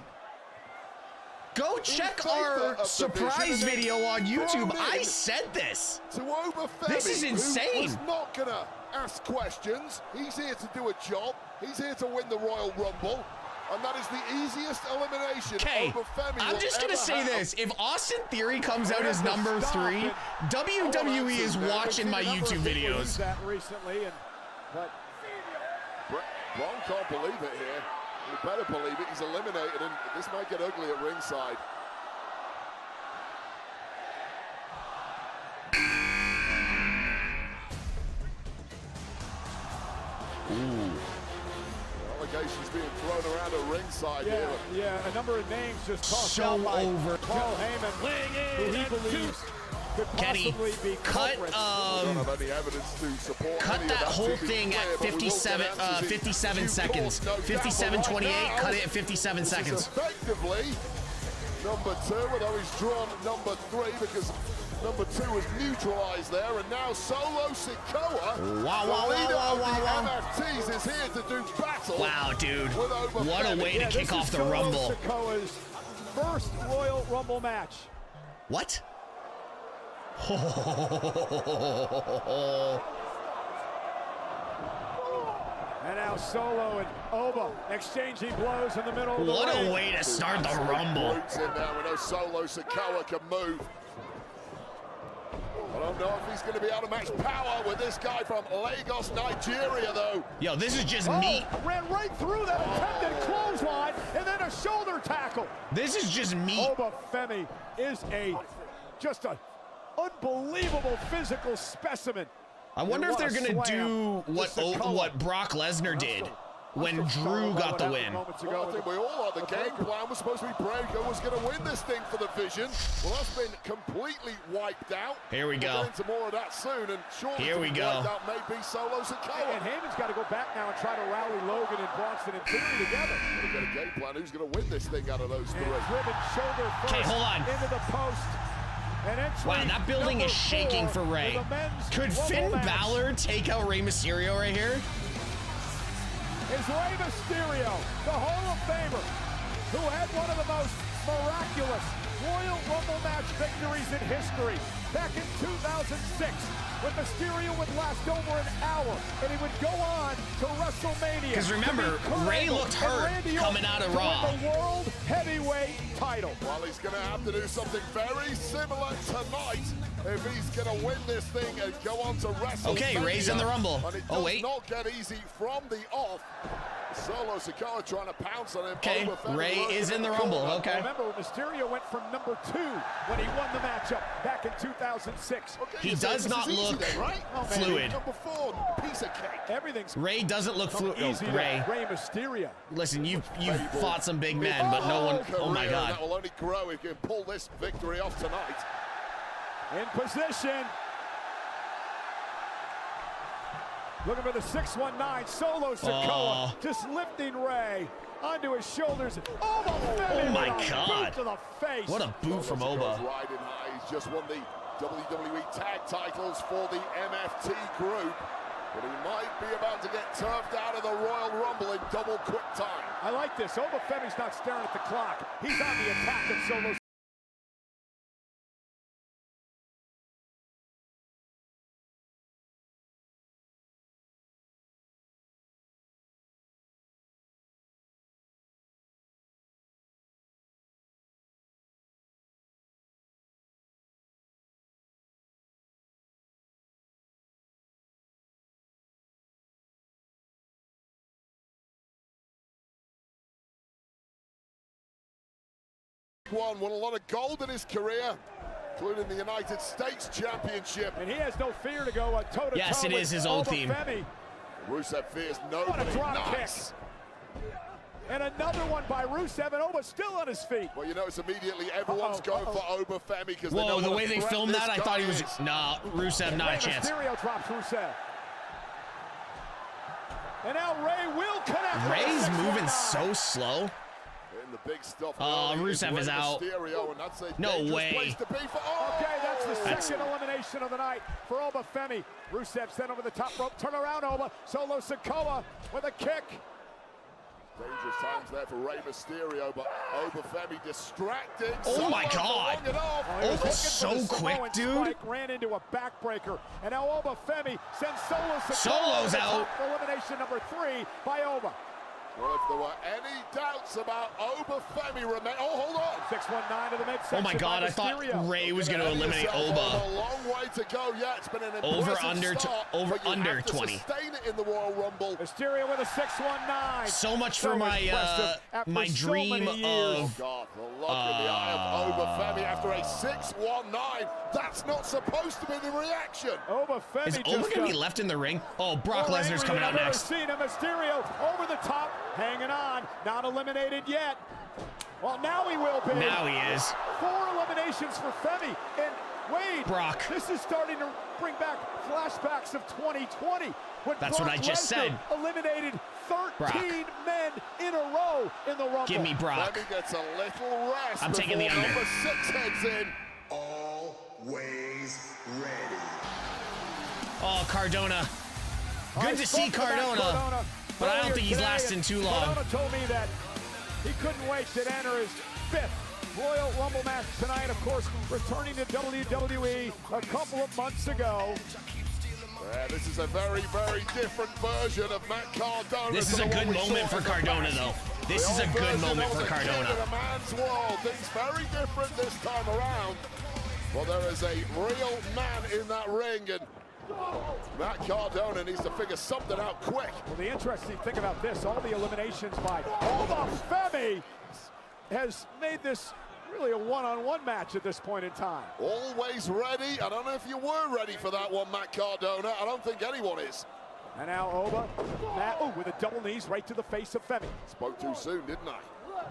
Speaker 2: Go check our surprise video on YouTube. I said this.
Speaker 9: To Obafemi,
Speaker 2: this is insane.
Speaker 9: Who was not gonna ask questions. He's here to do a job. He's here to win the Royal Rumble. And that is the easiest elimination.
Speaker 2: Okay, I'm just gonna say this: if Austin Theory comes out as number 3, WWE is watching my YouTube videos.
Speaker 8: That recently, but
Speaker 9: Braun can't believe it here. You better believe it. He's eliminated, and this might get ugly at ringside.
Speaker 2: Ooh.
Speaker 9: Allegations being thrown around at ringside here.
Speaker 8: Yeah, a number of names just tossed out by Paul Heyman, who he believes could possibly be
Speaker 2: cut
Speaker 9: cut
Speaker 2: that whole thing at 57 seconds. 57:28. Cut it at 57 seconds.
Speaker 9: Effectively, number 2, although he's drawn number 3 because number 2 was neutralized there, and now Solo Sikoa, the leader of the MFTs, is here to do battle.
Speaker 2: Wow, dude. What a way to kick off the Rumble.
Speaker 8: Sikoa's first Royal Rumble match.
Speaker 2: What?
Speaker 8: And now Solo and Oba exchanging blows in the middle of the ring.
Speaker 2: What a way to start the Rumble.
Speaker 9: Roots in there. We know Solo Sikoa can move. I don't know if he's going to be able to match power with this guy from Lagos, Nigeria, though.
Speaker 2: Yo, this is just meat.
Speaker 8: Ran right through that attempted clothesline and then a shoulder tackle.
Speaker 2: This is just meat.
Speaker 8: Obafemi is just an unbelievable physical specimen.
Speaker 2: I wonder if they're going to do what Brock Lesnar did when Drew got the win.
Speaker 9: Well, I think we all are. The game plan was supposed to be Breaker was going to win this thing for the Vision. Well, that's been completely wiped out.
Speaker 2: Here we go.
Speaker 9: We'll get into more of that soon, and surely
Speaker 2: here we go.
Speaker 9: That may be Solo Sikoa.
Speaker 8: And Heyman's got to go back now and try to rally Logan and Bronson and Theory together.
Speaker 9: We've got a game plan. Who's going to win this thing out of those 3?
Speaker 8: Driven shoulder first.
Speaker 2: Okay, hold on.
Speaker 8: Into the post.
Speaker 2: Wow, that building is shaking for Rey. Could Finn Balor take out Rey Mysterio right here?
Speaker 8: Is Rey Mysterio, the Hall of Famer, who had one of the most miraculous Royal Rumble match victories in history back in 2006, when Mysterio would last over an hour, and he would go on to WrestleMania.
Speaker 2: Because remember, Rey looked hurt coming out of Raw.
Speaker 8: The World Heavyweight title.
Speaker 9: Well, he's going to have to do something very similar tonight if he's going to win this thing and go on to WrestleMania.
Speaker 2: Okay, Rey's in the Rumble.
Speaker 9: And it does not get easy from the off. Solo Sikoa trying to pounce on him.
Speaker 2: Okay, Rey is in the Rumble. Okay.
Speaker 8: Remember, Mysterio went from number 2 when he won the matchup back in 2006.
Speaker 2: He does not look fluid.
Speaker 9: Number 4, piece of cake.
Speaker 8: Everything's
Speaker 2: Rey doesn't look fluid. Rey
Speaker 8: Mysterio.
Speaker 2: Listen, you've fought some big men, but no one. Oh my God.
Speaker 9: That will only grow if you can pull this victory off tonight.
Speaker 8: In position. Looking for the 619, Solo Sikoa, just lifting Rey onto his shoulders.
Speaker 2: Oh my God!
Speaker 8: Boot to the face.
Speaker 2: What a boot from Oba.
Speaker 9: Riding high. He's just won the WWE Tag Titles for the MFT group, but he might be about to get turfed out of the Royal Rumble in double quick time.
Speaker 8: I like this. Obafemi's not staring at the clock. He's on the attack of Solo
Speaker 9: Won a lot of gold in his career, including the United States Championship.
Speaker 8: And he has no fear to go toe-to-toe.
Speaker 2: Yes, it is his old team.
Speaker 9: Rusev fears nobody.
Speaker 8: What a drop
Speaker 9: nice.
Speaker 8: kick. And another one by Rusev, and Oba still on his feet.
Speaker 9: Well, you notice immediately everyone's going for Oba Femi because they know
Speaker 2: whoa, the
Speaker 9: what
Speaker 2: way
Speaker 9: a
Speaker 2: they
Speaker 9: threat
Speaker 2: filmed
Speaker 9: this
Speaker 2: that, I
Speaker 9: guy
Speaker 2: thought he was...
Speaker 9: is.
Speaker 2: Nah, Rusev, not a chance.
Speaker 8: Mysterio drops Rusev. And now Ray will connect.
Speaker 2: Ray's moving so slow.
Speaker 9: In the big stuff.
Speaker 2: Oh, Rusev is out.
Speaker 9: Mysterio, and that's a
Speaker 2: No way.
Speaker 9: place to be for,
Speaker 8: Okay, that's the second elimination of the night for Oba Femi. Rusev sent over the top rope. Turn around, Oba. Solo Sikoa with a kick.
Speaker 9: Dangerous times there for Rey Mysterio, but Oba Femi distracting.
Speaker 2: Oh my God! Oba's so quick, dude.
Speaker 8: Spike ran into a backbreaker, and now Oba Femi sends Solo Sikoa.
Speaker 2: Solo's out.
Speaker 8: For elimination number 3 by Oba.
Speaker 9: Well, if there were any doubts about Oba Femi remain, hold on.
Speaker 8: 619 to the midsection.
Speaker 2: Oh my God! I thought Ray was going to eliminate Oba.
Speaker 9: A long way to go. Yeah, it's been an
Speaker 2: over
Speaker 9: impressive
Speaker 2: under 20.
Speaker 9: Sustain it in the Royal Rumble.
Speaker 8: Mysterio with a 619.
Speaker 2: So much for my dream of.
Speaker 9: Oh God, the look in the eye of Oba Femi after a 619. That's not supposed to be the reaction.
Speaker 8: Oba Femi
Speaker 2: is Oba going to be left in the ring? Oh, Brock Lesnar's coming out next.
Speaker 8: Seen a Mysterio over the top, hanging on, not eliminated yet. Well, now he will be.
Speaker 2: Now he is.
Speaker 8: 4 eliminations for Femi. And Wade,
Speaker 2: Brock.
Speaker 8: This is starting to bring back flashbacks of 2020.
Speaker 2: That's what I just said.
Speaker 8: Eliminated 13 men in a row in the Rumble.
Speaker 2: Give me Brock.
Speaker 9: Femi gets a little rest.
Speaker 2: I'm taking the under.
Speaker 9: Number 6 heads in.
Speaker 28: Always ready.
Speaker 2: Oh, Cardona. Good to see Cardona. But I don't think he's lasting too long.
Speaker 8: Cardona told me that he couldn't wait to enter his 5th Royal Rumble match tonight. Of course, returning to WWE a couple of months ago.
Speaker 9: Yeah, this is a very, very different version of Matt Cardona.
Speaker 2: This is a good moment for Cardona, though. This is a good moment for Cardona.
Speaker 9: In a man's world, things very different this time around. Well, there is a real man in that ring, and Matt Cardona needs to figure something out quick.
Speaker 8: Well, the interesting thing about this, all the eliminations by Oba Femi has made this really a one-on-one match at this point in time.
Speaker 9: Always ready. I don't know if you were ready for that one, Matt Cardona. I don't think anyone is.
Speaker 8: And now Oba, with a double knees right to the face of Femi.
Speaker 9: Spoke too soon, didn't I?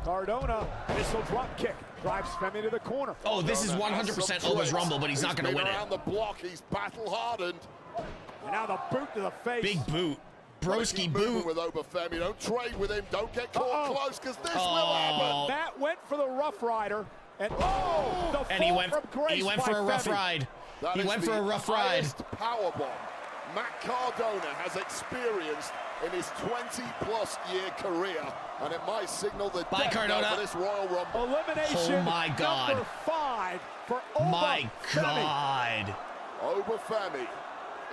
Speaker 8: Cardona, missile drop kick, drives Femi to the corner.
Speaker 2: Oh, this is 100% Oba's Rumble, but he's not going to win it.
Speaker 9: Around the block, he's battle-hardened.
Speaker 8: And now the boot to the face.
Speaker 2: Big boot. Broski boot.
Speaker 9: With Oba Femi. Don't trade with him. Don't get caught close, because this will happen.
Speaker 8: Matt went for the Rough Rider, and
Speaker 2: he went for a rough ride. He went for a rough ride.
Speaker 9: Powerbomb Matt Cardona has experienced in his 20-plus year career, and it might signal the death for this Royal Rumble.
Speaker 8: Elimination
Speaker 2: oh my God.
Speaker 8: number 5 for Oba
Speaker 2: My
Speaker 8: Femi.
Speaker 2: God.
Speaker 9: Oba Femi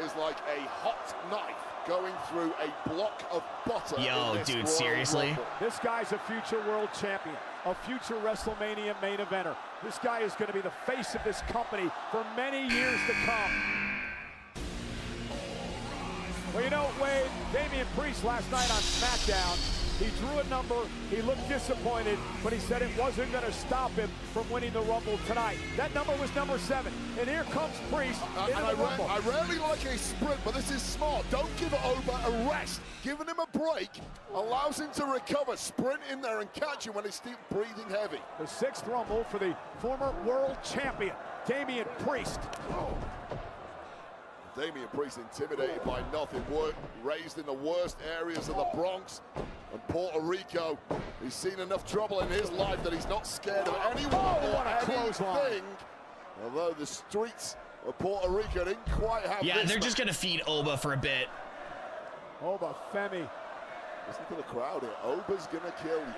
Speaker 9: is like a hot knife going through a block of butter.
Speaker 2: Yo, dude,
Speaker 9: Royal
Speaker 2: seriously?
Speaker 9: Rumble.
Speaker 8: This guy's a future world champion, a future WrestleMania main eventer. This guy is going to be the face of this company for many years to come. Well, you know, Wade, Damian Priest last night on SmackDown, he drew a number, he looked disappointed, but he said it wasn't going to stop him from winning the Rumble tonight. That number was number 7, and here comes Priest in the Rumble.
Speaker 9: I rarely like a sprint, but this is smart. Don't give Oba a rest. Giving him a break allows him to recover, sprint in there and catch him when he's still breathing heavy.
Speaker 8: The 6th Rumble for the former world champion, Damian Priest.
Speaker 9: Damian Priest intimidated by nothing, raised in the worst areas of the Bronx and Puerto Rico. He's seen enough trouble in his life that he's not scared of anyone or anything. Although the streets of Puerto Rico didn't quite have
Speaker 2: Yeah,
Speaker 9: this
Speaker 2: they're just going to feed Oba for a bit.
Speaker 8: Oba Femi.
Speaker 9: Listen to the crowd here. Oba's going to kill you.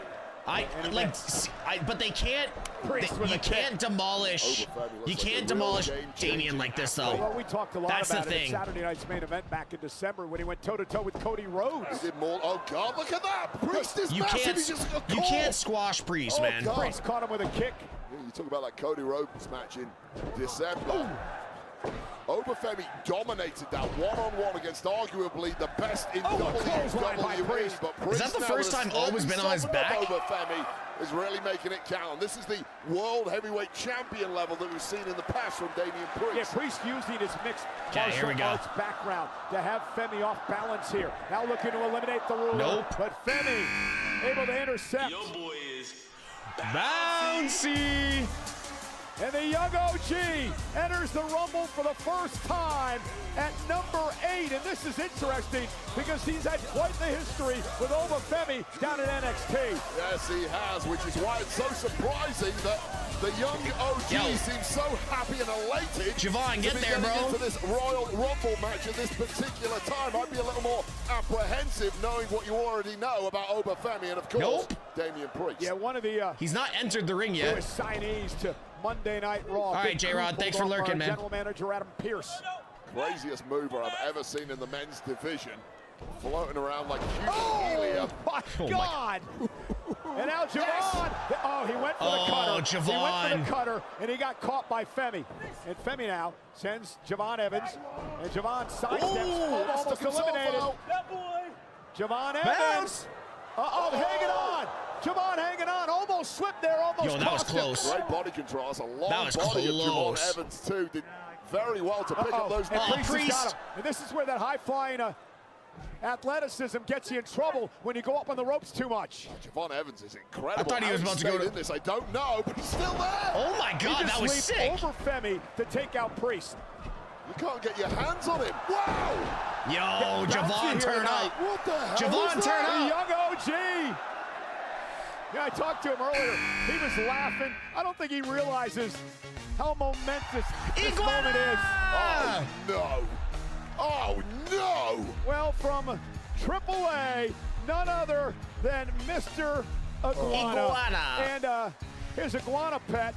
Speaker 2: But they can't. You can't demolish. You can't demolish Damian like this, though.
Speaker 8: Well, we talked a lot
Speaker 2: That's
Speaker 8: about
Speaker 2: the
Speaker 8: it
Speaker 2: thing.
Speaker 8: at Saturday night's main event back in December when he went toe-to-toe with Cody Rhodes.
Speaker 9: He did more. Oh God, look at that! Priest is massive.
Speaker 2: You can't squash Priest, man.
Speaker 9: God.
Speaker 8: Priest caught him with a kick.
Speaker 9: Yeah, you talk about that Cody Rhodes match in December. Obafemi dominated that one-on-one against arguably the best in WWE. But
Speaker 2: is that the first time Oba's been on his back?
Speaker 9: Obafemi is really making it count. This is the world heavyweight champion level that we've seen in the past from Damian Priest.
Speaker 8: Yeah, Priest using his mixed
Speaker 2: here we
Speaker 8: martial
Speaker 2: go.
Speaker 8: arts background to have Femi off balance here. Now looking to eliminate the ruler.
Speaker 2: Nope.
Speaker 8: But Femi able to intercept.
Speaker 11: Your boy is
Speaker 2: bouncy.
Speaker 8: And the young OG enters the Rumble for the first time at number 8. And this is interesting because he's had quite the history with Obafemi down at NXT.
Speaker 9: Yes, he has, which is why it's so surprising that the young OG seems so happy and elated
Speaker 2: Javon, get
Speaker 9: to be
Speaker 2: there,
Speaker 9: getting
Speaker 2: bro.
Speaker 9: into this Royal Rumble match at this particular time. I'd be a little more apprehensive knowing what you already know about Obafemi and, of course, Damian Priest.
Speaker 8: Yeah, one of the
Speaker 2: he's not entered the ring yet.
Speaker 8: newest signees to Monday Night Raw.
Speaker 2: All right, J-Rod, thanks for lurking, man.
Speaker 8: General Manager Adam Pearce.
Speaker 9: Craziest mover I've ever seen in the men's division. Floating around like huge helium.
Speaker 8: My God! And now Javon. Oh, he went for the cutter.
Speaker 2: Javon.
Speaker 8: He went for the cutter, and he got caught by Femi. And Femi now sends Javon Evans. And Javon sidesteps, almost eliminated. Javon Evans. Hanging on. Javon hanging on. Almost slipped there. Almost
Speaker 2: that was
Speaker 8: cost him.
Speaker 2: close.
Speaker 9: Great body control. That's a long
Speaker 2: That was
Speaker 9: body of
Speaker 2: close.
Speaker 9: Javon Evans, too. Did very well to pick up those
Speaker 8: And
Speaker 9: knees.
Speaker 8: Priest has got him. And this is where that high-flying athleticism gets you in trouble when you go up on the ropes too much.
Speaker 9: Javon Evans is incredible.
Speaker 2: I thought he was about to go
Speaker 9: in this. I don't know, but he's still there.
Speaker 2: Oh my God, that was sick.
Speaker 8: Over Femi to take out Priest.
Speaker 9: You can't get your hands on him. Wow!
Speaker 2: Yo, Javon, turn up.
Speaker 9: What the hell?
Speaker 2: Javon, turn
Speaker 8: The
Speaker 2: up.
Speaker 8: young OG. Yeah, I talked to him earlier. He was laughing. I don't think he realizes how momentous this moment is.
Speaker 9: Oh no! Oh no!
Speaker 8: Well, from AAA, none other than Mr. Iguana. And his iguana pet,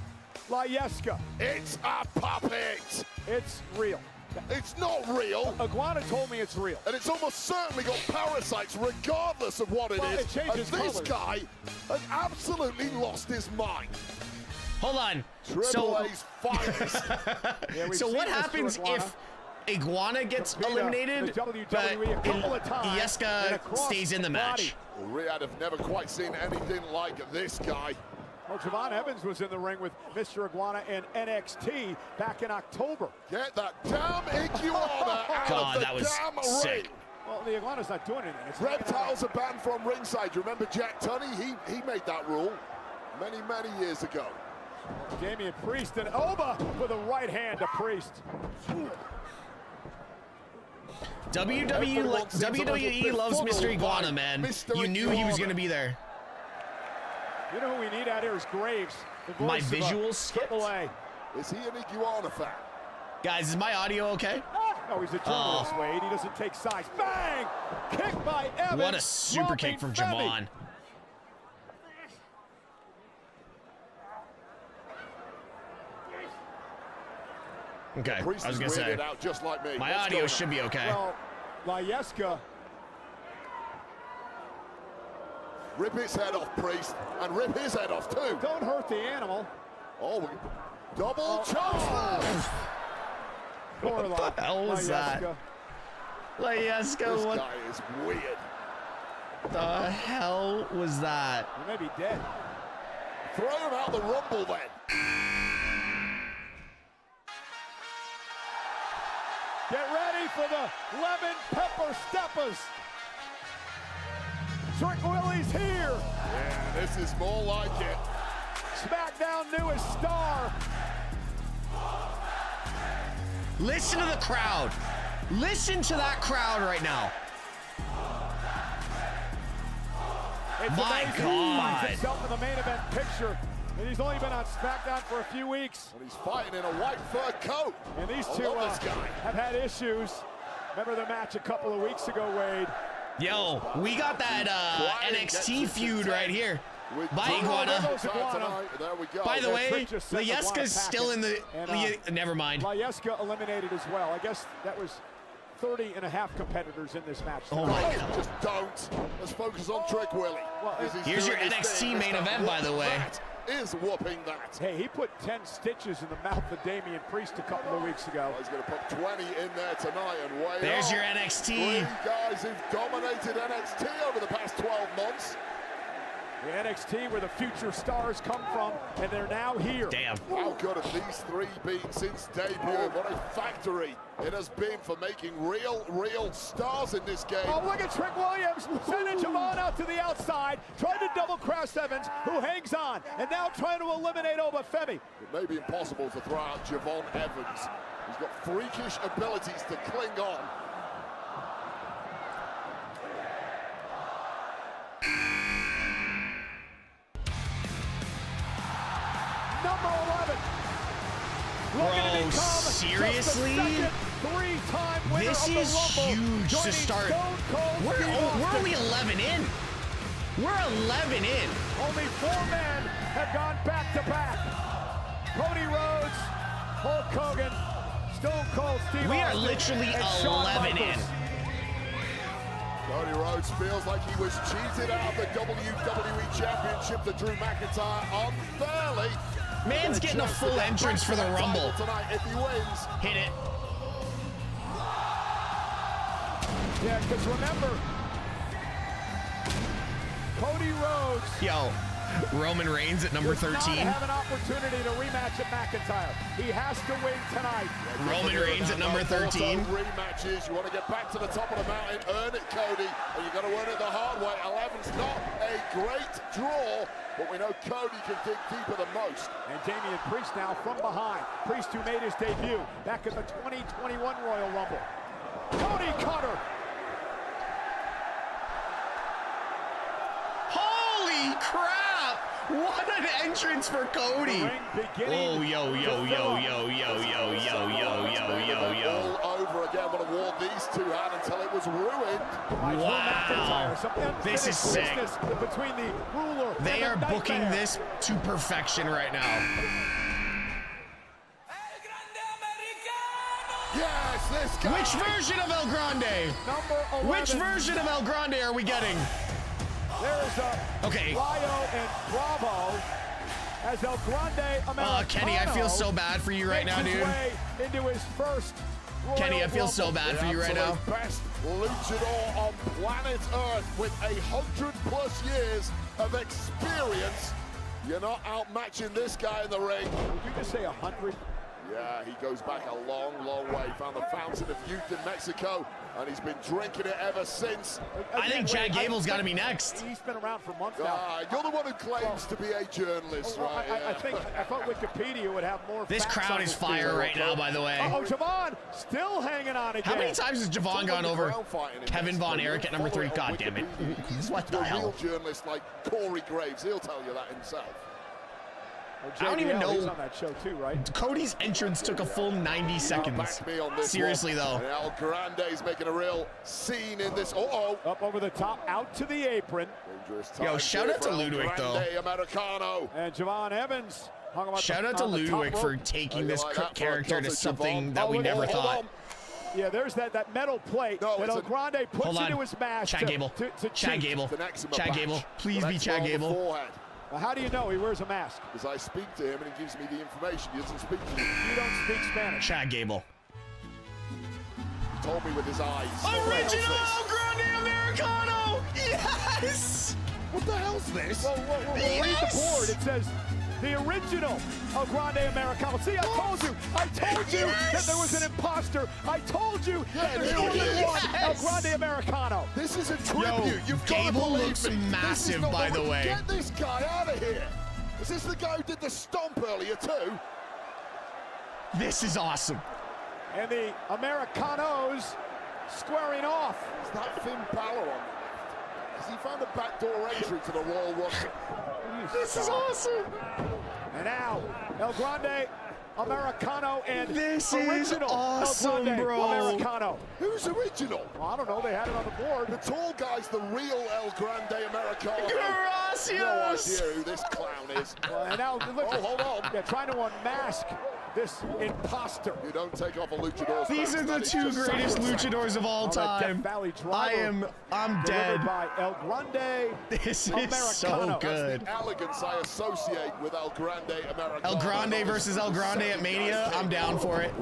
Speaker 8: Layeska.
Speaker 9: It's a puppet.
Speaker 8: It's real.
Speaker 9: It's not real.
Speaker 8: Iguana told me it's real.
Speaker 9: And it's almost certainly got parasites regardless of what it is.
Speaker 8: It changes
Speaker 9: and this
Speaker 8: colors.
Speaker 9: guy has absolutely lost his mind.
Speaker 2: Hold on.
Speaker 9: Triple A's finest.
Speaker 2: So what happens if Iguana gets eliminated, but Ieska stays in the match?
Speaker 9: Well, Riyadh have never quite seen anything like this guy.
Speaker 8: Well, Javon Evans was in the ring with Mr. Iguana and NXT back in October.
Speaker 9: Get that damn iguana out
Speaker 2: God,
Speaker 9: of the
Speaker 2: that was
Speaker 9: damn
Speaker 2: sick.
Speaker 9: ring.
Speaker 8: Well, the iguana's not doing anything. It's
Speaker 9: Reptiles are banned from ringside. You remember Jack Tunney? He made that rule many, many years ago.
Speaker 8: Damian Priest and Oba with a right hand to Priest.
Speaker 2: WWE loves Mr. Iguana, man. You knew he was going to be there.
Speaker 8: You know who we need out here is Graves. The
Speaker 2: My
Speaker 8: voice of
Speaker 2: visuals skipped.
Speaker 8: AAA.
Speaker 9: Is he an iguana fan?
Speaker 2: Guys, is my audio okay?
Speaker 8: No, he's a journalist, Wade. He doesn't take sides. Bang! Kick by Evans.
Speaker 2: What a super kick from Javon. Okay, I was going to say,
Speaker 9: out just like me.
Speaker 2: my audio should be okay.
Speaker 8: Well, Layeska.
Speaker 9: Rip his head off, Priest, and rip his head off too.
Speaker 8: Don't hurt the animal.
Speaker 9: Oh, double choke.
Speaker 2: What the hell was that? Layeska,
Speaker 9: This
Speaker 2: what
Speaker 9: guy is weird.
Speaker 2: the hell was that?
Speaker 8: He may be dead.
Speaker 9: Throw him out the Rumble then.
Speaker 8: Get ready for the lemon pepper steppers. Trick Willie's here.
Speaker 9: Yeah, this is more like it.
Speaker 8: SmackDown newest star.
Speaker 2: Listen to the crowd. Listen to that crowd right now.
Speaker 8: It's
Speaker 2: My
Speaker 8: amazing.
Speaker 2: God.
Speaker 8: He finds himself in the main event picture. And he's only been on SmackDown for a few weeks.
Speaker 9: And he's fighting in a white fur coat.
Speaker 8: And these
Speaker 9: I
Speaker 8: two
Speaker 9: love this guy.
Speaker 8: have had issues. Remember the match a couple of weeks ago, Wade?
Speaker 2: Yo, we got that NXT feud right here. By Iguana.
Speaker 9: There we go.
Speaker 2: By the way,
Speaker 8: Trick just sent Iguana
Speaker 2: Layeska's still in the...
Speaker 8: And,
Speaker 2: never mind.
Speaker 8: Layeska eliminated as well. I guess that was 30 and a half competitors in this match.
Speaker 2: Oh my God.
Speaker 9: Just don't. Let's focus on Trick Willie.
Speaker 8: Well,
Speaker 2: Here's your NXT main event, by the way.
Speaker 9: is whooping that.
Speaker 8: Hey, he put 10 stitches in the mouth of Damian Priest a couple of weeks ago.
Speaker 9: He's going to put 20 in there tonight and way
Speaker 2: There's
Speaker 9: off.
Speaker 2: your NXT.
Speaker 9: 3 guys who've dominated NXT over the past 12 months.
Speaker 8: The NXT where the future stars come from, and they're now here.
Speaker 2: Damn.
Speaker 9: How good have these 3 been since debut? What a factory it has been for making real stars in this game.
Speaker 8: Oh, look at Trick Williams sending Javon out to the outside, trying to double cross Evans, who hangs on, and now trying to eliminate Obafemi.
Speaker 9: It may be impossible to throw out Javon Evans. He's got freakish abilities to cling on.
Speaker 8: Number 11.
Speaker 2: Bro, seriously?
Speaker 8: Three-time winner
Speaker 2: This
Speaker 8: of the
Speaker 2: is
Speaker 8: Rumble,
Speaker 2: huge to
Speaker 8: joining
Speaker 2: start.
Speaker 8: Stone Cold
Speaker 2: We're
Speaker 8: Steve Austin.
Speaker 2: only 11 in. We're 11 in.
Speaker 8: Only 4 men have gone back-to-back. Cody Rhodes, Hulk Hogan, Stone Cold Steve
Speaker 2: We are
Speaker 8: Austin,
Speaker 2: literally
Speaker 8: and Shawn
Speaker 2: 11 in.
Speaker 8: Michaels.
Speaker 9: Cody Rhodes feels like he was cheated out of the WWE Championship to Drew McIntyre unfairly.
Speaker 2: Man's getting a full entrance for the Rumble.
Speaker 9: Tonight if he wins.
Speaker 2: Hit it.
Speaker 8: Yeah, because remember, Cody Rhodes.
Speaker 2: Yo, Roman Reigns at number 13.
Speaker 8: Does not have an opportunity to rematch at McIntyre. He has to win tonight.
Speaker 2: Roman Reigns at number 13.
Speaker 9: Rematches. You want to get back to the top of the mountain, earn it, Cody, and you got to earn it the hard way. 11's not a great draw, but we know Cody can dig deeper than most.
Speaker 8: And Damian Priest now from behind. Priest who made his debut back at the 2021 Royal Rumble. Cody Cutter.
Speaker 2: Holy crap! What an entrance for Cody! Oh, yo.
Speaker 9: All over again. What a war these two had until it was ruined.
Speaker 2: Wow. This is sick.
Speaker 8: Between the ruler
Speaker 2: They are
Speaker 8: and the
Speaker 2: booking
Speaker 8: nightmare.
Speaker 2: this to perfection right now.
Speaker 9: Yes, this guy.
Speaker 2: Which version of El Grande?
Speaker 8: Number 11.
Speaker 2: Which version of El Grande are we getting?
Speaker 8: There's
Speaker 2: Okay.
Speaker 8: Ryo and Bravo as El Grande Americano.
Speaker 2: Kenny, I feel so bad for you right now,
Speaker 8: makes his
Speaker 2: dude.
Speaker 8: way into his first Royal
Speaker 2: Kenny, I feel
Speaker 8: Rumble.
Speaker 2: so bad for you right now.
Speaker 9: Best luchador on planet Earth with 100+ years of experience. You're not outmatching this guy in the ring.
Speaker 8: Would you just say 100?
Speaker 9: Yeah, he goes back a long way. Found the fountain of youth in Mexico, and he's been drinking it ever since.
Speaker 2: I think Chad Gable's got to be next.
Speaker 8: He's been around for months now.
Speaker 9: You're the one who claims to be a journalist, right?
Speaker 8: I thought Wikipedia would have more.
Speaker 2: This
Speaker 8: facts
Speaker 2: crowd
Speaker 8: on
Speaker 2: is
Speaker 8: this
Speaker 2: fire
Speaker 8: deal.
Speaker 2: right now, by the way.
Speaker 8: Oh, Javon still hanging on again.
Speaker 2: How many times has Javon gone over Kevin Von Erich at number 3? God damn it. What the
Speaker 9: A
Speaker 2: hell?
Speaker 9: real journalist like Corey Graves, he'll tell you that himself.
Speaker 2: I don't even know.
Speaker 8: He's on that show too, right?
Speaker 2: Cody's entrance took a full 90 seconds.
Speaker 9: Back me on this
Speaker 2: Seriously,
Speaker 9: one.
Speaker 2: though.
Speaker 9: And El Grande's making a real scene in this.
Speaker 8: Up over the top, out to the apron.
Speaker 2: Yo, shout out to Ludwig, though.
Speaker 9: Americano.
Speaker 8: And Javon Evans hung about
Speaker 2: Shout out to Ludwig for taking this character to something that we never thought.
Speaker 8: Yeah, there's that metal plate that El Grande puts
Speaker 2: Hold on.
Speaker 8: into his mask.
Speaker 2: Chad Gable. Chad Gable. Chad Gable. Please be Chad Gable.
Speaker 8: How do you know he wears a mask?
Speaker 9: Because I speak to him and he gives me the information. He doesn't speak to me.
Speaker 8: You don't speak Spanish.
Speaker 2: Chad Gable.
Speaker 9: He told me with his eyes.
Speaker 2: Original El Grande Americano! Yes!
Speaker 9: What the hell's this?
Speaker 8: Well, read the board. It says the original El Grande Americano. See, I told you that there was an imposter. I told you that there's only one El Grande Americano.
Speaker 9: This is a tribute.
Speaker 2: Yo,
Speaker 9: You've got to
Speaker 2: Gable
Speaker 9: believe
Speaker 2: looks
Speaker 9: me.
Speaker 2: massive,
Speaker 9: This is not
Speaker 2: by the way.
Speaker 9: Get this guy out of here. Is this the guy who did the stomp earlier too?
Speaker 2: This is awesome.
Speaker 8: And the Americanos squaring off.
Speaker 9: Is that Finn Balor on the left? Has he found a backdoor entry to the Royal Rumble?
Speaker 2: This is awesome.
Speaker 8: And now, El Grande Americano and
Speaker 2: This
Speaker 8: original
Speaker 2: is awesome,
Speaker 8: El Grande
Speaker 2: bro.
Speaker 8: Americano.
Speaker 9: Who's original?
Speaker 8: Well, I don't know. They had it on the board.
Speaker 9: The tall guy's the real El Grande Americano.
Speaker 2: Gracias.
Speaker 9: No idea who this clown is.
Speaker 8: And now, look,
Speaker 9: hold on.
Speaker 8: Yeah, trying to unmask this imposter.
Speaker 9: You don't take off a luchador.
Speaker 2: These are the two greatest luchadors of all time. I'm dead.
Speaker 8: By El Grande.
Speaker 2: This is so good.
Speaker 9: That's the elegance I associate with El Grande Americano.
Speaker 2: El Grande versus El Grande at Mania. I'm down for it.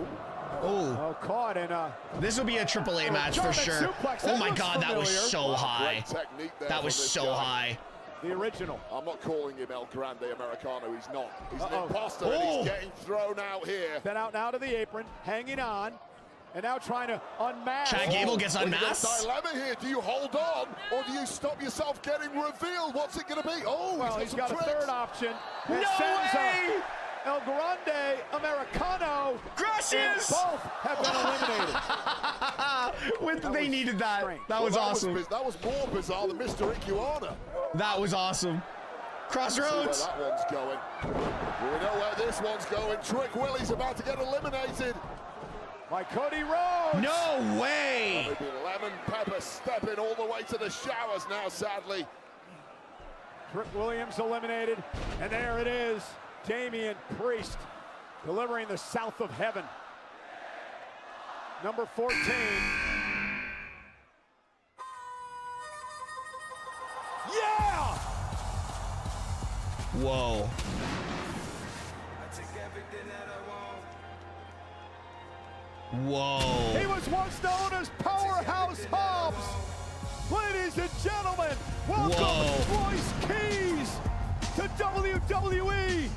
Speaker 2: Oh,
Speaker 8: caught in
Speaker 2: this will be a AAA match for sure. Oh my God, that was so high. That was so high.
Speaker 8: The original.
Speaker 9: I'm not calling him El Grande Americano. He's not. He's an imposter, and he's getting thrown out here.
Speaker 8: Then out now to the apron, hanging on, and now trying to unmask.
Speaker 2: Chad Gable gets unmasked.
Speaker 9: Dilemma here. Do you hold on, or do you stop yourself getting revealed? What's it going to be? Oh,
Speaker 8: well, he's got a third option.
Speaker 2: No way!
Speaker 8: El Grande Americano.
Speaker 2: Gracias!
Speaker 8: Both have been eliminated.
Speaker 2: They needed that. That was awesome.
Speaker 9: That was more bizarre than Mr. Iguana.
Speaker 2: That was awesome. Crossroads.
Speaker 9: That one's going. We know where this one's going. Trick Willie's about to get eliminated.
Speaker 8: By Cody Rhodes.
Speaker 2: No way.
Speaker 9: Maybe Lemon Pepper stepping all the way to the showers now, sadly.
Speaker 8: Trick Williams eliminated. And there it is. Damian Priest delivering the South of Heaven. Number 14. Yeah!
Speaker 2: Whoa. Whoa.
Speaker 8: He was once known as Powerhouse Hobbs. Ladies and gentlemen, welcome Royce Keys to WWE.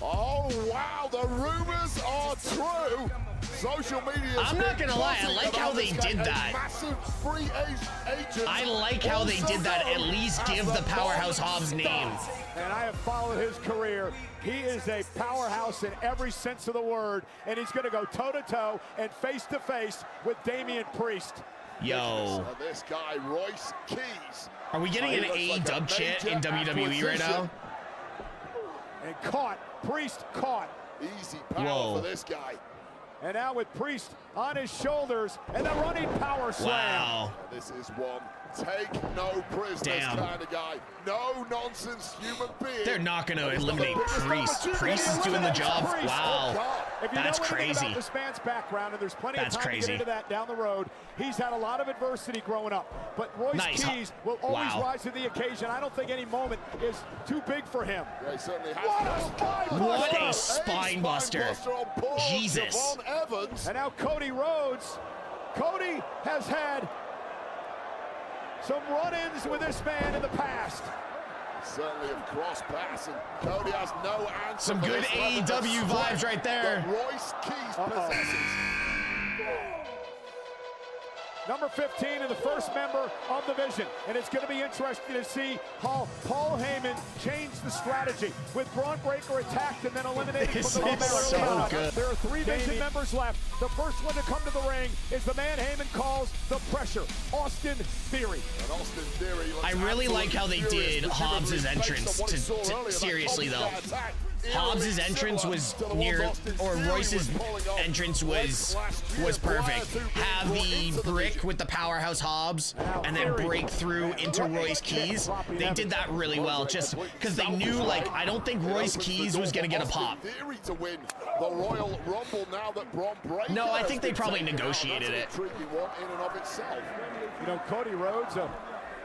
Speaker 9: Oh, wow, the rumors are true. Social media.
Speaker 2: I'm not gonna lie, I like how they did that.
Speaker 9: Massive free agent.
Speaker 2: I like how they did that. At least give the Powerhouse Hobbs name.
Speaker 8: And I have followed his career. He is a powerhouse in every sense of the word, and he's going to go toe-to-toe and face-to-face with Damian Priest.
Speaker 2: Yo.
Speaker 9: This guy, Royce Keys.
Speaker 2: Are we getting an AEW chant in WWE right now?
Speaker 8: And caught. Priest caught.
Speaker 9: Easy power for this guy.
Speaker 8: And now with Priest on his shoulders and the running power slam.
Speaker 2: Wow.
Speaker 9: This is one take no prisoners kind of guy. No nonsense human being.
Speaker 2: They're not going to eliminate Priest. Priest is doing the job. Wow. That's crazy.
Speaker 8: About this man's background, and there's plenty of time to get into that down the road. He's had a lot of adversity growing up, but Royce Keys will always rise to the occasion. I don't think any moment is too big for him.
Speaker 9: Yeah, he certainly has.
Speaker 2: What a spine buster. Jesus.
Speaker 9: Evans.
Speaker 8: And now Cody Rhodes. Cody has had some run-ins with this man in the past.
Speaker 9: Certainly have crossed paths, and Cody has no answer.
Speaker 2: Some good AEW vibes right there.
Speaker 9: Royce Keys possesses.
Speaker 8: Number 15 and the first member of the Vision. And it's going to be interesting to see how Paul Heyman changed the strategy with Braun Breaker attacked and then eliminated from the
Speaker 2: This is so good.
Speaker 8: There are 3 Vision members left. The first one to come to the ring is the man Heyman calls the Pressure, Austin Theory.
Speaker 9: And Austin Theory
Speaker 2: I really like how they did Hobbs' entrance. Seriously though. Hobbs' entrance was near, or Royce's entrance was perfect. Have the brick with the Powerhouse Hobbs and then break through into Royce Keys. They did that really well, just because they knew, like, I don't think Royce Keys was going to get a pop.
Speaker 9: Theory to win the Royal Rumble now that Braun Breaker.
Speaker 2: No, I think they probably negotiated it.
Speaker 9: In and of itself.
Speaker 8: You know, Cody Rhodes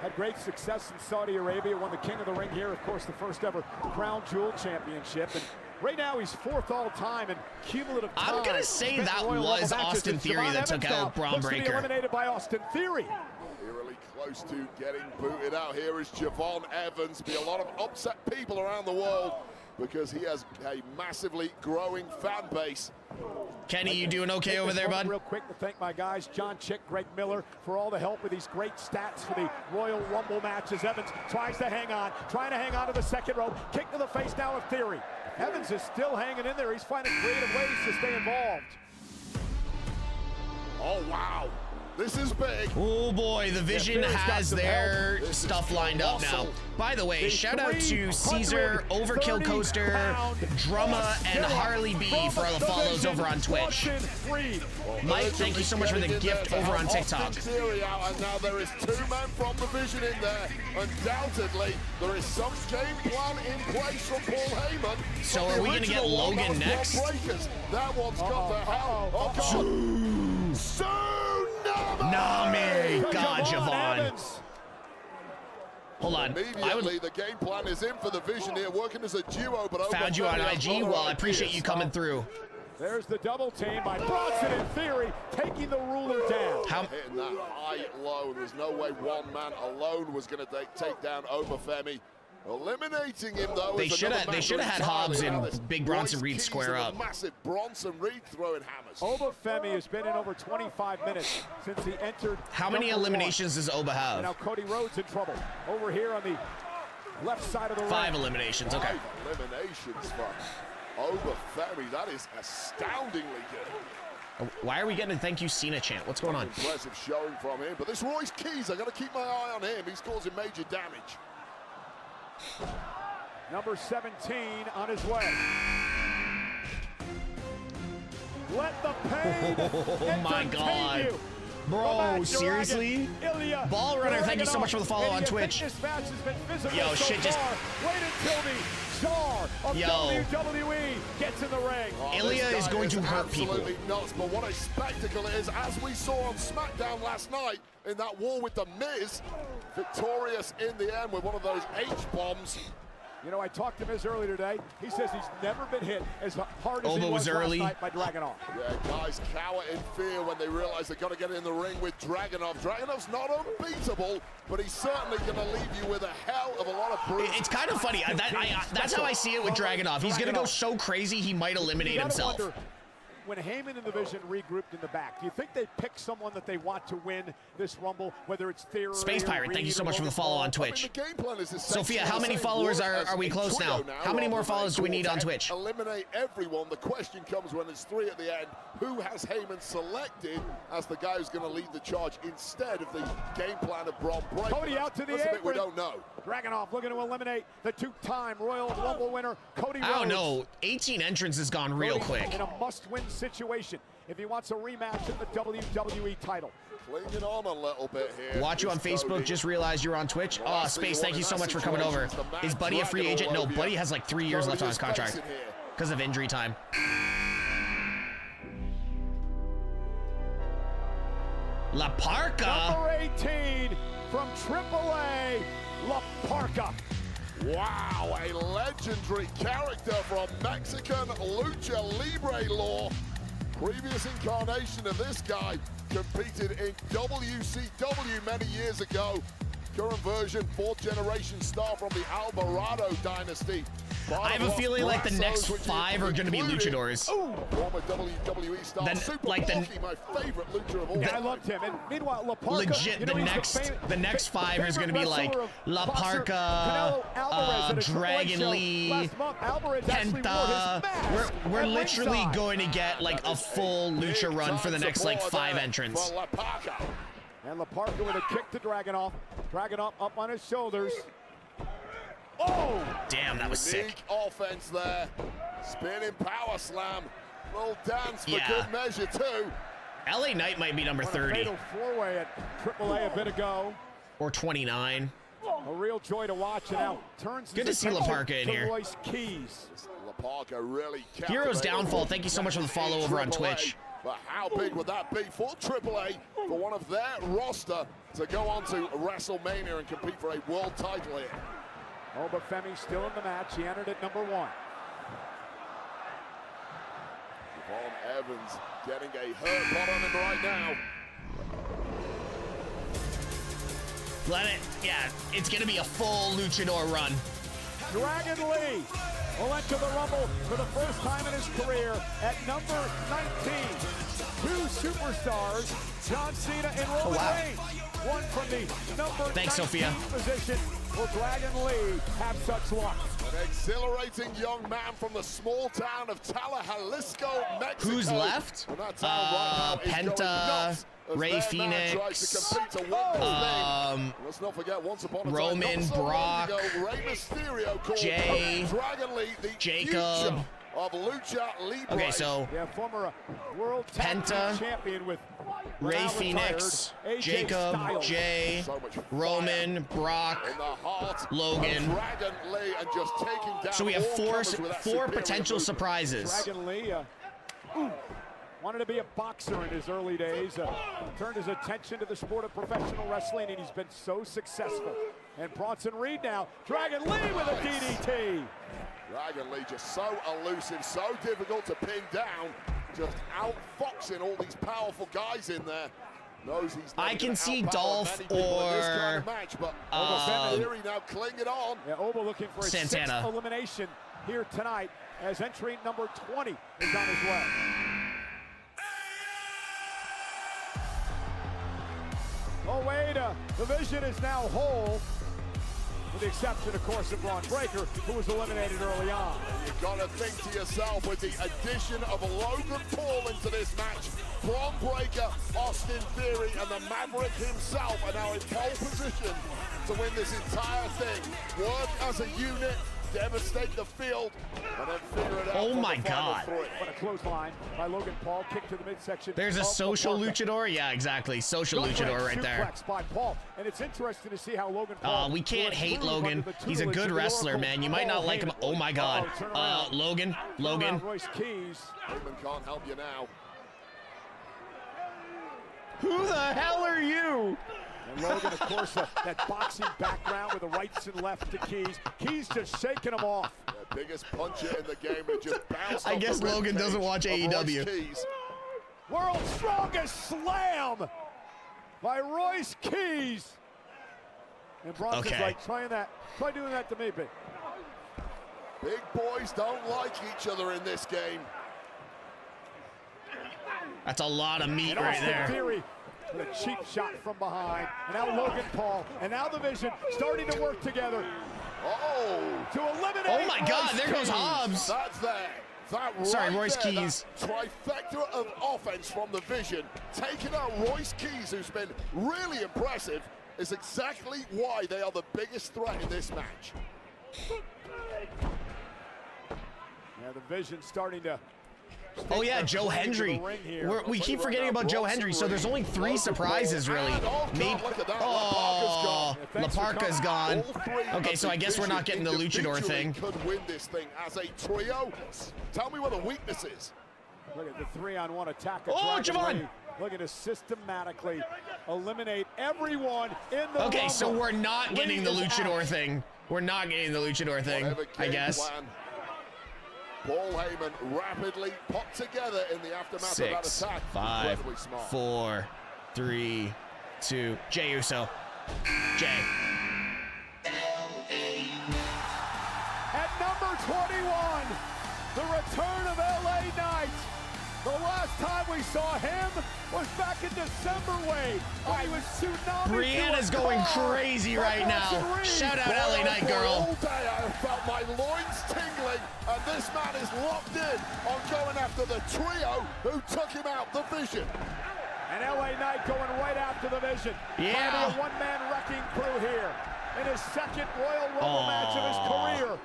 Speaker 8: had great success in Saudi Arabia, won the King of the Ring here, of course, the first ever Crown Jewel Championship. And right now he's 4th all time in cumulative time.
Speaker 2: I'm going to say that was Austin Theory that took out Braun Breaker.
Speaker 8: Eliminated by Austin Theory.
Speaker 9: Eerily close to getting booted out here is Javon Evans. Be a lot of upset people around the world because he has a massively growing fan base.
Speaker 2: Kenny, you doing okay over there, bud?
Speaker 8: Real quick to thank my guys, John Chick, Greg Miller, for all the help with these great stats for the Royal Rumble matches. Evans tries to hang on, to the second rope. Kick to the face now of Theory. Evans is still hanging in there. He's finding creative ways to stay involved.
Speaker 9: Oh, wow. This is big.
Speaker 2: Oh boy, the Vision has their stuff lined up now. By the way, shout out to Caesar, Overkill Coaster, Drumma, and Harley B for all the follows over on Twitch. Mike, thank you so much for the gift over on TikTok.
Speaker 9: And now there is 2 men from the Vision in there. Undoubtedly, there is some game plan in place from Paul Heyman.
Speaker 2: So are we going to get Logan next?
Speaker 9: That one's got the hell. Oh, God.
Speaker 2: Nami! God, Javon. Hold on.
Speaker 9: Immediately, the game plan is in for the Vision here, working as a duo, but
Speaker 2: found you on IG. Well, I appreciate you coming through.
Speaker 8: There's the double team by Bronson, in theory, taking the ruler down.
Speaker 9: Hitting that high low. There's no way one man alone was going to take down Obafemi. Eliminating him though.
Speaker 2: They should have had Hobbs and Big Bronson Reed square up.
Speaker 9: Massive Bronson Reed throwing hammers.
Speaker 8: Obafemi has been in over 25 minutes since he entered.
Speaker 2: How many eliminations does Oba have?
Speaker 8: And now Cody Rhodes in trouble. Over here on the left side of the ring.
Speaker 2: 5 eliminations. Okay.
Speaker 9: 5 eliminations for Obafemi. That is astoundingly good.
Speaker 2: Why are we getting a thank you Cena chant? What's going on?
Speaker 9: Impressive showing from him. But this Royce Keys, I got to keep my eye on him. He's causing major damage.
Speaker 8: Number 17 on his way. Let the pain
Speaker 2: oh my God.
Speaker 8: You.
Speaker 2: Bro, seriously? Ball Runner, thank you so much for the follow on Twitch. Yo, shit just...
Speaker 8: Wait until the star of WWE gets in the ring.
Speaker 2: Ilya is going to hurt people.
Speaker 9: Absolutely nuts, but what a spectacle it is, as we saw on SmackDown last night in that war with The Miz, victorious in the end with one of those H-bombs.
Speaker 8: You know, I talked to Miz earlier today. He says he's never been hit as hard as he was
Speaker 2: early.
Speaker 8: last night by Dragunov.
Speaker 9: Yeah, guys cower in fear when they realize they've got to get in the ring with Dragunov. Dragunov's not unbeatable, but he's certainly going to leave you with a hell of a lot of bruises.
Speaker 2: It's kind of funny. That's how I see it with Dragunov. He's going to go so crazy he might eliminate himself.
Speaker 8: Wonder, when Heyman and the Vision regrouped in the back, do you think they pick someone that they want to win this Rumble, whether it's Theory
Speaker 2: Space Pirate, thank you so much for the follow on Twitch.
Speaker 9: I mean, the game plan is
Speaker 2: Sophia, how many followers are we close now? How many more followers do we need on Twitch?
Speaker 9: Eliminate everyone. The question comes when it's 3 at the end. Who has Heyman selected as the guy who's going to lead the charge instead of the game plan of Braun Breaker?
Speaker 8: Cody out to the
Speaker 9: apron. We don't know.
Speaker 8: Dragunov looking to eliminate the 2-time Royal Rumble winner, Cody Rhodes.
Speaker 2: I don't know. 18 entrants has gone real quick.
Speaker 8: In a must-win situation if he wants a rematch of the WWE title.
Speaker 9: Clinging on a little bit here.
Speaker 2: Watch you on Facebook. Just realized you're on Twitch. Oh, Space, thank you so much for coming over. Is Buddy a free agent? No, Buddy has like 3 years left on his contract because of injury time. La Parka.
Speaker 8: Number 18 from AAA, La Parka.
Speaker 9: Wow, a legendary character from Mexican Lucha Libre lore. Previous incarnation of this guy competed in WCW many years ago. Current version, 4th generation star from the Alvarado dynasty.
Speaker 2: I have a feeling like the next 5 are going to be luchadors.
Speaker 9: Former WWE star,
Speaker 2: then,
Speaker 9: Super
Speaker 2: like
Speaker 9: Porky, my favorite lucha of all time.
Speaker 8: I loved him. And meanwhile, La Parka,
Speaker 2: legit,
Speaker 8: you know,
Speaker 2: the next 5 is going to be like La Parka, Dragon Lee, Penta. We're literally going to get like a full lucha run for the next like 5 entrants.
Speaker 8: And La Parka with a kick to Dragunov. Dragunov up on his shoulders. Oh!
Speaker 2: Damn, that was sick.
Speaker 9: Offense there. Spinning power slam. Little dance for good measure, too.
Speaker 2: LA Knight might be number 30.
Speaker 8: Fatal 4-way at AAA a bit ago.
Speaker 2: Or 29.
Speaker 8: A real joy to watch. And now turns
Speaker 2: good to see La Parka in here.
Speaker 8: Royce Keys.
Speaker 9: La Parka really
Speaker 2: Heroes Downfall, thank you so much for the follow over on Twitch.
Speaker 9: But how big would that be for AAA, for one of their roster to go on to WrestleMania and compete for a world title here?
Speaker 8: Obafemi still in the match. He entered at number 1.
Speaker 9: Von Evans getting a hurt lot on him right now.
Speaker 2: Let it, it's going to be a full luchador run.
Speaker 8: Dragon Lee will enter the Rumble for the first time in his career at number 19. 2 superstars, John Cena and Roman Reigns. One from the number 19 position. Will Dragon Lee have such luck?
Speaker 9: An exhilarating young man from the small town of Tallahassee, Mexico.
Speaker 2: Who's left?
Speaker 9: Penta.
Speaker 2: Ray Phoenix,
Speaker 9: let's not forget, once upon a
Speaker 2: Roman,
Speaker 9: time, not so long
Speaker 2: Brock,
Speaker 9: ago, Rey Mysterio called
Speaker 2: Jay,
Speaker 9: Dragon Lee the
Speaker 2: Jacob.
Speaker 9: future of Lucha Libre.
Speaker 2: Okay, so
Speaker 8: former world
Speaker 2: Penta,
Speaker 8: champion with
Speaker 2: Ray Phoenix, Jacob, Jay, Roman, Brock, Logan.
Speaker 9: Dragon Lee and just taking down
Speaker 2: So we have
Speaker 9: all comers with that
Speaker 2: four
Speaker 9: superior
Speaker 2: potential
Speaker 9: movement.
Speaker 2: surprises.
Speaker 8: Dragon Lee wanted to be a boxer in his early days, turned his attention to the sport of professional wrestling, and he's been so successful. And Bronson Reed now, Dragon Lee with a DDT.
Speaker 9: Dragon Lee just so elusive, so difficult to pin down, just outfoxing all these powerful guys in there. Knows he's
Speaker 2: I can see Dolph
Speaker 9: in this kind
Speaker 2: or
Speaker 9: of match, but Theory now clinging on.
Speaker 8: Yeah, Oba looking for a
Speaker 2: Santana.
Speaker 8: sixth elimination here tonight as entry number 20 is on his way. Oh wait, the Vision is now whole, with the exception, of course, of Braun Breaker, who was eliminated early on.
Speaker 9: You gotta think to yourself, with the addition of Logan Paul into this match, Braun Breaker, Austin Theory, and the Maverick himself are now in pole position to win this entire thing. Work as a unit, devastate the field, and then figure it out.
Speaker 2: Oh
Speaker 9: for
Speaker 2: my
Speaker 9: the final
Speaker 2: God.
Speaker 9: three.
Speaker 8: What a clothesline by Logan Paul, kick to the midsection.
Speaker 2: There's a
Speaker 8: of
Speaker 2: social
Speaker 8: Laporta.
Speaker 2: luchador? Yeah, exactly. Social
Speaker 8: Gut
Speaker 2: luchador
Speaker 8: wrench
Speaker 2: right there.
Speaker 8: suplex by Paul. And it's interesting to see how Logan Paul
Speaker 2: We can't
Speaker 8: will
Speaker 2: hate
Speaker 8: improve
Speaker 2: Logan.
Speaker 8: under the
Speaker 2: He's a
Speaker 8: tutelage
Speaker 2: good
Speaker 8: of the
Speaker 2: wrestler,
Speaker 8: Oracle,
Speaker 2: man. You might
Speaker 8: Paul
Speaker 2: not like him.
Speaker 8: Heyman.
Speaker 2: Oh my God.
Speaker 8: Turn around.
Speaker 2: Logan.
Speaker 8: Turn
Speaker 2: Logan.
Speaker 8: around, Royce Keys.
Speaker 9: Heyman can't help you now.
Speaker 2: Who the hell are you?
Speaker 8: And Logan, of course, that boxing background with the rights and left to Keys. Keys just shaking him off.
Speaker 9: The biggest puncher in the game that just bounced
Speaker 2: I
Speaker 9: off
Speaker 2: guess
Speaker 9: the
Speaker 2: Logan
Speaker 9: ribcage
Speaker 2: doesn't watch
Speaker 9: of Royce
Speaker 2: AEW.
Speaker 9: Keys.
Speaker 8: World's strongest slam by Royce Keys. And Bronson's
Speaker 2: Okay.
Speaker 8: like, try doing that to me, big.
Speaker 9: Big boys don't like each other in this game.
Speaker 2: That's a lot of meat
Speaker 8: And
Speaker 2: right
Speaker 8: Austin
Speaker 2: there.
Speaker 8: Theory with a cheap shot from behind. And now Logan Paul. And now the Vision starting to work together to eliminate.
Speaker 2: Oh my God,
Speaker 8: Royce
Speaker 2: there goes
Speaker 8: Keys.
Speaker 2: Hobbs.
Speaker 9: That's there. That
Speaker 2: Sorry,
Speaker 9: right
Speaker 2: Royce
Speaker 9: there,
Speaker 2: Keys.
Speaker 9: that trifecta of offense from the Vision, taking out Royce Keys, who's been really impressive, is exactly why they are the biggest threat in this match.
Speaker 8: Yeah, the Vision starting to.
Speaker 2: Oh yeah, Joe Hendry. We keep forgetting about Joe Hendry, so there's only 3 surprises really. Maybe. Oh, Laparca's gone. Okay, so I guess we're not getting the luchador thing.
Speaker 9: Could win this thing as a trio. Tell me what the weakness is.
Speaker 8: Look at the 3-on-1 attack. Of
Speaker 2: Oh,
Speaker 8: Dragon
Speaker 2: Javon!
Speaker 8: Lee. Looking to systematically eliminate everyone in the
Speaker 2: Okay,
Speaker 8: Rumble.
Speaker 2: so we're not getting the
Speaker 8: Lee is
Speaker 2: luchador
Speaker 8: out.
Speaker 2: thing. We're not getting the luchador thing,
Speaker 9: Whatever
Speaker 2: I
Speaker 9: game
Speaker 2: guess.
Speaker 9: plan, Paul Heyman rapidly popped together in the aftermath of that
Speaker 2: 6,
Speaker 9: attack.
Speaker 2: 5,
Speaker 9: Incredibly smart.
Speaker 2: 4, 3, 2. Jey Uso. Jay.
Speaker 8: At number 21, the return of LA Knight. The last time we saw him was back in December, Wade, when he was tsunami.
Speaker 2: Brianna's going crazy right now. Shout out LA Knight girl.
Speaker 9: All day I have felt my loins tingling, and this man is locked in on going after the trio who took him out, the Vision.
Speaker 8: And LA Knight going right after the Vision.
Speaker 2: Yeah.
Speaker 8: Trying to be a one-man wrecking crew here in his second Royal Rumble match of his career.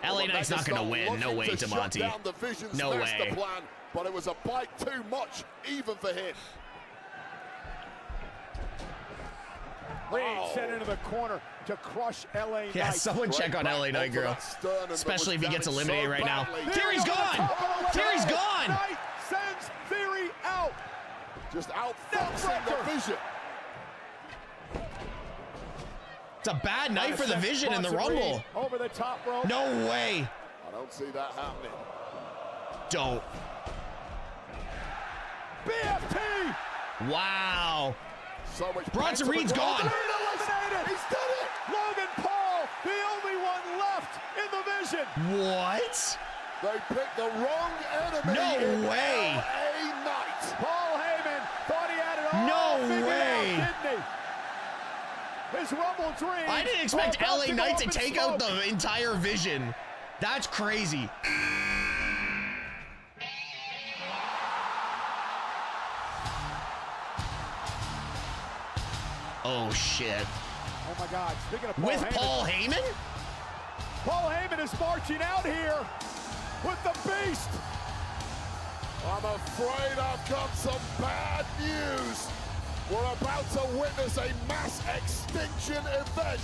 Speaker 2: LA Knight's not going to win. No way,
Speaker 9: to shut
Speaker 2: DeMonte.
Speaker 9: down the Vision's
Speaker 2: No
Speaker 9: master
Speaker 2: way.
Speaker 9: plan, but it was a bite too much, even for him.
Speaker 8: Reed sent into the corner to crush LA Knight.
Speaker 2: Yeah, someone check on LA Knight girl. Especially if he gets eliminated right now. Theory's gone! Theory's gone!
Speaker 8: Knight sends Theory out.
Speaker 9: Just outfoxing the Vision.
Speaker 2: It's a bad night for the Vision in the Rumble.
Speaker 8: Over the top rope.
Speaker 2: No way.
Speaker 9: I don't see that happening.
Speaker 2: Don't.
Speaker 8: BFT.
Speaker 2: Wow.
Speaker 9: So much
Speaker 2: Bronson Reed's gone.
Speaker 8: Eliminated. He's done it. Logan Paul, the only one left in the Vision.
Speaker 2: What?
Speaker 9: They picked the wrong enemy.
Speaker 2: No way.
Speaker 9: LA Knight.
Speaker 8: Paul Heyman thought he had it all
Speaker 2: No
Speaker 8: figured
Speaker 2: way.
Speaker 8: out, didn't he? His Rumble dream.
Speaker 2: I didn't expect
Speaker 8: about
Speaker 2: LA
Speaker 8: go
Speaker 2: Knight
Speaker 8: up
Speaker 2: to
Speaker 8: in
Speaker 2: take
Speaker 8: smoke.
Speaker 2: out the entire Vision. That's crazy. Oh, shit.
Speaker 8: Oh, my God. Speaking of Paul
Speaker 2: With
Speaker 8: Heyman,
Speaker 2: Paul Heyman?
Speaker 8: Paul Heyman is marching out here with the Beast.
Speaker 9: I'm afraid I've got some bad news. We're about to witness a mass extinction event.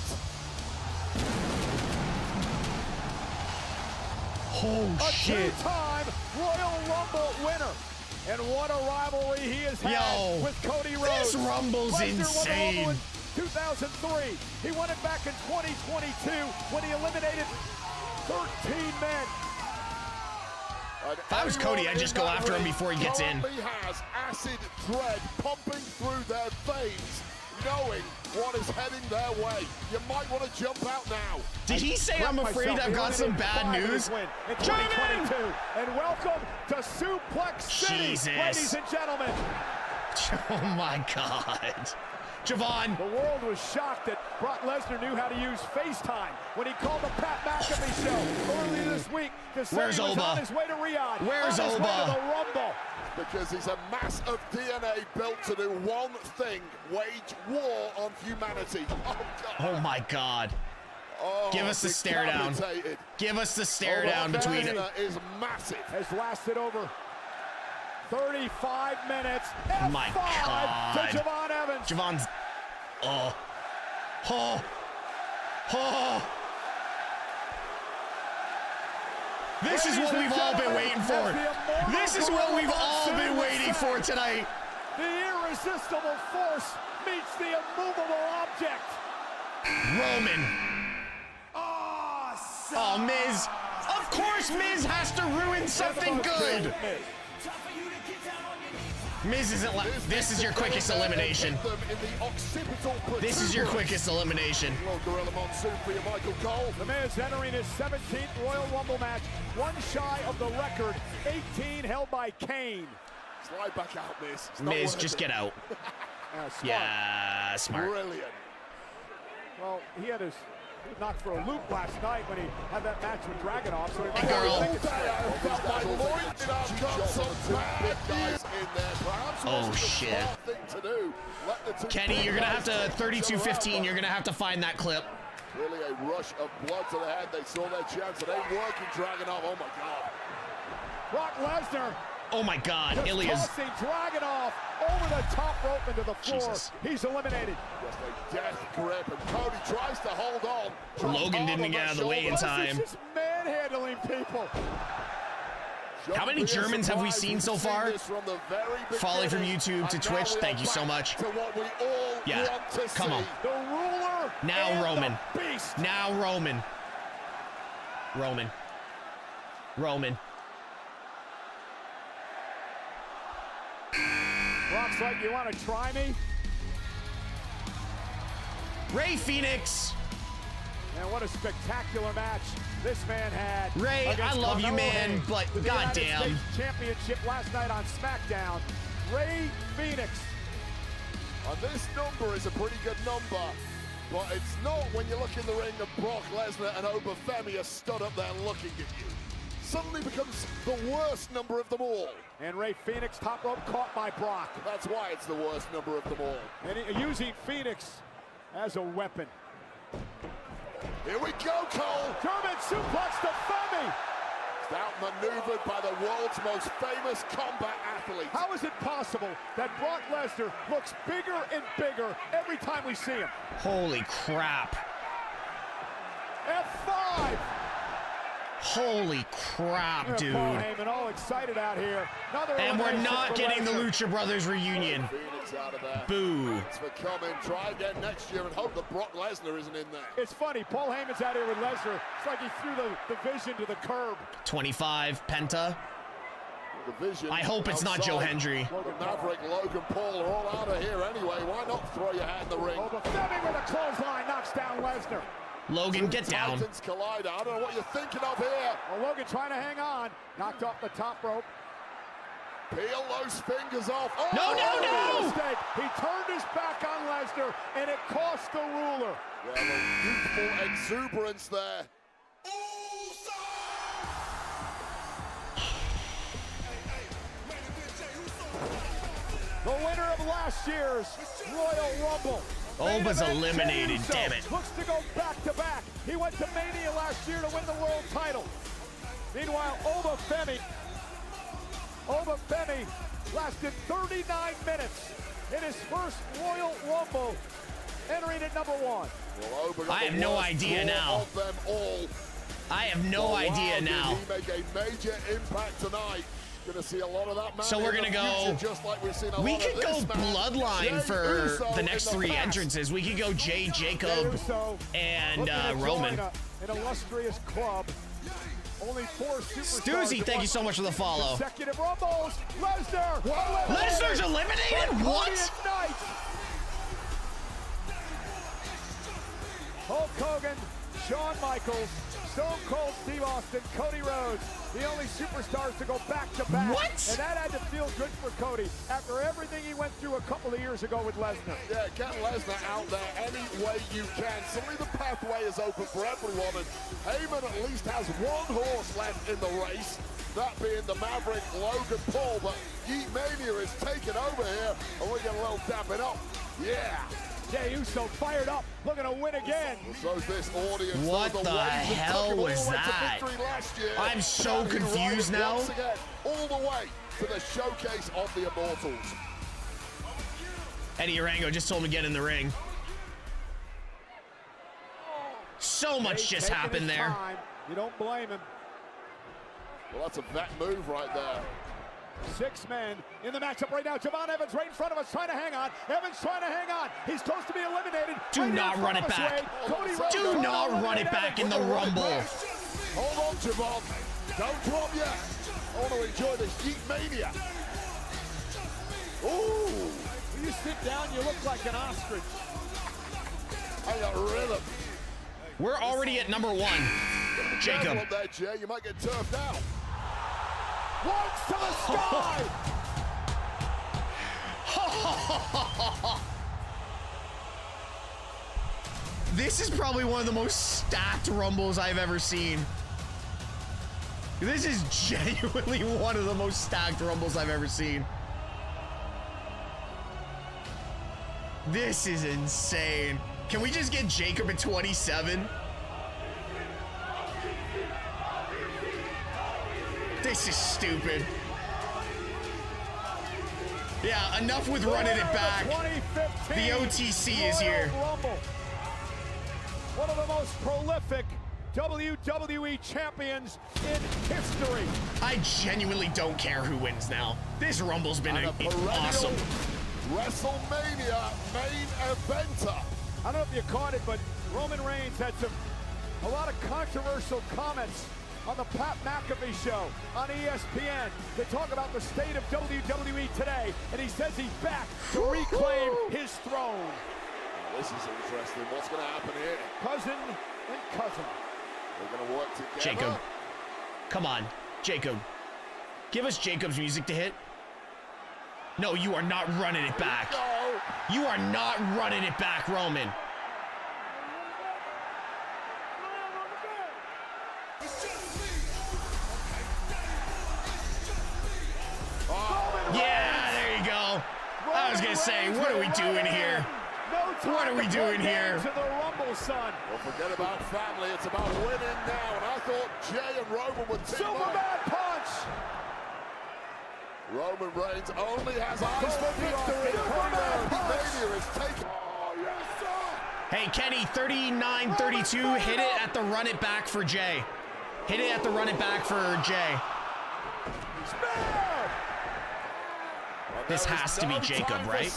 Speaker 2: Oh,
Speaker 8: a
Speaker 2: shit.
Speaker 8: two-time Royal Rumble winner. And what a rivalry he has had with Cody Rhodes.
Speaker 2: This Rumble's
Speaker 8: Lesnar
Speaker 2: insane.
Speaker 8: won the Rumble in 2003. He won it back in 2022 when he eliminated 13 men.
Speaker 2: If I was Cody, I'd just go after him before he gets in.
Speaker 9: He has acid dread pumping through their veins, knowing what is heading their way. You might want to jump out now.
Speaker 2: Did he say, I'm afraid I've got some bad news?
Speaker 8: In 2022. And welcome to Suplex City,
Speaker 2: Jesus.
Speaker 8: ladies and gentlemen.
Speaker 2: Oh, my God. Javon.
Speaker 8: The world was shocked that Brock Lesnar knew how to use FaceTime when he called the Pat McAfee show earlier this week to say
Speaker 2: Where's
Speaker 8: he was
Speaker 2: Oba?
Speaker 8: on his way to Riyadh.
Speaker 2: Where's
Speaker 8: on his
Speaker 2: Oba?
Speaker 8: way to the Rumble.
Speaker 9: Because he's a mass of DNA built to do one thing: wage war on humanity. Oh, God.
Speaker 2: Oh, my God.
Speaker 9: Oh,
Speaker 2: Give us the stare down.
Speaker 9: decapitated.
Speaker 2: Give us the stare down between it.
Speaker 9: Lesnar is massive.
Speaker 8: Has lasted over 35 minutes.
Speaker 2: Oh, my God.
Speaker 8: to Javon Evans.
Speaker 2: Javon's. Oh. Oh. Oh. This is what we've all been waiting for. This is what we've all been waiting for tonight.
Speaker 8: The irresistible force meets the immovable object.
Speaker 2: Roman. Oh, Miz. Of course Miz has to ruin something good. Miz isn't this is your quickest elimination. This is your quickest elimination.
Speaker 8: The Miz entering his 17th Royal Rumble match, one shy of the record, 18 held by Kane.
Speaker 9: Slide back out, Miz.
Speaker 2: Miz, just get out.
Speaker 8: Smart.
Speaker 2: Yeah, smart.
Speaker 9: Brilliant.
Speaker 8: Well, he had his knocked for a loop last night when he had that match with Dragunov. So he might
Speaker 2: Girl. Oh, shit. Kenny, you're going to have to, 32-15, you're going to have to find that clip.
Speaker 9: Really a rush of blood to the head. They saw their chance. It ain't working, Dragunov. Oh, my God.
Speaker 8: Brock Lesnar.
Speaker 2: Oh, my God.
Speaker 8: Just
Speaker 2: Ilya's.
Speaker 8: tossing Dragunov over the top rope into the floor.
Speaker 2: Jesus.
Speaker 8: He's eliminated.
Speaker 9: Just a death grip, and Cody tries to hold on.
Speaker 2: Logan didn't get out of the way in time.
Speaker 8: Just manhandling people.
Speaker 2: How many Germans have we seen so far? Following from YouTube to Twitch, thank you so much. Yeah, come on.
Speaker 8: The ruler.
Speaker 2: Now Roman.
Speaker 8: The beast.
Speaker 2: Now Roman. Roman. Roman.
Speaker 8: Brock's like, you want to try me?
Speaker 2: Ray Phoenix.
Speaker 8: And what a spectacular match this man had.
Speaker 2: Ray, I love you, man, but goddamn.
Speaker 8: States Championship last night on SmackDown. Ray Phoenix.
Speaker 9: This number is a pretty good number, but it's not when you look in the ring of Brock Lesnar and Obafemi are stood up there looking at you. Suddenly becomes the worst number of them all.
Speaker 8: And Ray Phoenix, top rope caught by Brock.
Speaker 9: That's why it's the worst number of them all.
Speaker 8: And using Phoenix as a weapon.
Speaker 9: Here we go, Cole.
Speaker 8: German suplex to Femi.
Speaker 9: It's outmaneuvered by the world's most famous combat athlete.
Speaker 8: How is it possible that Brock Lesnar looks bigger and bigger every time we see him?
Speaker 2: Holy crap.
Speaker 8: F5.
Speaker 2: Holy crap, dude.
Speaker 8: Paul Heyman all excited out here.
Speaker 2: And we're not getting the Lucha Brothers reunion.
Speaker 9: Phoenix out of there.
Speaker 2: Boo.
Speaker 9: Thanks for coming. Try again next year and hope that Brock Lesnar isn't in there.
Speaker 8: It's funny. Paul Heyman's out here with Lesnar. It's like he threw the vision to the curb.
Speaker 2: 25, Penta.
Speaker 9: The vision
Speaker 2: I hope it's not Joe Hendry.
Speaker 9: Maverick, Logan Paul are all out of here anyway. Why not throw your hat in the ring?
Speaker 8: Femi with a clothesline knocks down Lesnar.
Speaker 2: Logan, get down.
Speaker 9: Titans collide. I don't know what you're thinking of here.
Speaker 8: Well, Logan trying to hang on. Knocked off the top rope.
Speaker 9: Peel those fingers off. Oh,
Speaker 2: no!
Speaker 8: Mistake. He turned his back on Lesnar, and it cost the ruler.
Speaker 9: Well, a youthful exuberance there.
Speaker 8: The winner of last year's Royal Rumble,
Speaker 2: Oba's eliminated, damn it.
Speaker 8: Looks to go back-to-back. He went to Mania last year to win the world title. Meanwhile, Oba Femi lasted 39 minutes in his first Royal Rumble, entering at number 1.
Speaker 9: Well,
Speaker 2: I have no idea now.
Speaker 9: Of them all.
Speaker 2: I have no idea now.
Speaker 9: He make a major impact tonight. Gonna see a lot of that man.
Speaker 2: So we're gonna go.
Speaker 9: Just like we've seen a
Speaker 2: we
Speaker 9: lot
Speaker 2: could
Speaker 9: of
Speaker 2: go
Speaker 9: this man.
Speaker 2: bloodline
Speaker 9: Jey
Speaker 2: for
Speaker 9: Uso
Speaker 2: the next
Speaker 9: in
Speaker 2: 3
Speaker 9: past.
Speaker 2: entrances. We could go Jey, Jacob, and Roman.
Speaker 8: An illustrious club. Only 4 superstars.
Speaker 2: Stoozy, thank you so much for the follow.
Speaker 8: Consecutive Rumbles. Lesnar.
Speaker 2: Lesnar's eliminated? What?
Speaker 8: Hulk Hogan, Shawn Michaels, Stone Cold Steve Austin, Cody Rhodes, the only superstars to go back-to-back.
Speaker 2: What?
Speaker 8: And that had to feel good for Cody after everything he went through a couple of years ago with Lesnar.
Speaker 9: Yeah, get Lesnar out there any way you can. Suddenly the pathway is open for everyone, and Heyman at least has 1 horse left in the race, that being the Maverick Logan Paul, but Yeet Mania is taking over here, and we get a little dapping up. Yeah.
Speaker 8: Jey Uso fired up, looking to win again.
Speaker 9: So's this audience.
Speaker 2: What the hell was that? I'm so confused now.
Speaker 9: Once again, all the way to the showcase of the Immortals.
Speaker 2: Eddie Arango just told him to get in the ring. So much just happened there.
Speaker 8: Time. You don't blame him.
Speaker 9: Well, that's a vet move right there.
Speaker 8: 6 men in the matchup right now. Javon Evans right in front of us, trying to hang on. Evans trying to hang on. He's close to be eliminated.
Speaker 2: Do not run it back. Do not run it back in the Rumble.
Speaker 9: Hold on, Javon. Don't drop yet. I want to enjoy this Yeet Mania. Ooh.
Speaker 8: When you sit down, you look like an ostrich.
Speaker 9: I got rhythm.
Speaker 2: We're already at number 1. Jacob.
Speaker 9: Up there, Jay. You might get turfed out.
Speaker 8: Once to the sky!
Speaker 2: This is probably one of the most stacked Rumbles I've ever seen. This is genuinely one of the most stacked Rumbles I've ever seen. This is insane. Can we just get Jacob at 27? This is stupid. Yeah, enough with running it back. The OTC is here.
Speaker 8: Rumble. One of the most prolific WWE champions in history.
Speaker 2: I genuinely don't care who wins now. This Rumble's been awesome.
Speaker 9: WrestleMania main eventer.
Speaker 8: I don't know if you caught it, but Roman Reigns had a lot of controversial comments on the Pat McAfee show on ESPN. They talk about the state of WWE today, and he says he's back to reclaim his throne.
Speaker 9: This is interesting. What's going to happen here?
Speaker 8: Cousin and cousin.
Speaker 9: They're going to work together.
Speaker 2: Jacob. Come on, Jacob. Give us Jacob's music to hit. No, you are not running it back. You are not running it back, Roman. Yeah, there you go. I was going to say, what are we doing here? What are we doing here?
Speaker 8: To the Rumble, son.
Speaker 9: Well, forget about family. It's about winning now. And I thought Jey and Roman would team
Speaker 8: Superman punch.
Speaker 9: Roman Reigns only has eyes for victory. Mania is taken. Oh, yes, sir.
Speaker 2: Hey, Kenny, 39-32. Hit it at the run it back for Jey. Hit it at the run it back for Jey. This has to be Jacob, right?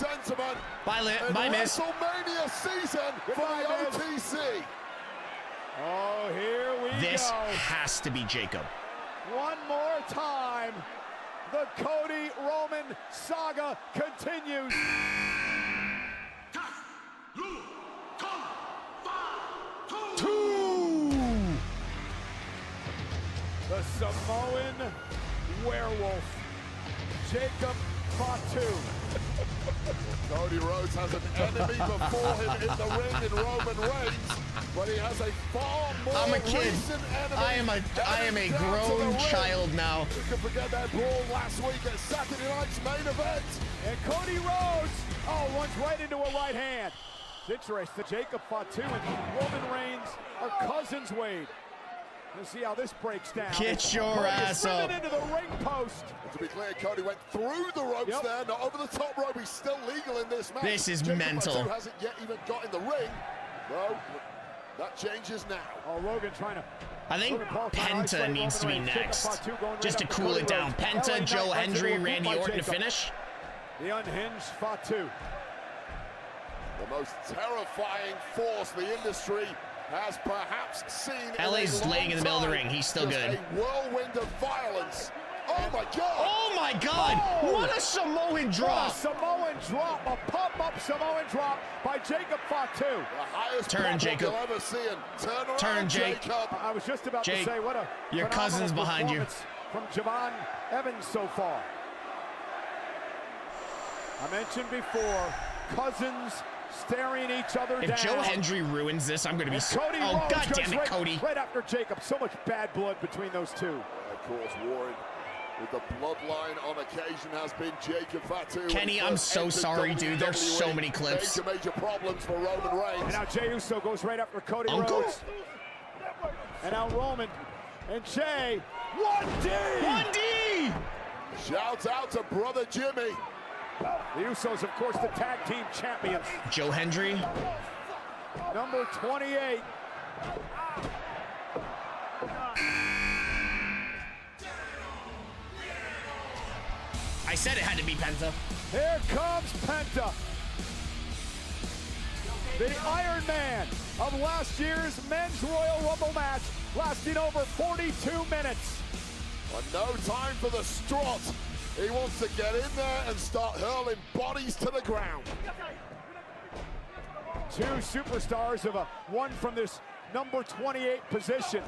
Speaker 2: Bye, Miz.
Speaker 9: WrestleMania season for the OTC.
Speaker 8: Oh, here we go.
Speaker 2: This has to be Jacob.
Speaker 8: One more time. The Cody Roman saga continues. The Samoan werewolf, Jacob Fatu.
Speaker 9: Cody Rhodes has an enemy before him in the ring in Roman Reigns, but he has a far more
Speaker 2: I'm a kid.
Speaker 9: recent enemy.
Speaker 2: I am a grown child now.
Speaker 9: You can forget that brawl last week at Saturday night's main event.
Speaker 8: And Cody Rhodes, runs right into a right hand. It's interesting. Jacob Fatu and Roman Reigns are cousins, Wade. Let's see how this breaks down.
Speaker 2: Get your ass up.
Speaker 8: Into the ring post.
Speaker 9: And to be clear, Cody went through the ropes there, not over the top rope. He's still legal in this match.
Speaker 2: This is
Speaker 9: Jacob
Speaker 2: mental.
Speaker 9: Fatu hasn't yet even got in the ring. No, that changes now.
Speaker 8: Oh, Logan trying to.
Speaker 2: I think Penta needs to be next, just to cool it down. Penta, Joe Hendry, Randy Orton to finish.
Speaker 8: The unhinged Fatu.
Speaker 9: The most terrifying force the industry has perhaps seen.
Speaker 2: LA's laying in the middle of the ring. He's still good.
Speaker 9: A whirlwind of violence. Oh my God!
Speaker 2: Oh my God!
Speaker 8: Oh!
Speaker 2: What a Samoan drop!
Speaker 8: What a Samoan drop! A pump-up Samoan drop by Jacob Fatu.
Speaker 9: The highest
Speaker 2: turn, Jacob.
Speaker 9: you'll ever see. Turn around,
Speaker 2: turn, Jake.
Speaker 9: Jacob.
Speaker 8: I was just about
Speaker 2: Jake,
Speaker 8: to say, what a
Speaker 2: your cousin's behind you.
Speaker 8: From Javon Evans so far. I mentioned before, cousins staring each other down.
Speaker 2: If Joe Hendry ruins this, I'm going to be so...
Speaker 8: Cody
Speaker 2: Oh,
Speaker 8: Rhodes
Speaker 2: God damn it,
Speaker 8: right,
Speaker 2: Cody.
Speaker 8: Right after Jacob. So much bad blood between those two.
Speaker 9: Of course, Warren, with the bloodline on occasion, has been Jacob Fatu.
Speaker 2: Kenny, I'm so sorry, dude. There's so many clips.
Speaker 9: Major problems for Roman Reigns.
Speaker 8: And now Jey Uso goes right after Cody
Speaker 2: Uncle.
Speaker 8: Rhodes. And now Roman and Jey. 1D!
Speaker 2: 1D!
Speaker 9: Shout out to brother Jimmy.
Speaker 8: The Usos, of course, the tag team champions.
Speaker 2: Joe Hendry.
Speaker 8: Number 28.
Speaker 2: I said it had to be Penta.
Speaker 8: Here comes Penta. The Iron Man of last year's Men's Royal Rumble match, lasting over 42 minutes.
Speaker 9: But no time for the strut. He wants to get in there and start hurling bodies to the ground.
Speaker 8: Two superstars of one from this number 28 position.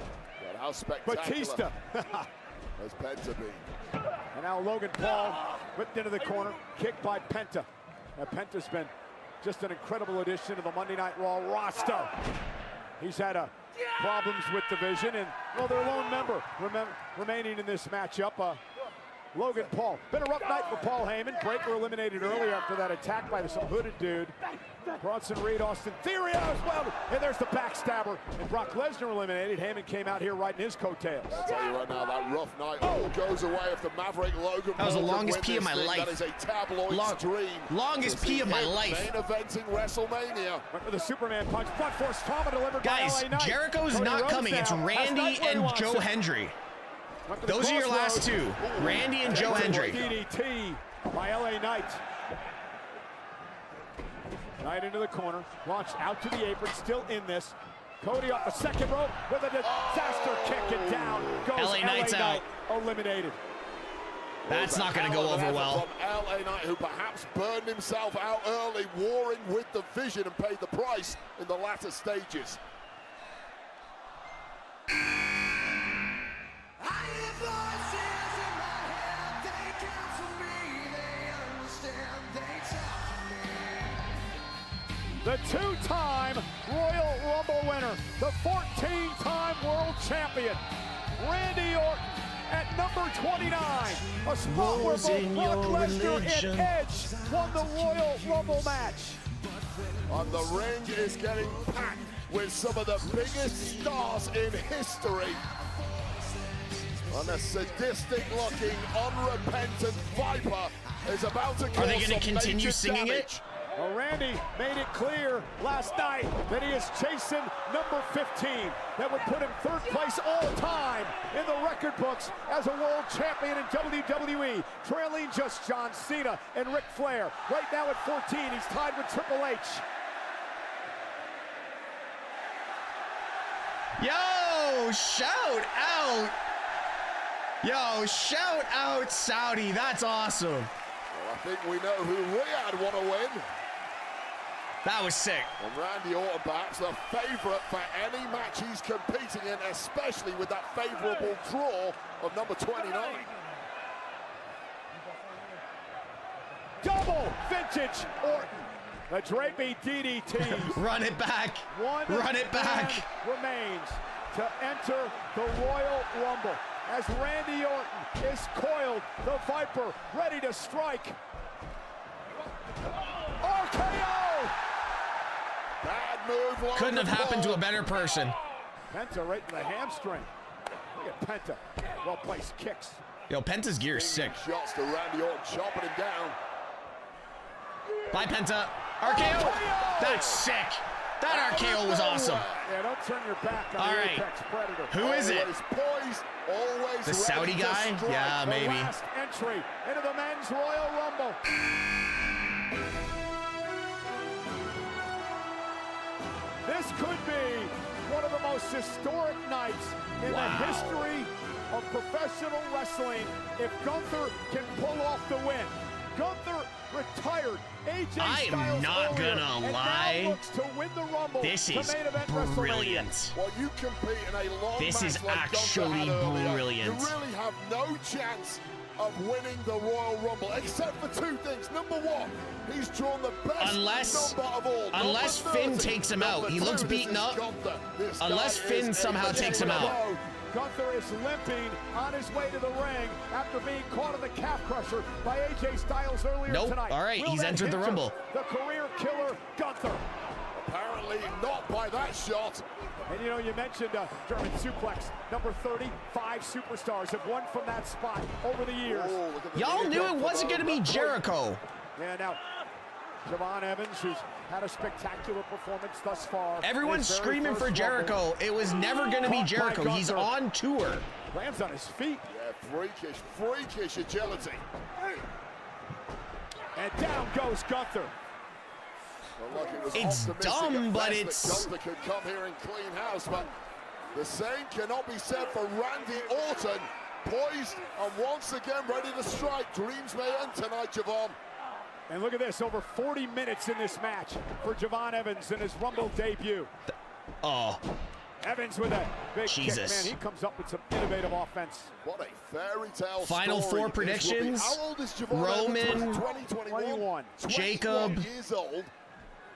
Speaker 9: But how spectacular
Speaker 8: Batista.
Speaker 9: has Penta been?
Speaker 8: And now Logan Paul whipped into the corner, kicked by Penta. Now Penta's been just an incredible addition to the Monday Night Raw roster. He's had problems with the division, and well, their lone member remaining in this matchup. Logan Paul. Been a rough night for Paul Heyman. Breaker eliminated early after that attack by some hooded dude. Bronson Reed, Austin Theory as well. And there's the backstabber. And Brock Lesnar eliminated. Heyman came out here riding his coattails.
Speaker 9: I'll tell you right now, that rough night all goes away if the Maverick Logan
Speaker 2: That was the
Speaker 9: Paul
Speaker 2: longest
Speaker 9: can
Speaker 2: pee
Speaker 9: win
Speaker 2: of my
Speaker 9: this thing.
Speaker 2: life.
Speaker 9: That is a tabloid's dream.
Speaker 2: Longest
Speaker 9: to
Speaker 2: pee
Speaker 9: see
Speaker 2: of my
Speaker 9: him
Speaker 2: life.
Speaker 9: Main eventing WrestleMania.
Speaker 8: Went for the Superman punch. Front force trauma delivered
Speaker 2: Guys,
Speaker 8: by LA Knight.
Speaker 2: Jericho's
Speaker 8: Cody
Speaker 2: not
Speaker 8: Rhodes
Speaker 2: coming. It's
Speaker 8: now. That's
Speaker 2: Randy
Speaker 8: not where he
Speaker 2: and
Speaker 8: wants
Speaker 2: Joe
Speaker 8: it.
Speaker 2: Hendry.
Speaker 8: Went for the
Speaker 2: Those are your last
Speaker 8: crossroads.
Speaker 2: two. Randy and Joe Hendry.
Speaker 8: DDT by LA Knight. Knight into the corner, launched out to the apron, still in this. Cody off the second rope with a disaster kick, and down goes
Speaker 2: LA Knight's out.
Speaker 8: Eliminated.
Speaker 2: That's not going to go over well.
Speaker 9: From LA Knight, who perhaps burned himself out early, warring with the Vision and paid the price in the latter stages.
Speaker 8: The two-time Royal Rumble winner, the 14-time world champion, Randy Orton at number 29. A spot where both Brock Lesnar and Edge won the Royal Rumble match.
Speaker 9: And the ring is getting packed with some of the biggest stars in history. And a sadistic-looking, unrepentant Viper is about to cause
Speaker 2: Are they going to continue singing
Speaker 9: damage.
Speaker 2: it?
Speaker 8: Well, Randy made it clear last night that he is chasing number 15. That would put him third place all time in the record books as a world champion in WWE, trailing just John Cena and Ric Flair. Right now at 14, he's tied with Triple H.
Speaker 2: Yo, shout out. Yo, shout out Saudi. That's awesome.
Speaker 9: Well, I think we know who Riyadh want to win.
Speaker 2: That was sick.
Speaker 9: And Randy Orton perhaps the favorite for any match he's competing in, especially with that favorable draw of number 29.
Speaker 8: Double vintage Orton. The drapey DDT.
Speaker 2: Run it back. Run it back.
Speaker 8: Remains to enter the Royal Rumble as Randy Orton is coiled, the Viper ready to strike. RKO!
Speaker 9: Bad move.
Speaker 2: Couldn't have happened to a better person.
Speaker 8: Penta right in the hamstring. Look at Penta. Well-placed kicks.
Speaker 2: Yo, Penta's gear is sick.
Speaker 9: Shots to Randy Orton, chopping him down.
Speaker 2: Bye, Penta. RKO. That's sick. That RKO was awesome.
Speaker 8: Yeah, don't turn your back on the Apex Predator.
Speaker 2: Who is it?
Speaker 9: Poised, always
Speaker 2: the Saudi guy? Yeah,
Speaker 8: the
Speaker 2: maybe.
Speaker 8: Last entry into the men's Royal Rumble. This could be one of the most historic nights in the history of professional wrestling if Gunther can pull off the win. Gunther retired AJ Styles
Speaker 2: I'm not
Speaker 8: earlier,
Speaker 2: gonna
Speaker 8: and
Speaker 2: lie.
Speaker 8: now looks to win the Rumble.
Speaker 2: This
Speaker 8: to
Speaker 2: is
Speaker 8: main event
Speaker 2: brilliant.
Speaker 9: Well, you compete in a long
Speaker 2: This
Speaker 9: match
Speaker 2: is
Speaker 9: like
Speaker 2: actually
Speaker 9: Gunther had earlier,
Speaker 2: brilliant.
Speaker 9: You really have no chance of winning the Royal Rumble, except for two things. Number one, he's drawn the best number of all.
Speaker 2: Unless Finn takes him out. He looks beaten up. Unless Finn somehow takes him out.
Speaker 8: Gunther is limping on his way to the ring after being caught in the calf crusher by AJ Styles earlier tonight.
Speaker 2: All right, he's entered the Rumble.
Speaker 8: The career killer, Gunther.
Speaker 9: Apparently not by that shot.
Speaker 8: And you know, you mentioned German suplex. Number 35 superstars have won from that spot over the years.
Speaker 2: Y'all knew it wasn't going to be Jericho.
Speaker 8: And now, Javon Evans, who's had a spectacular performance thus far.
Speaker 2: Everyone's screaming for Jericho. It was never going to be Jericho. He's on tour.
Speaker 8: Lands on his feet.
Speaker 9: Yeah, freakish agility.
Speaker 8: And down goes Gunther.
Speaker 9: Well, look, it was
Speaker 2: it's dumb, but it's...
Speaker 9: Gunther could come here and clean house, but the same cannot be said for Randy Orton. Poised and once again ready to strike. Dreams may end tonight, Javon.
Speaker 8: And look at this, over 40 minutes in this match for Javon Evans in his Rumble debut.
Speaker 2: Evans
Speaker 8: with a big
Speaker 2: Jesus.
Speaker 8: kick, man. He comes up with some innovative offense.
Speaker 9: What a fairy tale
Speaker 2: Final
Speaker 9: story
Speaker 2: four predictions.
Speaker 9: How old is Javon
Speaker 2: Roman,
Speaker 9: Evans? 21.
Speaker 2: Jacob,
Speaker 9: years old,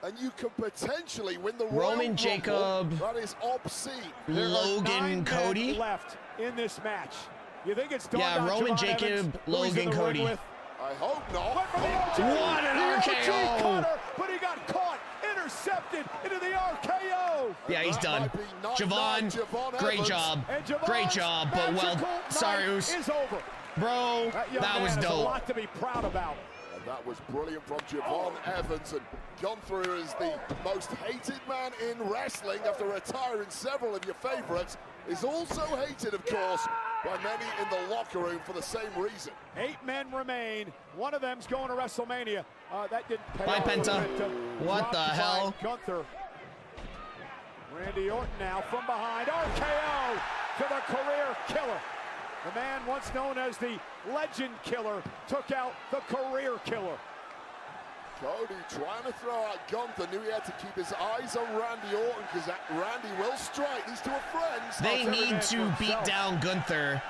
Speaker 9: and you can potentially win the
Speaker 2: Roman,
Speaker 9: Royal
Speaker 2: Jacob,
Speaker 9: Rumble. That is obscene.
Speaker 2: Logan, Cody
Speaker 8: left in this match. You think it's
Speaker 2: Roman, Jacob, Logan, Cody.
Speaker 9: I hope not.
Speaker 2: What an RKO!
Speaker 8: Cutter, but he got caught, intercepted into the RKO.
Speaker 2: Yeah, he's done. Javon, great job. Great job, but sorry,
Speaker 8: is over.
Speaker 2: Bro, that was dope.
Speaker 8: A lot to be proud about.
Speaker 9: And that was brilliant from Javon Evans, and Gunther is the most hated man in wrestling after retiring several of your favorites. Is also hated, of course, by many in the locker room for the same reason.
Speaker 8: 8 men remain. One of them's going to WrestleMania. That didn't pay
Speaker 2: Bye,
Speaker 8: off.
Speaker 2: Penta. What the hell?
Speaker 8: Gunther. Randy Orton now from behind. RKO to the career killer. The man once known as the legend killer took out the career killer.
Speaker 9: Cody trying to throw out Gunther, knew he had to keep his eyes on Randy Orton because Randy will strike. These two are friends.
Speaker 2: They need to beat down Gunther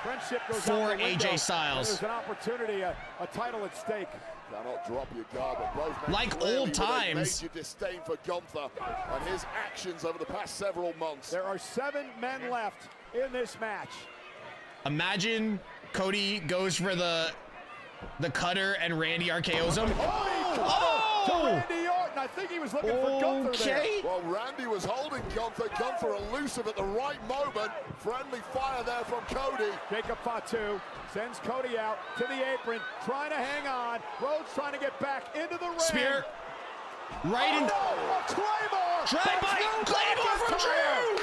Speaker 2: for AJ Styles.
Speaker 8: There's an opportunity, a title at stake.
Speaker 9: Cannot drop your guard, but both men
Speaker 2: like
Speaker 9: clearly
Speaker 2: old times.
Speaker 9: Major disdain for Gunther and his actions over the past several months.
Speaker 8: There are 7 men left in this match.
Speaker 2: Imagine Cody goes for the cutter and Randy RKO's him.
Speaker 8: To Randy Orton. I think he was looking for Gunther there.
Speaker 9: Well, Randy was holding Gunther. Gunther elusive at the right moment. Friendly fire there from Cody.
Speaker 8: Jacob Fatu sends Cody out to the apron, trying to hang on. Rhodes trying to get back into the ring.
Speaker 2: Spear. Right in.
Speaker 8: A Claymore.
Speaker 2: Claymore from Drew.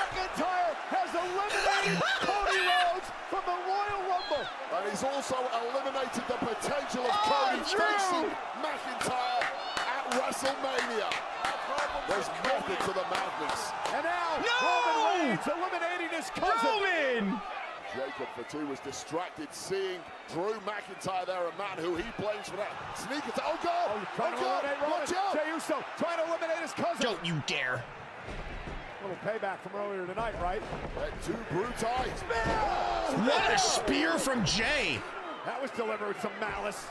Speaker 8: McIntyre has eliminated Cody Rhodes from the Royal Rumble.
Speaker 9: And he's also eliminated the potential of Cody facing McIntyre at WrestleMania. There's method to the madness.
Speaker 8: And now Roman Reigns eliminating his cousin.
Speaker 9: Jacob Fatu was distracted seeing Drew McIntyre there, a man who he blames for that sneak attack. Oh, God!
Speaker 8: Trying to eliminate Roman.
Speaker 9: Watch out!
Speaker 8: Jey Uso trying to eliminate his cousin.
Speaker 2: Don't you dare.
Speaker 8: A little payback from earlier tonight, right?
Speaker 9: Two brutai.
Speaker 2: What a spear from Jay.
Speaker 8: That was delivered with some malice.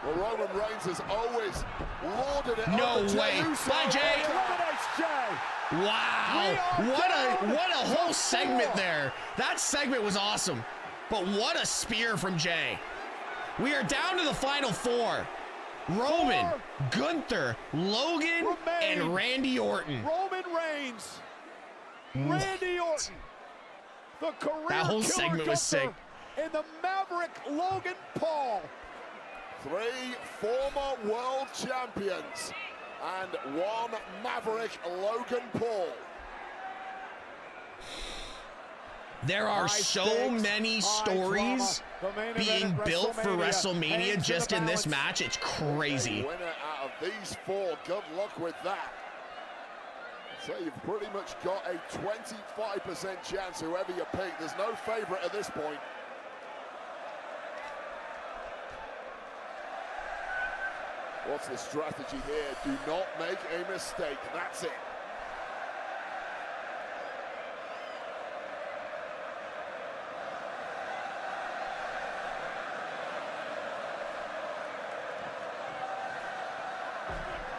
Speaker 9: Well, Roman Reigns has always lauded it.
Speaker 2: No way. Bye, Jay.
Speaker 8: Eliminates Jay.
Speaker 2: Wow. What a whole segment there. That segment was awesome. But what a spear from Jay. We are down to the final 4. Roman, Gunther, Logan,
Speaker 8: remain.
Speaker 2: and Randy Orton.
Speaker 8: Roman Reigns, Randy Orton, the career
Speaker 2: That whole
Speaker 8: killer
Speaker 2: segment was sick.
Speaker 8: and the Maverick Logan Paul.
Speaker 9: 3 former world champions and 1 Maverick Logan Paul.
Speaker 2: There are so many stories being built for WrestleMania just in this match. It's crazy.
Speaker 9: A winner out of these 4. Good luck with that. So you've pretty much got a 25% chance whoever you pick. There's no favorite at this point. What's the strategy here? Do not make a mistake. That's it.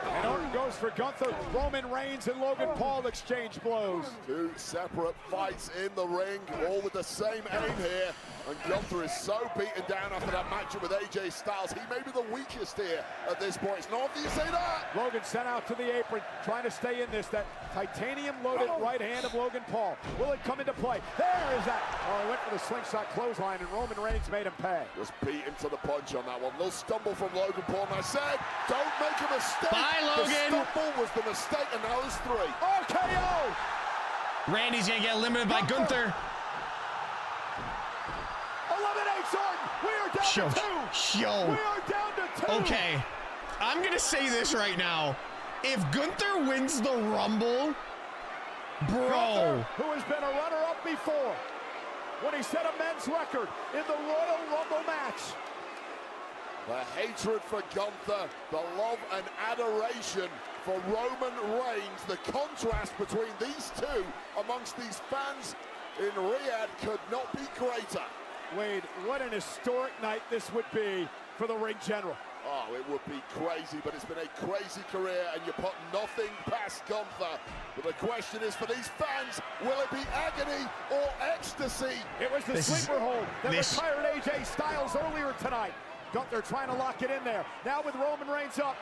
Speaker 8: And Orton goes for Gunther. Roman Reigns and Logan Paul exchange blows.
Speaker 9: 2 separate fights in the ring, all with the same aim here. And Gunther is so beaten down after that matchup with AJ Styles. He may be the weakest here at this point. It's not, do you say that?
Speaker 8: Logan sent out to the apron, trying to stay in this. That titanium-loaded right hand of Logan Paul. Will it come into play? There is that. Oh, he went for the slingshot clothesline, and Roman Reigns made him pay.
Speaker 9: Just beat him to the punch on that one. Little stumble from Logan Paul. And I said, don't make a mistake.
Speaker 2: Bye, Logan.
Speaker 9: The stumble was the mistake, and now there's 3.
Speaker 8: RKO.
Speaker 2: Randy's gonna get eliminated by Gunther.
Speaker 8: Eliminates Orton. We are down to 2. We are down to 2.
Speaker 2: Okay, I'm gonna say this right now. If Gunther wins the Rumble, bro.
Speaker 8: Gunther, who has been a runner-up before, when he set a men's record in the Royal Rumble match.
Speaker 9: The hatred for Gunther, the love and adoration for Roman Reigns. The contrast between these 2 amongst these fans in Riyadh could not be greater.
Speaker 8: Wade, what an historic night this would be for the ring general.
Speaker 9: Oh, it would be crazy, but it's been a crazy career, and you put nothing past Gunther. But the question is for these fans, will it be agony or ecstasy?
Speaker 8: It was the sleeper hold that retired AJ Styles earlier tonight. Gunther trying to lock it in there. Now with Roman Reigns up.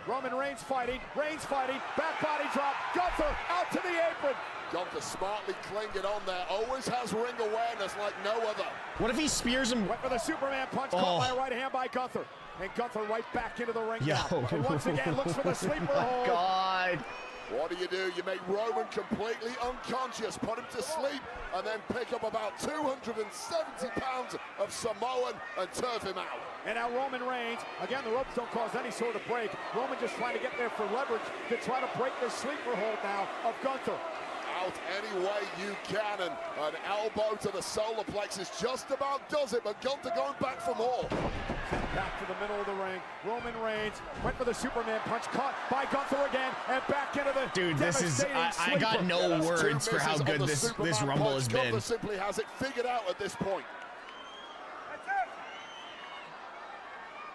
Speaker 8: Roman Reigns fighting, back body drop. Gunther out to the apron.
Speaker 9: Gunther smartly clinging on there, always has ring awareness like no other.
Speaker 2: What if he spears him?
Speaker 8: Went for the Superman punch, caught by a right hand by Gunther. And Gunther right back into the ring now. And once again looks for the sleeper hold.
Speaker 2: God.
Speaker 9: What do? You make Roman completely unconscious, put him to sleep, and then pick up about 270 pounds of Samoan and turf him out.
Speaker 8: And now Roman Reigns, again, the ropes don't cause any sort of break. Roman just trying to get there for leverage to try to break the sleeper hold now of Gunther.
Speaker 9: Out any way you can, and an elbow to the solar plexus just about does it, but Gunther going back for more.
Speaker 8: Sent back to the middle of the ring. Roman Reigns went for the Superman punch, caught by Gunther again, and back into the
Speaker 2: Dude, this is, I got no words for how good this Rumble has been.
Speaker 9: Gunther simply has it figured out at this point.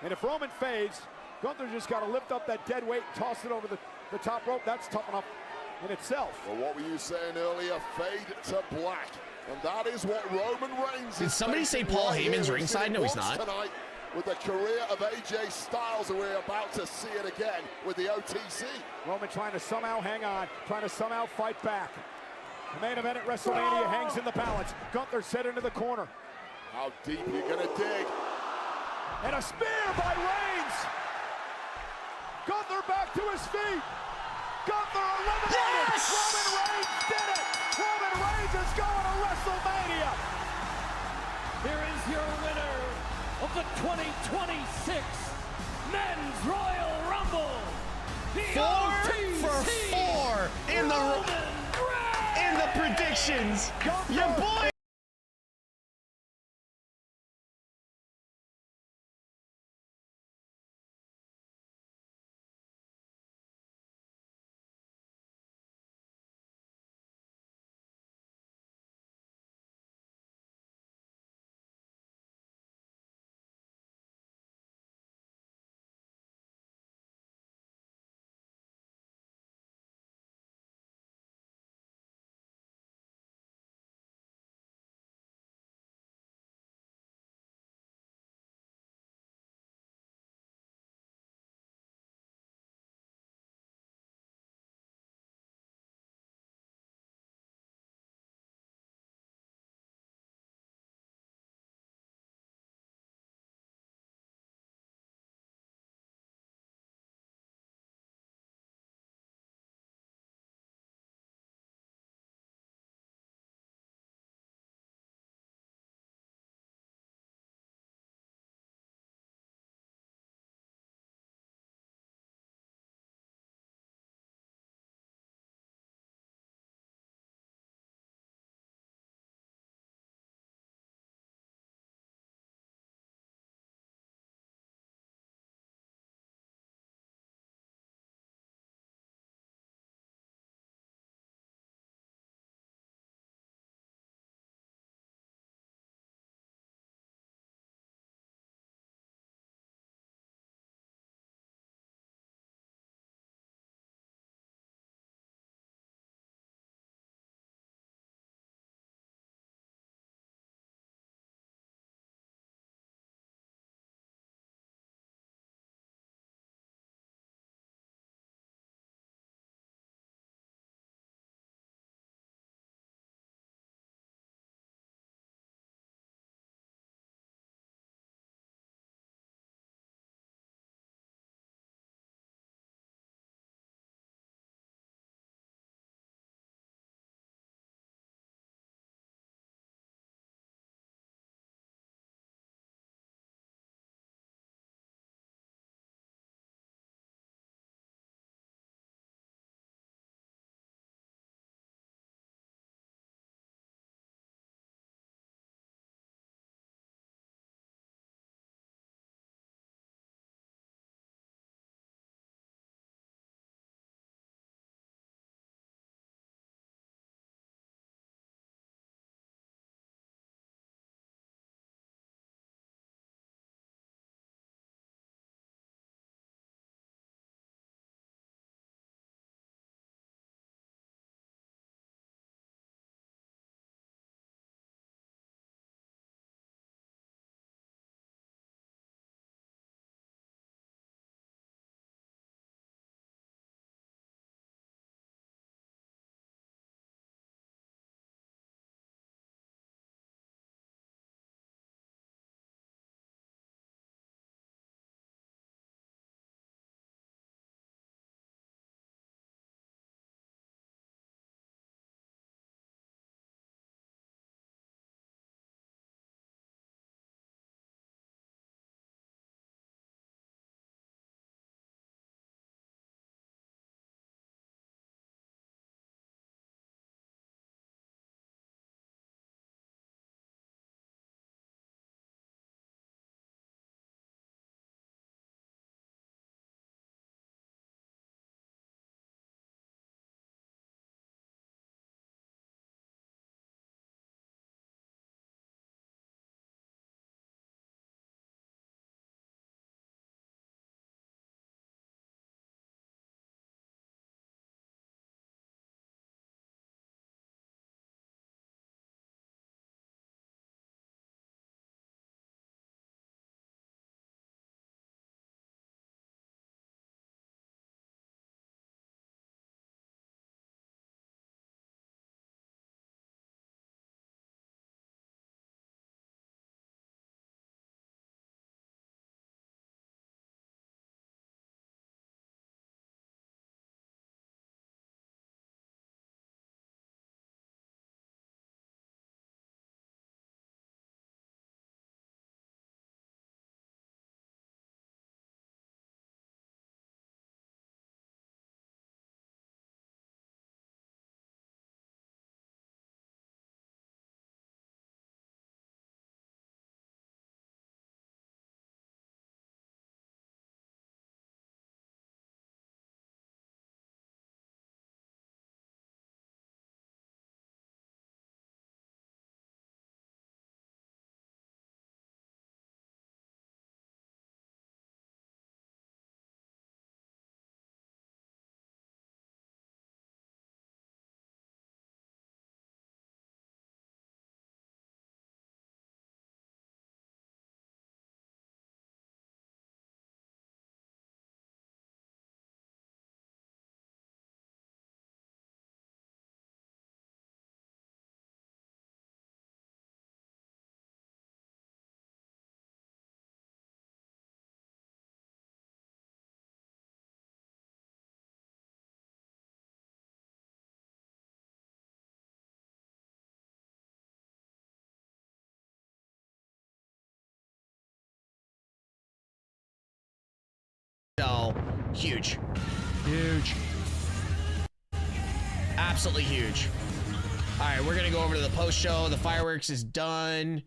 Speaker 8: And if Roman fades, Gunther just got to lift up that dead weight and toss it over the top rope. That's tough enough in itself.
Speaker 9: Well, what were you saying earlier? Fade to black. And that is what Roman Reigns
Speaker 2: Did somebody say Paul Heyman's ringside? No, he's not.
Speaker 9: Tonight with the career of AJ Styles, and we're about to see it again with the OTC.
Speaker 8: Roman trying to somehow hang on, trying to somehow fight back. The main event at WrestleMania hangs in the balance. Gunther set into the corner.
Speaker 9: How deep are you going to dig?
Speaker 8: And a spear by Reigns. Gunther back to his feet. Gunther eliminated. Yes! Roman Reigns did it. Roman Reigns is going to WrestleMania.
Speaker 10: Here is your winner of the 2026 Men's Royal Rumble. The
Speaker 2: 4 for 4 in the predictions. Your boy. So, huge. Huge. Absolutely huge. All right, we're gonna go over to the post show. The fireworks is done.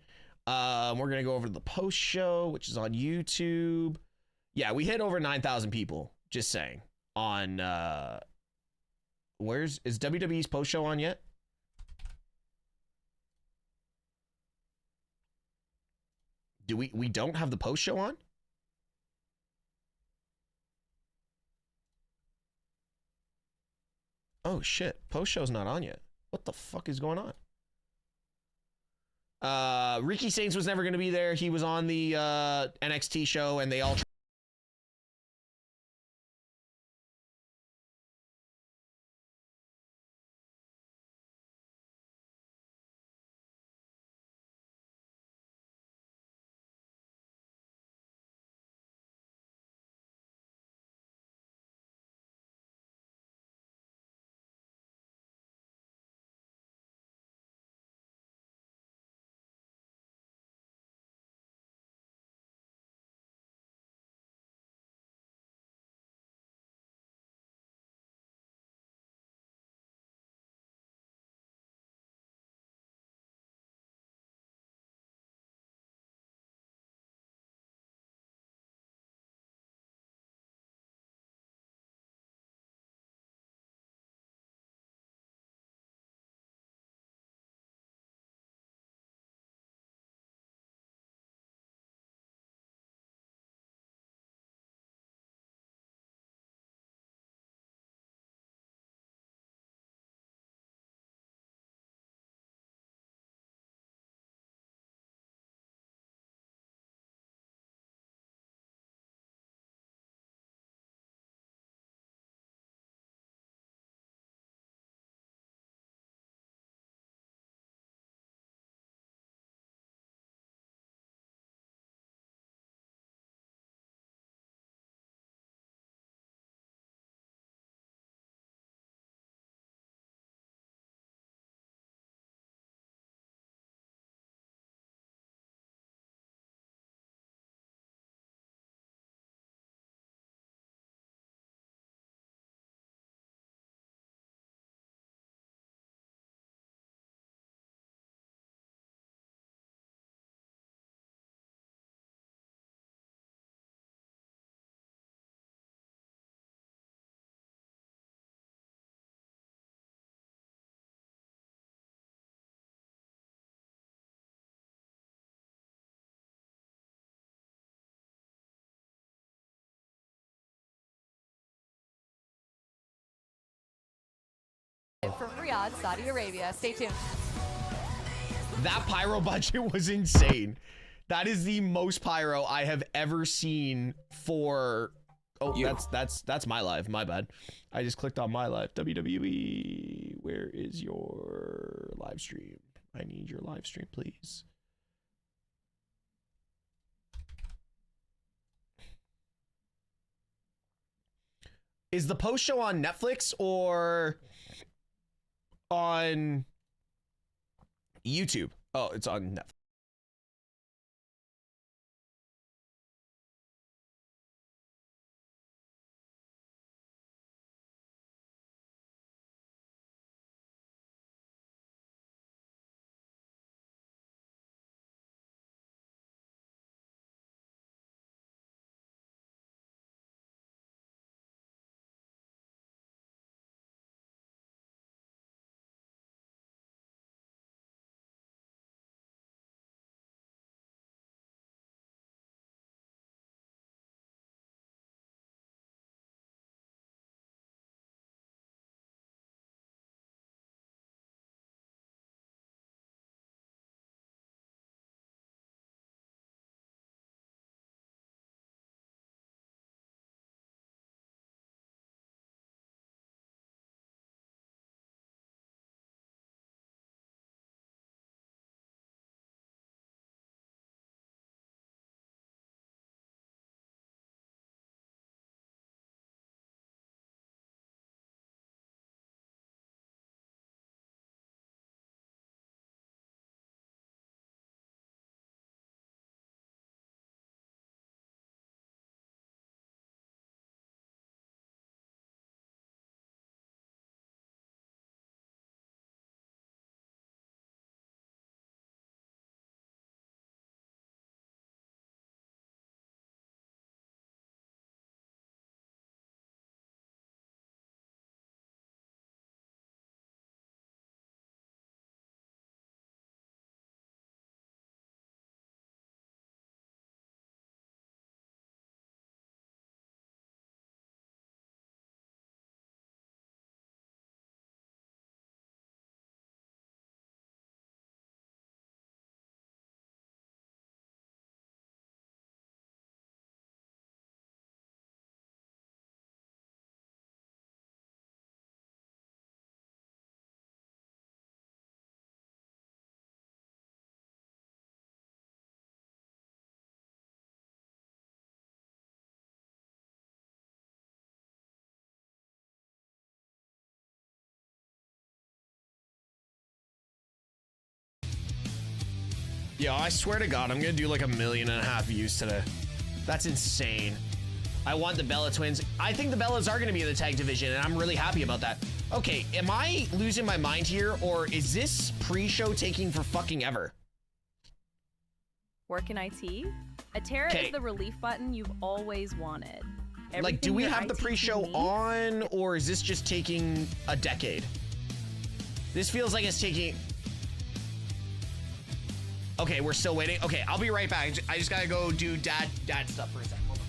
Speaker 2: We're gonna go over to the post show, which is on YouTube. Yeah, we hit over 9,000 people. Just saying. On is WWE's post show on yet? Do we don't have the post show on? Oh shit, post show's not on yet. What the fuck is going on? Ricky Saints was never going to be there. He was on the NXT show and they all
Speaker 11: from Riyadh, Saudi Arabia. Stay tuned.
Speaker 2: That pyro budget was insane. That is the most pyro I have ever seen for. Oh, that's my live. My bad. I just clicked on my live. WWE, where is your live stream? I need your live stream, please. Is the post show on Netflix or on YouTube? Oh, it's on Netflix. Yo, I swear to God, I'm gonna do like 1.5 million views today. That's insane. I want the Bella twins. I think the Bellas are gonna be in the tag division, and I'm really happy about that. Okay, am I losing my mind here, or is this pre-show taking for fucking ever?
Speaker 12: Work in IT? Atera is the relief button you've always wanted.
Speaker 2: Like, do we have the pre-show on, or is this just taking a decade? This feels like it's taking... Okay, we're still waiting. Okay, I'll be right back. I just gotta go do dad stuff for a second. Hold on.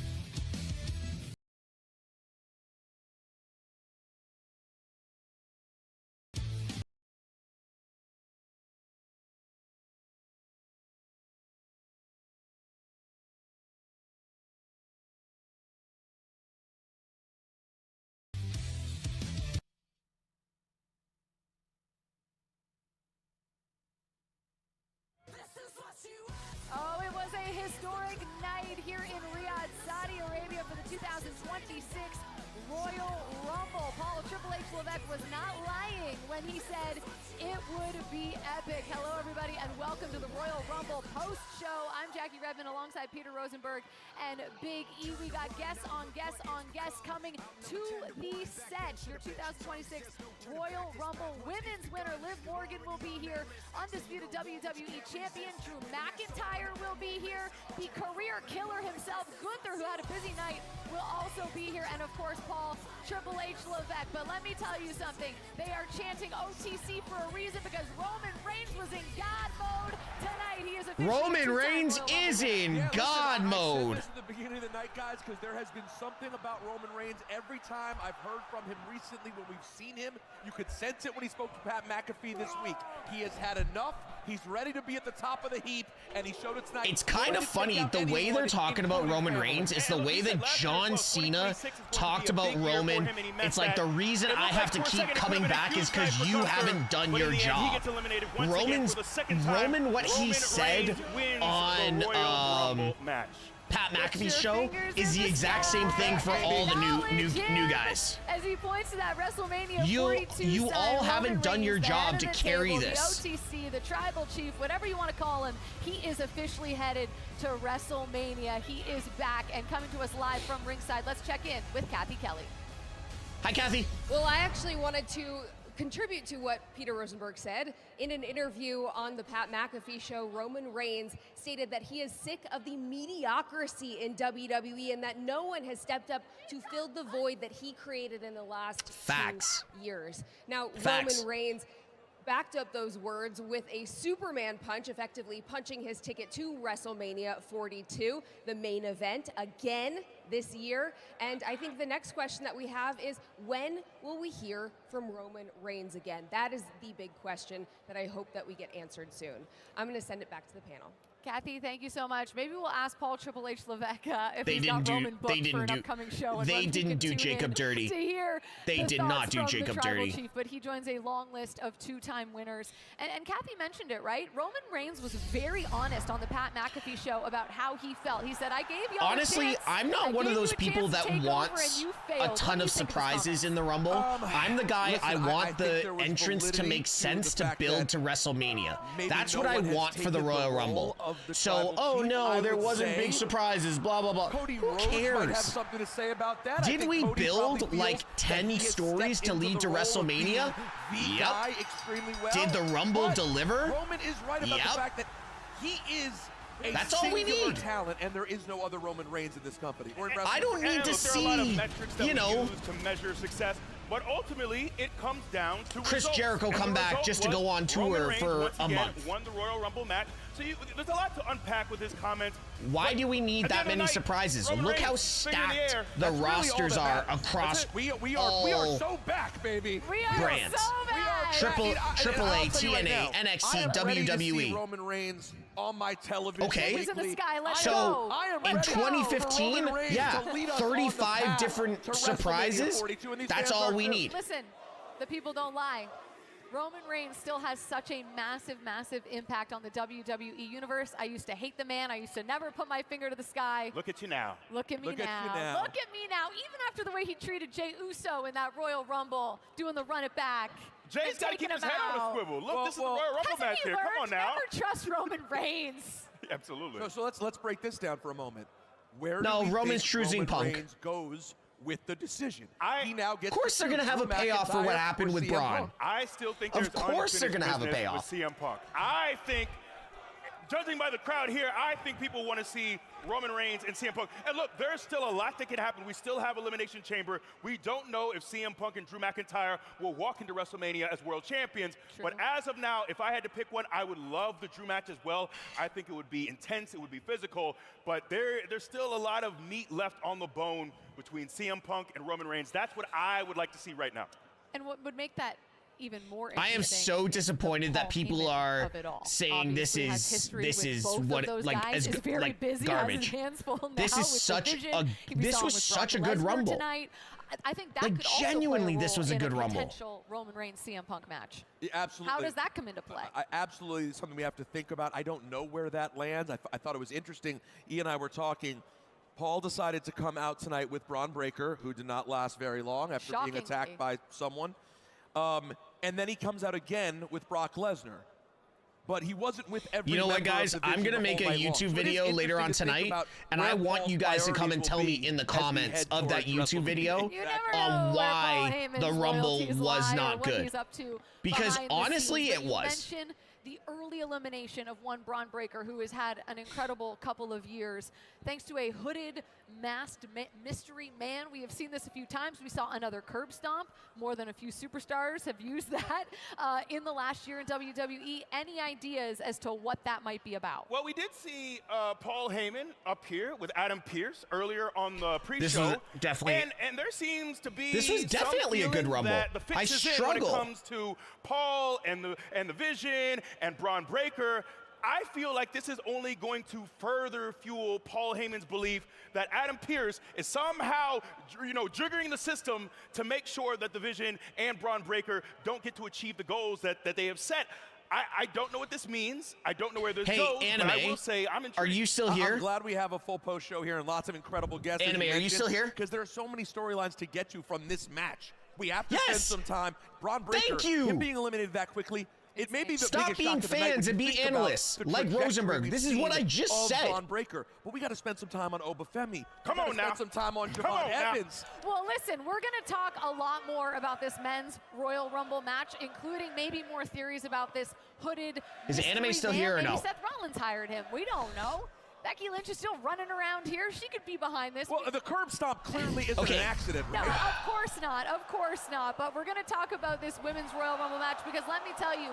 Speaker 13: Oh, it was a historic night here in Riyadh, Saudi Arabia for the 2026 Royal Rumble. Paul Triple H Levesque was not lying when he said it would be epic. Hello, everybody, and welcome to the Royal Rumble post-show. I'm Jackie Redmond alongside Peter Rosenberg and Big E. We got guests on guests on guests coming to the set. Your 2026 Royal Rumble women's winner, Liv Morgan, will be here. Undisputed WWE Champion Drew McIntyre will be here. The career killer himself, Gunther, who had a busy night, will also be here. And of course, Paul Triple H Levesque. But let me tell you something. They are chanting OTC for a reason, because Roman Reigns was in God mode tonight. He is
Speaker 2: Roman Reigns is in God mode.
Speaker 14: I said this at the beginning of the night, guys, because there has been something about Roman Reigns. Every time I've heard from him recently, when we've seen him, you could sense it when he spoke to Pat McAfee this week. He has had enough. He's ready to be at the top of the heap, and he showed it tonight.
Speaker 2: It's kind of funny, the way they're talking about Roman Reigns is the way that John Cena talked about Roman. It's like, the reason I have to keep coming back is because you haven't done your job. Roman, what he said on Pat McAfee's show is the exact same thing for all the new guys.
Speaker 13: As he points to that WrestleMania 42
Speaker 2: you all haven't done your job to carry this.
Speaker 13: The OTC, the Tribal Chief, whatever you want to call him, he is officially headed to WrestleMania. He is back and coming to us live from ringside. Let's check in with Kathy Kelly.
Speaker 2: Hi, Kathy.
Speaker 15: Well, I actually wanted to contribute to what Peter Rosenberg said. In an interview on the Pat McAfee show, Roman Reigns stated that he is sick of the mediocrity in WWE and that no one has stepped up to fill the void that he created in the last 2 years. Now, Roman Reigns backed up those words with a Superman punch, effectively punching his ticket to WrestleMania 42, the main event, again this year. And I think the next question that we have is, when will we hear from Roman Reigns again? That is the big question that I hope that we get answered soon. I'm going to send it back to the panel.
Speaker 13: Kathy, thank you so much. Maybe we'll ask Paul Triple H Levesque if he's got Roman booked for an upcoming show. And
Speaker 2: they didn't do Jacob dirty.
Speaker 13: To hear
Speaker 2: they did not do Jacob dirty.
Speaker 13: Chief, but he joins a long list of two-time winners. And Kathy mentioned it, right? Roman Reigns was very honest on the Pat McAfee show about how he felt. He said, I gave y'all
Speaker 2: honestly,
Speaker 13: a chance.
Speaker 2: I'm not one of those people that wants a ton of surprises in the Rumble. I'm the guy, I want the entrance to make sense to build to WrestleMania. That's what I want for the Royal Rumble. So, oh no, there wasn't big surprises, blah, blah, blah. Who cares?
Speaker 14: Might have something to say about that.
Speaker 2: Did we build like 10 stories to lead to WrestleMania? Yep.
Speaker 14: Extremely well.
Speaker 2: Did the Rumble deliver?
Speaker 14: Roman is right about the fact that he is
Speaker 2: That's all we need.
Speaker 14: Talent, and there is no other Roman Reigns in this company.
Speaker 2: I don't need to see, you know,
Speaker 8: to measure success. But ultimately, it comes down to
Speaker 2: Chris
Speaker 8: results.
Speaker 2: Jericho come back just to go on tour for a month.
Speaker 8: Won the Royal Rumble match. So there's a lot to unpack with his comments.
Speaker 2: Why do we need that many surprises? Look how stacked the rosters are across
Speaker 14: we are so back, baby.
Speaker 13: We are
Speaker 2: brands.
Speaker 13: So back.
Speaker 2: Triple A, TNA, NXT, WWE.
Speaker 14: Roman Reigns on my television.
Speaker 2: Okay.
Speaker 13: He's in the sky. Let's
Speaker 2: so
Speaker 13: go.
Speaker 2: in 2015, yeah, 35 different surprises. That's all we need.
Speaker 13: Listen, the people don't lie. Roman Reigns still has such a massive, massive impact on the WWE universe. I used to hate the man. I used to never put my finger to the sky.
Speaker 1: Look at you now.
Speaker 13: Look at me now. Look at me now. Even after the way he treated Jey Uso in that Royal Rumble, doing the run it back.
Speaker 1: Jay's got to keep his head on a swivel. Look, this is the Royal Rumble match here. Come on now.
Speaker 13: Never trust Roman Reigns.
Speaker 1: Absolutely.
Speaker 14: So let's break this down for a moment. Where do
Speaker 2: No,
Speaker 14: we
Speaker 2: Roman's
Speaker 14: think
Speaker 2: choosing
Speaker 14: Roman
Speaker 2: Punk.
Speaker 14: Reigns goes with the decision? He now gets
Speaker 2: Of course they're going to have a payoff for what happened with Braun.
Speaker 1: I still think there's
Speaker 2: Of course they're going to have a
Speaker 1: business
Speaker 2: payoff.
Speaker 1: with CM Punk. I think, judging by the crowd here, I think people want to see Roman Reigns and CM Punk. And look, there's still a lot that can happen. We still have Elimination Chamber. We don't know if CM Punk and Drew McIntyre will walk into WrestleMania as world champions.
Speaker 13: True.
Speaker 1: But as of now, if I had to pick one, I would love the Drew match as well. I think it would be intense. It would be physical. But there's still a lot of meat left on the bone between CM Punk and Roman Reigns. That's what I would like to see right now.
Speaker 13: And what would make that even more
Speaker 2: I am so disappointed that people are saying this is what like as like garbage. This is such a good Rumble.
Speaker 13: Tonight. I think that
Speaker 2: like
Speaker 13: could also
Speaker 2: genuinely,
Speaker 13: play a
Speaker 2: this
Speaker 13: role
Speaker 2: was a
Speaker 13: in
Speaker 2: good Rumble.
Speaker 13: Potential Roman Reigns CM Punk match.
Speaker 14: Yeah, absolutely.
Speaker 13: How does that come into play?
Speaker 14: Absolutely, something we have to think about. I don't know where that lands. I thought it was interesting. Ian and I were talking. Paul decided to come out tonight with Braun Breaker, who did not last very long after being attacked by someone. And then he comes out again with Brock Lesnar. But he wasn't with every
Speaker 2: You know what,
Speaker 14: member
Speaker 2: guys?
Speaker 14: of the
Speaker 2: I'm
Speaker 14: division
Speaker 2: going to make a
Speaker 14: all night long.
Speaker 2: YouTube
Speaker 14: So it is
Speaker 2: video later on
Speaker 14: interesting to think
Speaker 2: tonight,
Speaker 14: about
Speaker 2: and
Speaker 14: where
Speaker 2: I want
Speaker 14: Paul's
Speaker 2: you guys to come and
Speaker 14: priorities
Speaker 2: tell
Speaker 14: will
Speaker 2: me
Speaker 14: be
Speaker 2: in the
Speaker 14: as we
Speaker 2: comments
Speaker 14: head
Speaker 2: of that
Speaker 14: towards
Speaker 2: YouTube video
Speaker 14: WrestleMania.
Speaker 2: on why the Rumble was not good. Because honestly, it was.
Speaker 13: You mentioned the early elimination of one Braun Breaker who has had an incredible couple of years. Thanks to a hooded, masked mystery man. We have seen this a few times. We saw another curb stomp. More than a few superstars have used that in the last year in WWE. Any ideas as to what that might be about?
Speaker 1: Well, we did see Paul Heyman up here with Adam Pearce earlier on the pre-show.
Speaker 2: This was definitely,
Speaker 1: and there seems to be
Speaker 2: this was definitely a good Rumble.
Speaker 1: That the fix
Speaker 2: I
Speaker 1: is
Speaker 2: struggle
Speaker 1: in when it comes to Paul and the Vision and Braun Breaker. I feel like this is only going to further fuel Paul Heyman's belief that Adam Pearce is somehow, jiggering the system to make sure that the Vision and Braun Breaker don't get to achieve the goals that they have set. I don't know what this means. I don't know where this goes.
Speaker 2: Anime,
Speaker 1: but I will say I'm intrigued.
Speaker 2: Are you still here?
Speaker 14: I'm glad we have a full post show here and lots of incredible guests.
Speaker 2: Anime, are you still here?
Speaker 14: Because there are so many storylines to get to from this match. We have to spend some time. Braun Breaker,
Speaker 2: Thank you.
Speaker 14: him being eliminated that quickly. It may be the
Speaker 2: Stop
Speaker 14: biggest
Speaker 2: being
Speaker 14: shock of the night
Speaker 2: fans
Speaker 14: when
Speaker 2: and
Speaker 14: you
Speaker 2: be
Speaker 14: think about
Speaker 2: analysts
Speaker 14: the
Speaker 2: like
Speaker 14: trajectory
Speaker 2: Rosenberg.
Speaker 14: we've
Speaker 2: This is what I
Speaker 14: seen
Speaker 2: just
Speaker 14: of
Speaker 2: said.
Speaker 14: Braun Breaker. But we got to spend some time on Obafemi.
Speaker 1: Come on now.
Speaker 14: Spend some time on
Speaker 1: Come
Speaker 14: Javon
Speaker 1: on now.
Speaker 14: Evans.
Speaker 13: Well, listen, we're going to talk a lot more about this men's Royal Rumble match, including maybe more theories about this hooded
Speaker 2: Is
Speaker 13: mystery
Speaker 2: Anime still
Speaker 13: man.
Speaker 2: here or
Speaker 13: Maybe
Speaker 2: no?
Speaker 13: Seth Rollins hired him. We don't know. Becky Lynch is still running around here. She could be behind this.
Speaker 14: Well, the curb stomp clearly isn't an accident,
Speaker 13: No,
Speaker 14: right?
Speaker 13: of course not. Of course not. But we're going to talk about this women's Royal Rumble match because let me tell you,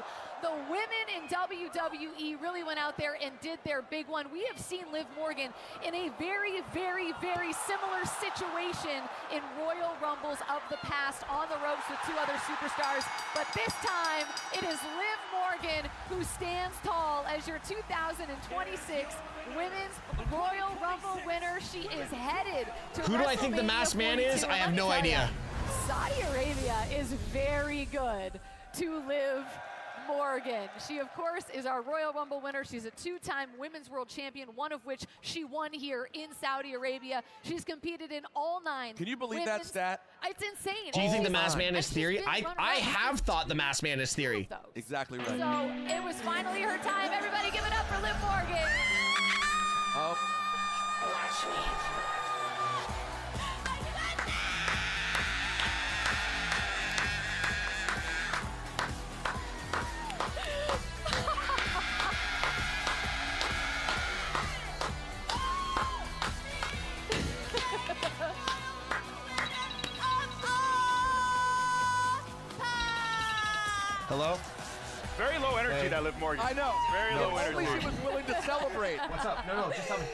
Speaker 13: the women in WWE really went out there and did their big one. We have seen Liv Morgan in a very, very, very similar situation in Royal Rumbles of the past on the ropes with two other superstars. But this time, it is Liv Morgan who stands tall as your 2026 Women's Royal Rumble winner. She is headed to
Speaker 2: Who do I think the masked man is? I have no idea.
Speaker 13: Saudi Arabia is very good to Liv Morgan. She, of course, is our Royal Rumble winner. She's a two-time Women's World Champion, one of which she won here in Saudi Arabia. She's competed in all 9.
Speaker 14: Can you believe that stat?
Speaker 13: It's insane.
Speaker 2: Do you think the masked man is theory? I have thought the masked man is theory.
Speaker 14: Exactly right.
Speaker 13: So it was finally her time. Everybody give it up for Liv Morgan.
Speaker 3: Watch me.
Speaker 2: Hello?
Speaker 1: Very low energy,
Speaker 2: Hey.
Speaker 1: that Liv Morgan.
Speaker 14: I know.
Speaker 1: Very low energy.
Speaker 14: Only she was willing to celebrate.
Speaker 2: What's up? No, just tell me.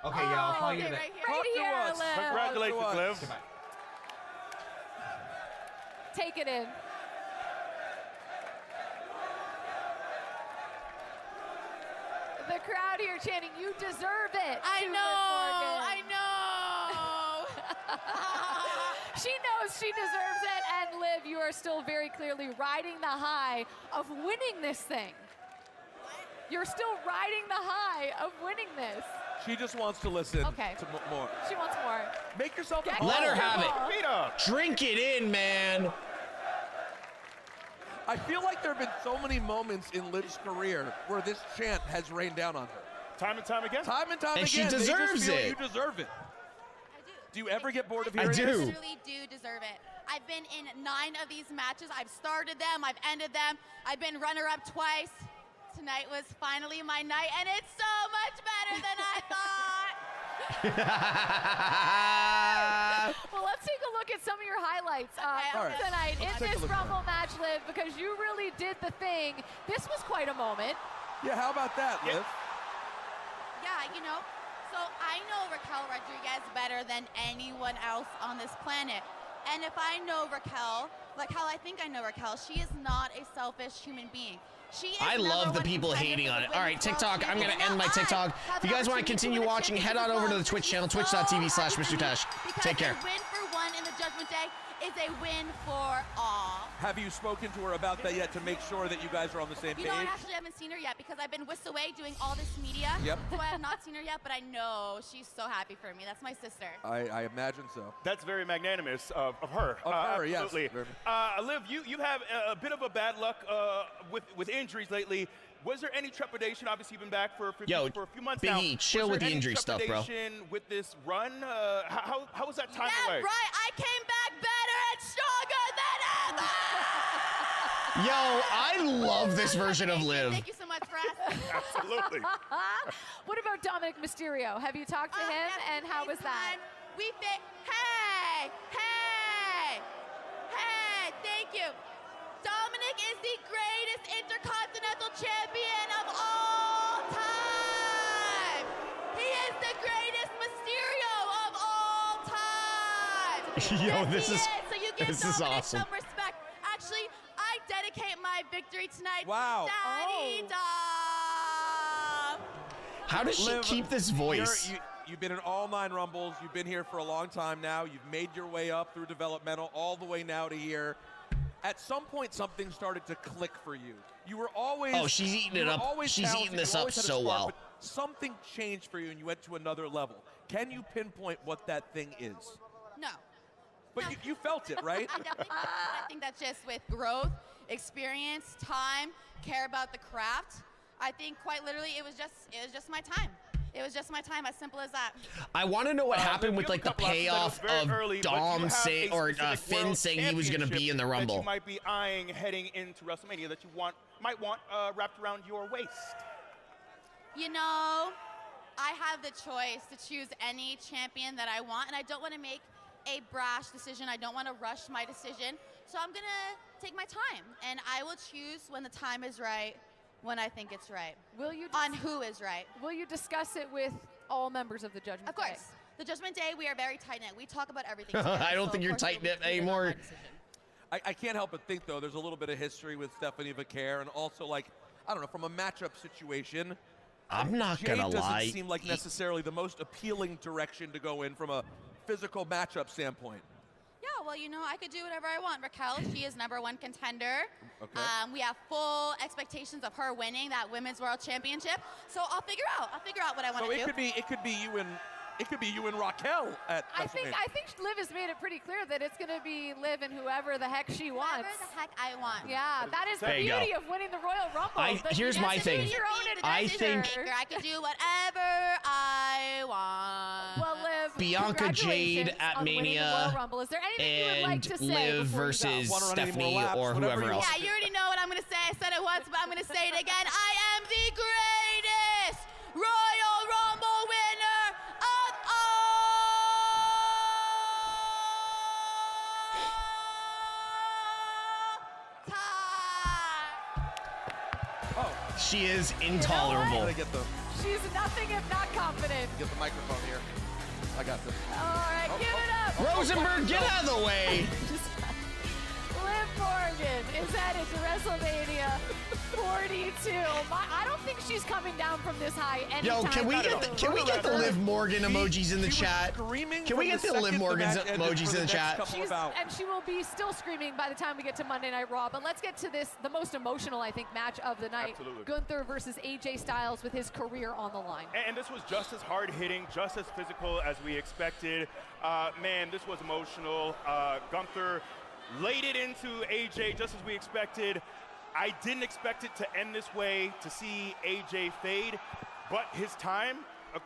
Speaker 2: Okay, yeah, I'll call you in a bit.
Speaker 13: Right here, Liv.
Speaker 1: Congratulations, Liv.
Speaker 2: Goodbye.
Speaker 13: Take it in. The crowd here chanting, "You deserve it."
Speaker 3: I
Speaker 13: to Liv
Speaker 3: know,
Speaker 13: Morgan.
Speaker 3: I know.
Speaker 13: She knows knows she deserves it. And Liv, you are still very clearly riding the high of winning this thing. You're still riding the high of winning this.
Speaker 14: She just wants to listen to more.
Speaker 13: She wants more.
Speaker 14: Make yourself
Speaker 2: Let her have it. Drink it in, man.
Speaker 14: I feel like there have been so many moments in Liv's career where this chant has rained down on her.
Speaker 1: Time and time again.
Speaker 14: Time and time
Speaker 2: And
Speaker 14: again.
Speaker 2: she deserves
Speaker 14: they just feel
Speaker 2: it.
Speaker 14: You deserve it. Do you ever get bored of
Speaker 2: I
Speaker 14: hearing
Speaker 2: do.
Speaker 14: this?
Speaker 3: I literally do deserve it. I've been in 9 of these matches. I've started them. I've ended them. I've been runner-up twice. Tonight was finally my night, and it's so much better than I thought.
Speaker 13: Well, let's take a look at some of your highlights tonight in this Rumble match, Liv, because you really did the thing. This was quite a moment.
Speaker 14: Yeah, how about that, Liv?
Speaker 3: Yeah, you know, so I know Raquel Rodriguez better than anyone else on this planet. And if I know Raquel, like how I think I know Raquel, she is not a selfish human being.
Speaker 2: I love the people hating on it. All right, TikTok, I'm going to end my TikTok. If you guys want to continue watching, head on over to the Twitch channel, twitch.tv/MrTeshk. Take care.
Speaker 3: A win for one in the Judgment Day is a win for all.
Speaker 14: Have you spoken to her about that yet to make sure that you guys are on the same
Speaker 3: You
Speaker 14: page?
Speaker 3: know, I actually haven't seen her yet because I've been whisked away doing all this media.
Speaker 14: Yep.
Speaker 3: So I have not seen her yet, but I know she's so happy for me. That's my sister.
Speaker 14: I imagine so.
Speaker 1: That's very magnanimous of her.
Speaker 14: Of her, yes.
Speaker 1: Absolutely. Liv, you have a bit of a bad luck with injuries lately. Was there any trepidation? Obviously, you've been back for a few months now.
Speaker 2: Biggie, chill with the injury stuff, bro.
Speaker 1: With this run, how was that time away?
Speaker 3: Yeah, right. I came back better and stronger than ever.
Speaker 2: Yo, I love this version of Liv.
Speaker 3: Thank you so much for asking.
Speaker 1: Absolutely.
Speaker 13: What about Dominic Mysterio? Have you talked to him, and how was that?
Speaker 3: Hey, thank you. Dominic is the greatest Intercontinental Champion of all time. He is the greatest Mysterio of all time.
Speaker 2: Yo, this is
Speaker 3: So you give
Speaker 2: this
Speaker 3: Dominic
Speaker 2: is awesome.
Speaker 3: some respect. Actually, I dedicate my victory tonight
Speaker 14: Wow.
Speaker 3: to Daddy Dom.
Speaker 2: How does she keep this voice?
Speaker 14: You've been in all 9 Rumbles. You've been here for a long time now. You've made your way up through developmental all the way now to here. At some point, something started to click for you. You were always
Speaker 2: she's eating it up. She's eating this up so well.
Speaker 14: But something changed for you, and you went to another level. Can you pinpoint what that thing is?
Speaker 3: No.
Speaker 14: But you felt it, right?
Speaker 3: I definitely felt it. I think that's just with growth, experience, time, care about the craft. I think quite literally it was just my time. It was just my time, as simple as that.
Speaker 2: I want to know what happened with like the payoff of Dom saying or Finn saying he was going to be in the Rumble.
Speaker 1: That you might be eyeing heading into WrestleMania that you might want wrapped around your waist.
Speaker 3: You know, I have the choice to choose any champion that I want, and I don't want to make a brash decision. I don't want to rush my decision. So I'm going to take my time, and I will choose when the time is right, when I think it's right.
Speaker 13: Will you
Speaker 3: on who is right?
Speaker 13: Will you discuss it with all members of the Judgment Day?
Speaker 3: Of course. The Judgment Day, we are very tight-knit. We talk about everything together.
Speaker 2: I don't think you're tight-knit anymore.
Speaker 14: I can't help but think, though, there's a little bit of history with Stephanie Vaquer, and also, like, I don't know, from a matchup situation,
Speaker 2: I'm not going to lie.
Speaker 14: doesn't seem like necessarily the most appealing direction to go in from a physical matchup standpoint.
Speaker 3: Yeah, well, you know, I could do whatever I want. Raquel, she is #1 contender.
Speaker 14: Okay.
Speaker 3: We have full expectations of her winning that Women's World Championship. So I'll figure out what I want to do.
Speaker 14: So it could be you and Raquel at
Speaker 13: I think Liv has made it pretty clear that it's going to be Liv and whoever the heck she wants.
Speaker 3: Whoever the heck I want.
Speaker 13: Yeah, that is the
Speaker 2: There you
Speaker 13: beauty
Speaker 2: go.
Speaker 13: of winning the Royal Rumble.
Speaker 2: Here's my thing. I think
Speaker 3: I can do whatever I want.
Speaker 13: Well, Liv,
Speaker 2: Bianca Jade at
Speaker 13: on winning the
Speaker 2: Mania
Speaker 13: Royal Rumble. Is there anything you would like
Speaker 2: and
Speaker 13: to say
Speaker 2: Liv
Speaker 13: before you
Speaker 2: versus
Speaker 13: go?
Speaker 2: Stephanie or whoever else.
Speaker 3: Yeah, you already know what I'm going to say. I said it once, but I'm going to say it again. I am the greatest Royal Rumble winner of all time.
Speaker 2: She is intolerable.
Speaker 13: She's nothing if not confident.
Speaker 14: Get the microphone here. I got this.
Speaker 13: All right, give it up.
Speaker 2: Rosenberg, get out of the way.
Speaker 13: Liv Morgan is headed to WrestleMania 42. I don't think she's coming down from this high anytime.
Speaker 2: Yo, can we get the Liv Morgan emojis in the chat? Can we get the Liv Morgan emojis in the chat?
Speaker 13: And she will be still screaming by the time we get to Monday Night Raw. But let's get to this, the most emotional, I think, match of the night.
Speaker 1: Absolutely.
Speaker 13: Gunther versus AJ Styles with his career on the line.
Speaker 1: And this was just as hard-hitting, just as physical as we expected. Man, this was emotional. Gunther laid it into AJ just as we expected. I didn't expect it to end this way, to see AJ fade, but his time,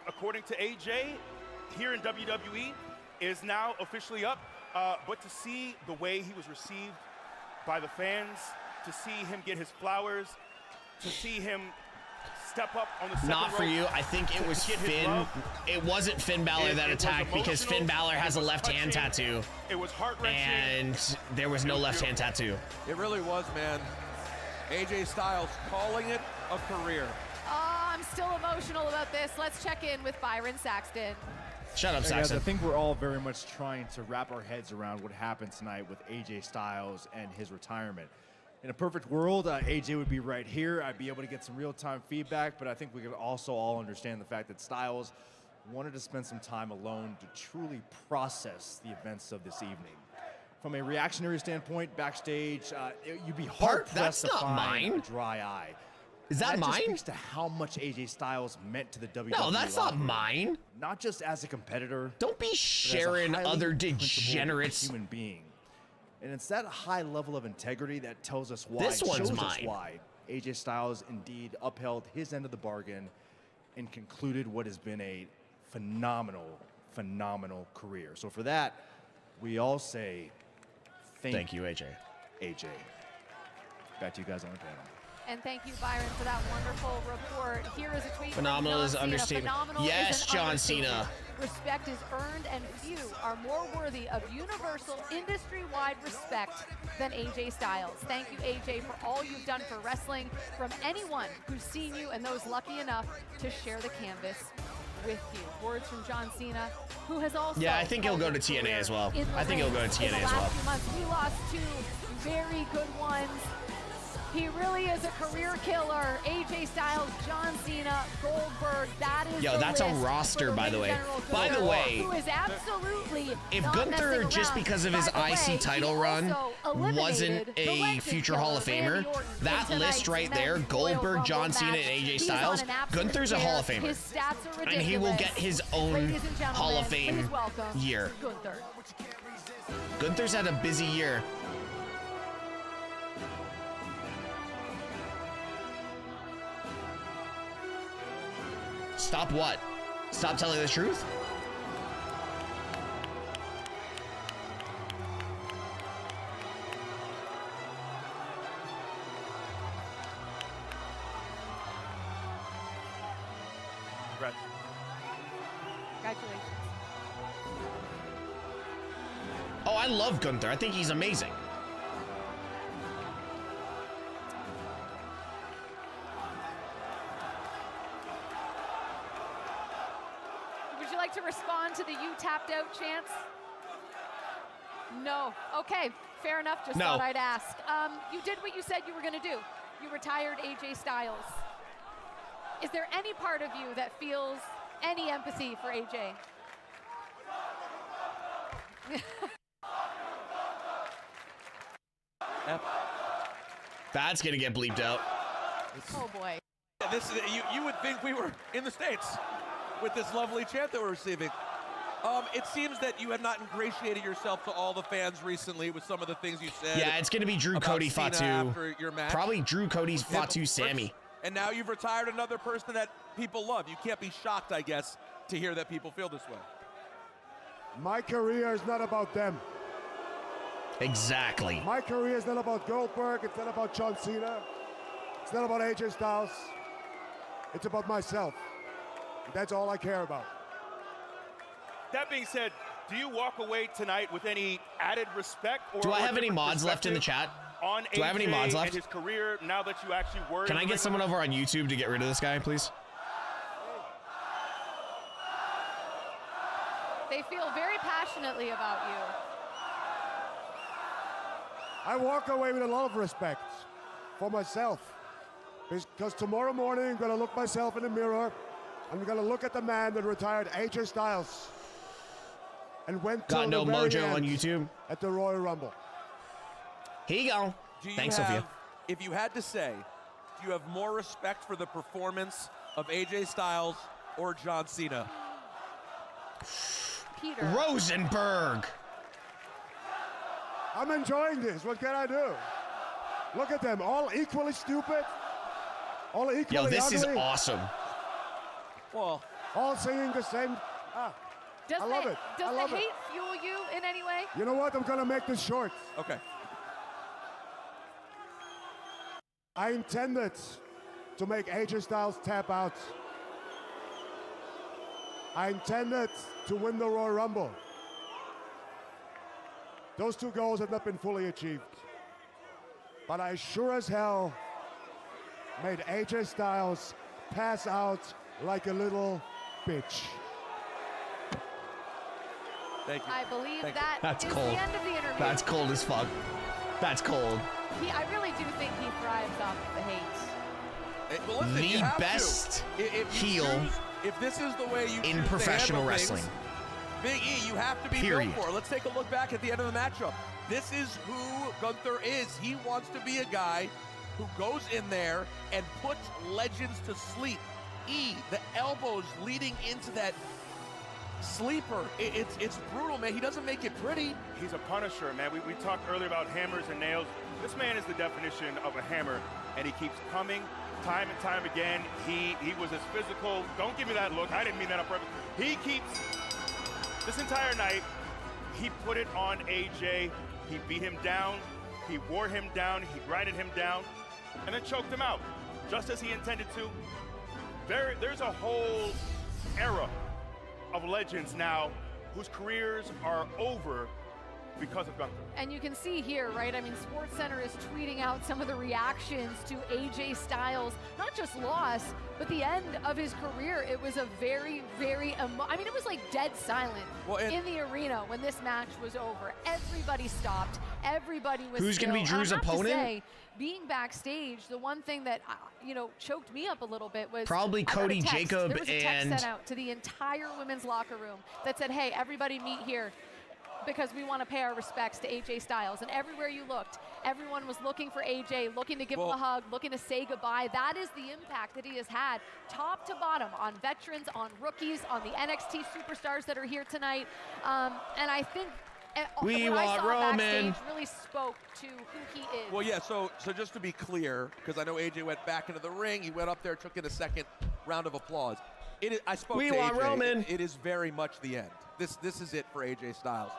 Speaker 1: according to AJ, here in WWE, is now officially up. But to see the way he was received by the fans, to see him get his flowers, to see him step up on the second
Speaker 2: Not for
Speaker 1: rope,
Speaker 2: you. I think it was Finn. It wasn't Finn Balor that attacked because Finn Balor has a left hand tattoo.
Speaker 1: It was heart-wrenching.
Speaker 2: And there was no left hand tattoo.
Speaker 14: It really was, man. AJ Styles calling it a career.
Speaker 13: Oh, I'm still emotional about this. Let's check in with Byron Saxton.
Speaker 2: Shut up,
Speaker 4: Hey
Speaker 2: Saxton.
Speaker 4: guys, I think we're all very much trying to wrap our heads around what happened tonight with AJ Styles and his retirement. In a perfect world, AJ would be right here. I'd be able to get some real-time feedback, but I think we could also all understand the fact that Styles wanted to spend some time alone to truly process the events of this evening. From a reactionary standpoint, backstage, you'd be hard-pressed to find a dry eye.
Speaker 2: Is that
Speaker 4: Just
Speaker 2: mine?
Speaker 4: speaks to how much AJ Styles meant to the WWE.
Speaker 2: No, that's not
Speaker 4: locker room.
Speaker 2: mine.
Speaker 4: Not just as a competitor.
Speaker 2: Don't be
Speaker 4: but as a
Speaker 2: sharing
Speaker 4: highly
Speaker 2: other
Speaker 4: principled
Speaker 2: degenerates.
Speaker 4: human being. And it's that high level of integrity that tells us why.
Speaker 2: This one's
Speaker 4: shows us
Speaker 2: mine.
Speaker 4: why AJ Styles indeed upheld his end of the bargain and concluded what has been a phenomenal, phenomenal career. So for that, we all say
Speaker 2: Thank you, AJ.
Speaker 4: AJ. Back to you guys on the panel.
Speaker 13: And thank you, Byron, for that wonderful report. Here is a tweet. from
Speaker 2: Phenomenal
Speaker 13: John
Speaker 2: is
Speaker 13: Cena.
Speaker 2: understatement.
Speaker 13: Phenomenal
Speaker 2: Yes,
Speaker 13: is an
Speaker 2: John
Speaker 13: understatement.
Speaker 2: Cena.
Speaker 13: Respect is earned, and few are more worthy of universal, industry-wide respect than AJ Styles. Thank you, AJ, for all you've done for wrestling, from anyone who's seen you and those lucky enough to share the canvas with you. Words from John Cena, who has also...
Speaker 2: Yeah, I think he'll go to TNA as well. I think he'll go to TNA as well.
Speaker 13: In the last few months, we lost two very good ones. He really is a career killer. AJ Styles, John Cena, Goldberg. That is
Speaker 2: Yo,
Speaker 13: the
Speaker 2: that's a
Speaker 13: list
Speaker 2: roster,
Speaker 13: for the
Speaker 2: by the
Speaker 13: Ring
Speaker 2: way.
Speaker 13: General
Speaker 2: By the
Speaker 13: Gunther,
Speaker 2: way,
Speaker 13: who is absolutely
Speaker 2: if
Speaker 13: not
Speaker 2: Gunther,
Speaker 13: messing
Speaker 2: just
Speaker 13: around.
Speaker 2: because of his
Speaker 13: By the
Speaker 2: IC
Speaker 13: way,
Speaker 2: title
Speaker 13: he
Speaker 2: run,
Speaker 13: also
Speaker 2: wasn't
Speaker 13: eliminated the
Speaker 2: a
Speaker 13: legend
Speaker 2: future Hall of
Speaker 13: killer,
Speaker 2: Famer,
Speaker 13: Randy Orton,
Speaker 2: that
Speaker 13: in
Speaker 2: list
Speaker 13: tonight's
Speaker 2: right there,
Speaker 13: men's Royal
Speaker 2: Goldberg,
Speaker 13: Rumble
Speaker 2: John Cena,
Speaker 13: match.
Speaker 2: and AJ
Speaker 13: He's
Speaker 2: Styles,
Speaker 13: on an absolute
Speaker 2: Gunther's a Hall of
Speaker 13: tear.
Speaker 2: Famer.
Speaker 13: His stats are ridiculous.
Speaker 2: And he will get his own
Speaker 13: Ladies and gentlemen,
Speaker 2: Hall of Fame
Speaker 13: please welcome
Speaker 2: year.
Speaker 13: Gunther.
Speaker 2: Gunther's had a busy year. Stop what? Stop telling the truth?
Speaker 1: Congrats.
Speaker 13: Congratulations.
Speaker 2: Oh, I love Gunther. I think he's amazing.
Speaker 13: Would you like to respond to the "you tapped out" chants? No. Okay, fair enough. Just
Speaker 2: No.
Speaker 13: thought I'd ask. You did what you said you were going to do. You retired AJ Styles. Is there any part of you that feels any empathy for AJ?
Speaker 2: That's gonna get bleeped out.
Speaker 13: Oh boy.
Speaker 14: Yeah, this is, you would think we were in the States with this lovely chant that we're receiving. It seems that you have not ingratiated yourself to all the fans recently with some of the things you said.
Speaker 2: Yeah, it's gonna be Drew,
Speaker 14: about
Speaker 2: Cody,
Speaker 14: Cena
Speaker 2: Fatu.
Speaker 14: after your match.
Speaker 2: Probably Drew, Cody, Fatu, Sammy.
Speaker 14: And now you've retired another person that people love. You can't be shocked, I guess, to hear that people feel this way.
Speaker 8: My career is not about them.
Speaker 2: Exactly.
Speaker 8: My career is not about Goldberg. It's not about John Cena. It's not about AJ Styles. It's about myself. That's all I care about.
Speaker 1: That being said, do you walk away tonight with any added respect? Or
Speaker 2: Do I
Speaker 1: or
Speaker 2: have any
Speaker 1: different
Speaker 2: mods left in the
Speaker 1: perspective
Speaker 2: chat?
Speaker 1: On
Speaker 2: Do I have any
Speaker 1: AJ
Speaker 2: mods
Speaker 1: and
Speaker 2: left?
Speaker 1: his career now that you actually were
Speaker 2: Can
Speaker 1: in
Speaker 2: I
Speaker 1: the
Speaker 2: get
Speaker 1: ring
Speaker 2: someone
Speaker 1: with him?
Speaker 2: over on YouTube to get rid of this guy, please?
Speaker 13: They feel very passionately about you.
Speaker 8: I walk away with a lot of respect.
Speaker 5: for myself. Because tomorrow morning, I'm going to look myself in the mirror. I'm going to look at the man that retired AJ Styles and went
Speaker 2: Got
Speaker 5: to
Speaker 2: no
Speaker 5: the very
Speaker 2: mojo
Speaker 5: end
Speaker 2: on YouTube.
Speaker 5: at the Royal Rumble.
Speaker 2: Here you go. Thanks, Sophia.
Speaker 14: If you had to say, do you have more respect for the performance of AJ Styles or John Cena?
Speaker 13: Peter.
Speaker 2: Rosenberg.
Speaker 5: I'm enjoying this. What can I do? Look at them, all equally stupid, all equally
Speaker 2: Yo, this
Speaker 5: ugly.
Speaker 2: is awesome.
Speaker 14: Well,
Speaker 5: all singing the same.
Speaker 13: Does
Speaker 5: I love
Speaker 13: the,
Speaker 5: it.
Speaker 13: Does
Speaker 5: I
Speaker 13: the
Speaker 5: love
Speaker 13: hate
Speaker 5: it.
Speaker 13: fuel you in any way?
Speaker 5: You know what? I'm gonna make this short.
Speaker 14: Okay.
Speaker 5: I intended to make AJ Styles tap out. I intended to win the Royal Rumble. Those two goals have not been fully achieved. But I sure as hell made AJ Styles pass out like a little bitch.
Speaker 14: Thank you.
Speaker 13: I believe
Speaker 14: Thank you.
Speaker 13: that is
Speaker 2: cold.
Speaker 13: the end of the interview.
Speaker 2: That's cold as fuck. That's cold.
Speaker 13: I really do think he thrives off the hate.
Speaker 14: Well, listen, you
Speaker 2: The
Speaker 14: have to.
Speaker 2: best
Speaker 14: If you
Speaker 2: heel
Speaker 14: choose- if this is the way you
Speaker 2: in
Speaker 14: choose to
Speaker 2: professional
Speaker 14: handle
Speaker 2: wrestling.
Speaker 14: things, Big E, you have to be
Speaker 2: Period.
Speaker 14: built for it. Let's take a look back at the end of the matchup. This is who Gunther is. He wants to be a guy who goes in there and puts legends to sleep. E, the elbows leading into that sleeper. It's brutal, man. He doesn't make it pretty.
Speaker 1: He's a punisher, man. We talked earlier about hammers and nails. This man is the definition of a hammer, and he keeps coming time and time again. He was as physical. Don't give me that look. I didn't mean that on purpose. He keeps, this entire night, he put it on AJ. He beat him down. He wore him down. He grinded him down, and then choked him out, just as he intended to. There's a whole era of legends now whose careers are over because of Gunther.
Speaker 13: And you can see here, right? I mean, SportsCenter is tweeting out some of the reactions to AJ Styles, not just loss, but the end of his career. It was a very, very, I mean, it was like dead silent in the arena when this match was over. Everybody stopped. Everybody was
Speaker 2: Who's going to be Drew's
Speaker 13: and I have
Speaker 2: opponent?
Speaker 13: To say, being backstage, the one thing that, choked me up a little bit was
Speaker 2: Probably
Speaker 13: I got a
Speaker 2: Cody
Speaker 13: text.
Speaker 2: Jacob
Speaker 13: There was a text
Speaker 2: and-
Speaker 13: sent out to the entire women's locker room that said, hey, everybody meet here, because we want to pay our respects to AJ Styles. And everywhere you looked, everyone was looking for AJ, looking to give him a hug, looking to say goodbye. That is the impact that he has had, top to bottom, on veterans, on rookies, on the NXT superstars that are here tonight. And I think
Speaker 2: We
Speaker 13: what I
Speaker 2: want
Speaker 13: saw
Speaker 2: Roman.
Speaker 13: backstage really spoke to who he is.
Speaker 14: Well, yeah, so just to be clear, because I know AJ went back into the ring, he went up there, took in a second round of applause. I spoke
Speaker 2: We
Speaker 14: to
Speaker 2: want
Speaker 14: AJ.
Speaker 2: Roman.
Speaker 14: It is very much the end. This is it for AJ Styles.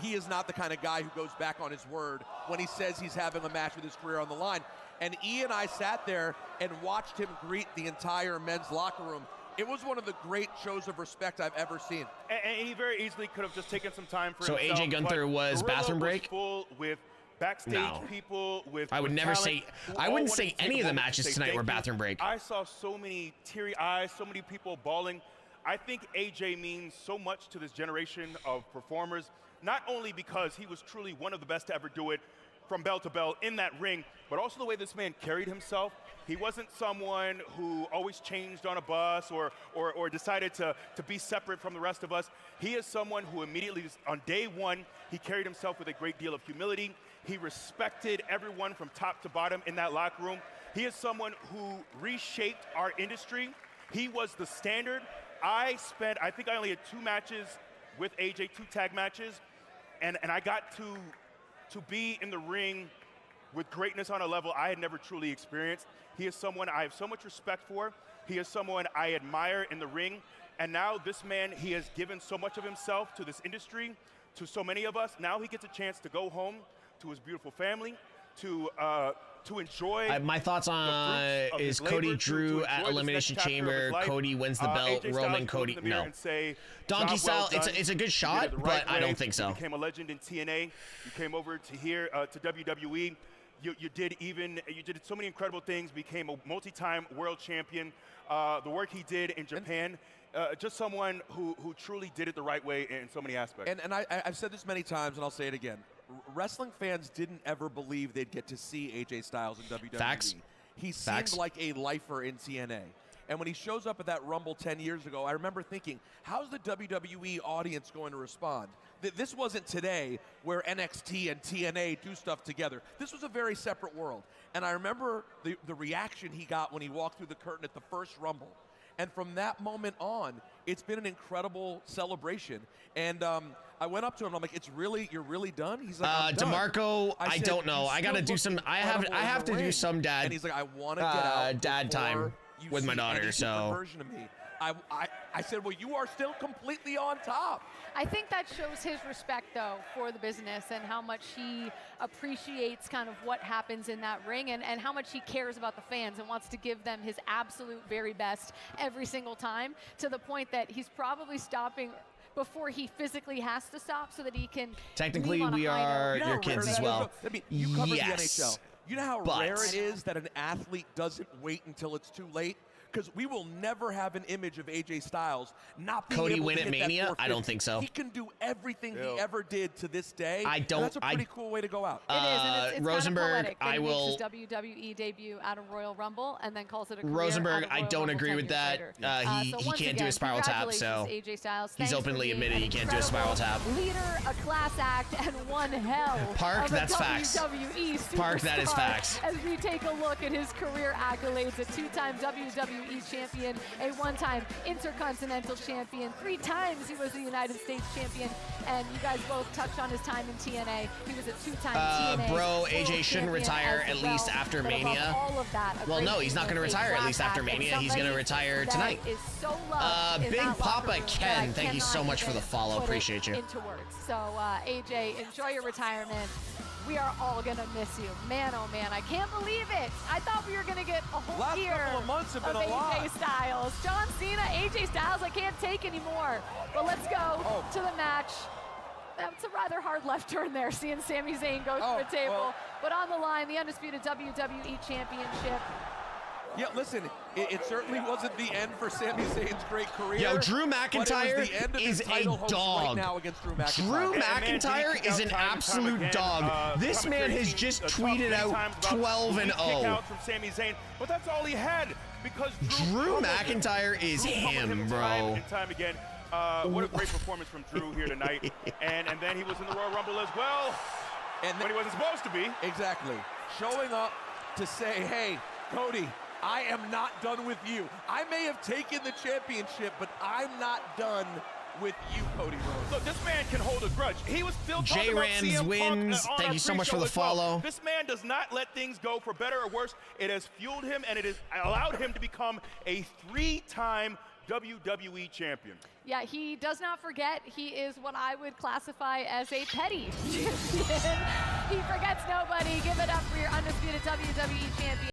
Speaker 14: He is not the kind of guy who goes back on his word when he says he's having a match with his career on the line. And E and I sat there and watched him greet the entire men's locker room. It was one of the great shows of respect I've ever seen.
Speaker 1: And he very easily could have just taken some time for
Speaker 2: So
Speaker 1: himself.
Speaker 2: AJ Gunther
Speaker 1: but
Speaker 2: was
Speaker 1: Gorilla
Speaker 2: bathroom
Speaker 1: was
Speaker 2: break?
Speaker 1: full with backstage
Speaker 2: No.
Speaker 1: people, with
Speaker 2: I would
Speaker 1: with
Speaker 2: never
Speaker 1: talent
Speaker 2: say-
Speaker 1: who
Speaker 2: I
Speaker 1: all
Speaker 2: wouldn't
Speaker 1: wanted
Speaker 2: say
Speaker 1: to take
Speaker 2: any
Speaker 1: a
Speaker 2: of the
Speaker 1: moment to
Speaker 2: matches
Speaker 1: say
Speaker 2: tonight
Speaker 1: thank
Speaker 2: were
Speaker 1: you.
Speaker 2: bathroom break.
Speaker 1: I saw so many teary eyes, so many people bawling. I think AJ means so much to this generation of performers, not only because he was truly one of the best to ever do it from bell to bell in that ring, but also the way this man carried himself. He wasn't someone who always changed on a bus or decided to be separate from the rest of us. He is someone who immediately, on day one, he carried himself with a great deal of humility. He respected everyone from top to bottom in that locker room. He is someone who reshaped our industry. He was the standard. I think I only had 2 matches with AJ, 2 tag matches, and I got to be in the ring with greatness on a level I had never truly experienced. He is someone I have so much respect for. He is someone I admire in the ring. And now this man, he has given so much of himself to this industry, to so many of us. Now he gets a chance to go home to his beautiful family, to enjoy.
Speaker 2: My thoughts on
Speaker 1: the fruits of
Speaker 2: is
Speaker 1: his
Speaker 2: Cody
Speaker 1: labor,
Speaker 2: Drew
Speaker 1: to
Speaker 2: at
Speaker 1: enjoy this
Speaker 2: Elimination
Speaker 1: next chapter of his
Speaker 2: Chamber.
Speaker 1: life.
Speaker 2: Cody wins the belt.
Speaker 1: AJ
Speaker 2: Roman,
Speaker 1: Styles
Speaker 2: Cody,
Speaker 1: goes in the mirror
Speaker 2: no.
Speaker 1: and say,
Speaker 2: Donkey
Speaker 1: "Job well
Speaker 2: style.
Speaker 1: done.
Speaker 2: It's a good
Speaker 1: You
Speaker 2: shot,
Speaker 1: did it the
Speaker 2: but
Speaker 1: right
Speaker 2: I
Speaker 1: way.
Speaker 2: don't think so.
Speaker 1: You became a legend in TNA. You came over to here to WWE. You did so many incredible things. Became a multi-time world champion. The work he did in Japan. Just someone who truly did it the right way in so many aspects.
Speaker 14: And I've said this many times, and I'll say it again. wrestling fans didn't ever believe they'd get to see AJ Styles in WWE.
Speaker 2: Facts.
Speaker 14: He seemed
Speaker 2: Facts.
Speaker 14: like a lifer in TNA. And when he shows up at that Rumble 10 years ago, I remember thinking, how's the WWE audience going to respond? This wasn't today where NXT and TNA do stuff together. This was a very separate world. And I remember the reaction he got when he walked through the curtain at the first Rumble. And from that moment on, it's been an incredible celebration. And I went up to him, I'm like, you're really done? He's like, I'm done.
Speaker 2: DeMarco, I
Speaker 14: said,
Speaker 2: don't know.
Speaker 14: "You
Speaker 2: I gotta
Speaker 14: still
Speaker 2: do
Speaker 14: look
Speaker 2: some, I
Speaker 14: incredible in
Speaker 2: have
Speaker 14: the
Speaker 2: to do
Speaker 14: ring."
Speaker 2: some dad.
Speaker 14: And he's like, I want to get out
Speaker 2: dad time
Speaker 14: before you
Speaker 2: with my
Speaker 14: see
Speaker 2: daughter,
Speaker 14: any
Speaker 2: so.
Speaker 14: different version of me. I said, well, you are still completely on top.
Speaker 13: I think that shows his respect, though, for the business and how much he appreciates kind of what happens in that ring and how much he cares about the fans and wants to give them his absolute very best every single time, to the point that he's probably stopping before he physically has to stop so that he can
Speaker 2: Technically,
Speaker 13: leave on a
Speaker 2: we
Speaker 13: high
Speaker 2: are
Speaker 13: note.
Speaker 2: your kids as well.
Speaker 14: I mean, you covered
Speaker 2: Yes,
Speaker 14: the NHL. You know how
Speaker 2: but-
Speaker 14: rare it is that an athlete doesn't wait until it's too late? Because we will never have an image of AJ Styles not being
Speaker 2: Cody
Speaker 14: able
Speaker 2: win
Speaker 14: to
Speaker 2: at
Speaker 14: hit that
Speaker 2: Mania? I
Speaker 14: 450.
Speaker 2: don't think so.
Speaker 14: He can do everything he ever did to this day.
Speaker 2: I don't-
Speaker 14: And that's a pretty cool way to go out.
Speaker 13: It is, and it's
Speaker 2: Rosenberg,
Speaker 13: kind of poetic that
Speaker 2: I
Speaker 13: he
Speaker 2: will-
Speaker 13: makes his WWE debut out of Royal Rumble and then calls it a career
Speaker 2: Rosenberg,
Speaker 13: out of
Speaker 2: I
Speaker 13: Royal
Speaker 2: don't
Speaker 13: Rumble
Speaker 2: agree
Speaker 13: 10
Speaker 2: with
Speaker 13: years
Speaker 2: that.
Speaker 13: later.
Speaker 2: He
Speaker 13: So
Speaker 2: can't
Speaker 13: once
Speaker 2: do a
Speaker 13: again,
Speaker 2: spiral tap, so
Speaker 13: congratulations, AJ Styles.
Speaker 2: he's
Speaker 13: Thanks for
Speaker 2: openly
Speaker 13: being
Speaker 2: admitted
Speaker 13: an
Speaker 2: he can't do a spiral tap.
Speaker 13: incredible leader, a class act, and one hell
Speaker 2: Park,
Speaker 13: of a
Speaker 2: that's facts.
Speaker 13: WWE superstar.
Speaker 2: Park, that is facts.
Speaker 13: As we take a look at his career accolades, a two-time WWE champion, a one-time Intercontinental champion, 3 times he was the United States champion, and you guys both touched on his time in TNA. He was a 2-time TNA
Speaker 2: bro,
Speaker 13: World
Speaker 2: AJ shouldn't
Speaker 13: Champion
Speaker 2: retire
Speaker 13: as
Speaker 2: at least
Speaker 13: well.
Speaker 2: after
Speaker 13: But above
Speaker 2: Mania.
Speaker 13: all of that, a
Speaker 2: Well,
Speaker 13: great
Speaker 2: no, he's not
Speaker 13: human,
Speaker 2: gonna
Speaker 13: a
Speaker 2: retire at least
Speaker 13: class
Speaker 2: after
Speaker 13: act, and
Speaker 2: Mania. He's gonna
Speaker 13: somebody
Speaker 2: retire
Speaker 13: that
Speaker 2: tonight.
Speaker 13: is so loved in
Speaker 2: Big
Speaker 13: that
Speaker 2: Papa
Speaker 13: locker room that
Speaker 2: Ken,
Speaker 13: I
Speaker 2: thank you so
Speaker 13: cannot
Speaker 2: much for the
Speaker 13: even
Speaker 2: follow.
Speaker 13: put it
Speaker 2: Appreciate you.
Speaker 13: into words. So AJ, enjoy your retirement. We are all gonna miss you. Man, oh man, I can't believe it. I thought we were gonna get a whole
Speaker 14: Last
Speaker 13: year
Speaker 14: couple of months have been a
Speaker 13: AJ
Speaker 14: lot.
Speaker 13: Styles. John Cena, AJ Styles, I can't take anymore. But let's go to the match. That's a rather hard left turn there, seeing Sami Zayn go through a table.
Speaker 14: well.
Speaker 13: But on the line, the undisputed WWE Championship.
Speaker 14: Yeah, listen, it certainly wasn't the end for Sami Zayn's great career.
Speaker 2: Yo, Drew
Speaker 14: but it was
Speaker 2: McIntyre
Speaker 14: the end of
Speaker 2: is
Speaker 14: his
Speaker 2: a
Speaker 14: title hopes
Speaker 2: dog.
Speaker 14: Right now against Drew McIntyre.
Speaker 2: Drew
Speaker 1: And man, did he
Speaker 2: McIntyre
Speaker 1: kick
Speaker 2: is
Speaker 1: out
Speaker 2: an
Speaker 1: time and time
Speaker 2: absolute
Speaker 1: again.
Speaker 2: dog. This
Speaker 1: Commentary
Speaker 2: man has
Speaker 1: team,
Speaker 2: just
Speaker 1: talked
Speaker 2: tweeted
Speaker 1: many
Speaker 2: out
Speaker 1: times about
Speaker 2: 12 and
Speaker 1: elite
Speaker 2: 0.
Speaker 1: kickouts from Sami Zayn, but that's all he had because
Speaker 2: Drew
Speaker 1: pummeled him.
Speaker 2: McIntyre is
Speaker 1: Drew pummeled
Speaker 2: him,
Speaker 1: Time
Speaker 2: bro.
Speaker 1: and time again. What a great performance from Drew here tonight. and then he was in the Royal Rumble as well,
Speaker 14: And
Speaker 1: when he wasn't supposed to be.
Speaker 14: Exactly. Showing up to say, hey, Cody, I am not done with you. I may have taken the championship, but I'm not done with you, Cody Rhodes.
Speaker 1: Look, this man can hold a grudge. He was still talking
Speaker 2: J
Speaker 1: about
Speaker 2: Rams
Speaker 1: CM Punk
Speaker 2: wins.
Speaker 1: on
Speaker 2: Thank
Speaker 1: our
Speaker 2: you so much for
Speaker 1: pre-show
Speaker 2: the
Speaker 1: as well.
Speaker 2: follow.
Speaker 1: This man does not let things go for better or worse. It has fueled him, and it has allowed him to become a 3-time WWE champion.
Speaker 13: Yeah, he does not forget. He is what I would classify as a petty champion. He forgets nobody. Give it up for your undisputed WWE champion.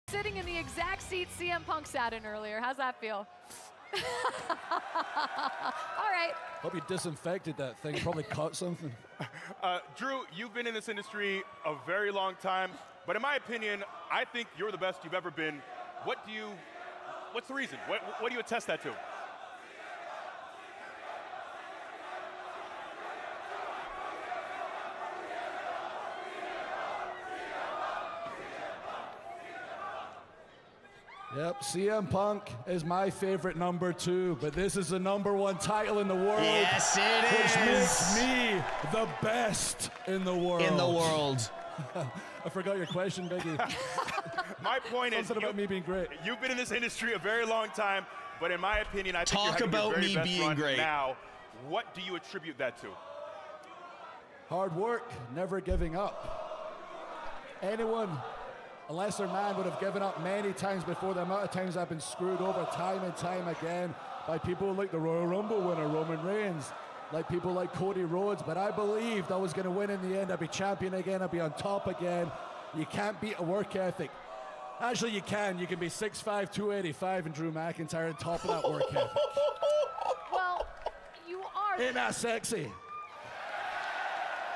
Speaker 13: Sitting in the exact seat CM Punk sat in earlier. How's that feel? All right.
Speaker 16: Hope you disinfected that thing. Probably caught something.
Speaker 1: Drew, you've been in this industry a very long time, but in my opinion, I think you're the best you've ever been. What's the reason? What do you attest that to?
Speaker 16: Yep, CM Punk is my favorite #2, but this is the #1 title in the world.
Speaker 2: Yes, it
Speaker 16: which
Speaker 2: is.
Speaker 16: makes me the best in the world.
Speaker 2: In the world.
Speaker 16: I forgot your question, Biggie.
Speaker 1: My point is,
Speaker 16: Something about me being great.
Speaker 1: You've been in this industry a very long time, but in my opinion, I think you're having your very best run
Speaker 2: great.
Speaker 1: now. What do you attribute that to?
Speaker 16: Hard work, never giving up. Anyone, a lesser man, would have given up many times before. The amount of times I've been screwed over time and time again by people like the Royal Rumble winner, Roman Reigns, like people like Cody Rhodes, but I believed I was going to win in the end. I'd be champion again. I'd be on top again. You can't beat a work ethic. Actually, you can. You can be 6'5", 285, and Drew McIntyre on top of that work ethic.
Speaker 13: Well, you are.
Speaker 16: Ain't that sexy?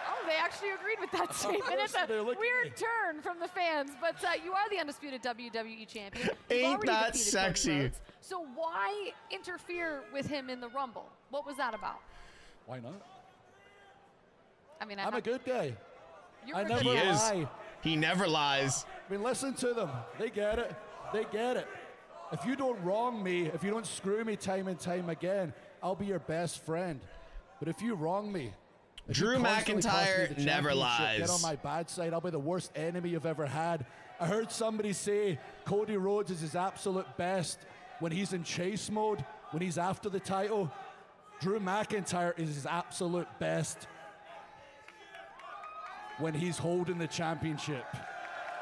Speaker 13: Oh, they actually agreed with that statement. It's a weird turn from the fans, but you are the undisputed WWE champion. You've
Speaker 2: Ain't
Speaker 13: already
Speaker 2: that
Speaker 13: defeated Cody
Speaker 2: sexy?
Speaker 13: Rhodes. So why interfere with him in the Rumble? What was that about?
Speaker 16: Why not?
Speaker 13: I mean,
Speaker 16: I'm a good guy. I never
Speaker 2: He is.
Speaker 16: lie.
Speaker 2: He never lies.
Speaker 16: I mean, listen to them. They get it. They get it. If you don't wrong me, if you don't screw me time and time again, I'll be your best friend. But if you wrong me, if you
Speaker 2: Drew
Speaker 16: constantly cost me
Speaker 2: McIntyre
Speaker 16: the
Speaker 2: never
Speaker 16: championship, Get
Speaker 2: lies.
Speaker 16: on my bad side. I'll be the worst enemy you've ever had. I heard somebody say Cody Rhodes is his absolute best when he's in chase mode, when he's after the title. Drew McIntyre is his absolute best when he's holding the championship.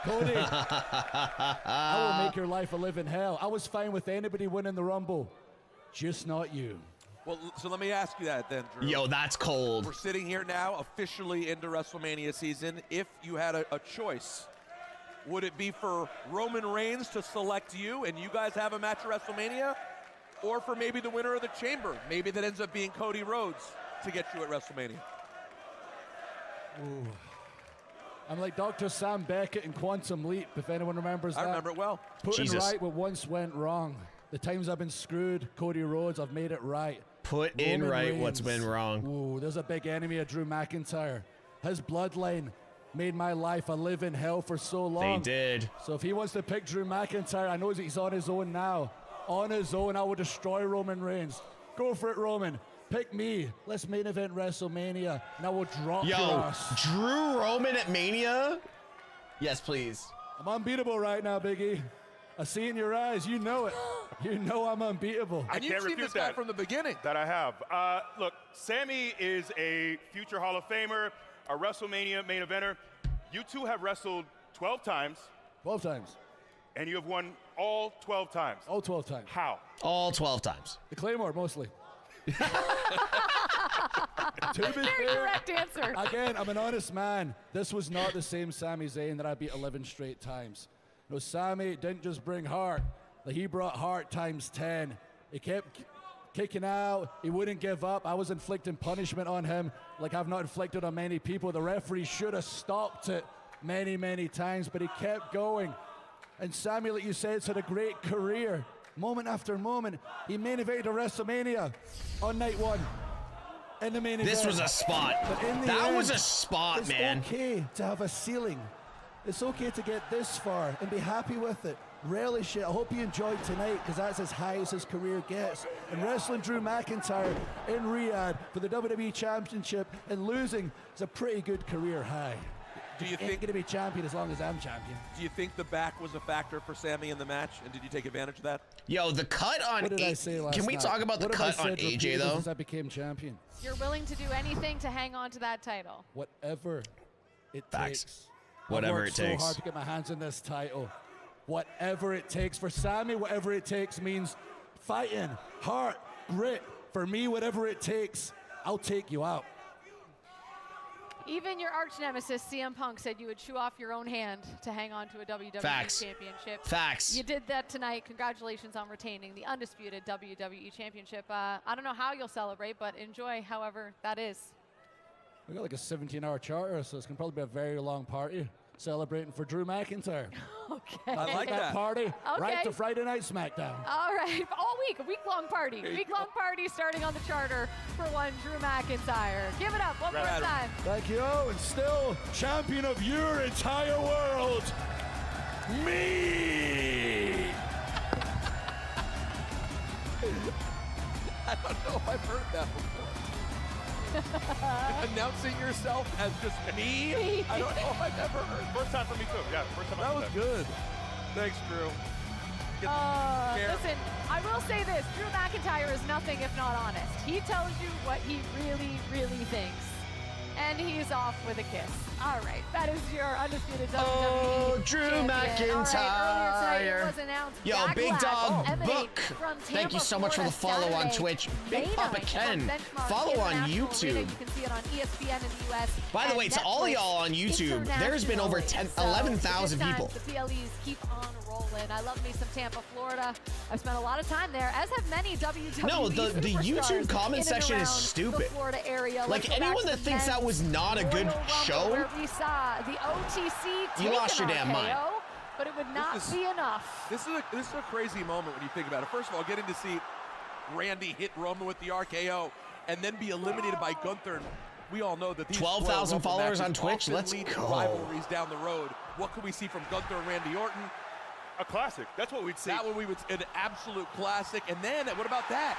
Speaker 16: Cody, I will make your life a living hell. I was fine with anybody winning the Rumble, just not you.
Speaker 14: Well, so let me ask you that then, Drew.
Speaker 2: Yo, that's cold.
Speaker 14: We're sitting here now, officially into WrestleMania season. If you had a choice, would it be for Roman Reigns to select you and you guys have a match at WrestleMania? Or for maybe the winner of the Chamber? Maybe that ends up being Cody Rhodes to get you at WrestleMania.
Speaker 16: Ooh. I'm like Dr. Sam Beckett in Quantum Leap, if anyone remembers that.
Speaker 14: I remember it well.
Speaker 16: Putting
Speaker 2: Jesus.
Speaker 16: right what once went wrong. The times I've been screwed, Cody Rhodes, I've made it right.
Speaker 2: Put in
Speaker 16: Roman
Speaker 2: right what's
Speaker 16: Reigns.
Speaker 2: been wrong.
Speaker 16: Ooh, there's a big enemy of Drew McIntyre. His bloodline made my life a living hell for so long.
Speaker 2: They did.
Speaker 16: So if he wants to pick Drew McIntyre, I know he's on his own now. On his own, I will destroy Roman Reigns. Go for it, Roman. Pick me. Let's main event WrestleMania, and I will drop your
Speaker 2: Yo,
Speaker 16: ass.
Speaker 2: Drew Roman at Mania? Yes, please.
Speaker 16: I'm unbeatable right now, Biggie. I see it in your eyes. You know it. You know I'm unbeatable.
Speaker 1: I
Speaker 14: And you've
Speaker 1: can't
Speaker 14: seen
Speaker 1: refute
Speaker 14: this guy
Speaker 1: that.
Speaker 14: from the beginning.
Speaker 1: That I have. Look, Sammy is a future Hall of Famer, a WrestleMania main eventer. You two have wrestled 12 times.
Speaker 16: 12 times.
Speaker 1: And you have won all 12 times.
Speaker 16: All 12 times.
Speaker 1: How?
Speaker 2: All 12 times.
Speaker 16: The Claymore, mostly. To be
Speaker 13: Very
Speaker 16: fair,
Speaker 13: direct answer.
Speaker 16: again, I'm an honest man. This was not the same Sami Zayn that I beat 11 straight times. No, Sami didn't just bring heart. He brought heart times 10. He kept kicking out. He wouldn't give up. I was inflicting punishment on him like I've not inflicted on many people. The referee should have stopped it many, many times, but he kept going. And Sami, like you said, has had a great career. Moment after moment, he main evented a WrestleMania on night one. In the main
Speaker 2: This
Speaker 16: event.
Speaker 2: was a spot.
Speaker 16: But in the
Speaker 2: That was
Speaker 16: end,
Speaker 2: a spot,
Speaker 16: it's
Speaker 2: man.
Speaker 16: okay to have a ceiling. It's okay to get this far and be happy with it. Relish it. I hope you enjoyed tonight because that's as high as his career gets. And wrestling Drew McIntyre in Riyadh for the WWE Championship and losing is a pretty good career high.
Speaker 14: Do you
Speaker 16: Ain't
Speaker 14: think
Speaker 16: gonna be champion as long as I'm champion.
Speaker 14: Do you think the back was a factor for Sammy in the match, and did you take advantage of that?
Speaker 2: Yo, the cut on
Speaker 16: What did I say last
Speaker 2: Can we
Speaker 16: night?
Speaker 2: talk about the
Speaker 16: What have I
Speaker 2: cut on
Speaker 16: said
Speaker 2: AJ
Speaker 16: repeatedly
Speaker 2: though?
Speaker 16: Since I became champion.
Speaker 13: You're willing to do anything to hang on to that title.
Speaker 16: Whatever it
Speaker 2: Facts.
Speaker 16: takes.
Speaker 2: Whatever
Speaker 16: I've worked
Speaker 2: it takes.
Speaker 16: so hard to get my hands on this title. Whatever it takes for Sammy, whatever it takes means fighting, heart, grit. For me, whatever it takes, I'll take you out.
Speaker 13: Even your arch nemesis, CM Punk, said you would chew off your own hand to hang on to a WWE
Speaker 2: Facts.
Speaker 13: championship.
Speaker 2: Facts.
Speaker 13: You did that tonight. Congratulations on retaining the undisputed WWE championship. I don't know how you'll celebrate, but enjoy however that is.
Speaker 16: We got like a 17-hour charter, so it's gonna probably be a very long party celebrating for Drew McIntyre.
Speaker 13: Okay.
Speaker 14: I like that.
Speaker 16: Party right
Speaker 13: Okay.
Speaker 16: to Friday Night SmackDown.
Speaker 13: All right, all week, a week-long party. Week-long party starting on the charter for one Drew McIntyre. Give it up one more
Speaker 14: Adam.
Speaker 13: time.
Speaker 16: Thank you, and still champion of your entire world, me.
Speaker 14: I don't know if I've heard that before. Announcing yourself as just me? I don't know if I've ever heard.
Speaker 1: First time for me too. Yeah, first time.
Speaker 14: That
Speaker 1: I've
Speaker 14: was
Speaker 1: heard
Speaker 14: good. Thanks, Drew.
Speaker 13: Listen, I will say this. Drew McIntyre is nothing if not honest. He tells you what he really, really thinks. And he's off with a kiss. All right, that is your undisputed WWE
Speaker 2: Drew
Speaker 13: champion.
Speaker 2: McIntyre.
Speaker 13: It was announced
Speaker 2: Yo,
Speaker 13: Backlash
Speaker 2: Big Dog
Speaker 13: emanating
Speaker 2: Book.
Speaker 13: from
Speaker 2: Thank you
Speaker 13: Tampa,
Speaker 2: so much for the
Speaker 13: Florida,
Speaker 2: follow on
Speaker 13: Saturday.
Speaker 2: Twitch. Big
Speaker 13: Main
Speaker 2: Papa
Speaker 13: event
Speaker 2: Ken.
Speaker 13: from Benchmark
Speaker 2: Follow on
Speaker 13: International
Speaker 2: YouTube.
Speaker 13: Arena. You can see it on ESPN in the US.
Speaker 2: By the way, to all of y'all on YouTube, there's been over 11,000 people.
Speaker 13: The PLEs keep on rolling. I love me some Tampa, Florida. I've spent a lot of time there, as have many WWE
Speaker 2: No, the YouTube
Speaker 13: superstars
Speaker 2: comment
Speaker 13: in and
Speaker 2: section is
Speaker 13: around
Speaker 2: stupid.
Speaker 13: the Florida area.
Speaker 2: Like,
Speaker 13: Let's go back
Speaker 2: anyone
Speaker 13: to
Speaker 2: that
Speaker 13: the
Speaker 2: thinks that
Speaker 13: men's
Speaker 2: was not a good
Speaker 13: Royal Rumble,
Speaker 2: show,
Speaker 13: where we saw the OTC
Speaker 2: you lost your
Speaker 13: take
Speaker 2: damn
Speaker 13: an
Speaker 2: mind.
Speaker 13: RKO, but it would not be enough.
Speaker 14: This is a crazy moment when you think about it. First of all, getting to see Randy hit Roman with the RKO and then be eliminated by Gunther. We all know that these
Speaker 2: 12,000 followers on Twitch.
Speaker 14: often
Speaker 2: Let's
Speaker 14: lead to
Speaker 2: go.
Speaker 14: rivalries down the road. What could we see from Gunther and Randy Orton?
Speaker 1: A classic. That's what we'd see.
Speaker 14: That one we would, an absolute classic. And then, what about that?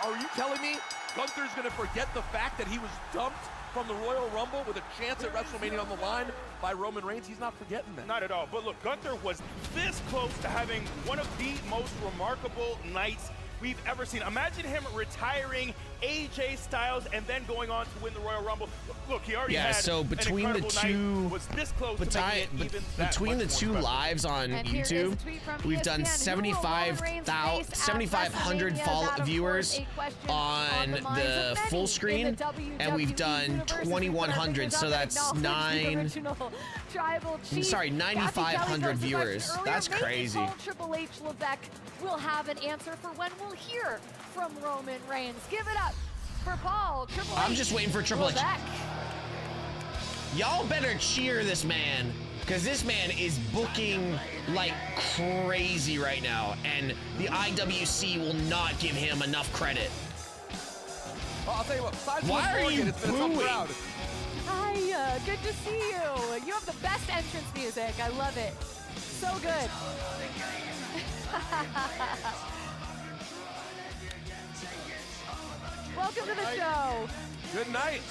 Speaker 14: Are you telling me Gunther's going to forget the fact that he was dumped from the Royal Rumble with a chance at WrestleMania on the line by Roman Reigns? He's not forgetting that.
Speaker 1: Not at all. But look, Gunther was this close to having one of the most remarkable nights we've ever seen. Imagine him retiring AJ Styles and then going on to win the Royal Rumble. Look, he already had
Speaker 2: so between
Speaker 1: an
Speaker 2: the
Speaker 1: incredible
Speaker 2: two,
Speaker 1: night, was this close to making it even that
Speaker 2: between the
Speaker 1: much
Speaker 2: two
Speaker 1: more special.
Speaker 2: lives on
Speaker 13: And here is a
Speaker 2: YouTube,
Speaker 13: tweet from
Speaker 2: we've done
Speaker 13: ESPN. Who will Roman Reigns face at
Speaker 2: 7,500
Speaker 13: WrestleMania? That, of
Speaker 2: viewers
Speaker 13: course, a question
Speaker 2: on
Speaker 13: the minds
Speaker 2: the
Speaker 13: of
Speaker 2: full
Speaker 13: many
Speaker 2: screen,
Speaker 13: in the
Speaker 2: and we've
Speaker 13: WWE
Speaker 2: done
Speaker 13: universe. If you put our
Speaker 2: 2,100,
Speaker 13: fingers
Speaker 2: so
Speaker 13: up and
Speaker 2: that's
Speaker 13: acknowledge the
Speaker 2: 9.
Speaker 13: original tribal chief.
Speaker 2: Sorry,
Speaker 13: Kathy
Speaker 2: 9,500
Speaker 13: Kelly posted a
Speaker 2: viewers.
Speaker 13: question
Speaker 2: That's
Speaker 13: earlier. Maybe
Speaker 2: crazy.
Speaker 13: Paul Triple H Levesque will have an answer for when we'll hear from Roman Reigns. Give it up for Paul Triple H.
Speaker 2: I'm just waiting for Triple H.
Speaker 13: Levesque.
Speaker 2: Y'all better cheer this man, because this man is booking like crazy right now, and the IWC will not give him enough credit.
Speaker 14: Well, I'll tell you what, besides
Speaker 2: Why are
Speaker 14: Morgan,
Speaker 2: you
Speaker 14: it's been a tough
Speaker 2: booing?
Speaker 14: crowd.
Speaker 13: Hi, good to see you. You have the best entrance music. I love it. So good. Welcome to the show.
Speaker 14: Good night.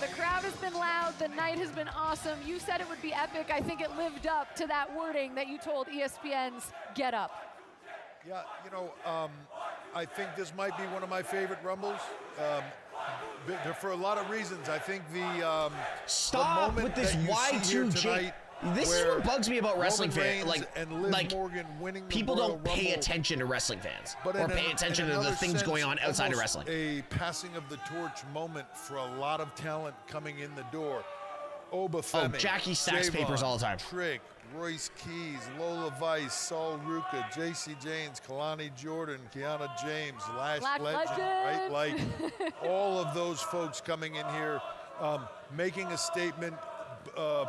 Speaker 13: The crowd has been loud. The night has been awesome. You said it would be epic. I think it lived up to that wording that you told ESPN's Get Up.
Speaker 19: Yeah, you know, I think this might be one of my favorite Rumbles. For a lot of reasons. I think the
Speaker 2: Stop
Speaker 19: moment
Speaker 2: with this
Speaker 19: that you see here
Speaker 2: Y2J.
Speaker 19: tonight,
Speaker 2: This is
Speaker 19: where
Speaker 2: what bugs me about wrestling
Speaker 19: Roman
Speaker 2: fans.
Speaker 19: Reigns and Liv Morgan winning the
Speaker 2: people
Speaker 19: Royal
Speaker 2: don't pay
Speaker 19: Rumble,
Speaker 2: attention to wrestling fans,
Speaker 19: but
Speaker 2: or
Speaker 19: in
Speaker 2: pay attention to the
Speaker 19: another
Speaker 2: things
Speaker 19: sense,
Speaker 2: going on outside of
Speaker 19: almost
Speaker 2: wrestling.
Speaker 19: A passing of the torch moment for a lot of talent coming in the door. Oba Femi,
Speaker 2: Jackie stacks papers all the time.
Speaker 19: Trick, Royce Keys, Lola Vice, Saul Ruka, JC James, Kalani Jordan, Kiana James, Lash
Speaker 13: Black
Speaker 19: Legend, right? Like all of those folks coming in here, making a statement,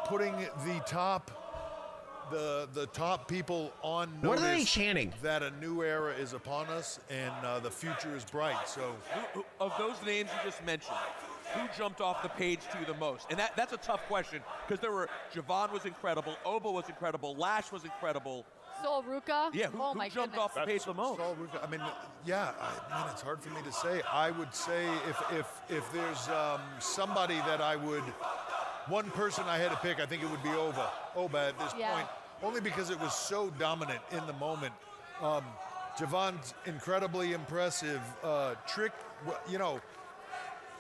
Speaker 19: putting the top people on notice.
Speaker 2: What are they chanting?
Speaker 19: That a new era is upon us and the future is bright. So,
Speaker 14: Of those names you just mentioned, who jumped off the page to you the most? And that's a tough question because there were Javon was incredible, Oba was incredible, Lash was incredible.
Speaker 13: Sol Ruka.
Speaker 14: Yeah, who
Speaker 13: my
Speaker 14: jumped
Speaker 13: goodness.
Speaker 14: off the page the most?
Speaker 19: Saul Ruka, I mean, yeah, it's hard for me to say. I would say if there's somebody that I would, one person I had to pick, I think it would be Oba at this point, only because it was so dominant in the moment. Javon's incredibly impressive. Trick, you know,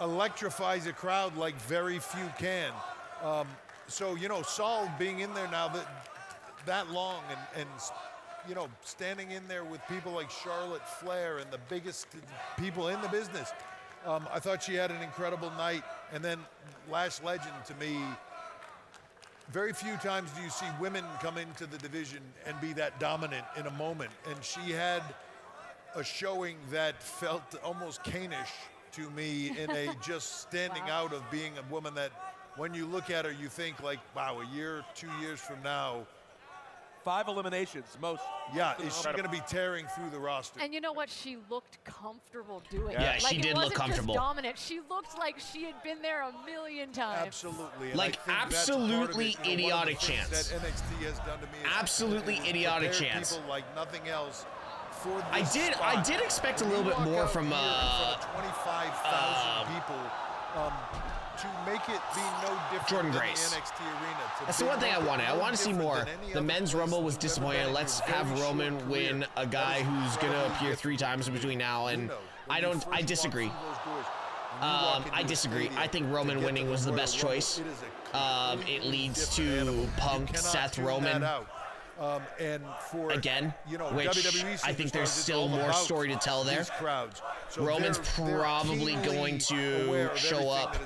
Speaker 19: electrifies a crowd like very few can. So, you know, Saul being in there now that long and you know, standing in there with people like Charlotte Flair and the biggest people in the business. I thought she had an incredible night. And then Lash Legend, to me, very few times do you see women come into the division and be that dominant in a moment. And she had a showing that felt almost Cainish to me in a just standing out of being a woman that when you look at her, you think like, wow, a year, 2 years from now.
Speaker 14: 5 eliminations, most.
Speaker 19: Yeah, is she going to be tearing through the roster?
Speaker 13: And you know what? She looked comfortable doing
Speaker 2: Yeah,
Speaker 13: it.
Speaker 2: she
Speaker 13: Like,
Speaker 2: did
Speaker 13: it
Speaker 2: look
Speaker 13: wasn't
Speaker 2: comfortable.
Speaker 13: Just dominant. She looked like she had been there a million times.
Speaker 19: Absolutely. And
Speaker 2: Like,
Speaker 19: I think that's part of it.
Speaker 2: absolutely
Speaker 19: You know,
Speaker 2: idiotic
Speaker 19: one of the things
Speaker 2: chance.
Speaker 19: that NXT has done to me is
Speaker 2: Absolutely idiotic
Speaker 19: prepare
Speaker 2: chance.
Speaker 19: people like nothing else for this
Speaker 2: I
Speaker 19: spot.
Speaker 2: did expect a little bit
Speaker 19: Walk
Speaker 2: more
Speaker 19: out
Speaker 2: from
Speaker 19: here in front of 25,000 people. to make it be no different
Speaker 2: Jordan
Speaker 19: than
Speaker 2: Grace.
Speaker 19: the NXT arena.
Speaker 2: That's the one thing I wanted. I want to see more. The men's Rumble was disappointing. Let's have Roman win a guy who's going to appear 3 times in between now. And I disagree. I disagree. I think Roman winning was the best choice. It leads to Punk, Seth, Roman.
Speaker 19: And for
Speaker 2: Again,
Speaker 19: WWE
Speaker 2: which I think there's still more story to tell there.
Speaker 19: So
Speaker 2: Roman's probably going to show up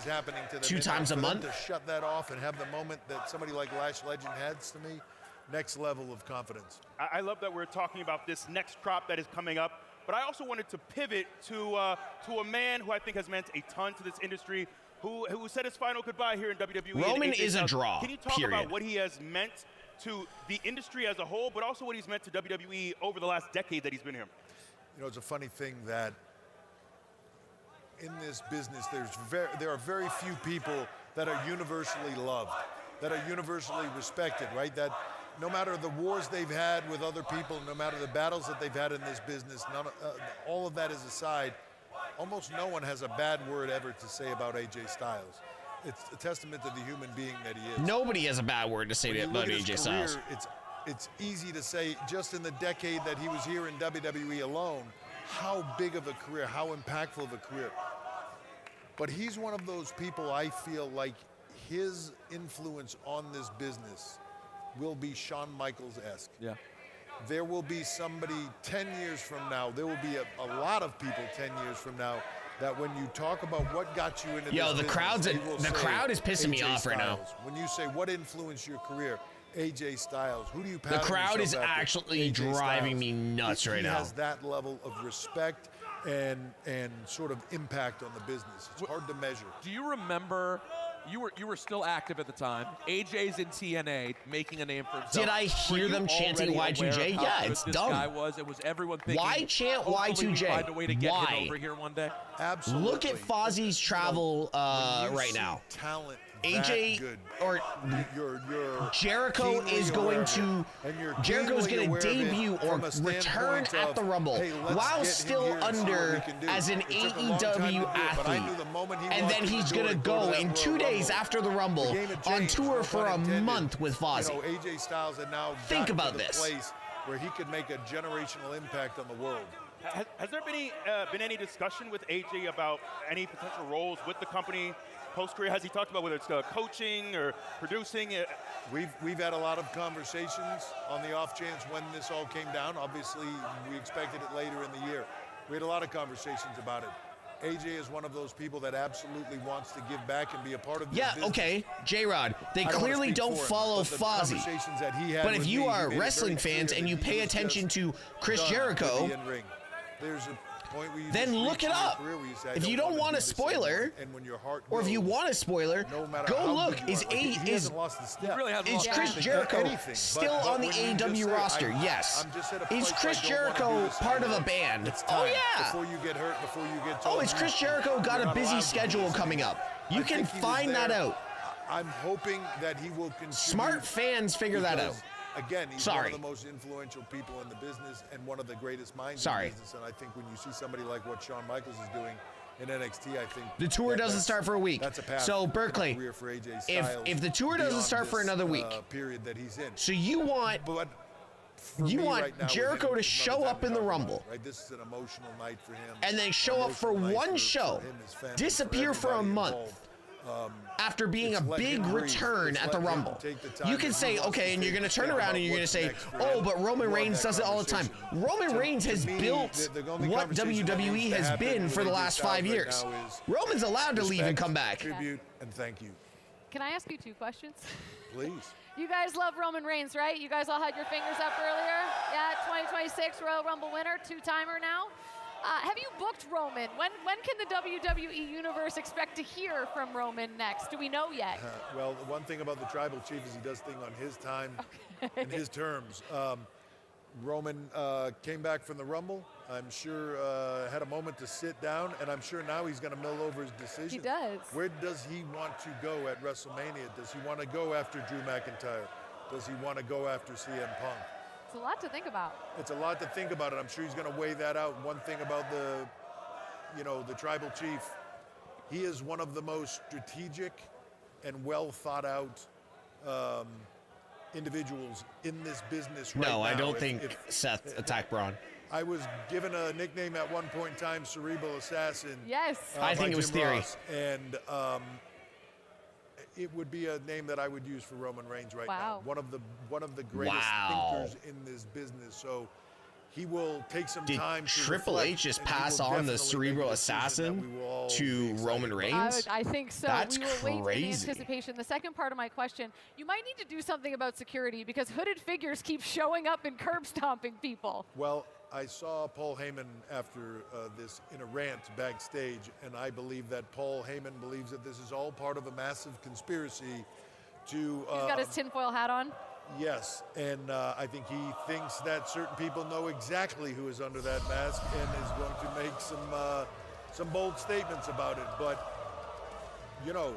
Speaker 2: 2 times a month.
Speaker 19: To shut that off and have the moment that somebody like Lash Legend has, to me, next level of confidence.
Speaker 1: I love that we're talking about this next crop that is coming up, but I also wanted to pivot to a man who I think has meant a ton to this industry, who said his final goodbye here in WWE.
Speaker 2: Roman is a draw,
Speaker 1: Can you talk
Speaker 2: period.
Speaker 1: about what he has meant to the industry as a whole, but also what he's meant to WWE over the last decade that he's been here?
Speaker 19: It's a funny thing that in this business, there are very few people that are universally loved, that are universally respected, right? That no matter the wars they've had with other people, no matter the battles that they've had in this business, all of that is aside, almost no one has a bad word ever to say about AJ Styles. It's a testament to the human being that he is.
Speaker 2: Nobody has a bad word to say about AJ Styles.
Speaker 19: It's easy to say, just in the decade that he was here in WWE alone, how big of a career, how impactful of a career. But he's one of those people, I feel like his influence on this business will be Shawn Michaels-esque.
Speaker 14: Yeah.
Speaker 19: There will be somebody 10 years from now, there will be a lot of people 10 years from now that when you talk about what got you into this business,
Speaker 2: the crowd is pissing me off right now.
Speaker 19: When you say what influenced your career, AJ Styles, who do you pattern
Speaker 2: The crowd is
Speaker 19: yourself after?
Speaker 2: actually
Speaker 19: AJ
Speaker 2: driving
Speaker 19: Styles.
Speaker 2: me nuts right now.
Speaker 19: He has that level of respect and sort of impact on the business. It's hard to measure.
Speaker 14: Do you remember? You were still active at the time. AJ's in TNA, making a name for himself.
Speaker 2: Did I hear them chanting Y2J? Yeah, it's dumb.
Speaker 14: Guy was. It was everyone thinking.
Speaker 2: Why chant Y2J?
Speaker 14: Find a way to get
Speaker 2: Why?
Speaker 14: him over here one day.
Speaker 19: Absolutely.
Speaker 2: Look at Fozzie's travel right now.
Speaker 19: Talent.
Speaker 2: AJ
Speaker 19: good.
Speaker 2: or
Speaker 19: you're
Speaker 2: Jericho is going to Jericho's going to debut or return at the Rumble while still under as an AEW athlete, and then he's going to go in 2 days after the Rumble on tour for a month with Fozzy.
Speaker 19: AJ Styles had now
Speaker 2: Think
Speaker 19: gotten
Speaker 2: about
Speaker 19: to the
Speaker 2: this.
Speaker 19: place where he could make a generational impact on the world.
Speaker 1: Has there been any discussion with AJ about any potential roles with the company post-career? Has he talked about whether it's coaching or producing?
Speaker 19: We've had a lot of conversations on the off chance when this all came down. Obviously, we expected it later in the year. We had a lot of conversations about it. AJ is one of those people that absolutely wants to give back and be a part of this business.
Speaker 2: Okay, J-Rod, they clearly don't follow Fozzy. But if you are wrestling fans and you pay attention to Chris Jericho,
Speaker 19: there's a point where you
Speaker 2: then look it up. If you don't want a spoiler, or if you want a spoiler, go look. Is Chris Jericho still on the AEW roster? Yes. Is Chris Jericho part of a band? Oh yeah.
Speaker 19: Before you get hurt, before you get
Speaker 2: Oh, is Chris Jericho got a busy schedule coming up? You can find that out.
Speaker 19: I'm hoping that he will contribute.
Speaker 2: Smart fans figure that out.
Speaker 19: Again, he's one of the most influential people in the business and one of the greatest minds in the business. And I think when you see somebody like what Shawn Michaels is doing in NXT, I think
Speaker 2: the tour doesn't start for a week.
Speaker 19: That's a path.
Speaker 2: So Berkeley,
Speaker 19: for AJ Styles
Speaker 2: if the tour doesn't start for another week,
Speaker 19: period that he's in.
Speaker 2: So you want Jericho to show up in the Rumble,
Speaker 19: right? This is an emotional night for him,
Speaker 2: and then show up for one show, disappear for a month. After being a big return at the Rumble. You can say, okay, and you're going to turn around and you're going to say, oh, but Roman Reigns does it all the time. Roman Reigns has built what WWE has been for the last 5 years. Roman's allowed to leave and come back.
Speaker 19: Tribute and thank you.
Speaker 13: Can I ask you 2 questions?
Speaker 19: Please.
Speaker 13: You guys love Roman Reigns, right? You guys all had your fingers up earlier. Yeah, 2026 Royal Rumble winner, 2-timer now. Have you booked Roman? When can the WWE Universe expect to hear from Roman next? Do we know yet?
Speaker 19: Well, the one thing about the Tribal Chief is he does things on his time and his terms. Roman came back from the Rumble. I'm sure had a moment to sit down, and I'm sure now he's going to mull over his decision.
Speaker 13: He does.
Speaker 19: Where does he want to go at WrestleMania? Does he want to go after Drew McIntyre? Does he want to go after CM Punk?
Speaker 13: It's a lot to think about.
Speaker 19: It's a lot to think about, and I'm sure he's going to weigh that out. One thing about the Tribal Chief, he is one of the most strategic and well thought out individuals in this business right now.
Speaker 2: No, I don't think Seth attacked Braun.
Speaker 19: I was given a nickname at one point in time, Cerebral Assassin.
Speaker 13: Yes.
Speaker 2: I think it was Theory.
Speaker 19: And it would be a name that I would use for Roman Reigns right now. One of the greatest thinkers in this business. So he will take some time to
Speaker 2: Triple
Speaker 19: reflect,
Speaker 2: H just
Speaker 19: and he
Speaker 2: pass
Speaker 19: will
Speaker 2: on the
Speaker 19: definitely make
Speaker 2: Cerebral
Speaker 19: a decision that
Speaker 2: Assassin
Speaker 19: we will all
Speaker 2: to
Speaker 19: be
Speaker 2: Roman
Speaker 19: excited
Speaker 2: Reigns?
Speaker 13: I think so.
Speaker 2: That's
Speaker 13: we will wait in
Speaker 2: crazy.
Speaker 13: anticipation. The second part of my question, you might need to do something about security because hooded figures keep showing up and curb stomping people.
Speaker 19: Well, I saw Paul Heyman after this in a rant backstage, and I believe that Paul Heyman believes that this is all part of a massive conspiracy to...
Speaker 13: He's got his tinfoil hat on?
Speaker 19: Yes, and I think he thinks that certain people know exactly who is under that mask and is going to make some bold statements about it, but... You know,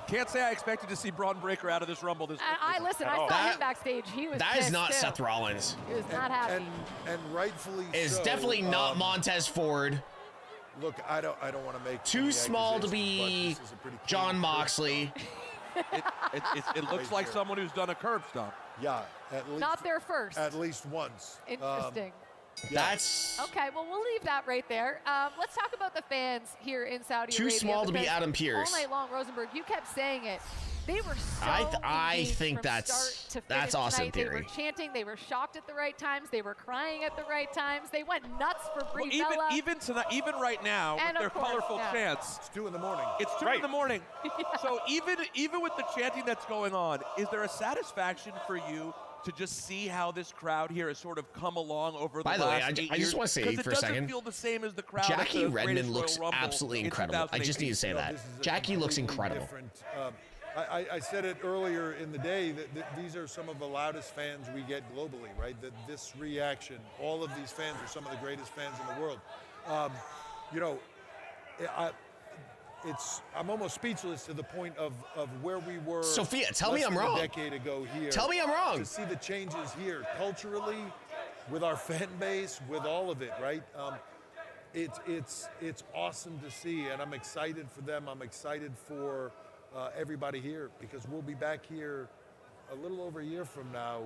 Speaker 14: can't say I expected to see Braun Breaker out of this Rumble this week.
Speaker 13: Listen, I saw him backstage. He was
Speaker 2: That is
Speaker 13: pissed
Speaker 2: not
Speaker 13: too.
Speaker 2: Seth Rollins.
Speaker 13: He was not happy.
Speaker 19: And rightfully
Speaker 2: It's
Speaker 19: so.
Speaker 2: definitely not Montez Ford.
Speaker 19: Look, I don't want to make
Speaker 2: too small to be John Moxley.
Speaker 14: It looks like someone who's done a curb stomp.
Speaker 19: Yeah, at least
Speaker 13: Not their first.
Speaker 19: At least once.
Speaker 13: Interesting.
Speaker 2: That's
Speaker 13: Okay, well, we'll leave that right there. Let's talk about the fans here in Saudi
Speaker 2: Too
Speaker 13: Arabia.
Speaker 2: small to be
Speaker 13: because
Speaker 2: Adam Pearce.
Speaker 13: All night long, Rosenberg, you kept saying it. They were so
Speaker 2: I
Speaker 13: engaged
Speaker 2: think
Speaker 13: from
Speaker 2: that's
Speaker 13: start to finish
Speaker 2: awesome
Speaker 13: tonight. They
Speaker 2: theory.
Speaker 13: were chanting. They were shocked at the right times. They were crying at the right times. They went nuts for Brie Bella.
Speaker 14: Even tonight, even right now,
Speaker 13: And
Speaker 14: with their
Speaker 13: of course,
Speaker 14: colorful
Speaker 13: yeah.
Speaker 14: chants.
Speaker 19: It's 2 in the morning.
Speaker 14: It's 2 in the morning. So even with the chanting that's going on, is there a satisfaction for you to just see how this crowd here has sort of come along over the
Speaker 2: By the way,
Speaker 14: last 8 years?
Speaker 2: I just want to say for a second,
Speaker 14: it doesn't feel the same as the crowd.
Speaker 2: Jackie
Speaker 14: at the
Speaker 2: Redmond
Speaker 14: greatest
Speaker 2: looks
Speaker 14: Royal Rumble
Speaker 2: absolutely
Speaker 14: in
Speaker 2: incredible. I just need to say
Speaker 14: 2018.
Speaker 2: that. Jackie looks incredible.
Speaker 19: I said it earlier in the day that these are some of the loudest fans we get globally, right? That this reaction, all of these fans are some of the greatest fans in the world. You know, I'm almost speechless to the point of where we were.
Speaker 2: Sophia, tell me
Speaker 19: less
Speaker 2: I'm
Speaker 19: than
Speaker 2: wrong.
Speaker 19: A decade ago here.
Speaker 2: Tell me I'm wrong.
Speaker 19: To see the changes here culturally, with our fan base, with all of it, right? It's awesome to see, and I'm excited for them. I'm excited for everybody here because we'll be back here a little over a year from now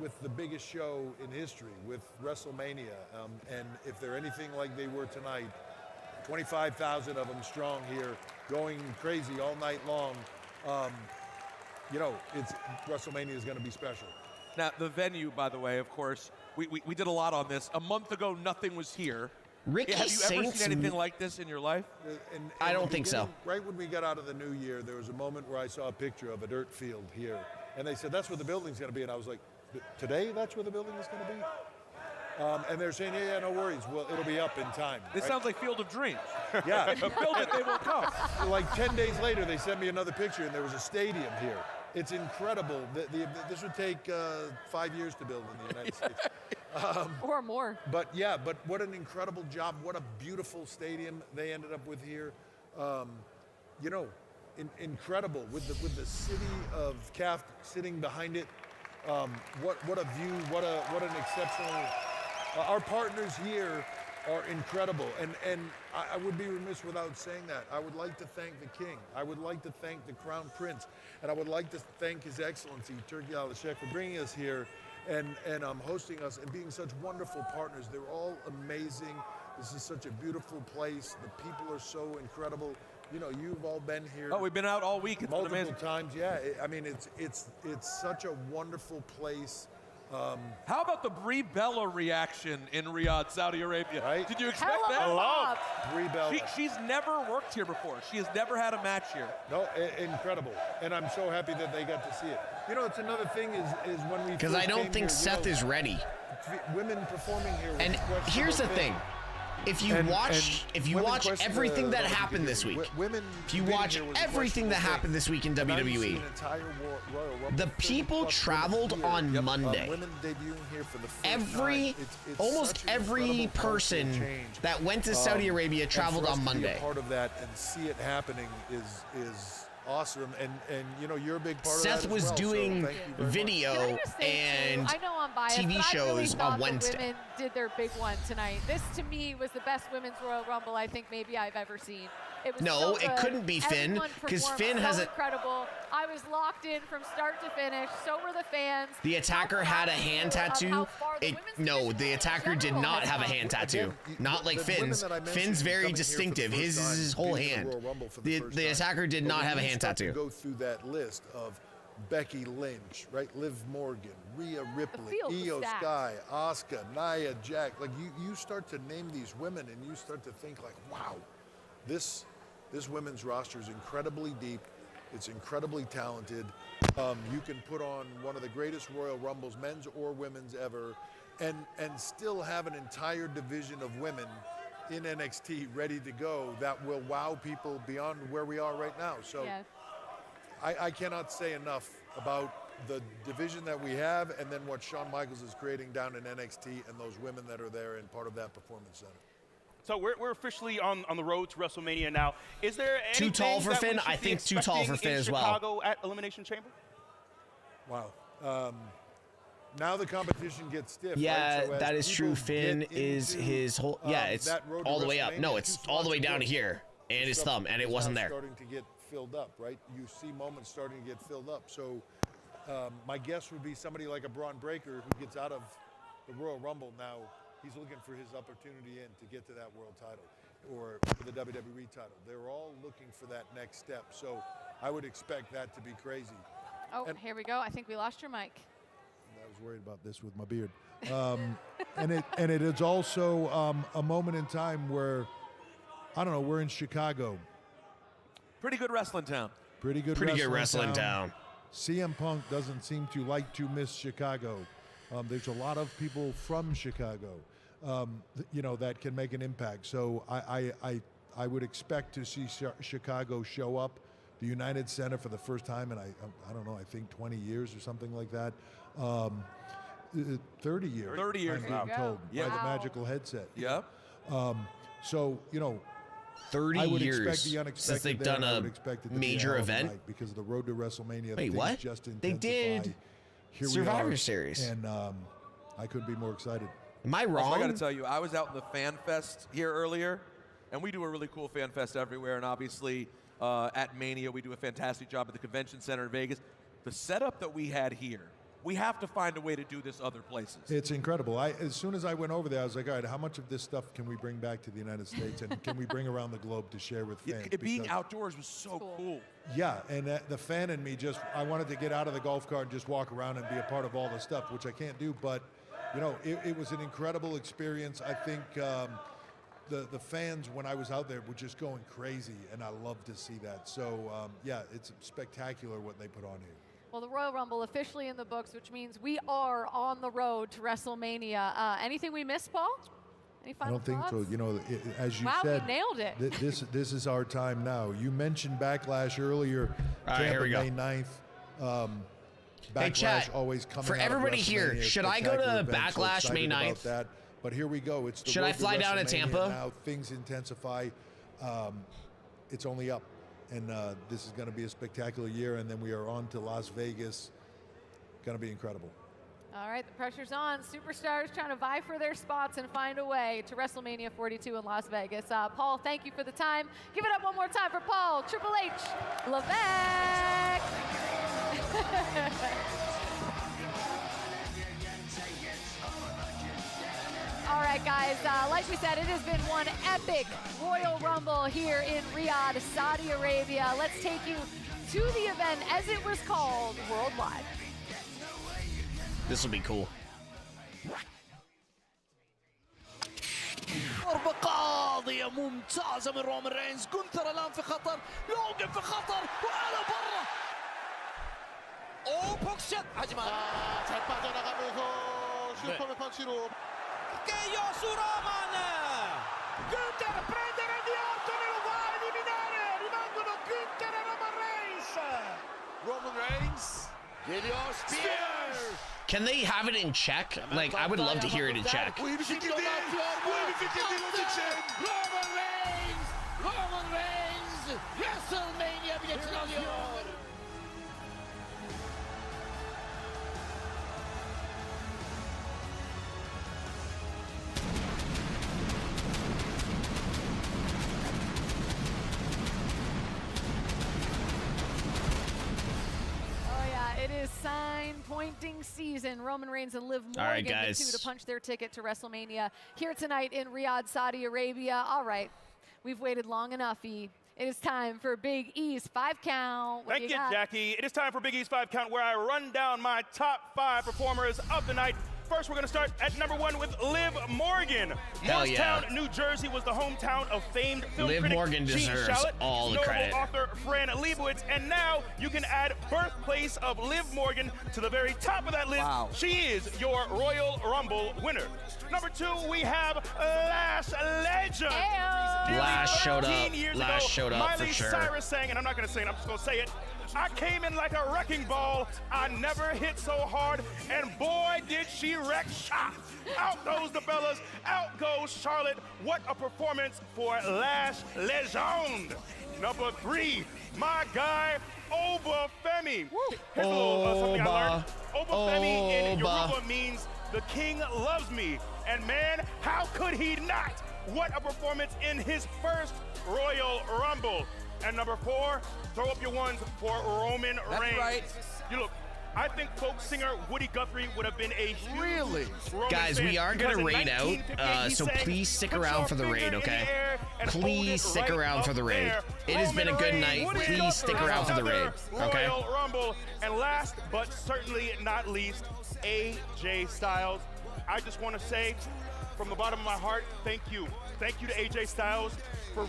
Speaker 19: with the biggest show in history, with WrestleMania. And if they're anything like they were tonight, 25,000 of them strong here, going crazy all night long. You know, WrestleMania is going to be special.
Speaker 14: Now, the venue, by the way, of course, we did a lot on this. A month ago, nothing was here.
Speaker 2: Ricky
Speaker 14: Have you ever
Speaker 2: Saints
Speaker 14: seen anything like this in your life?
Speaker 2: I don't think so.
Speaker 19: Right when we got out of the new year, there was a moment where I saw a picture of a dirt field here. And they said, that's where the building's going to be. And I was like, today that's where the building is going to be? And they're saying, yeah, no worries. Well, it'll be up in time.
Speaker 14: This
Speaker 19: right?
Speaker 14: sounds like Field of Dreams.
Speaker 19: Yeah.
Speaker 14: If you build it, they will come.
Speaker 19: Like 10 days later, they sent me another picture, and there was a stadium here. It's incredible. This would take 5 years to build in the United States.
Speaker 13: Or more.
Speaker 19: But what an incredible job. What a beautiful stadium they ended up with here. You know, incredible with the city of Taft sitting behind it. What a view, what an exceptional. Our partners here are incredible, and I would be remiss without saying that. I would like to thank the King. I would like to thank the Crown Prince, and I would like to thank His Excellency Turki Al-Sheikh for bringing us here and hosting us and being such wonderful partners. They're all amazing. This is such a beautiful place. The people are so incredible. You know, you've all been here.
Speaker 14: Oh, we've been out all week. It's been
Speaker 19: multiple
Speaker 14: amazing.
Speaker 19: times. Yeah, I mean, it's such a wonderful place.
Speaker 14: How about the Brie Bella reaction in Riyadh, Saudi Arabia?
Speaker 19: Right?
Speaker 14: Did you expect
Speaker 13: Hello,
Speaker 14: that?
Speaker 13: Bob.
Speaker 19: Brie Bella.
Speaker 14: She's never worked here before. She has never had a match here.
Speaker 19: No, incredible. And I'm so happy that they got to see it. You know, it's another thing is when we
Speaker 2: Because I don't think Seth is ready.
Speaker 19: Women performing here.
Speaker 2: And here's the thing. If you watch everything that happened this week, if you watch everything that happened this week in WWE, the people traveled on Monday. Almost every person that went to Saudi Arabia traveled on Monday.
Speaker 19: Part of that and see it happening is awesome, and you know, you're a big part of that
Speaker 2: Seth
Speaker 19: as
Speaker 2: was
Speaker 19: well,
Speaker 2: doing
Speaker 19: so thank you very much.
Speaker 2: video
Speaker 13: Can I just say,
Speaker 2: and
Speaker 13: too, I know I'm biased,
Speaker 2: TV
Speaker 13: but I really
Speaker 2: shows
Speaker 13: thought
Speaker 2: on Wednesday.
Speaker 13: The women did their big one tonight. This, to me, was the best women's Royal Rumble I think maybe I've ever seen. It was
Speaker 2: No,
Speaker 13: so
Speaker 2: it
Speaker 13: good.
Speaker 2: couldn't be Finn,
Speaker 13: Everyone
Speaker 2: 'cause
Speaker 13: performed
Speaker 2: Finn
Speaker 13: so
Speaker 2: has a-
Speaker 13: incredible. I was locked in from start to finish. So were the fans.
Speaker 2: The attacker had a hand tattoo. No, the attacker did not have a
Speaker 13: come.
Speaker 2: hand tattoo. Not like
Speaker 19: the women
Speaker 2: Finn's.
Speaker 19: that I mentioned
Speaker 2: Finn's very
Speaker 19: coming here for the
Speaker 2: distinctive.
Speaker 19: first
Speaker 2: His is
Speaker 19: time,
Speaker 2: his whole
Speaker 19: being in the
Speaker 2: hand.
Speaker 19: Royal Rumble for the first
Speaker 2: The
Speaker 19: time.
Speaker 2: attacker did
Speaker 19: But
Speaker 2: not
Speaker 19: when
Speaker 2: have a
Speaker 19: you
Speaker 2: hand
Speaker 19: start to
Speaker 2: tattoo.
Speaker 19: Go through that list of Becky Lynch, right? Liv Morgan, Rhea Ripley,
Speaker 13: field was
Speaker 19: Io
Speaker 13: stacked.
Speaker 19: Sky, Asuka, Nia Jax. Like you start to name these women, and you start to think like, wow, this women's roster is incredibly deep. It's incredibly talented. You can put on one of the greatest Royal Rumbles, men's or women's ever, and still have an entire division of women in NXT ready to go that will wow people beyond where we are right now. So
Speaker 13: Yes.
Speaker 19: I cannot say enough about the division that we have and then what Shawn Michaels is creating down in NXT and those women that are there and part of that performance center.
Speaker 1: So we're officially on the road to WrestleMania now. Is there
Speaker 2: Too
Speaker 1: anything
Speaker 2: tall for
Speaker 1: that we
Speaker 2: Finn?
Speaker 1: should
Speaker 2: I
Speaker 1: be
Speaker 2: think too tall for
Speaker 1: expecting
Speaker 2: Finn
Speaker 1: in
Speaker 2: as well.
Speaker 1: Chicago at Elimination Chamber?
Speaker 19: Wow. Now the competition gets stiff.
Speaker 2: Yeah,
Speaker 19: right? So as
Speaker 2: that is true.
Speaker 19: people
Speaker 2: Finn
Speaker 19: get
Speaker 2: is
Speaker 19: into,
Speaker 2: his whole. Yeah, it's
Speaker 19: that road to
Speaker 2: all the way up. No,
Speaker 19: WrestleMania,
Speaker 2: it's
Speaker 19: two
Speaker 2: all the way
Speaker 19: spots
Speaker 2: down to
Speaker 19: ago,
Speaker 2: here, and his
Speaker 19: stuff
Speaker 2: thumb, and it
Speaker 19: is
Speaker 2: wasn't
Speaker 19: now
Speaker 2: there.
Speaker 19: Starting to get filled up, right? You see moments starting to get filled up. So my guess would be somebody like a Braun Breaker who gets out of the Royal Rumble now. He's looking for his opportunity to get to that world title or the WWE title. They're all looking for that next step. So I would expect that to be crazy.
Speaker 13: Oh,
Speaker 19: And-
Speaker 13: here we go. I think we lost your mic.
Speaker 5: I was worried about this with my beard. And it is also a moment in time where, I don't know, we're in Chicago.
Speaker 14: Pretty good wrestling town.
Speaker 5: Pretty good
Speaker 2: wrestling town.
Speaker 5: CM Punk doesn't seem to like to miss Chicago. There's a lot of people from Chicago, that can make an impact. So I would expect to see Chicago show up, the United Center for the first time in I don't know, I think 20 years or something like that. 30 years.
Speaker 14: 30 years.
Speaker 5: I'm being told
Speaker 14: Yeah.
Speaker 5: by the magical headset.
Speaker 14: Yep.
Speaker 5: So
Speaker 2: 30
Speaker 5: I would
Speaker 2: years
Speaker 5: expect the unexpected
Speaker 2: since they've
Speaker 5: there,
Speaker 2: done
Speaker 5: and I
Speaker 2: a
Speaker 5: would expect it to be a
Speaker 2: major
Speaker 5: hell of a
Speaker 2: event.
Speaker 5: night because the road to WrestleMania.
Speaker 2: Wait,
Speaker 5: things
Speaker 2: what?
Speaker 5: Just
Speaker 2: They
Speaker 5: intensify.
Speaker 2: did
Speaker 5: Here
Speaker 2: Survivor
Speaker 5: we are,
Speaker 2: Series.
Speaker 5: and I couldn't be more excited.
Speaker 2: Am I
Speaker 14: Also,
Speaker 2: wrong?
Speaker 14: I got to tell you, I was out in the Fan Fest here earlier, and we do a really cool Fan Fest everywhere. And obviously, at Mania, we do a fantastic job at the Convention Center in Vegas. The setup that we had here, we have to find a way to do this other places.
Speaker 5: It's incredible. As soon as I went over there, I was like, all right, how much of this stuff can we bring back to the United States, and can we bring around the globe to share with fans?
Speaker 14: It being
Speaker 5: Because-
Speaker 14: outdoors was so cool.
Speaker 5: Yeah, and the fan in me I wanted to get out of the golf cart and just walk around and be a part of all the stuff, which I can't do. But, it was an incredible experience. I think the fans, when I was out there, were just going crazy, and I love to see that. So, it's spectacular what they put on here.
Speaker 13: Well, the Royal Rumble officially in the books, which means we are on the road to WrestleMania. Anything we missed, Paul? Any
Speaker 5: I
Speaker 13: final
Speaker 5: don't think
Speaker 13: thoughts?
Speaker 5: so. As you
Speaker 13: Wow, we
Speaker 5: said,
Speaker 13: nailed it.
Speaker 5: This is our time now. You mentioned Backlash earlier.
Speaker 2: All right, here we go.
Speaker 5: May 9th. Backlash
Speaker 2: Hey, chat,
Speaker 5: always coming
Speaker 2: for
Speaker 5: out of
Speaker 2: everybody here,
Speaker 5: WrestleMania,
Speaker 2: should I go to
Speaker 5: spectacular event, so
Speaker 2: Backlash May
Speaker 5: excited about
Speaker 2: 9th?
Speaker 5: that. But here we go. It's the
Speaker 2: Should
Speaker 5: road
Speaker 2: I fly
Speaker 5: to
Speaker 2: down to
Speaker 5: WrestleMania
Speaker 2: Tampa?
Speaker 5: Now things intensify. It's only up, and this is going to be a spectacular year. And then we are on to Las Vegas. Going to be incredible.
Speaker 13: All right, the pressure's on. Superstars trying to vie for their spots and find a way to WrestleMania 42 in Las Vegas. Paul, thank you for the time. Give it up one more time for Paul, Triple H, Levesque. All right, guys, like we said, it has been one epic Royal Rumble here in Riyadh, Saudi Arabia. Let's take you to the event as it was called worldwide.
Speaker 2: This will be cool.
Speaker 6: ضربة قاضية ممتازة من رومان رينز. جونثر الآن في خطر، لوجن في خطر وعلى برا. 오 복샷 하지만
Speaker 9: 잘 빠져나가면서 슈퍼맨 펀치로
Speaker 6: 깨요 수라만.
Speaker 8: Gunther prende Randy Orton e lo va a eliminare. Rimangono Gunther e Roman Reigns.
Speaker 9: Roman Reigns.
Speaker 6: Geliyor Spears.
Speaker 2: Can they have it in Czech? Like, I would love to hear it in Czech.
Speaker 6: Bu iyi bir fikir değil. Bu iyi bir fikir değil onun için. Roman Reigns. Roman Reigns. WrestleMania biletini alıyor.
Speaker 13: pointing season. Roman Reigns and Liv Morgan,
Speaker 2: All right,
Speaker 13: the
Speaker 2: guys.
Speaker 13: two to punch their ticket to WrestleMania here tonight in Riyadh, Saudi Arabia. All right, we've waited long enough, E. It is time for Big E's 5 count. What
Speaker 1: Thank
Speaker 13: do
Speaker 1: you,
Speaker 13: got?
Speaker 1: Jackie. It is time for Big E's 5 count, where I run down my top 5 performers of the night. First, we're going to start at number 1 with Liv Morgan.
Speaker 2: Hell
Speaker 1: Morristown,
Speaker 2: yeah.
Speaker 1: New Jersey was the hometown of famed film
Speaker 2: Liv
Speaker 1: critic
Speaker 2: Morgan
Speaker 1: Gene
Speaker 2: deserves
Speaker 1: Shalit,
Speaker 2: all the
Speaker 1: notable
Speaker 2: credit.
Speaker 1: author Fran Lebowitz, and now you can add birthplace of Liv Morgan to the very top of that list.
Speaker 14: Wow.
Speaker 1: She is your Royal Rumble winner. Number 2, we have Lash Legend. Nearly
Speaker 2: Lash showed
Speaker 1: 13
Speaker 2: up.
Speaker 1: years
Speaker 2: Lash
Speaker 1: ago,
Speaker 2: showed up for
Speaker 1: Miley
Speaker 2: sure.
Speaker 1: Cyrus sang, and I'm not going to sing it, I'm just going to say it. I came in like a wrecking ball. I never hit so hard, and boy, did she wreck shop. Out goes the Bellas, out goes Charlotte. What a performance for Lash Legend. Number 3, my guy, Obafemi. Here's a little something I learned. Obafemi in Yoruba means the king loves me. And man, how could he not? What a performance in his first Royal Rumble. And number 4, throw up your ones for Roman Reigns.
Speaker 14: That's right.
Speaker 1: You look, I think folk singer Woody Guthrie would have been a huge Roman
Speaker 2: Guys,
Speaker 1: fan,
Speaker 2: we are going
Speaker 1: because
Speaker 2: to
Speaker 1: in
Speaker 2: raid out,
Speaker 1: 1958 he
Speaker 2: so
Speaker 1: sang,
Speaker 2: please stick
Speaker 1: "Put
Speaker 2: around
Speaker 1: your
Speaker 2: for the raid,
Speaker 1: finger in
Speaker 2: okay?
Speaker 1: the air and hold
Speaker 2: Please
Speaker 1: it
Speaker 2: stick
Speaker 1: right
Speaker 2: around for
Speaker 1: up
Speaker 2: the raid.
Speaker 1: there."
Speaker 2: It has been a
Speaker 1: Roman
Speaker 2: good
Speaker 1: Reigns,
Speaker 2: night.
Speaker 1: Woody
Speaker 2: Please stick
Speaker 1: Guthrie,
Speaker 2: around for the raid,
Speaker 1: another
Speaker 2: okay?
Speaker 1: Royal Rumble. And last but certainly not least, AJ Styles. I just want to say from the bottom of my heart, thank you. Thank you to AJ Styles